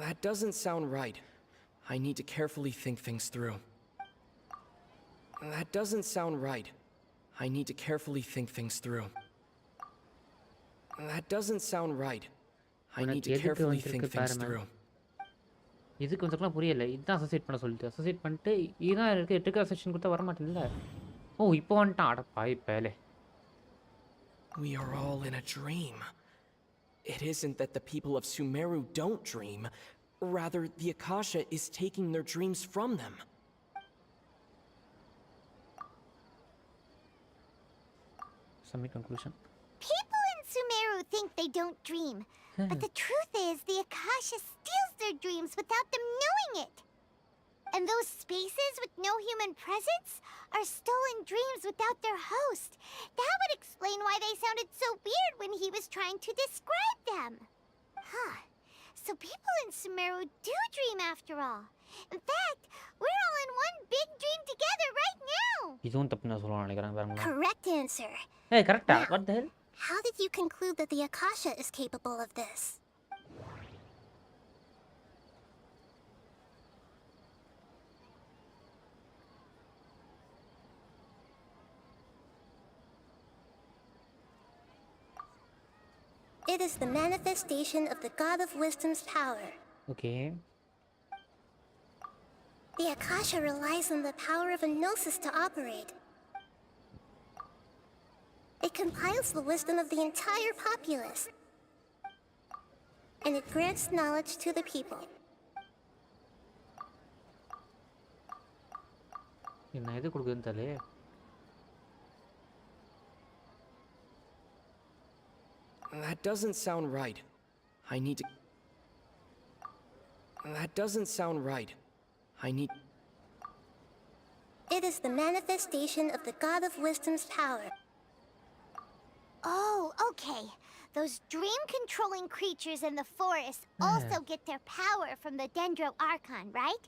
[SPEAKER 7] That doesn't sound right. I need to carefully think things through. That doesn't sound right. I need to carefully think things through. That doesn't sound right. I need to carefully think things through.
[SPEAKER 15] இதுக்கு கொஞ்சம் புரியல. இதுதான் associate பண்ண சொல்லிட்டு associate பண்ணிட்டு இதான் இருக்கு. எட்டுக்கு செஷன் கொடுத்தா வர மாட்டேன்ல. ஓ இப்போ வந்துட்டான். அட பாய் பேலே.
[SPEAKER 7] We are all in a dream. It isn't that the people of Sumeru don't dream. Rather, the Akasha is taking their dreams from them.
[SPEAKER 15] Summary conclusion.
[SPEAKER 3] People in Sumeru think they don't dream. But the truth is, the Akasha steals their dreams without them knowing it. And those spaces with no human presence are stolen dreams without their host. That would explain why they sounded so weird when he was trying to describe them. Huh. So people in Sumeru do dream after all. In fact, we're all in one big dream together right now.
[SPEAKER 15] இதுவும் தப்பு நான் சொல்லுவான் நினைக்கிறேன் பாருங்க.
[SPEAKER 4] Correct answer.
[SPEAKER 15] Hey, correct. What the hell?
[SPEAKER 4] How did you conclude that the Akasha is capable of this? It is the manifestation of the God of Wisdom's power.
[SPEAKER 15] Okay.
[SPEAKER 4] The Akasha relies on the power of a gnosis to operate. It compiles the wisdom of the entire populace. And it grants knowledge to the people.
[SPEAKER 15] என்ன இது கொடுக்குதுன்னு தெரியல.
[SPEAKER 7] That doesn't sound right. I need to... That doesn't sound right. I need...
[SPEAKER 4] It is the manifestation of the God of Wisdom's power.
[SPEAKER 3] Oh, okay. Those dream-controlling creatures in the forest also get their power from the Dendro Archon, right?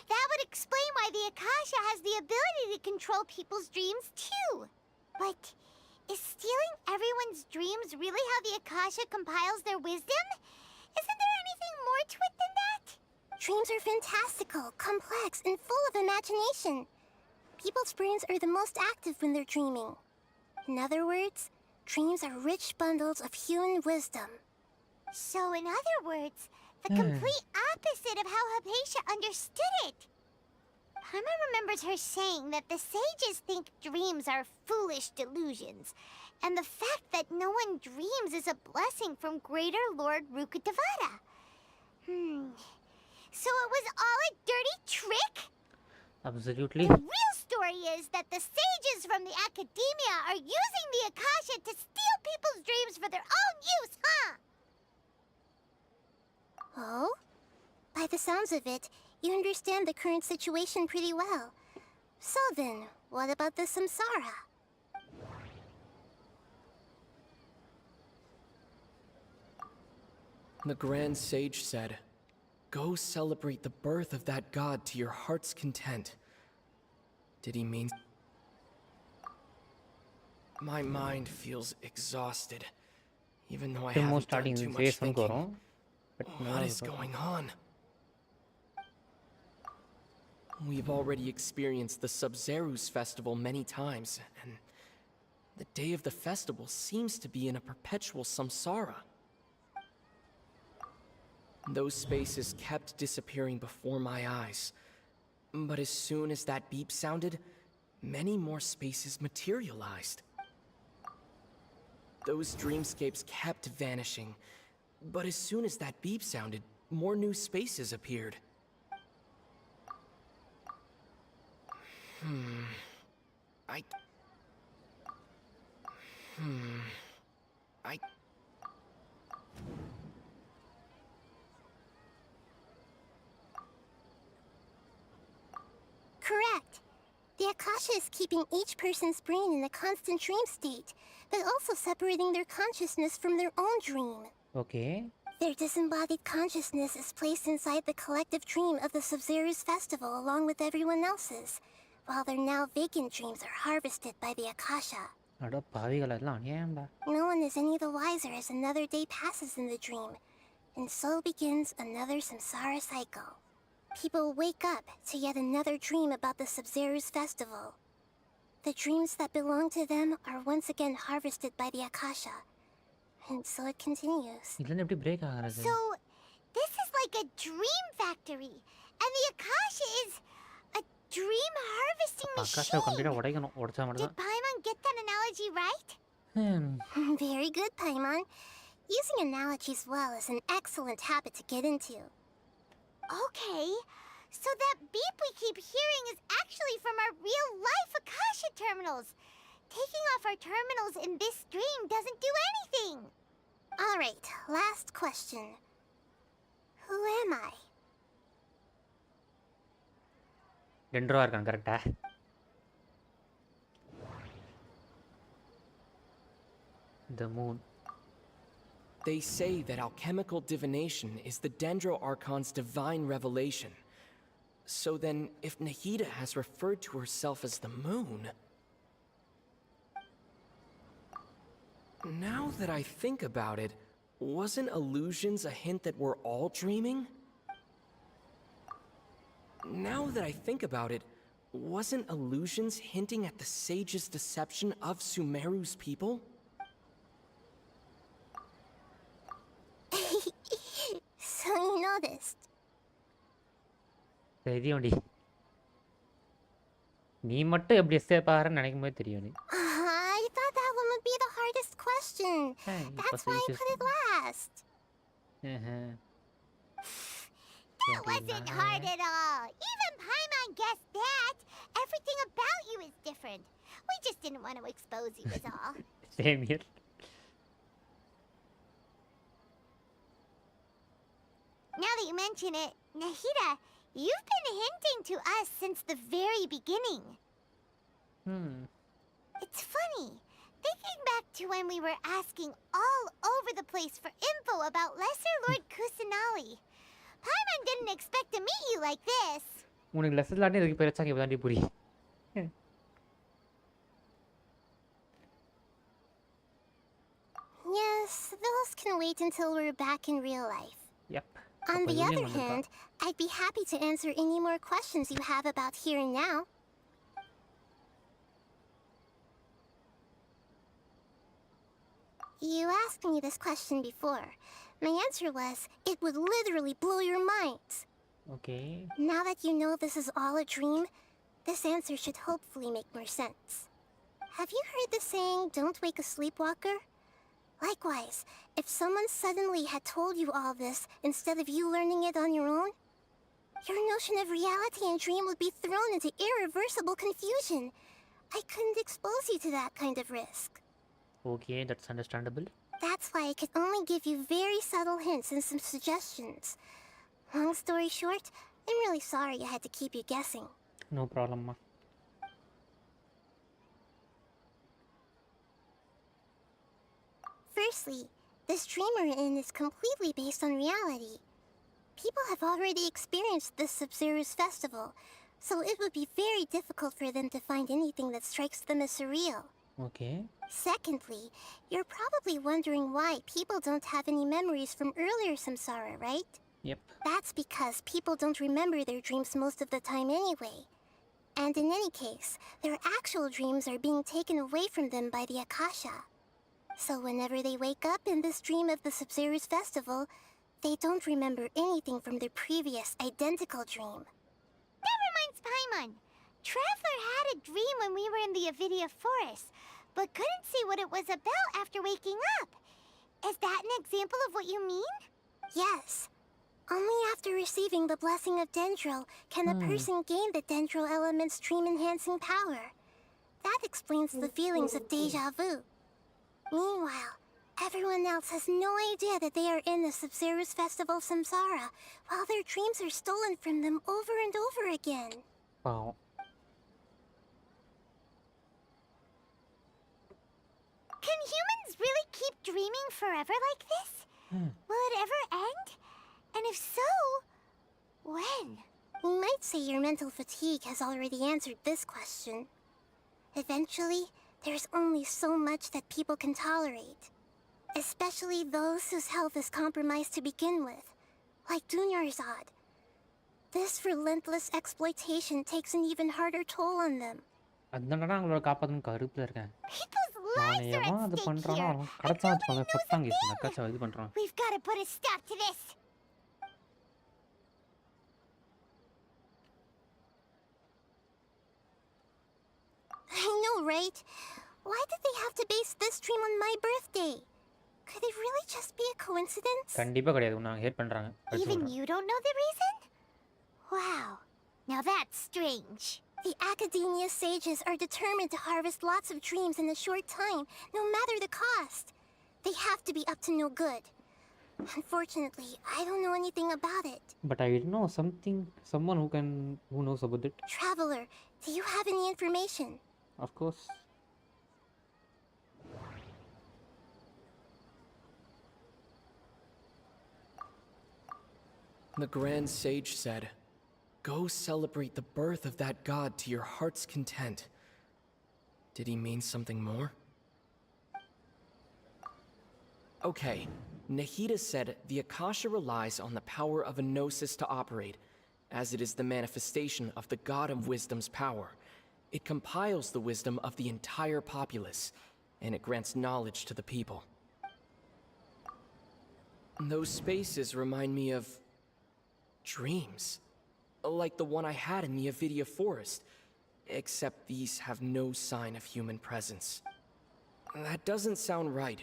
[SPEAKER 3] That would explain why the Akasha has the ability to control people's dreams, too. But is stealing everyone's dreams really how the Akasha compiles their wisdom? Isn't there anything more to it than that?
[SPEAKER 4] Dreams are fantastical, complex, and full of imagination. People's brains are the most active when they're dreaming. In other words, dreams are rich bundles of human wisdom.
[SPEAKER 3] So in other words, the complete opposite of how Hypatia understood it. Paimon remembers her saying that the sages think dreams are foolish delusions, and the fact that no one dreams is a blessing from Greater Lord Rukkhadevata. So it was all a dirty trick?
[SPEAKER 1] Absolutely.
[SPEAKER 3] The real story is that the sages from the academia are using the Akasha to steal people's dreams for their own use, huh?
[SPEAKER 4] Oh? By the sounds of it, you understand the current situation pretty well. So then, what about the samsara?
[SPEAKER 7] The Grand Sage said, "Go celebrate the birth of that god to your heart's content." Did he mean... My mind feels exhausted, even though I haven't done too much thinking. What is going on? We've already experienced the Sub-Zeru's festival many times, and the day of the festival seems to be in a perpetual samsara. Those spaces kept disappearing before my eyes. But as soon as that beep sounded, many more spaces materialized. Those dreamscapes kept vanishing, but as soon as that beep sounded, more new spaces appeared.
[SPEAKER 4] Correct. The Akasha is keeping each person's brain in a constant dream state, but also separating their consciousness from their own dream.
[SPEAKER 1] Okay.
[SPEAKER 4] Their disembodied consciousness is placed inside the collective dream of the Sub-Zeru's festival along with everyone else's, while their now vacant dreams are harvested by the Akasha.
[SPEAKER 1] அட பாவிகளா எல்லாம் அநியாயம்டா.
[SPEAKER 4] No one is any the wiser as another day passes in the dream, and so begins another samsara cycle. People wake up to yet another dream about the Sub-Zeru's festival. The dreams that belong to them are once again harvested by the Akasha. And so it continues.
[SPEAKER 1] இதெல்லாம் எப்படி break ஆகுறது?
[SPEAKER 3] So, this is like a dream factory, and the Akasha is a dream harvesting
[SPEAKER 1] ஆகாஷை
[SPEAKER 3] machine.
[SPEAKER 1] கம்ப்ளீட்டா உடைக்கணும். உடைச்சா மட்டும்
[SPEAKER 3] Did Paimon get that analogy right?
[SPEAKER 4] Very good, Paimon. Using analogies well is an excellent habit to get into.
[SPEAKER 3] Okay, so that beep we keep hearing is actually from our real-life Akasha terminals. Taking off our terminals in this dream doesn't do anything.
[SPEAKER 4] Alright, last question. Who am I?
[SPEAKER 1] டென்ட்ரோவா இருக்கான் கரெக்டா? The moon.
[SPEAKER 7] They say that alchemical divination is the Dendro Archon's divine revelation. So then, if Nahida has referred to herself as the moon... Now that I think about it, wasn't illusions a hint that we're all dreaming? Now that I think about it, wasn't illusions hinting at the sage's deception of Sumeru's people?
[SPEAKER 4] So you noticed.
[SPEAKER 1] தெரியும்டி. நீ மட்டும் எப்படி escape ஆகிறன்னு நினைக்கும் போது தெரியும் நீ.
[SPEAKER 4] I thought that one would be the hardest question. That's why I put it last.
[SPEAKER 3] That wasn't hard at all. Even Paimon guessed that. Everything about you is different. We just didn't want to expose you is all.
[SPEAKER 1] Same here.
[SPEAKER 3] Now that you mention it, Nahida, you've been hinting to us since the very beginning. It's funny. Thinking back to when we were asking all over the place for info about Lesser Lord Kusanali. Paimon didn't expect to meet you like this.
[SPEAKER 15] உனக்கு lesson இல்லாட்டி இதுக்கு பெருசாக இப்போ தாண்டி புரியும்.
[SPEAKER 4] Yes, those can wait until we're back in real life.
[SPEAKER 15] Yep.
[SPEAKER 4] On the other hand, I'd be happy to answer any more questions you have about here and now. You asked me this question before. My answer was, it would literally blow your minds.
[SPEAKER 15] Okay.
[SPEAKER 4] Now that you know this is all a dream, this answer should hopefully make more sense. Have you heard the saying, don't wake a sleepwalker? Likewise, if someone suddenly had told you all this instead of you learning it on your own, your notion of reality and dream would be thrown into irreversible confusion. I couldn't expose you to that kind of risk.
[SPEAKER 15] Okay, that's understandable.
[SPEAKER 4] That's why I could only give you very subtle hints and some suggestions. Long story short, I'm really sorry I had to keep you guessing.
[SPEAKER 15] No problem, ma.
[SPEAKER 4] Firstly, this dream we're in is completely based on reality. People have already experienced this Sub-Zero's festival, so it would be very difficult for them to find anything that strikes them as surreal.
[SPEAKER 15] Okay.
[SPEAKER 4] Secondly, you're probably wondering why people don't have any memories from earlier samsara, right?
[SPEAKER 15] Yep.
[SPEAKER 4] That's because people don't remember their dreams most of the time anyway. And in any case, their actual dreams are being taken away from them by the Akasha. So whenever they wake up in this dream of the Sub-Zero's festival, they don't remember anything from their previous identical dream.
[SPEAKER 3] That reminds Paimon. Traveler had a dream when we were in the Avidia forest, but couldn't see what it was about after waking up. Is that an example of what you mean?
[SPEAKER 4] Yes. Only after receiving the blessing of Dendro can a person gain the Dendro element's dream-enhancing power. That explains the feelings of deja vu. Meanwhile, everyone else has no idea that they are in the Sub-Zero's festival samsara, while their dreams are stolen from them over and over again.
[SPEAKER 15] Wow.
[SPEAKER 3] Can humans really keep dreaming forever like this? Will it ever end? And if so, when?
[SPEAKER 4] We might say your mental fatigue has already answered this question. Eventually, there's only so much that people can tolerate. Especially those whose health is compromised to begin with, like Dunyarzad. This relentless exploitation takes an even harder toll on them.
[SPEAKER 15] அதனால அவங்களோட காப்பாற்றணும் கருப்பில் இருக்கேன்.
[SPEAKER 3] People's lives are
[SPEAKER 15] எவன்
[SPEAKER 3] at
[SPEAKER 15] அது
[SPEAKER 3] stake
[SPEAKER 15] பண்ணுறானோ
[SPEAKER 3] here.
[SPEAKER 15] அவன் கடத்தா வச்சுக்கோங்க சத்தாங்க நக்காச்சா இது பண்ணுறான்.
[SPEAKER 3] We've got to put a stop to this.
[SPEAKER 4] I know, right? Why did they have to base this dream on my birthday? Could it really just be a coincidence?
[SPEAKER 15] கண்டிப்பா கிடையாது. உன்னை had பண்றாங்க.
[SPEAKER 3] Even you don't know the reason? Wow. Now that's strange.
[SPEAKER 4] The Academia sages are determined to harvest lots of dreams in a short time, no matter the cost. They have to be up to no good. Unfortunately, I don't know anything about it.
[SPEAKER 15] But I know someone who knows about it.
[SPEAKER 4] Traveler, do you have any information?
[SPEAKER 15] Of course.
[SPEAKER 7] The Grand Sage said, "Go celebrate the birth of that god to your heart's content." Did he mean something more? Okay, Nahida said the Akasha relies on the power of a gnosis to operate, as it is the manifestation of the god of wisdom's power. It compiles the wisdom of the entire populace, and it grants knowledge to the people. Those spaces remind me of dreams, like the one I had in the Avidia forest, except these have no sign of human presence. That doesn't sound right.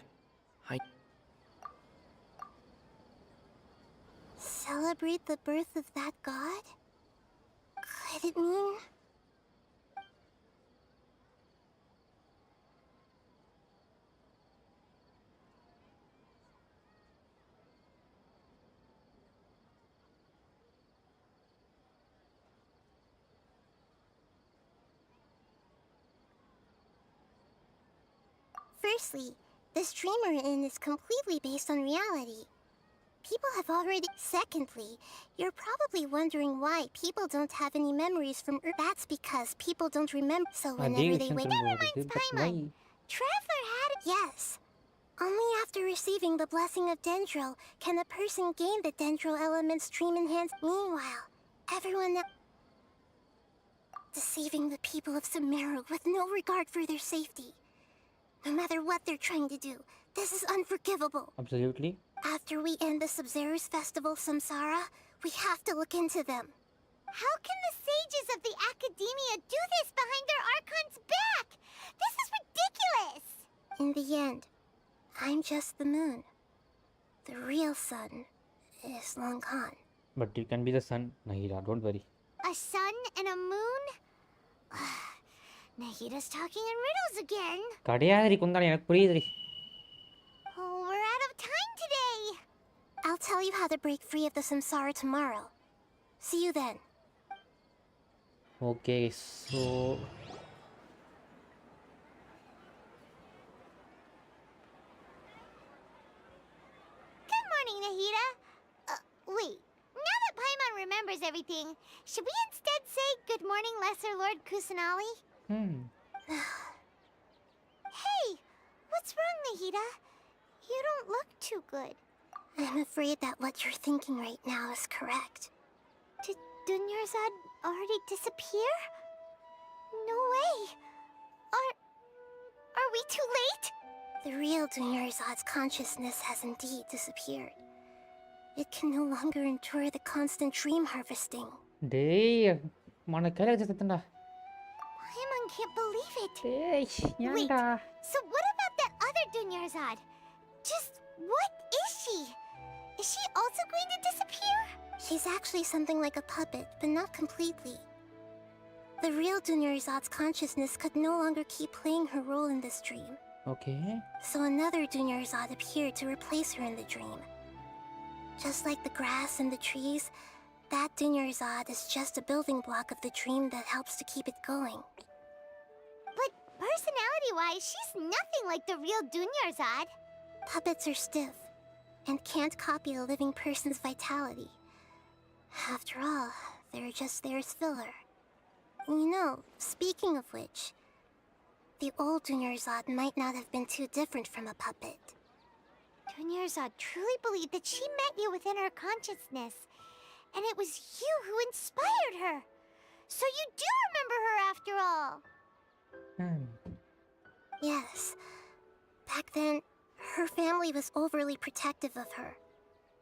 [SPEAKER 4] Celebrate the birth of that god? Could it mean... Firstly, this dream we're in is completely based on reality. People have already... Secondly, you're probably wondering why people don't have any memories from Earth. That's because people don't remember. So whenever they wake...
[SPEAKER 3] That reminds Paimon. Traveler had it.
[SPEAKER 4] Yes. Only after receiving the blessing of Dendro can a person gain the Dendro element's dream enhance. Meanwhile, everyone else... Deceiving the people of Sumeru with no regard for their safety. No matter what they're trying to do, this is unforgivable.
[SPEAKER 15] Absolutely.
[SPEAKER 4] After we end the Sub-Zero's festival, Samsara, we have to look into them.
[SPEAKER 3] How can the sages of the Academia do this behind their Archon's back? This is ridiculous!
[SPEAKER 4] In the end, I'm just the moon. The real sun is long gone.
[SPEAKER 15] But you can be the sun, Nahida, don't worry.
[SPEAKER 3] A sun and a moon? Nahida's talking in riddles again.
[SPEAKER 15] கிடையாதுரி குந்தாணி எனக்கு புரியுதுரி.
[SPEAKER 3] Oh, we're out of time today.
[SPEAKER 4] I'll tell you how to break free of the samsara tomorrow. See you then.
[SPEAKER 15] Okay, so
[SPEAKER 3] Good morning, Nahida. Wait. Now that Paimon remembers everything, should we instead say good morning, Lesser Lord Kusanali? Hey, what's wrong, Nahida? You don't look too good.
[SPEAKER 4] I'm afraid that what you're thinking right now is correct.
[SPEAKER 3] Did Dunyarzad already disappear? No way. Are we too late?
[SPEAKER 4] The real Dunyarzad's consciousness has indeed disappeared. It can no longer endure the constant dream harvesting.
[SPEAKER 15] டேய் மன கையில வச்சு சத்தண்டா.
[SPEAKER 3] Paimon can't believe it.
[SPEAKER 15] டேய்
[SPEAKER 3] Wait,
[SPEAKER 15] ஏன்டா?
[SPEAKER 3] so what about that other Dunyarzad? Just what is she? Is she also going to disappear?
[SPEAKER 4] She's actually something like a puppet, but not completely. The real Dunyarzad's consciousness could no longer keep playing her role in this dream.
[SPEAKER 15] Okay.
[SPEAKER 4] So another Dunyarzad appeared to replace her in the dream. Just like the grass and the trees, that Dunyarzad is just a building block of the dream that helps to keep it going.
[SPEAKER 3] But personality-wise, she's nothing like the real Dunyarzad.
[SPEAKER 4] Puppets are stiff and can't copy a living person's vitality. After all, they're just there as filler. You know, speaking of which, the old Dunyarzad might not have been too different from a puppet.
[SPEAKER 3] Dunyarzad truly believed that she met you within her consciousness, and it was you who inspired her. So you do remember her after all.
[SPEAKER 4] Yes. Back then, her family was overly protective of her.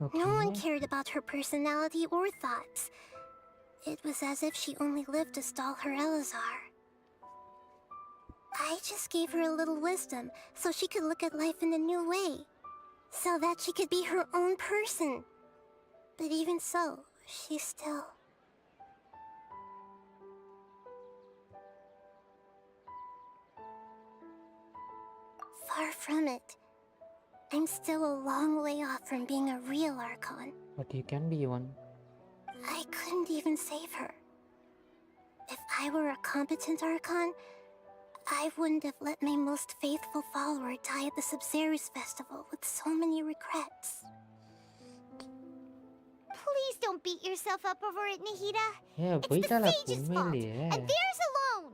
[SPEAKER 15] Okay.
[SPEAKER 4] No one cared about her personality or thoughts. It was as if she only lived to stall her Elazar. I just gave her a little wisdom so she could look at life in a new way. So that she could be her own person. But even so, she's still... Far from it. I'm still a long way off from being a real Archon.
[SPEAKER 15] But you can be one.
[SPEAKER 4] I couldn't even save her. If I were a competent Archon, I wouldn't have let my most faithful follower die at the Sub-Zero's festival with so many regrets.
[SPEAKER 3] Please don't beat yourself up over it, Nahida.
[SPEAKER 15] Yeah,
[SPEAKER 3] It's the sage's fault, and theirs alone.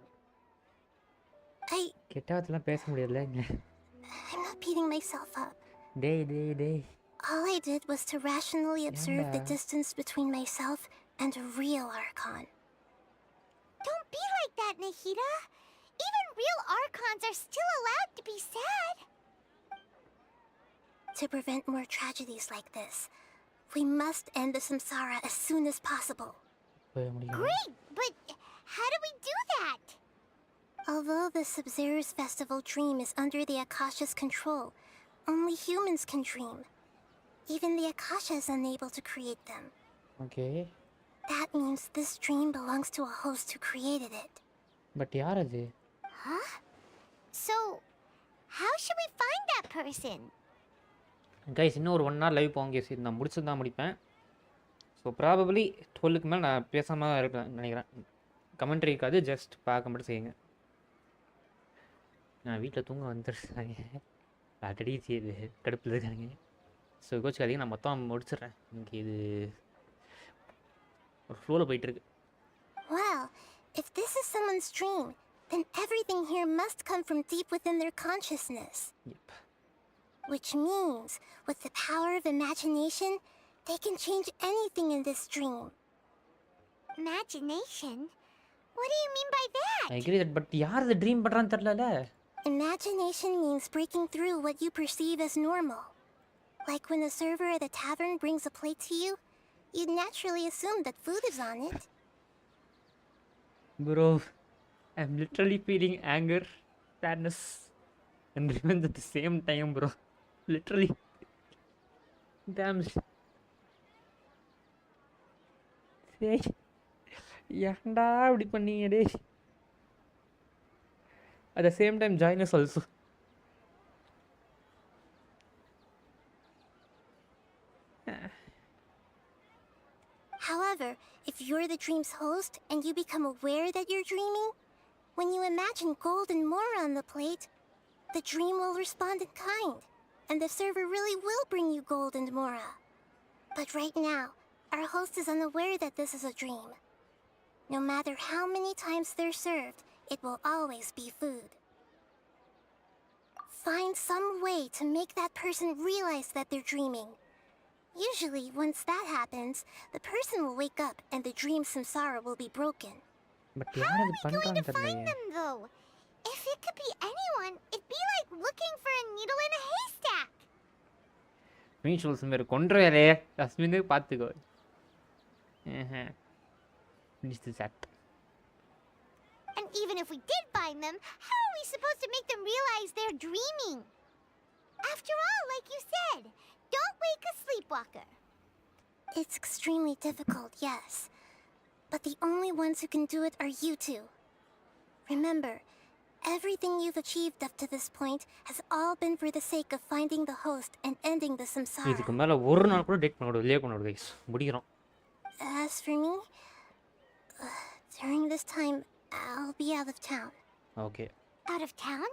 [SPEAKER 15] கெட்டவத்தெல்லாம் பேச முடியாதுல.
[SPEAKER 4] I'm not beating myself up.
[SPEAKER 15] டேய்.
[SPEAKER 4] All I did was to rationally observe the distance between myself and a real Archon.
[SPEAKER 3] Don't be like that, Nahida. Even real Archons are still allowed to be sad.
[SPEAKER 4] To prevent more tragedies like this, we must end the samsara as soon as possible.
[SPEAKER 3] Great, but how do we do that?
[SPEAKER 4] Although the Sub-Zero's festival dream is under the Akasha's control, only humans can dream. Even the Akasha is unable to create them.
[SPEAKER 15] Okay.
[SPEAKER 4] That means this dream belongs to a host who created it.
[SPEAKER 15] But யார் அது?
[SPEAKER 3] Huh? So, how should we find that person?
[SPEAKER 15] Guys இன்னும் ஒரு 1 hour live போங்க guys. நான் முடிச்சு தான் முடிப்பேன். So probably 12க்கு மேலே நான் பேசாமல் இருப்பேன் நினைக்கிறேன். கமெண்ட்ரி இருக்காது, ஜஸ்ட் பார்க்க மட்டும் செய்யுங்க.
[SPEAKER 1] நான் வீட்டில் தூங்க வந்துருக்காங்க. ஆல்ரெடி இது கடுப்பில் இருக்காங்க. ஸோ கோச்சிக்காதீங்க, நான் மொத்தம் முடிச்சிடுறேன். எனக்கு இது ஒரு ஃப்ளோவில் போயிட்டுருக்கு.
[SPEAKER 4] Well, if this is someone's dream, then everything here must come from deep within their consciousness.
[SPEAKER 1] Yep.
[SPEAKER 4] Which means, with the power of imagination, they can change anything in this dream.
[SPEAKER 3] Imagination? What do you mean by that?
[SPEAKER 1] I agree that, but யார் இது dream பண்ணுறான்னு தெரிலல.
[SPEAKER 4] Imagination means breaking through what you perceive as normal. Like when the server at the tavern brings a plate to you, you'd naturally assume that food is on it.
[SPEAKER 1] Bro, I'm literally feeling anger, sadness, and revenge at the same time, bro. Literally. Damn. Hey. ஏன்டா இப்படி பண்ணீங்க டே? At the same time, join us also.
[SPEAKER 4] However, if you're the dream's host and you become aware that you're dreaming, when you imagine gold and more on the plate, the dream will respond in kind, and the server really will bring you gold and mora. But right now, our host is unaware that this is a dream. No matter how many times they're served, it will always be food. Find some way to make that person realize that they're dreaming. Usually, once that happens, the person will wake up and the dream samsara will be broken.
[SPEAKER 1] But
[SPEAKER 3] how are we going to find them, though? If it could be anyone, it'd be like looking for a needle in a haystack.
[SPEAKER 1] Mutual Sumeru கொன்றுவேரே அஸ்மின் பார்த்துக்கோ. Finish this act.
[SPEAKER 3] And even if we did find them, how are we supposed to make them realize they're dreaming? After all, like you said, don't wake a sleepwalker.
[SPEAKER 4] It's extremely difficult, yes. But the only ones who can do it are you two. Remember, everything you've achieved up to this point has all been for the sake of finding the host and ending the samsara.
[SPEAKER 1] இதுக்கு மேல ஒரு நாள் கூட date பண்ண கூடாது, லே பண்ண கூடாது guys. முடிக்கிறோம்.
[SPEAKER 4] As for me, during this time, I'll be out of town.
[SPEAKER 1] Okay.
[SPEAKER 3] Out of town?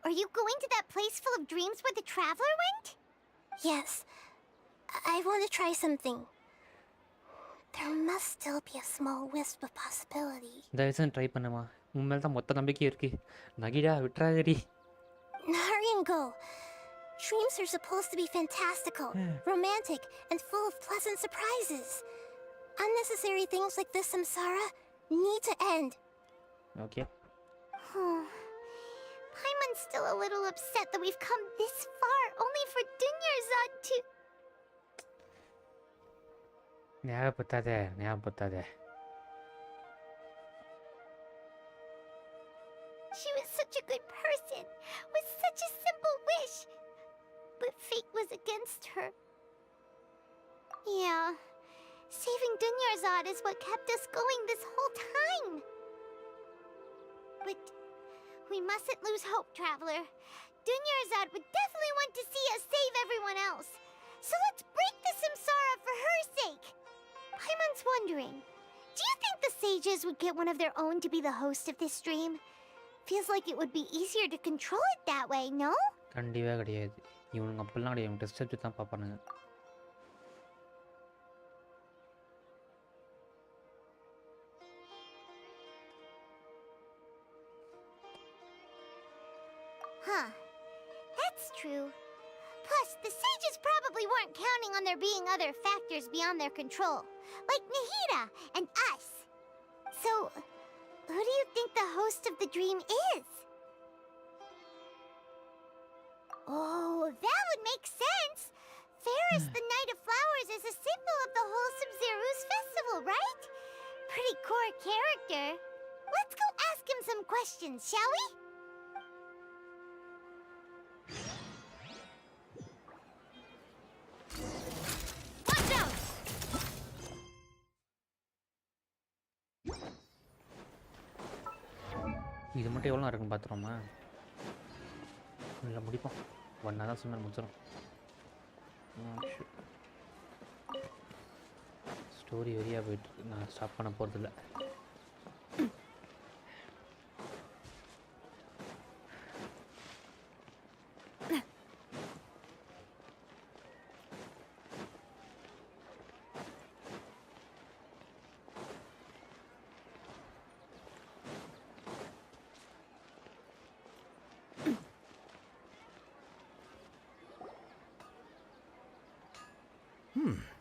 [SPEAKER 3] Are you going to that place full of dreams where the traveler went?
[SPEAKER 4] Yes. I want to try something. There must still be a small wisp of possibility.
[SPEAKER 1] தயவுசெய்து try பண்ணுமா. உன் மேல தான் மொத்த நம்பிக்கை இருக்கு. நகிடா விட்றாதடி.
[SPEAKER 4] Hurry and go. Dreams are supposed to be fantastical, romantic, and full of pleasant surprises. Unnecessary things like this samsara need to end.
[SPEAKER 1] Okay.
[SPEAKER 3] Paimon's still a little upset that we've come this far only for Dunyarzad to...
[SPEAKER 1] ஞாபகப்படுத்தாத.
[SPEAKER 3] She was such a good person, with such a simple wish. But fate was against her. Yeah, saving Dunyarzad is what kept us going this whole time. But we mustn't lose hope, Traveler. Dunyarzad would definitely want to see us save everyone else. So let's break the samsara for her sake. Paimon's wondering, do you think the sages would get one of their own to be the host of this dream? Feels like it would be easier to control it that way, no?
[SPEAKER 1] கண்டிப்பா கிடையாது. இவனுங்க அப்பெல்லாம் கிடையாது. Test வச்சு தான் பார்ப்பானுங்க.
[SPEAKER 3] Huh. That's true. Plus, the sages probably weren't counting on there being other factors beyond their control, like Nahida and us. So, who do you think the host of the dream is? Oh, that would make sense. Ferris, the Knight of Flowers, is a symbol of the whole Sub-Zero's festival, right? Pretty core character. Let's go ask him some questions, shall we? Watch out!
[SPEAKER 1] இது மட்டும் எவ்வளோ இருக்குன்னு பார்த்துருவோமா? இல்லை முடிப்போம். ஒன்றா தான் சும்மா முடிச்சிடும். ஸ்டோரி வெறியாக போயிட்டுருக்கு. நான் ஸ்டாப் பண்ண போகிறதில்ல.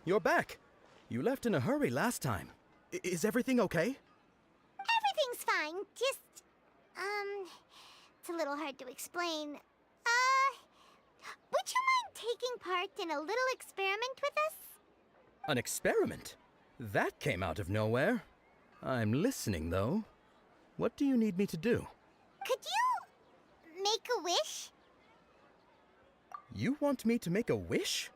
[SPEAKER 14] you're back. You left in a hurry last time. Is everything okay?
[SPEAKER 3] Everything's fine. Just, it's a little hard to explain. Would you mind taking part in a little experiment with us?
[SPEAKER 14] An experiment? That came out of nowhere. I'm listening, though. What do you need me to do?
[SPEAKER 3] Could you make a wish?
[SPEAKER 14] You want me to make a wish?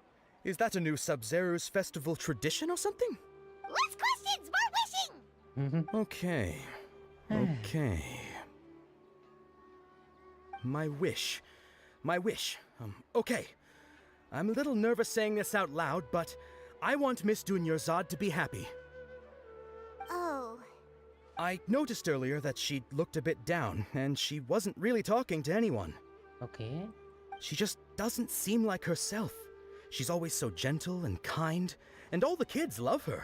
[SPEAKER 14] Is that a new Sub-Zero's festival tradition or something?
[SPEAKER 3] Less questions, more wishing!
[SPEAKER 14] Okay. Okay. My wish. Okay. I'm a little nervous saying this out loud, but I want Miss Dunyarzad to be happy.
[SPEAKER 3] Oh.
[SPEAKER 14] I noticed earlier that she looked a bit down, and she wasn't really talking to anyone.
[SPEAKER 15] Okay.
[SPEAKER 14] She just doesn't seem like herself. She's always so gentle and kind, and all the kids love her.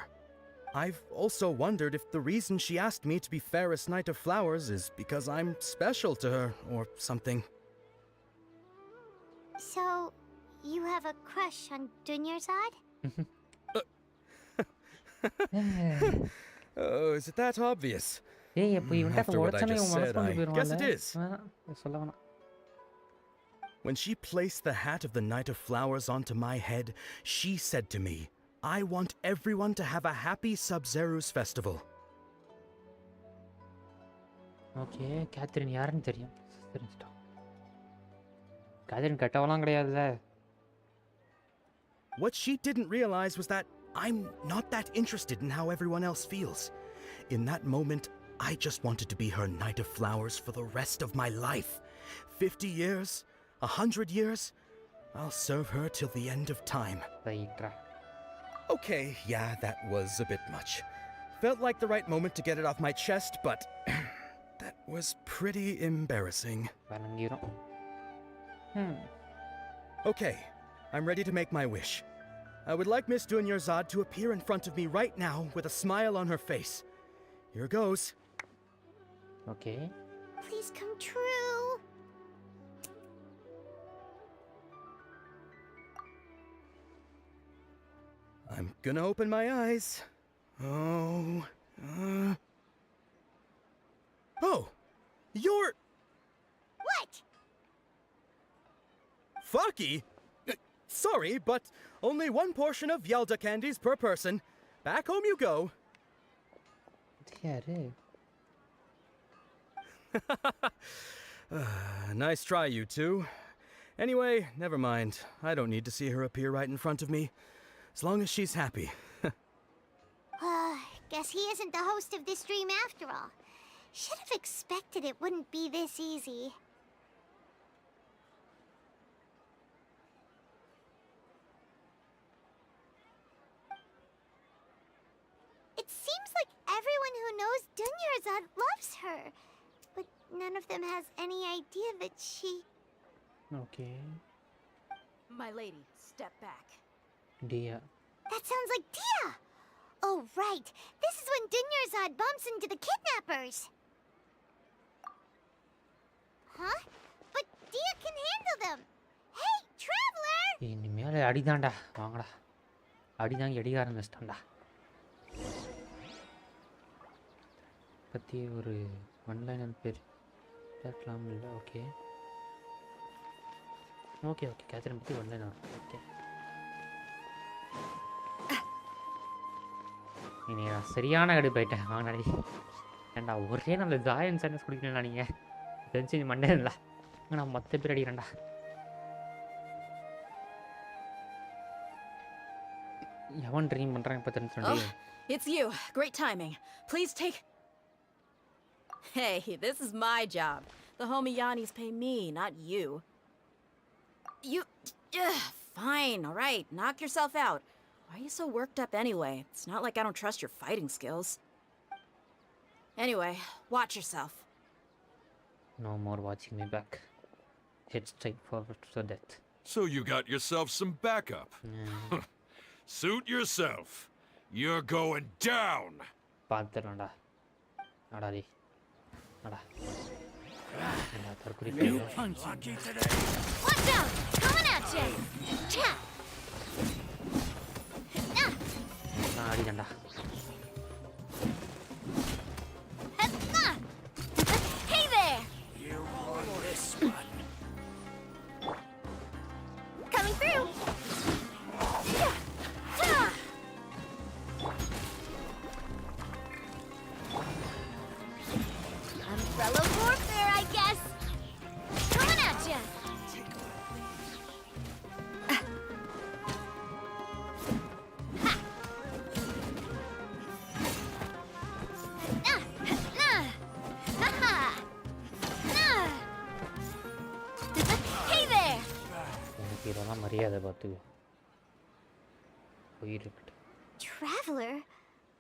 [SPEAKER 14] I've also wondered if the reason she asked me to be fairest Knight of Flowers is because I'm special to her, or something.
[SPEAKER 3] So, you have a crush on Dunyarzad?
[SPEAKER 14] Oh, is it that obvious?
[SPEAKER 15] ஏய் அப்போ இவன்ட்ட
[SPEAKER 14] After what I
[SPEAKER 15] உடச்சனே
[SPEAKER 14] just
[SPEAKER 15] உன்
[SPEAKER 14] said,
[SPEAKER 15] மனசு வந்து
[SPEAKER 14] I
[SPEAKER 15] போயிடும்
[SPEAKER 14] guess it is.
[SPEAKER 15] சொல்ல வேணாம்.
[SPEAKER 14] When she placed the hat of the Knight of Flowers onto my head, she said to me, I want everyone to have a happy Sub-Zero's festival.
[SPEAKER 15] Okay Catherine யாருன்னு தெரியும் தெரிஞ்சிட்டோம். Catherine கெட்டவலாம் கிடையாதுல்ல.
[SPEAKER 14] What she didn't realize was that I'm not that interested in how everyone else feels. In that moment, I just wanted to be her Knight of Flowers for the rest of my life. 50 years, 100 years, I'll serve her till the end of time. Okay, yeah, that was a bit much. Felt like the right moment to get it off my chest, but that was pretty embarrassing. Okay, I'm ready to make my wish. I would like Miss Dunyarzad to appear in front of me right now with a smile on her face. Here goes.
[SPEAKER 15] Okay.
[SPEAKER 3] Please come true.
[SPEAKER 14] I'm gonna open my eyes. Oh, you're...
[SPEAKER 3] What?
[SPEAKER 14] Fucky? Sorry, but only one portion of Yalda candies per person. Back home you go. Nice try, you two. Anyway, never mind. I don't need to see her appear right in front of me. As long as she's happy.
[SPEAKER 3] Guess he isn't the host of this stream after all. Should have expected it wouldn't be this easy. It seems like everyone who knows Dunyarzad loves her. But none of them has any idea that she...
[SPEAKER 15] Okay.
[SPEAKER 10] My lady, step back.
[SPEAKER 15] Dia.
[SPEAKER 3] That sounds like Dia! Oh, right. This is when Dunyarzad bumps into the kidnappers. Huh? But Dia can handle them. Hey, traveler!
[SPEAKER 15] இனிமேல் அடிதான்டா வாங்கடா அடிதாங்க அடிக்க ஆரம்பிச்சிட்டான்டா பற்றி ஒரு one-liner பேர் கேட்கலாம் இல்லை okay okay okay Catherine பற்றி one-liner okay நீ நான் சரியான கடு போயிட்டேன் வாங்கடி ஏன்டா ஒரே நல்ல ஜாயன் சர்னஸ் குடிக்கணும்டா நீங்கள் கென்ஷின் மண்டே இல்லை நான் மற்ற பேர் அடிக்கிறேன்டா எவன் ட்ரீம் பண்ணுறான் இப்போ தெரிஞ்சு
[SPEAKER 10] It's you. Great timing. Please take... Hey, this is my job. The homie Yannis pay me, not you. You... fine, alright. Knock yourself out. Why are you so worked up anyway? It's not like I don't trust your fighting skills. Anyway, watch yourself.
[SPEAKER 15] No more watching me back. Head straight forward to death.
[SPEAKER 8] So you got yourself some backup. Suit yourself. You're going down.
[SPEAKER 15] பார்த்துடா அடாடி அடா
[SPEAKER 12] You punky today.
[SPEAKER 3] Watch out! Coming at you! Cha!
[SPEAKER 1] அடிக்கண்டா.
[SPEAKER 3] Hey there!
[SPEAKER 21] You want this one?
[SPEAKER 3] Coming through! Umbrella warfare, I guess! Coming at ya! Hey there!
[SPEAKER 1] எனக்கு இதெல்லாம் மரியாதை பார்த்துக்க. போயிருக்கட்டு.
[SPEAKER 3] Traveler,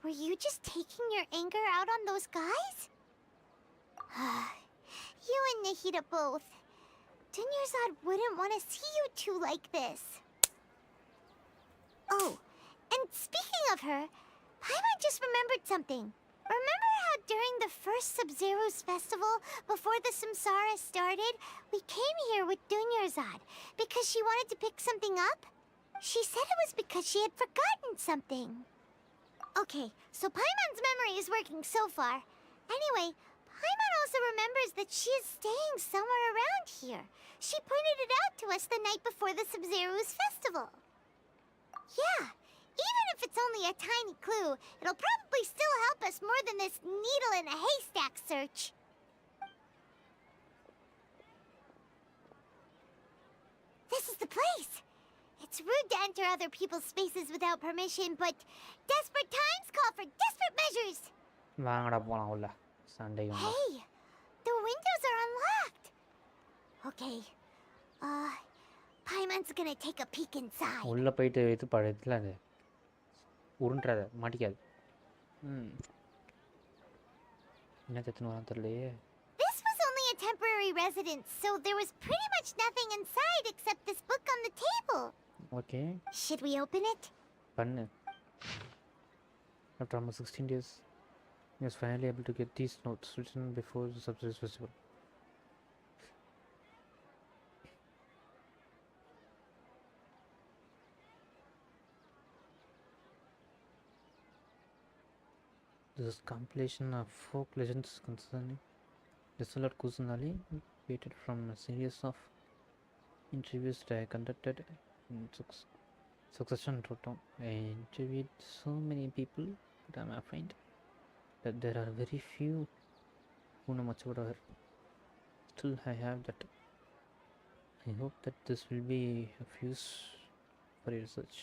[SPEAKER 3] were you just taking your anger out on those guys? You and Nahida both. Dunyarzad wouldn't want to see you two like this. Oh, and speaking of her, Paimon just remembered something. Remember how during the first Sub-Zero's festival, before the Samsara started, we came here with Dunyarzad because she wanted to pick something up? She said it was because she had forgotten something. Okay, so Paimon's memory is working so far. Anyway, Paimon also remembers that she is staying somewhere around here. She pointed it out to us the night before the Sub-Zero's festival. Yeah, even if it's only a tiny clue, it'll probably still help us more than this needle in a haystack search. This is the place. It's rude to enter other people's spaces without permission, but desperate times call for desperate measures.
[SPEAKER 1] வாங்கடா போலாம் உள்ள. சண்டை ஒன்று.
[SPEAKER 3] Hey, the windows are unlocked. Okay, Paimon's gonna take a peek inside.
[SPEAKER 1] உள்ள போயிட்டு இது பழத்துல அது உருண்டுறத மாட்டிக்காது. என்ன தத்துன்னு வரான் தெரியலையே.
[SPEAKER 3] This was only a temporary residence, so there was pretty much nothing inside except this book on the table.
[SPEAKER 1] Okay.
[SPEAKER 3] Should we open it?
[SPEAKER 1] பண்ணு. After almost 16 days, he was finally able to get these notes written before the Sub-Zero's festival. This is compilation of folk legends concerning desolate Kusunali, created from a series of interviews that I conducted in succession to town. I interviewed so many people, but I'm afraid that there are very few who know much about her. Still, I have that. I hope that this will be of use for your research.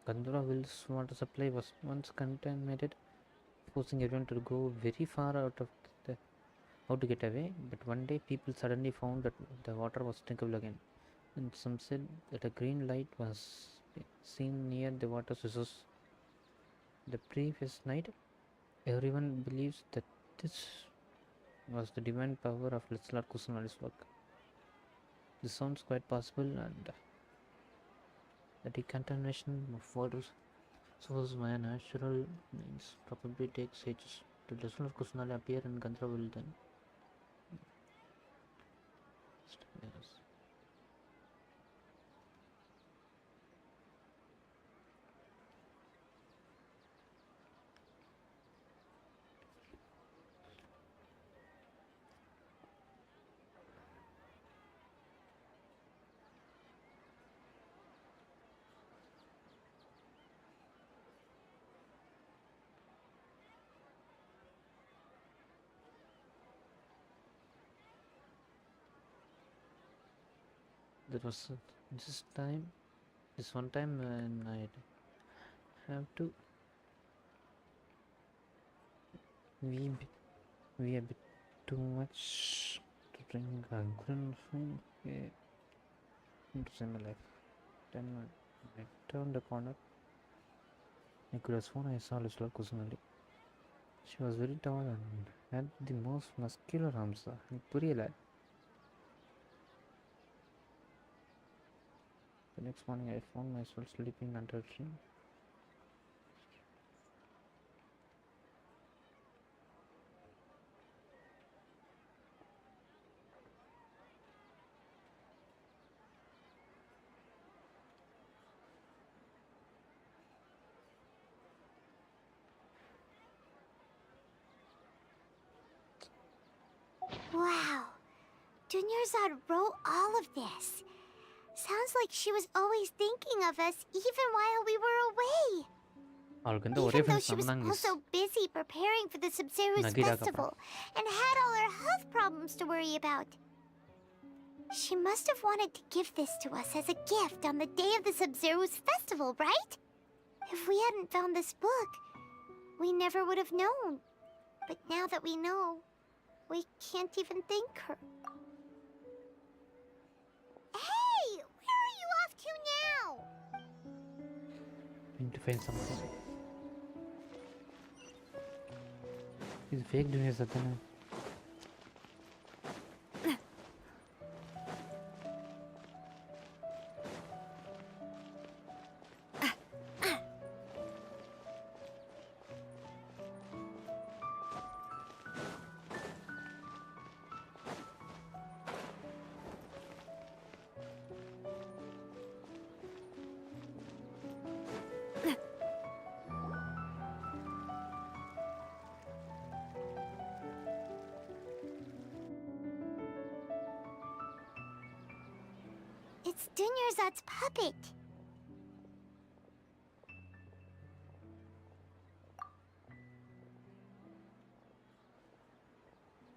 [SPEAKER 1] Gandhara Will's water supply was once contaminated, forcing everyone to go very far out to get away. But one day, people suddenly found that the water was drinkable again, and some said that a green light was seen near the water sources the previous night. Everyone believes that this was the divine power of Litzlar Kusunali's work. This sounds quite possible, and the decontamination of water sources by natural means probably takes ages. The Litzlar Kusunali appear in Gandhara will then. Yes. There was this one time when I have to we a bit too much to drink. I couldn't find to save my life. Then I turned the corner. I could have sworn I saw Litzlar Kusunali. She was very tall and had the most muscular arms. புரியல. The next morning, I found myself sleeping under a tree.
[SPEAKER 3] Wow. Dunyarzad wrote all of this. Sounds like she was always thinking of us even while we were away.
[SPEAKER 15] அவளுக்கு வந்து ஒரே
[SPEAKER 3] Even though
[SPEAKER 15] friends
[SPEAKER 3] she
[SPEAKER 15] நம்ம
[SPEAKER 3] was
[SPEAKER 15] தான்
[SPEAKER 3] also busy preparing for the Sub-Zero's
[SPEAKER 15] Nagita
[SPEAKER 3] festival and had all her health problems to worry about. She must have wanted to give this to us as a gift on the day of the Sub-Zero's festival, right? If we hadn't found this book, we never would have known. But now that we know, we can't even thank her. Hey! Where are you off to now?
[SPEAKER 15] Need to find something. Is fake Dunyarzad தானே?
[SPEAKER 3] It's Dunyarzad's puppet.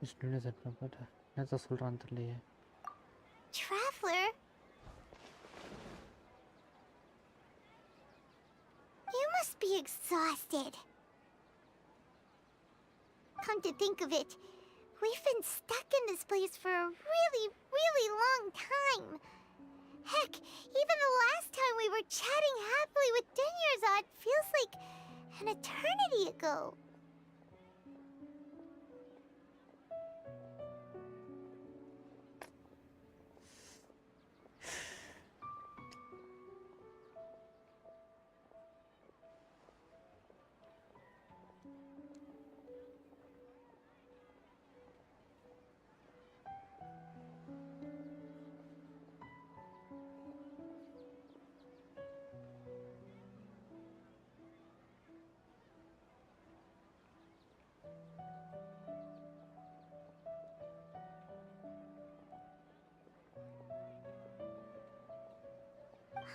[SPEAKER 15] Is Dunyarzad puppet? என்னத்த சொல்றான்னு தெரியலையே.
[SPEAKER 3] Traveler? You must be exhausted. Come to think of it, we've been stuck in this place for a really, really long time. Heck, even the last time we were chatting happily with Dunyarzad feels like an eternity ago.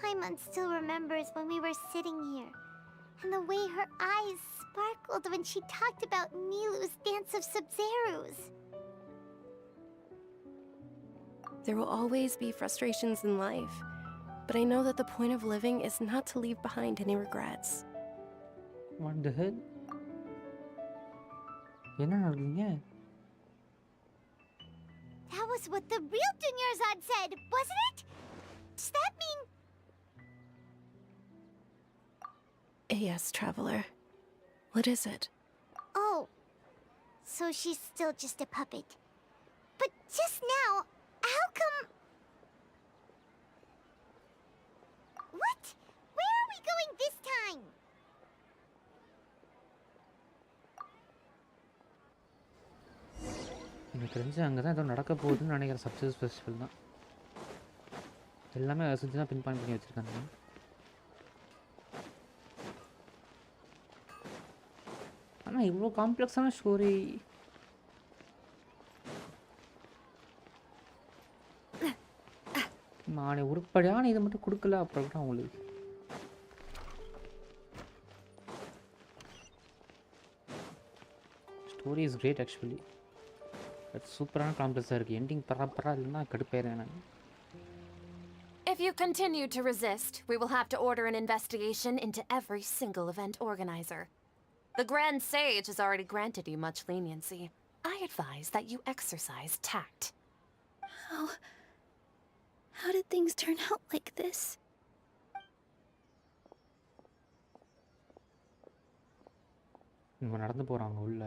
[SPEAKER 3] Paimon still remembers when we were sitting here, and the way her eyes sparkled when she talked about Nilu's dance of Sub-Zerus.
[SPEAKER 17] There will always be frustrations in life, but I know that the point of living is not to leave behind any regrets.
[SPEAKER 15] What the hell? என்ன நடக்குதுங்க?
[SPEAKER 3] That was what the real Dunyarzad said, wasn't it? Does that mean...
[SPEAKER 17] Yes, Traveler. What is it?
[SPEAKER 3] Oh, so she's still just a puppet. But just now, how come... What? Where are we going this time?
[SPEAKER 15] எனக்கு தெரிஞ்சு அங்கே தான் ஏதோ நடக்க போகுதுன்னு நினைக்கிற சப்சஸ் festival தான். எல்லாமே செஞ்சு தான் பின் பாயிண்ட் பண்ணி வச்சுருக்காங்க. ஆனால் இவ்வளோ காம்ப்ளெக்ஸான ஸ்டோரி நானே உருப்படியான இதை மட்டும் கொடுக்கல அப்புறம் தான் உங்களுக்கு. Story is great actually. But சூப்பரான காம்ப்ளெக்ஸாக இருக்குது. எண்டிங் பராப்பராக இல்லைன்னா கடுப்பேறேன் நான்.
[SPEAKER 18] If you continue to resist, we will have to order an investigation into every single event organizer. The Grand Sage has already granted you much leniency. I advise that you exercise tact.
[SPEAKER 5] How did things turn out like this?
[SPEAKER 15] இவங்க நடந்து போகிறாங்க உள்ள.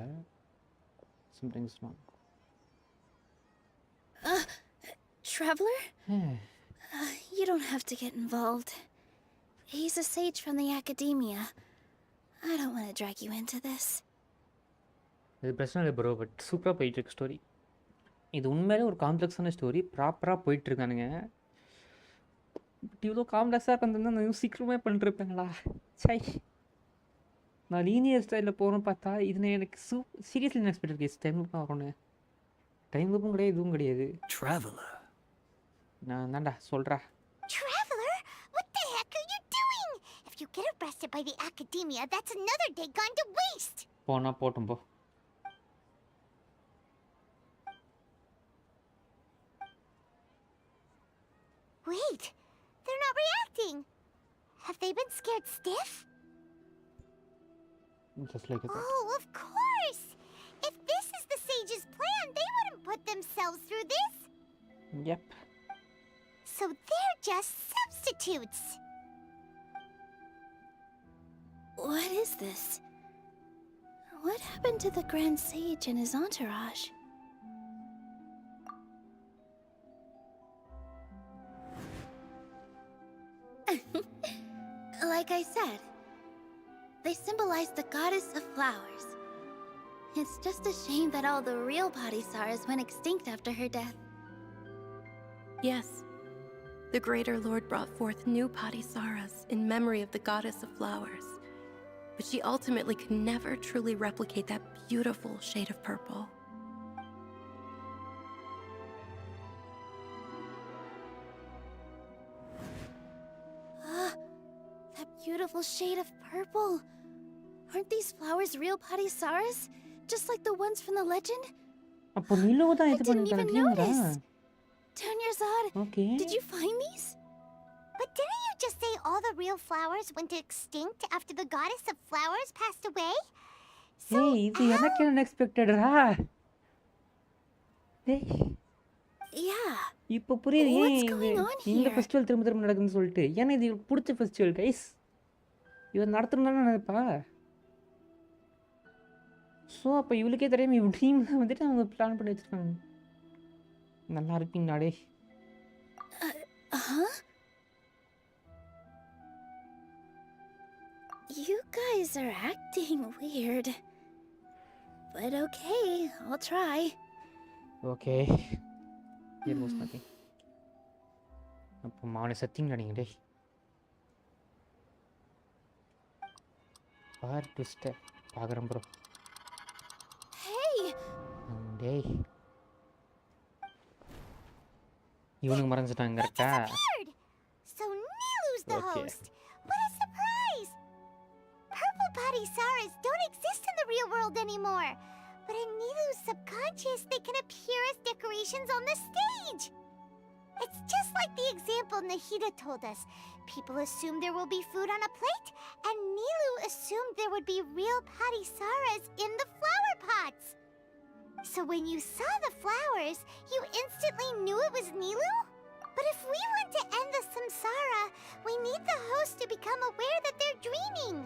[SPEAKER 15] Something's wrong.
[SPEAKER 5] Traveler? You don't have to get involved. He's a sage from the academia. I don't want to drag you into this.
[SPEAKER 15] இது பிரச்சனை இல்லை bro. But சூப்பராக போயிட்டுருக்கு story. இது உண்மையிலே ஒரு காம்ப்ளெக்ஸான ஸ்டோரி. ப்ராப்பராக போயிட்டுருக்கானுங்க. பட் இவ்வளோ காம்ப்ளெக்ஸாக இருந்திருந்தா நான் சீக்கிரமே பண்ணிருப்பேங்களா? சை, நான் லீனியர் ஸ்டைலில் போகிறோன்னு பார்த்தா இது எனக்கு சீரியஸ்லி எக்ஸ்பெக்ட் கேஸ் டைம் தான் வரும்னு. டைம் லூப்பும் கிடையாது, இதுவும் கிடையாது.
[SPEAKER 19] Traveler.
[SPEAKER 15] நான் தான்டா சொல்றா.
[SPEAKER 3] Traveler, what the heck are you doing? If you get arrested by the academia, that's another day gone to waste.
[SPEAKER 15] போனா போட்டும் போ.
[SPEAKER 3] Wait, they're not reacting. Have they been scared stiff?
[SPEAKER 15] Just like that.
[SPEAKER 3] Oh, of course. If this is the sage's plan, they wouldn't put themselves through this.
[SPEAKER 15] Yep.
[SPEAKER 3] So they're just substitutes.
[SPEAKER 5] What is this? What happened to the Grand Sage and his entourage? Like I said, they symbolize the goddess of flowers. It's just a shame that all the real Padisaras went extinct after her death.
[SPEAKER 17] Yes. The Greater Lord brought forth new Padisaras in memory of the goddess of flowers. But she ultimately could never truly replicate that beautiful shade of purple.
[SPEAKER 5] That beautiful shade of purple. Aren't these flowers real Padisaras? Just like the ones from the legend?
[SPEAKER 15] அப்போ நிலவு தான்
[SPEAKER 5] I
[SPEAKER 15] இது
[SPEAKER 5] didn't even
[SPEAKER 15] பண்ணிட்டாங்கடா.
[SPEAKER 5] notice. Dunyarzad,
[SPEAKER 15] Okay.
[SPEAKER 5] did you find these?
[SPEAKER 3] But didn't you just say all the real flowers went extinct after the goddess of flowers passed away?
[SPEAKER 15] ஏய் இது எனக்கு அன்எக்ஸ்பெக்டடா. டேய்
[SPEAKER 5] Yeah.
[SPEAKER 15] இப்போ புரியுது ஏன்
[SPEAKER 5] What's
[SPEAKER 15] இது
[SPEAKER 5] going on
[SPEAKER 15] இந்த
[SPEAKER 5] here?
[SPEAKER 15] Festival திரும்ப திரும்ப நடக்குதுன்னு சொல்லிட்டு. ஏன்னா இது இவருக்கு பிடிச்ச ஃபெஸ்டிவல் கைஸ். இவன் நடத்தணும்னு நினைப்பா. ஸோ அப்போ இவளுக்கே தெரியாம இவ ட்ரீம்ல வந்துட்டு அவங்க பிளான் பண்ணி வச்சிருக்காங்க. நல்லா இருப்பீங்களா டே?
[SPEAKER 5] Huh? You guys are acting weird. But okay, I'll try.
[SPEAKER 15] Okay. Here was nothing. அப்போ மாவனை சத்திங்களா நீங்கள் டே? பார் ட்விஸ்ட்டை பார்க்குறேன் ப்ரோ.
[SPEAKER 5] Hey!
[SPEAKER 15] டேய் இவனுக்கு மறைஞ்சிட்டாங்க கரெக்டா?
[SPEAKER 3] Weird. So Nilu's the
[SPEAKER 15] Okay.
[SPEAKER 3] host. What a surprise! Purple Padisaras don't exist in the real world anymore. But in Nilu's subconscious, they can appear as decorations on the stage. It's just like the example Nahida told us. People assumed there will be food on a plate, and Nilu assumed there would be real Padisaras in the flower pots. So when you saw the flowers, you instantly knew it was Nilu? But if we want to end the samsara, we need the host to become aware that they're dreaming.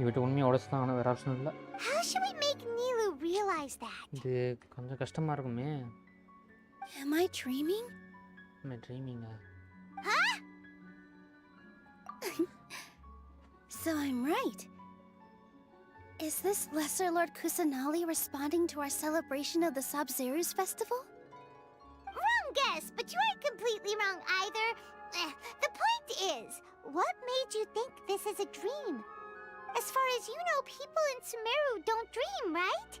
[SPEAKER 15] இவட்ட உண்மையை உடச்சுதான் ஆனால் வேறு option இல்லை.
[SPEAKER 3] How should we make Nilu realize that?
[SPEAKER 15] இது கொஞ்சம் கஷ்டமாக இருக்குமே.
[SPEAKER 5] Am I dreaming?
[SPEAKER 15] ட்ரீமிங்கா?
[SPEAKER 3] Huh?
[SPEAKER 5] So I'm right. Is this Lesser Lord Kusanali responding to our celebration of the Sabzerus festival?
[SPEAKER 3] Wrong guess, but you aren't completely wrong either. The point is, what made you think this is a dream? As far as you know, people in Sumeru don't dream, right?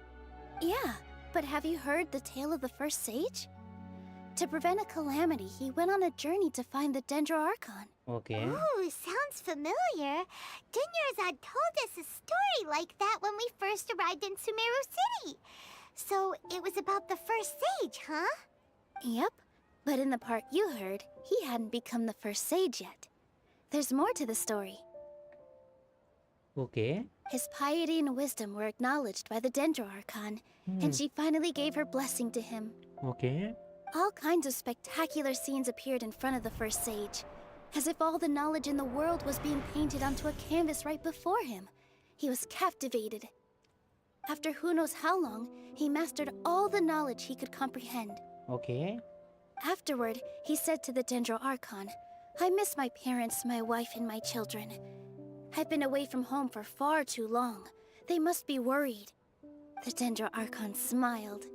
[SPEAKER 5] Yeah, but have you heard the tale of the first sage? To prevent a calamity, he went on a journey to find the Dendro Archon.
[SPEAKER 15] Okay.
[SPEAKER 3] Ooh, sounds familiar. Dunyarzad told us a story like that when we first arrived in Sumeru City. So it was about the first sage, huh?
[SPEAKER 5] Yep, but in the part you heard, he hadn't become the first sage yet. There's more to the story.
[SPEAKER 15] Okay.
[SPEAKER 5] His piety and wisdom were acknowledged by the Dendro Archon, and she finally gave her blessing to him.
[SPEAKER 15] Okay.
[SPEAKER 5] All kinds of spectacular scenes appeared in front of the first sage, as if all the knowledge in the world was being painted onto a canvas right before him. He was captivated. After who knows how long, he mastered all the knowledge he could comprehend.
[SPEAKER 15] Okay.
[SPEAKER 5] Afterward, he said to the Dendro Archon, I miss my parents, my wife, and my children. I've been away from home for far too long. They must be worried. The Dendro Archon smiled.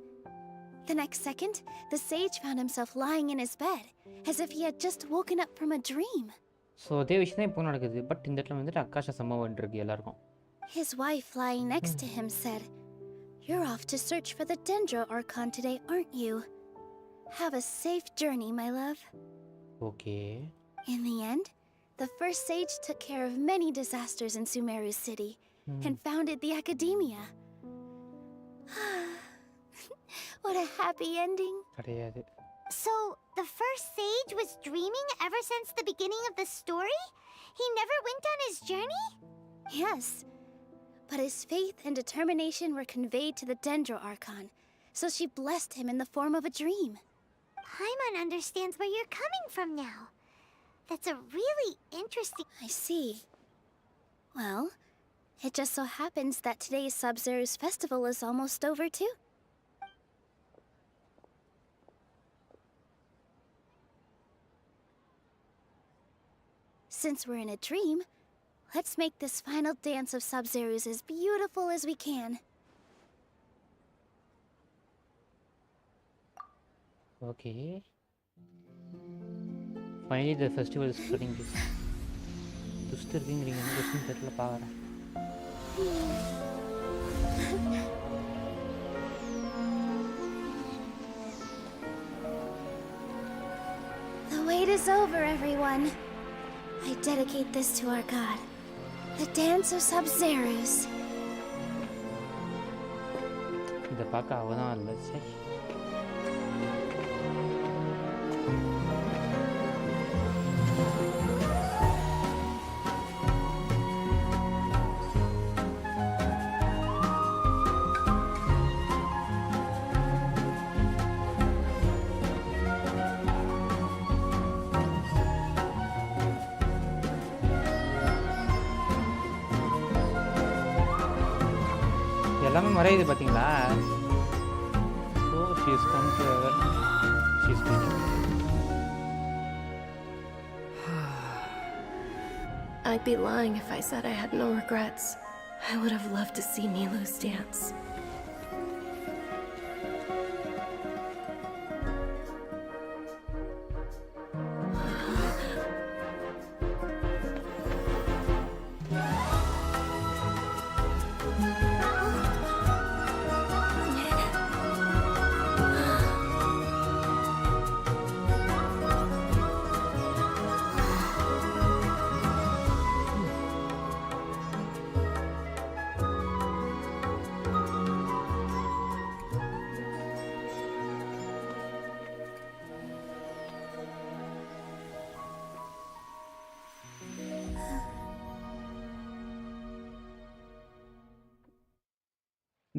[SPEAKER 5] The next second, the sage found himself lying in his bed, as if he had just woken up from a dream.
[SPEAKER 15] So அதே விஷயம் தான் இப்போ நடக்குது. But இந்த இடத்துல வந்துட்டு அக்காஷ சம்பவம் இருக்கு எல்லாருக்கும்.
[SPEAKER 5] His wife, lying next to him, said, You're off to search for the Dendro Archon today, aren't you? Have a safe journey, my love.
[SPEAKER 15] Okay.
[SPEAKER 5] In the end, the first sage took care of many disasters in Sumeru City and founded the Academia. What a happy ending.
[SPEAKER 15] கிடையாது.
[SPEAKER 3] So, the first sage was dreaming ever since the beginning of the story? He never went on his journey?
[SPEAKER 5] Yes. But his faith and determination were conveyed to the Dendro Archon, so she blessed him in the form of a dream.
[SPEAKER 3] Paimon understands where you're coming from now. That's a really interesting...
[SPEAKER 5] I see. Well, it just so happens that today's Sub-Zero's festival is almost over too. Since we're in a dream, let's make this final dance of Sub-Zero's as beautiful as we can.
[SPEAKER 15] Okay. Finally the festival is starting. துஷ்ட இருக்கீங்கிறீங்க என்ன question தெரியல பாக்குறேன்.
[SPEAKER 5] The wait is over, everyone. I dedicate this to our god, the dance of Sub-Zero's.
[SPEAKER 15] இத பார்க்க அவதான் இல்ல சே. எல்லாமே மறையுது பாத்தீங்களா? So she is come to her. She is waiting.
[SPEAKER 17] I'd be lying if I said I had no regrets. I would have loved to see Nilou's dance.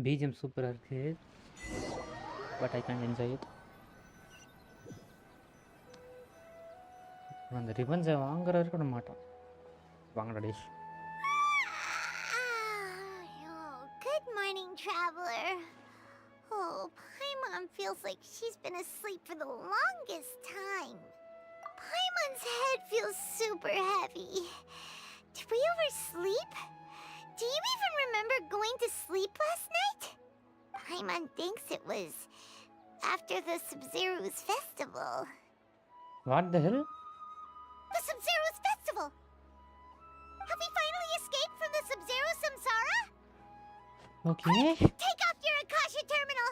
[SPEAKER 15] BGM சூப்பரா இருக்கு. But I can't enjoy it. அந்த revenge வாங்குற வரைக்கும் விட மாட்டோம். வாங்கடா dash.
[SPEAKER 3] Oh, good morning, traveler. Oh, Paimon feels like she's been asleep for the longest time. Paimon's head feels super heavy. Did we oversleep? Do you even remember going to sleep last night? Paimon thinks it was after the Sub-Zero's festival.
[SPEAKER 15] What the hell?
[SPEAKER 3] The Sub-Zero's festival! Have we finally escaped from the Sub-Zero samsara?
[SPEAKER 15] Okay.
[SPEAKER 3] Take off your Akasha terminal!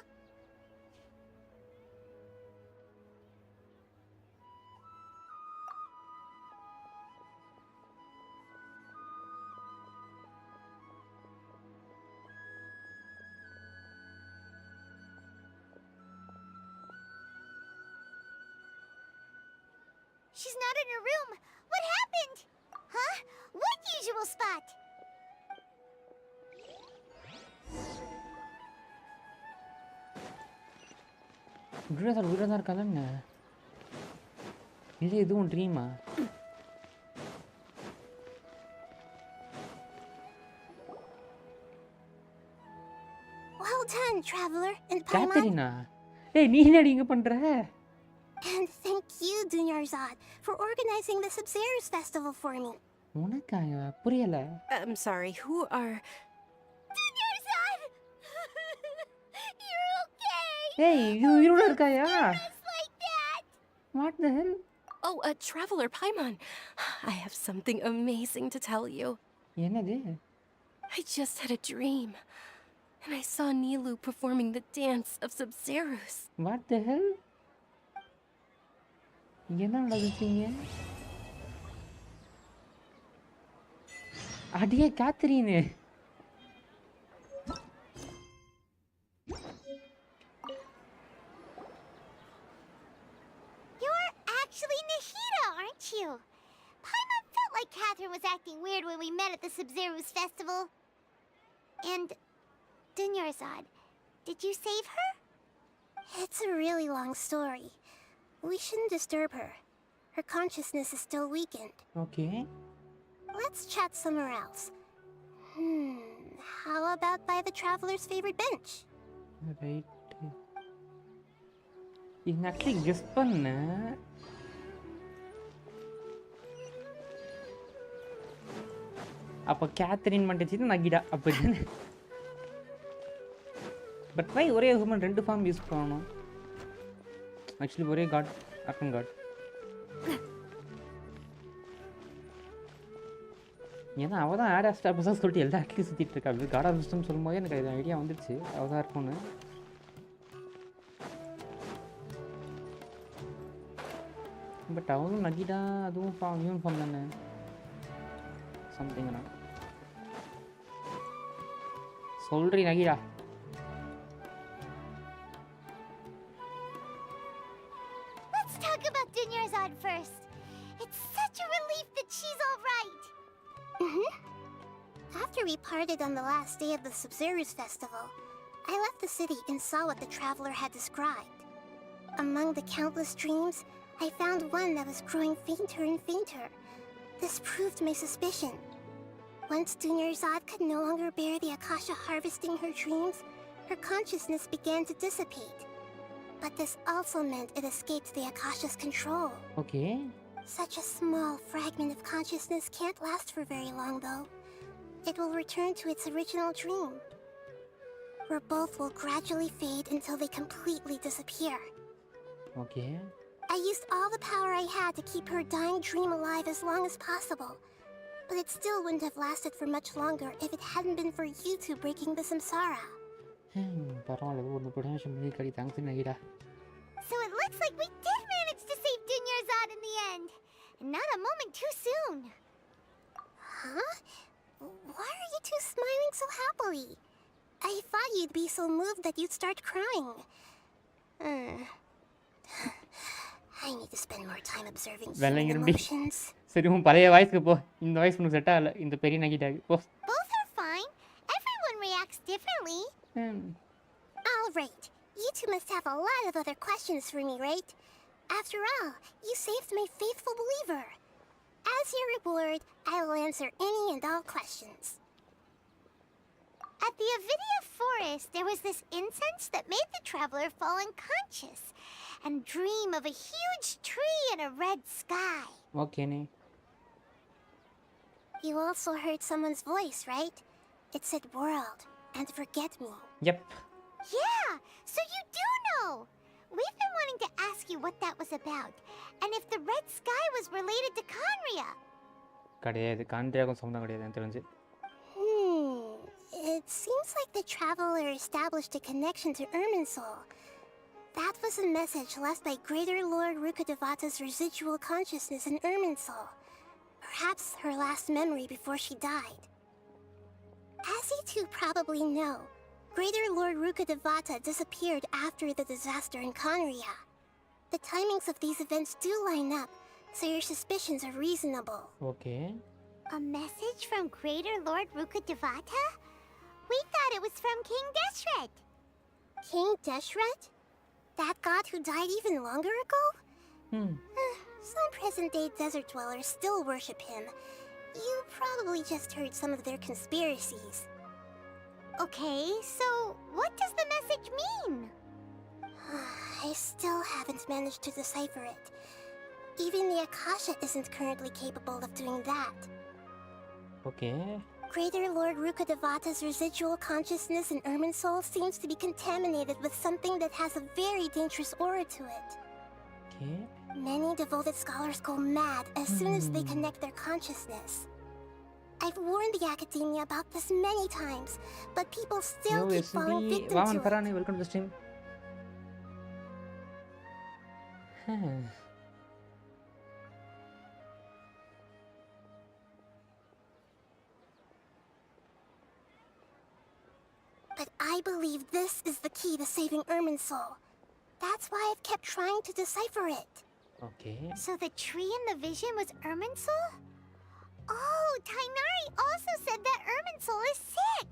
[SPEAKER 3] She's not in her room. What happened? Huh? What usual spot?
[SPEAKER 15] வீடாக தான் இருக்காங்க என்ன? இது எதுவும் ட்ரீமா?
[SPEAKER 4] Well done, traveler and Paimon.
[SPEAKER 15] Catherina ஏய் நீ என்னடி இங்க பண்ற?
[SPEAKER 4] And thank you, Dunyarzad, for organizing the Sub-Zero's festival for me.
[SPEAKER 15] உனக்காக புரியல.
[SPEAKER 17] I'm sorry, who are...
[SPEAKER 3] Dunyarzad! You're okay!
[SPEAKER 15] ஏய் உயிரோட இருக்காயா?
[SPEAKER 3] Like that!
[SPEAKER 15] What the hell?
[SPEAKER 17] Oh, Traveler Paimon. I have something amazing to tell you.
[SPEAKER 15] என்னது?
[SPEAKER 17] I just had a dream. and I saw Nilou performing the dance of Sub-Zerus.
[SPEAKER 15] What the hell? என்ன நடந்துச்சுங்க? அடியே காத்ரீனு.
[SPEAKER 3] You're actually Nahida, aren't you? Paimon felt like Catherine was acting weird when we met at the Sub-Zerus festival. And Dunyarzad, did you save her?
[SPEAKER 4] It's a really long story. We shouldn't disturb her. Her consciousness is still weakened.
[SPEAKER 15] Okay.
[SPEAKER 4] Let's chat somewhere else. How about by the traveler's favorite bench?
[SPEAKER 15] Right. இது actually guess பண்ண. அப்ப Catherine மண்டச்சிட்டு நகிடா அப்படிதானே. But why ஒரே human ரெண்டு form use பண்ணணும்? Actually ஒரே God Archon God. ஏன்னா அவள் தான் ஆட் ஆஸ்டாபஸாக சொல்லிட்டு எல்லா இடத்துலையும் சுற்றிட்டு இருக்காள். காட் ஆஃப் விஸ்டம் சொல்லும் போது எனக்கு அது ஐடியா வந்துடுச்சு அவள் தான் இருக்கும்னு. பட் அவளும் நகிடா அதுவும் ஹியூமன் ஃபார்ம் தானே சம்திங்னா சொல்றி நகிடா.
[SPEAKER 3] Let's talk about Dunyarzad first. It's such a relief that she's all right.
[SPEAKER 4] After we parted on the last day of the Sub-Zerus festival, I left the city and saw what the traveler had described. Among the countless dreams, I found one that was growing fainter and fainter. This proved my suspicion. Once Dunyarzad could no longer bear the Akasha harvesting her dreams, her consciousness began to dissipate. But this also meant it escaped the Akasha's control.
[SPEAKER 15] Okay.
[SPEAKER 4] Such a small fragment of consciousness can't last for very long, though. It will return to its original dream, where both will gradually fade until they completely disappear.
[SPEAKER 15] Okay.
[SPEAKER 4] I used all the power I had to keep her dying dream alive as long as possible, but it still wouldn't have lasted for much longer if it hadn't been for you two breaking the samsara.
[SPEAKER 15] பரவாயில்ல ஒரு production பண்ணி கடி thanks நகிடா.
[SPEAKER 3] So it looks like we did manage to save Dunyarzad in the end. And not a moment too soon.
[SPEAKER 4] Huh? Why are you two smiling so happily? I thought you'd be so moved that you'd start crying. I need to spend more time observing human emotions.
[SPEAKER 15] சரி உன் பழைய வாய்ஸ்க்கு போ. இந்த voice உனக்கு set ஆகல இந்த பெரிய நகிடாக்கு போ.
[SPEAKER 3] Both are fine. Everyone reacts differently.
[SPEAKER 4] All right. You two must have a lot of other questions for me, right? After all, you saved my faithful believer. As your reward, I will answer any and all questions.
[SPEAKER 3] At the Avidia forest, there was this incense that made the traveler fall unconscious and dream of a huge tree and a red sky.
[SPEAKER 15] Okay, ne.
[SPEAKER 4] You also heard someone's voice, right? It said world and forget me.
[SPEAKER 15] Yep.
[SPEAKER 3] Yeah, so you do know. We've been wanting to ask you what that was about, and if the red sky was related to Conria.
[SPEAKER 15] கிடையாது கான்ட்ரியாக்கும் சம்பந்தம் கிடையாது எனக்கு தெரிஞ்சு.
[SPEAKER 4] It seems like the traveler established a connection to Irminsul. That was a message left by Greater Lord Rukkhadevata's residual consciousness in Irminsul. Perhaps her last memory before she died. As you two probably know, Greater Lord Rukkhadevata disappeared after the disaster in Conria. The timings of these events do line up, so your suspicions are reasonable.
[SPEAKER 15] Okay.
[SPEAKER 3] A message from Greater Lord Rukkhadevata? We thought it was from King Deshret.
[SPEAKER 4] King Deshret? That god who died even longer ago? Some present-day desert dwellers still worship him. You probably just heard some of their conspiracies.
[SPEAKER 3] Okay, so what does the message mean?
[SPEAKER 4] I still haven't managed to decipher it. Even the Akasha isn't currently capable of doing that.
[SPEAKER 15] Okay.
[SPEAKER 4] Greater Lord Rukkhadevata's residual consciousness in Irminsul seems to be contaminated with something that has a very dangerous aura to it.
[SPEAKER 15] Okay.
[SPEAKER 4] Many devoted scholars go mad as soon as they connect their consciousness. I've warned the academia about this many times, but people still
[SPEAKER 15] Yo,
[SPEAKER 4] keep falling
[SPEAKER 15] SB,
[SPEAKER 4] victim
[SPEAKER 15] Vaman
[SPEAKER 4] to it.
[SPEAKER 15] Parani, welcome to the stream.
[SPEAKER 4] But I believe this is the key to saving Ermin's soul. That's why I've kept trying to decipher it.
[SPEAKER 15] Okay.
[SPEAKER 3] So the tree in the vision was Erminsul? Oh, Tainari also said that Erminsul is sick.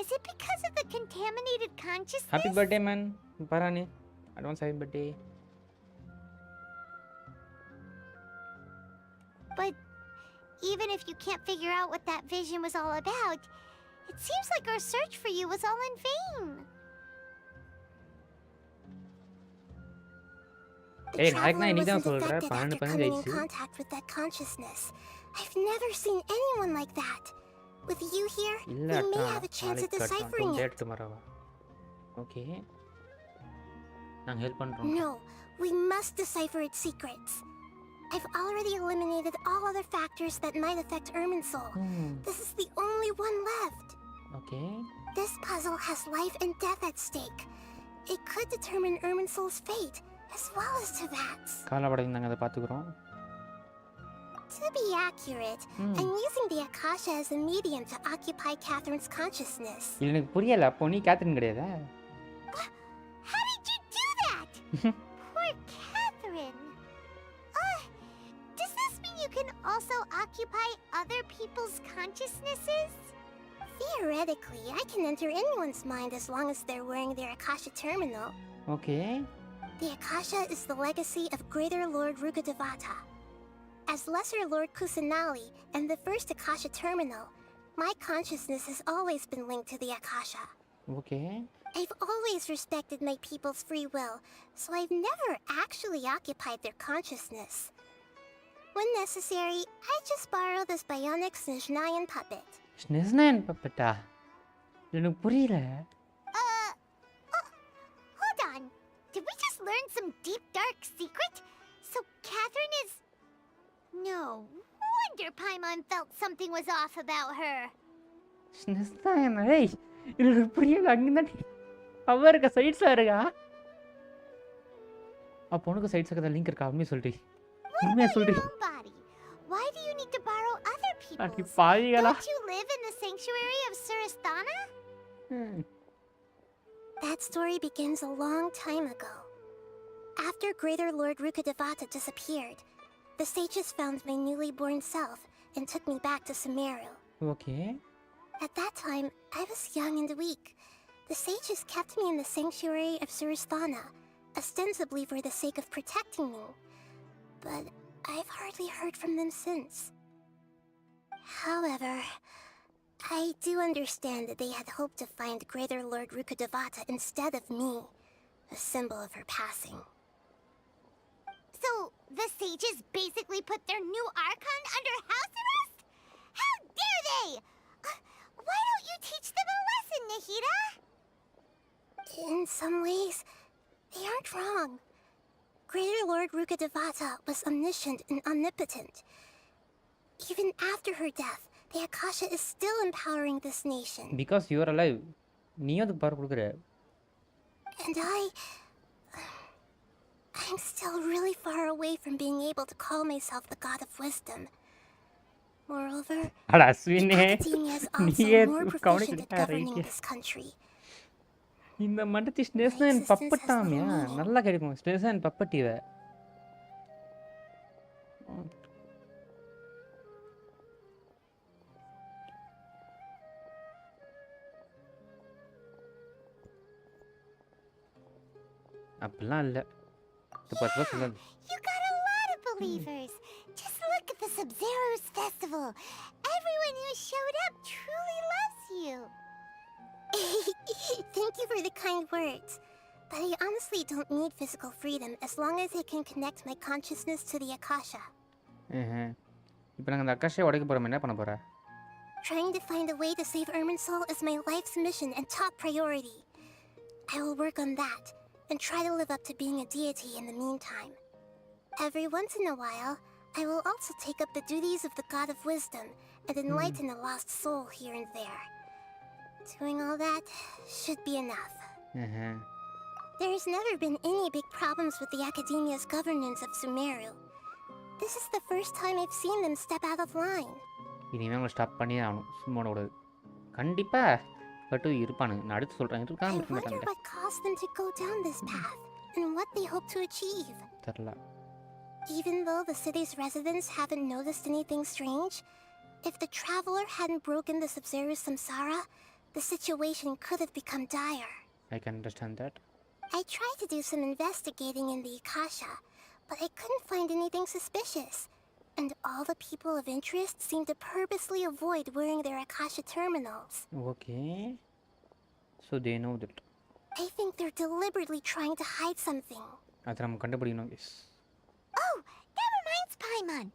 [SPEAKER 3] Is it because of the contaminated consciousness?
[SPEAKER 15] Happy birthday, man. Parani. Advance happy birthday.
[SPEAKER 3] But even if you can't figure out what that vision was all about, it seems like our search for you was all in vain.
[SPEAKER 4] The
[SPEAKER 15] Hey,
[SPEAKER 4] traveler
[SPEAKER 15] நான்
[SPEAKER 4] wasn't
[SPEAKER 15] சொல்றேன்
[SPEAKER 4] affected after
[SPEAKER 15] 12
[SPEAKER 4] coming in
[SPEAKER 15] ஆயிடுச்சு.
[SPEAKER 4] contact with that consciousness. I've never seen anyone like that. With you here,
[SPEAKER 15] இல்ல
[SPEAKER 4] we may
[SPEAKER 15] atta
[SPEAKER 4] have a chance at
[SPEAKER 15] நாளைக்கு கட்டலாம்
[SPEAKER 4] deciphering it.
[SPEAKER 15] Date டுமாரோவா okay நாங்க help பண்றோம்
[SPEAKER 4] No, we must decipher its secrets. I've already eliminated all other factors that might affect Ermin's soul. This is the only one left.
[SPEAKER 15] Okay
[SPEAKER 4] This puzzle has life and death at stake. It could determine Ermin's soul's fate, as well as Tevat's.
[SPEAKER 15] காலப்படையும் நாங்க அதை பாத்துக்குறோம்
[SPEAKER 4] To be accurate, I'm using the Akasha as a medium to occupy Catherine's consciousness.
[SPEAKER 15] இல்ல எனக்கு புரியல அப்போ நீ Catherine கிடையாதா
[SPEAKER 3] How did you do that? Poor Catherine. Does this mean you can also occupy other people's consciousnesses?
[SPEAKER 4] Theoretically, I can enter anyone's mind as long as they're wearing their Akasha terminal.
[SPEAKER 15] Okay
[SPEAKER 4] The Akasha is the legacy of Greater Lord Rukkhadevata. As Lesser Lord Kusanali and the first Akasha terminal, my consciousness has always been linked to the Akasha.
[SPEAKER 15] Okay
[SPEAKER 4] I've always respected my people's free will, so I've never actually occupied their consciousness. When necessary, I just borrow this bionic Snezhnayan puppet.
[SPEAKER 15] ஸ்னெஸ்னாயன் பப்பட்டா எனக்கு புரியல
[SPEAKER 3] Hold on. Did we just learn some deep, dark secret? So Catherine is... No wonder Paimon felt something was off about her.
[SPEAKER 15] ஸ்னெஸ்னாயன் ஏய் எனக்கு புரியல அங்கதான் அவ இருக்க சைட்ஸா இருக்கா அப்போ உனக்கு சைட்ஸ் இருக்கா லிங்க் இருக்கா உண்மையை சொல்றி உண்மையை சொல்றி
[SPEAKER 3] Body. Why do you need to borrow other
[SPEAKER 15] அடி
[SPEAKER 3] people's?
[SPEAKER 15] பாவிகளா
[SPEAKER 3] Don't you live in the sanctuary of Surasthana?
[SPEAKER 4] That story begins a long time ago. After Greater Lord Rukkhadevata disappeared, the sages found my newly born self and took me back to Sumeru.
[SPEAKER 15] Okay
[SPEAKER 4] At that time, I was young and weak. The sages kept me in the sanctuary of Surasthana, ostensibly for the sake of protecting me. But I've hardly heard from them since. However, I do understand that they had hoped to find Greater Lord Rukkhadevata instead of me, a symbol of her passing.
[SPEAKER 3] So the sages basically put their new Archon under house arrest? How dare they! Why don't you teach them a lesson, Nahida?
[SPEAKER 4] In some ways, they aren't wrong. Greater Lord Rukkhadevata was omniscient and omnipotent. Even after her death, the Akasha is still empowering this nation.
[SPEAKER 15] Because you're alive நீயும் அதுக்கு பாரு கொடுக்குற
[SPEAKER 4] And I'm still really far away from being able to call myself the God of Wisdom. Moreover,
[SPEAKER 15] அட
[SPEAKER 4] the
[SPEAKER 15] அஸ்வினே
[SPEAKER 4] academia is also
[SPEAKER 15] நீயே
[SPEAKER 4] more proficient at
[SPEAKER 15] கவனிக்கல
[SPEAKER 4] governing
[SPEAKER 15] right
[SPEAKER 4] this country.
[SPEAKER 15] இந்த மண்டத்தி ஸ்னேஸ்னாயன் பப்பட்டாமியா நல்லா கிடைக்கும் ஸ்னேஸ்னாயன் பப்பட்டி இவ அப்படிலாம் இல்லை இது பத்து ரூபா சொல்லாது
[SPEAKER 3] You got a lot of believers. Just look at the Sub-Zero's festival. Everyone who showed up truly loves you.
[SPEAKER 4] Thank you for the kind words. But I honestly don't need physical freedom as long as I can connect my consciousness to the Akasha.
[SPEAKER 15] இப்போ நாங்கள் அந்த அக்காஷே உடைக்க போகிறோம் என்ன பண்ண போகிற
[SPEAKER 4] Trying to find a way to save Ermin's soul is my life's mission and top priority. I will work on that and try to live up to being a deity in the meantime. Every once in a while, I will also take up the duties of the God of Wisdom and enlighten a lost soul here and there. Doing all that should be enough. There's never been any big problems with the Academia's governance of Sumeru. This is the first time I've seen them step out of line.
[SPEAKER 15] இனிமே அவங்க stop பண்ணி ஆகணும் சும்மா விடாது கண்டிப்பா but இருப்பானுங்க நான் அடுத்து சொல்றேன்
[SPEAKER 4] I
[SPEAKER 15] இருக்காம இருக்க
[SPEAKER 4] wonder
[SPEAKER 15] மாட்டாங்க
[SPEAKER 4] what caused them to go down this path, and what they hope to achieve.
[SPEAKER 15] தெரியல
[SPEAKER 4] Even though the city's residents haven't noticed anything strange, if the traveler hadn't broken the Sub-Zero's samsara, the situation could have become dire.
[SPEAKER 15] I can understand that.
[SPEAKER 4] I tried to do some investigating in the Akasha, but I couldn't find anything suspicious. And all the people of interest seem to purposely avoid wearing their Akasha terminals.
[SPEAKER 15] Okay. So they know that.
[SPEAKER 4] I think they're deliberately trying to hide something.
[SPEAKER 15] அதை நம்ம கண்டுபிடிக்கணும் guys.
[SPEAKER 3] Oh, that reminds Paimon.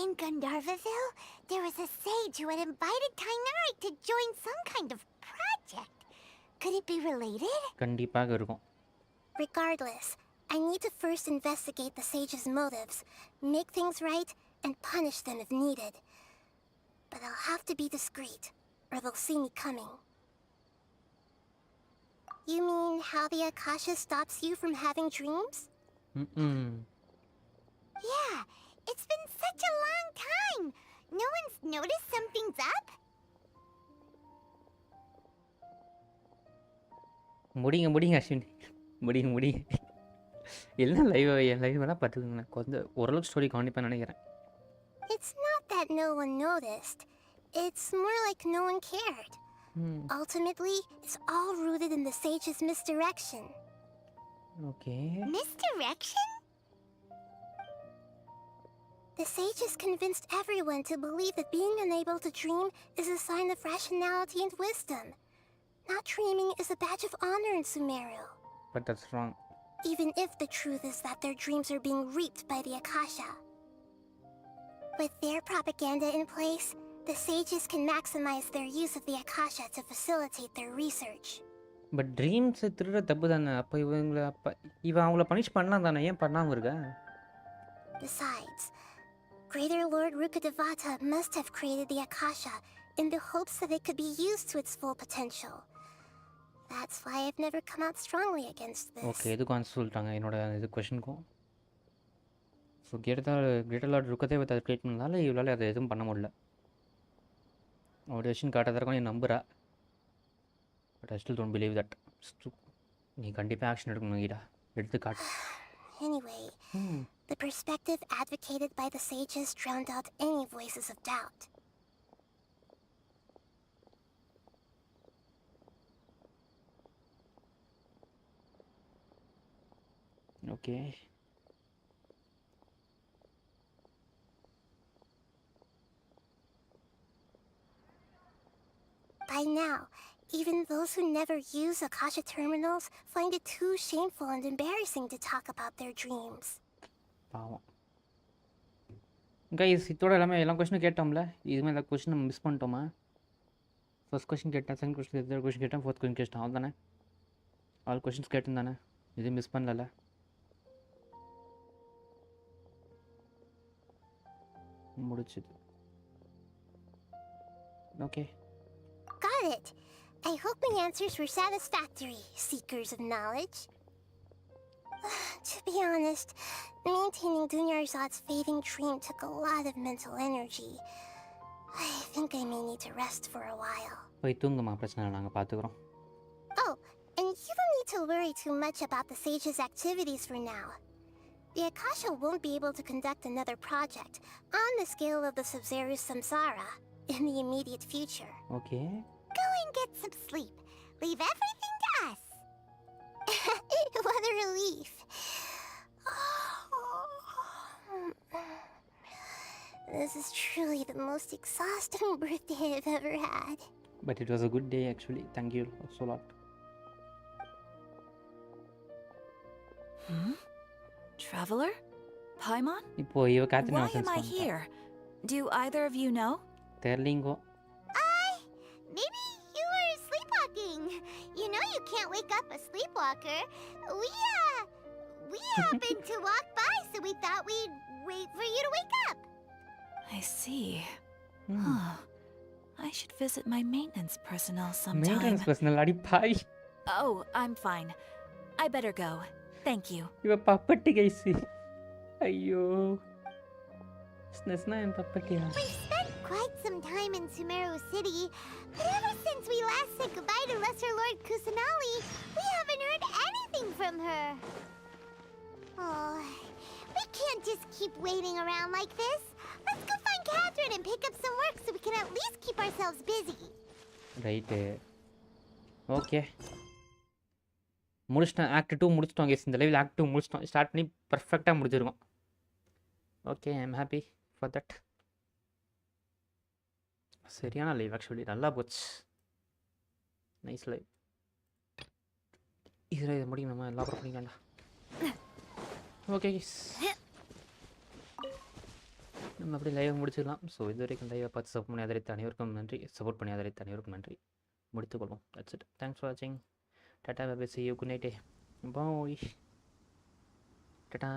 [SPEAKER 3] In Gandharvaville, there was a sage who had invited Tainari to join some kind of project. Could it be related?
[SPEAKER 15] கண்டிப்பாக இருக்கும்.
[SPEAKER 4] Regardless, I need to first investigate the sage's motives, make things right, and punish them if needed. But I'll have to be discreet, or they'll see me coming. You mean how the Akasha stops you from having dreams?
[SPEAKER 3] Yeah, it's been such a long time. No one's noticed something's up?
[SPEAKER 15] முடிங்க அஸ்வின் முடிங்க எல்லாம் லைவெல்லாம் பார்த்துக்குங்க கொஞ்சம் ஓரளவுக்கு story கவனிப்பேன் நினைக்கிறேன்
[SPEAKER 4] It's not that no one noticed. It's more like no one cared. Ultimately, it's all rooted in the sage's misdirection.
[SPEAKER 15] Okay.
[SPEAKER 3] Misdirection?
[SPEAKER 4] The sage has convinced everyone to believe that being unable to dream is a sign of rationality and wisdom. Not dreaming is a badge of honor in Sumeru.
[SPEAKER 15] But that's wrong.
[SPEAKER 4] Even if the truth is that their dreams are being reaped by the Akasha. With their propaganda in place, the sages can maximize their use of the Akasha to facilitate their research.
[SPEAKER 15] But dreams திருட தப்பு தானே அப்போ இவன் அவங்கள punish பண்ணலாம் தானே ஏன் பண்ணாமல் இருக்க
[SPEAKER 4] Besides, Greater Lord Rukkhadevata must have created the Akasha in the hopes that it could be used to its full potential. That's why I've never come out strongly against this.
[SPEAKER 15] Okay எதுக்கும் answer சொல்லிட்டாங்க என்னோட இது கொஷனுக்கும் so greater Lord ருக்கதேவத்தை அதை create பண்ணதால இவளால் அதை எதுவும் பண்ண முடியல அவரோட விஷயம் காட்டாதான் நீ நம்புறா but I still don't believe that நீ கண்டிப்பாக ஆக்ஷன் எடுக்கணும் ஈடா எடுத்து காட்டு
[SPEAKER 4] Anyway, the perspective advocated by the sages drowned out any voices of doubt.
[SPEAKER 15] Okay.
[SPEAKER 4] By now, even those who never use Akasha terminals find it too shameful and embarrassing to talk about their dreams.
[SPEAKER 15] பாவம் guys இதோட எல்லா கொஸ்டினும் கேட்டோம்ல இதுமாதிரி எல்லா question நம்ம miss பண்ணிட்டோமா first question கேட்டேன் second question third question கேட்டேன் fourth question கேட்டேன் அவள் தானே ஆல் கொஸ்டின்ஸ் கேட்டேன் தானே எதுவும் மிஸ் பண்ணல முடிச்சுது okay
[SPEAKER 4] Got it. I hope my answers were satisfactory, seekers of knowledge. To be honest, maintaining Dunyarzad's fading dream took a lot of mental energy. I think I may need to rest for a while.
[SPEAKER 15] போய் தூங்குமா பிரச்சனை இல்லை நாங்கள் பார்த்துக்குறோம்
[SPEAKER 4] Oh, and you don't need to worry too much about the sage's activities for now. The Akasha won't be able to conduct another project on the scale of the Sub-Zero's samsara in the immediate future.
[SPEAKER 15] Okay.
[SPEAKER 3] Go and get some sleep. Leave everything to us.
[SPEAKER 4] What a relief. This is truly the most exhausting birthday I've ever had.
[SPEAKER 15] But it was a good day actually. Thank you so lot.
[SPEAKER 10] Traveler? Paimon?
[SPEAKER 15] இப்போ இவ காத்தினா
[SPEAKER 10] Why am I here? Do either of you know?
[SPEAKER 15] தெரியலங்கோ
[SPEAKER 3] Maybe you were sleepwalking. You know you can't wake up a sleepwalker. We happened to walk by, so we thought we'd wait for you to wake up.
[SPEAKER 10] I see. I should visit my maintenance personnel sometime.
[SPEAKER 15] Maintenance personal அடி பாய்.
[SPEAKER 10] Oh, I'm fine. I better go. Thank you.
[SPEAKER 15] இவ பப்பட்டி guys. ஐயோ. ஸ்னஸ்னா என் பப்பட்டியா?
[SPEAKER 3] We've spent quite some time in Sumeru City, but ever since we last said goodbye to Lesser Lord Kusanali, we haven't heard anything from her. Oh, we can't just keep waiting around like this. Let's go find Catherine and pick up some work so we can at least keep ourselves busy.
[SPEAKER 15] Right. Okay. முடிச்சிட்டோம். Act 2 முடிச்சிட்டோம் guys. இந்த லைவில் act 2 முடிச்சிட்டோம். Start பண்ணி பர்ஃபெக்டாக முடிச்சிருக்கோம். Okay, I am happy for that. சரியான live actually நல்லா போச்சு. Nice live. இதில் இதை முடியும் நம்ம எல்லா அப்புறம் பண்ணிக்கலாம்டா. ஓகே கைஸ், நம்ம அப்படி லைவ் முடிச்சிடலாம். ஸோ இது வரைக்கும் லைவை பார்த்து சப்போர்ட் பண்ணி ஆதரித்த அனைவருக்கும் நன்றி. சப்போர்ட் பண்ணி ஆதரித்த அனைவருக்கும் நன்றி. முடித்துக்கொள்வோம். That's it. தேங்க்ஸ் ஃபார் வாட்சிங். Tata bye bye. see you. Good night. Bye. Tata.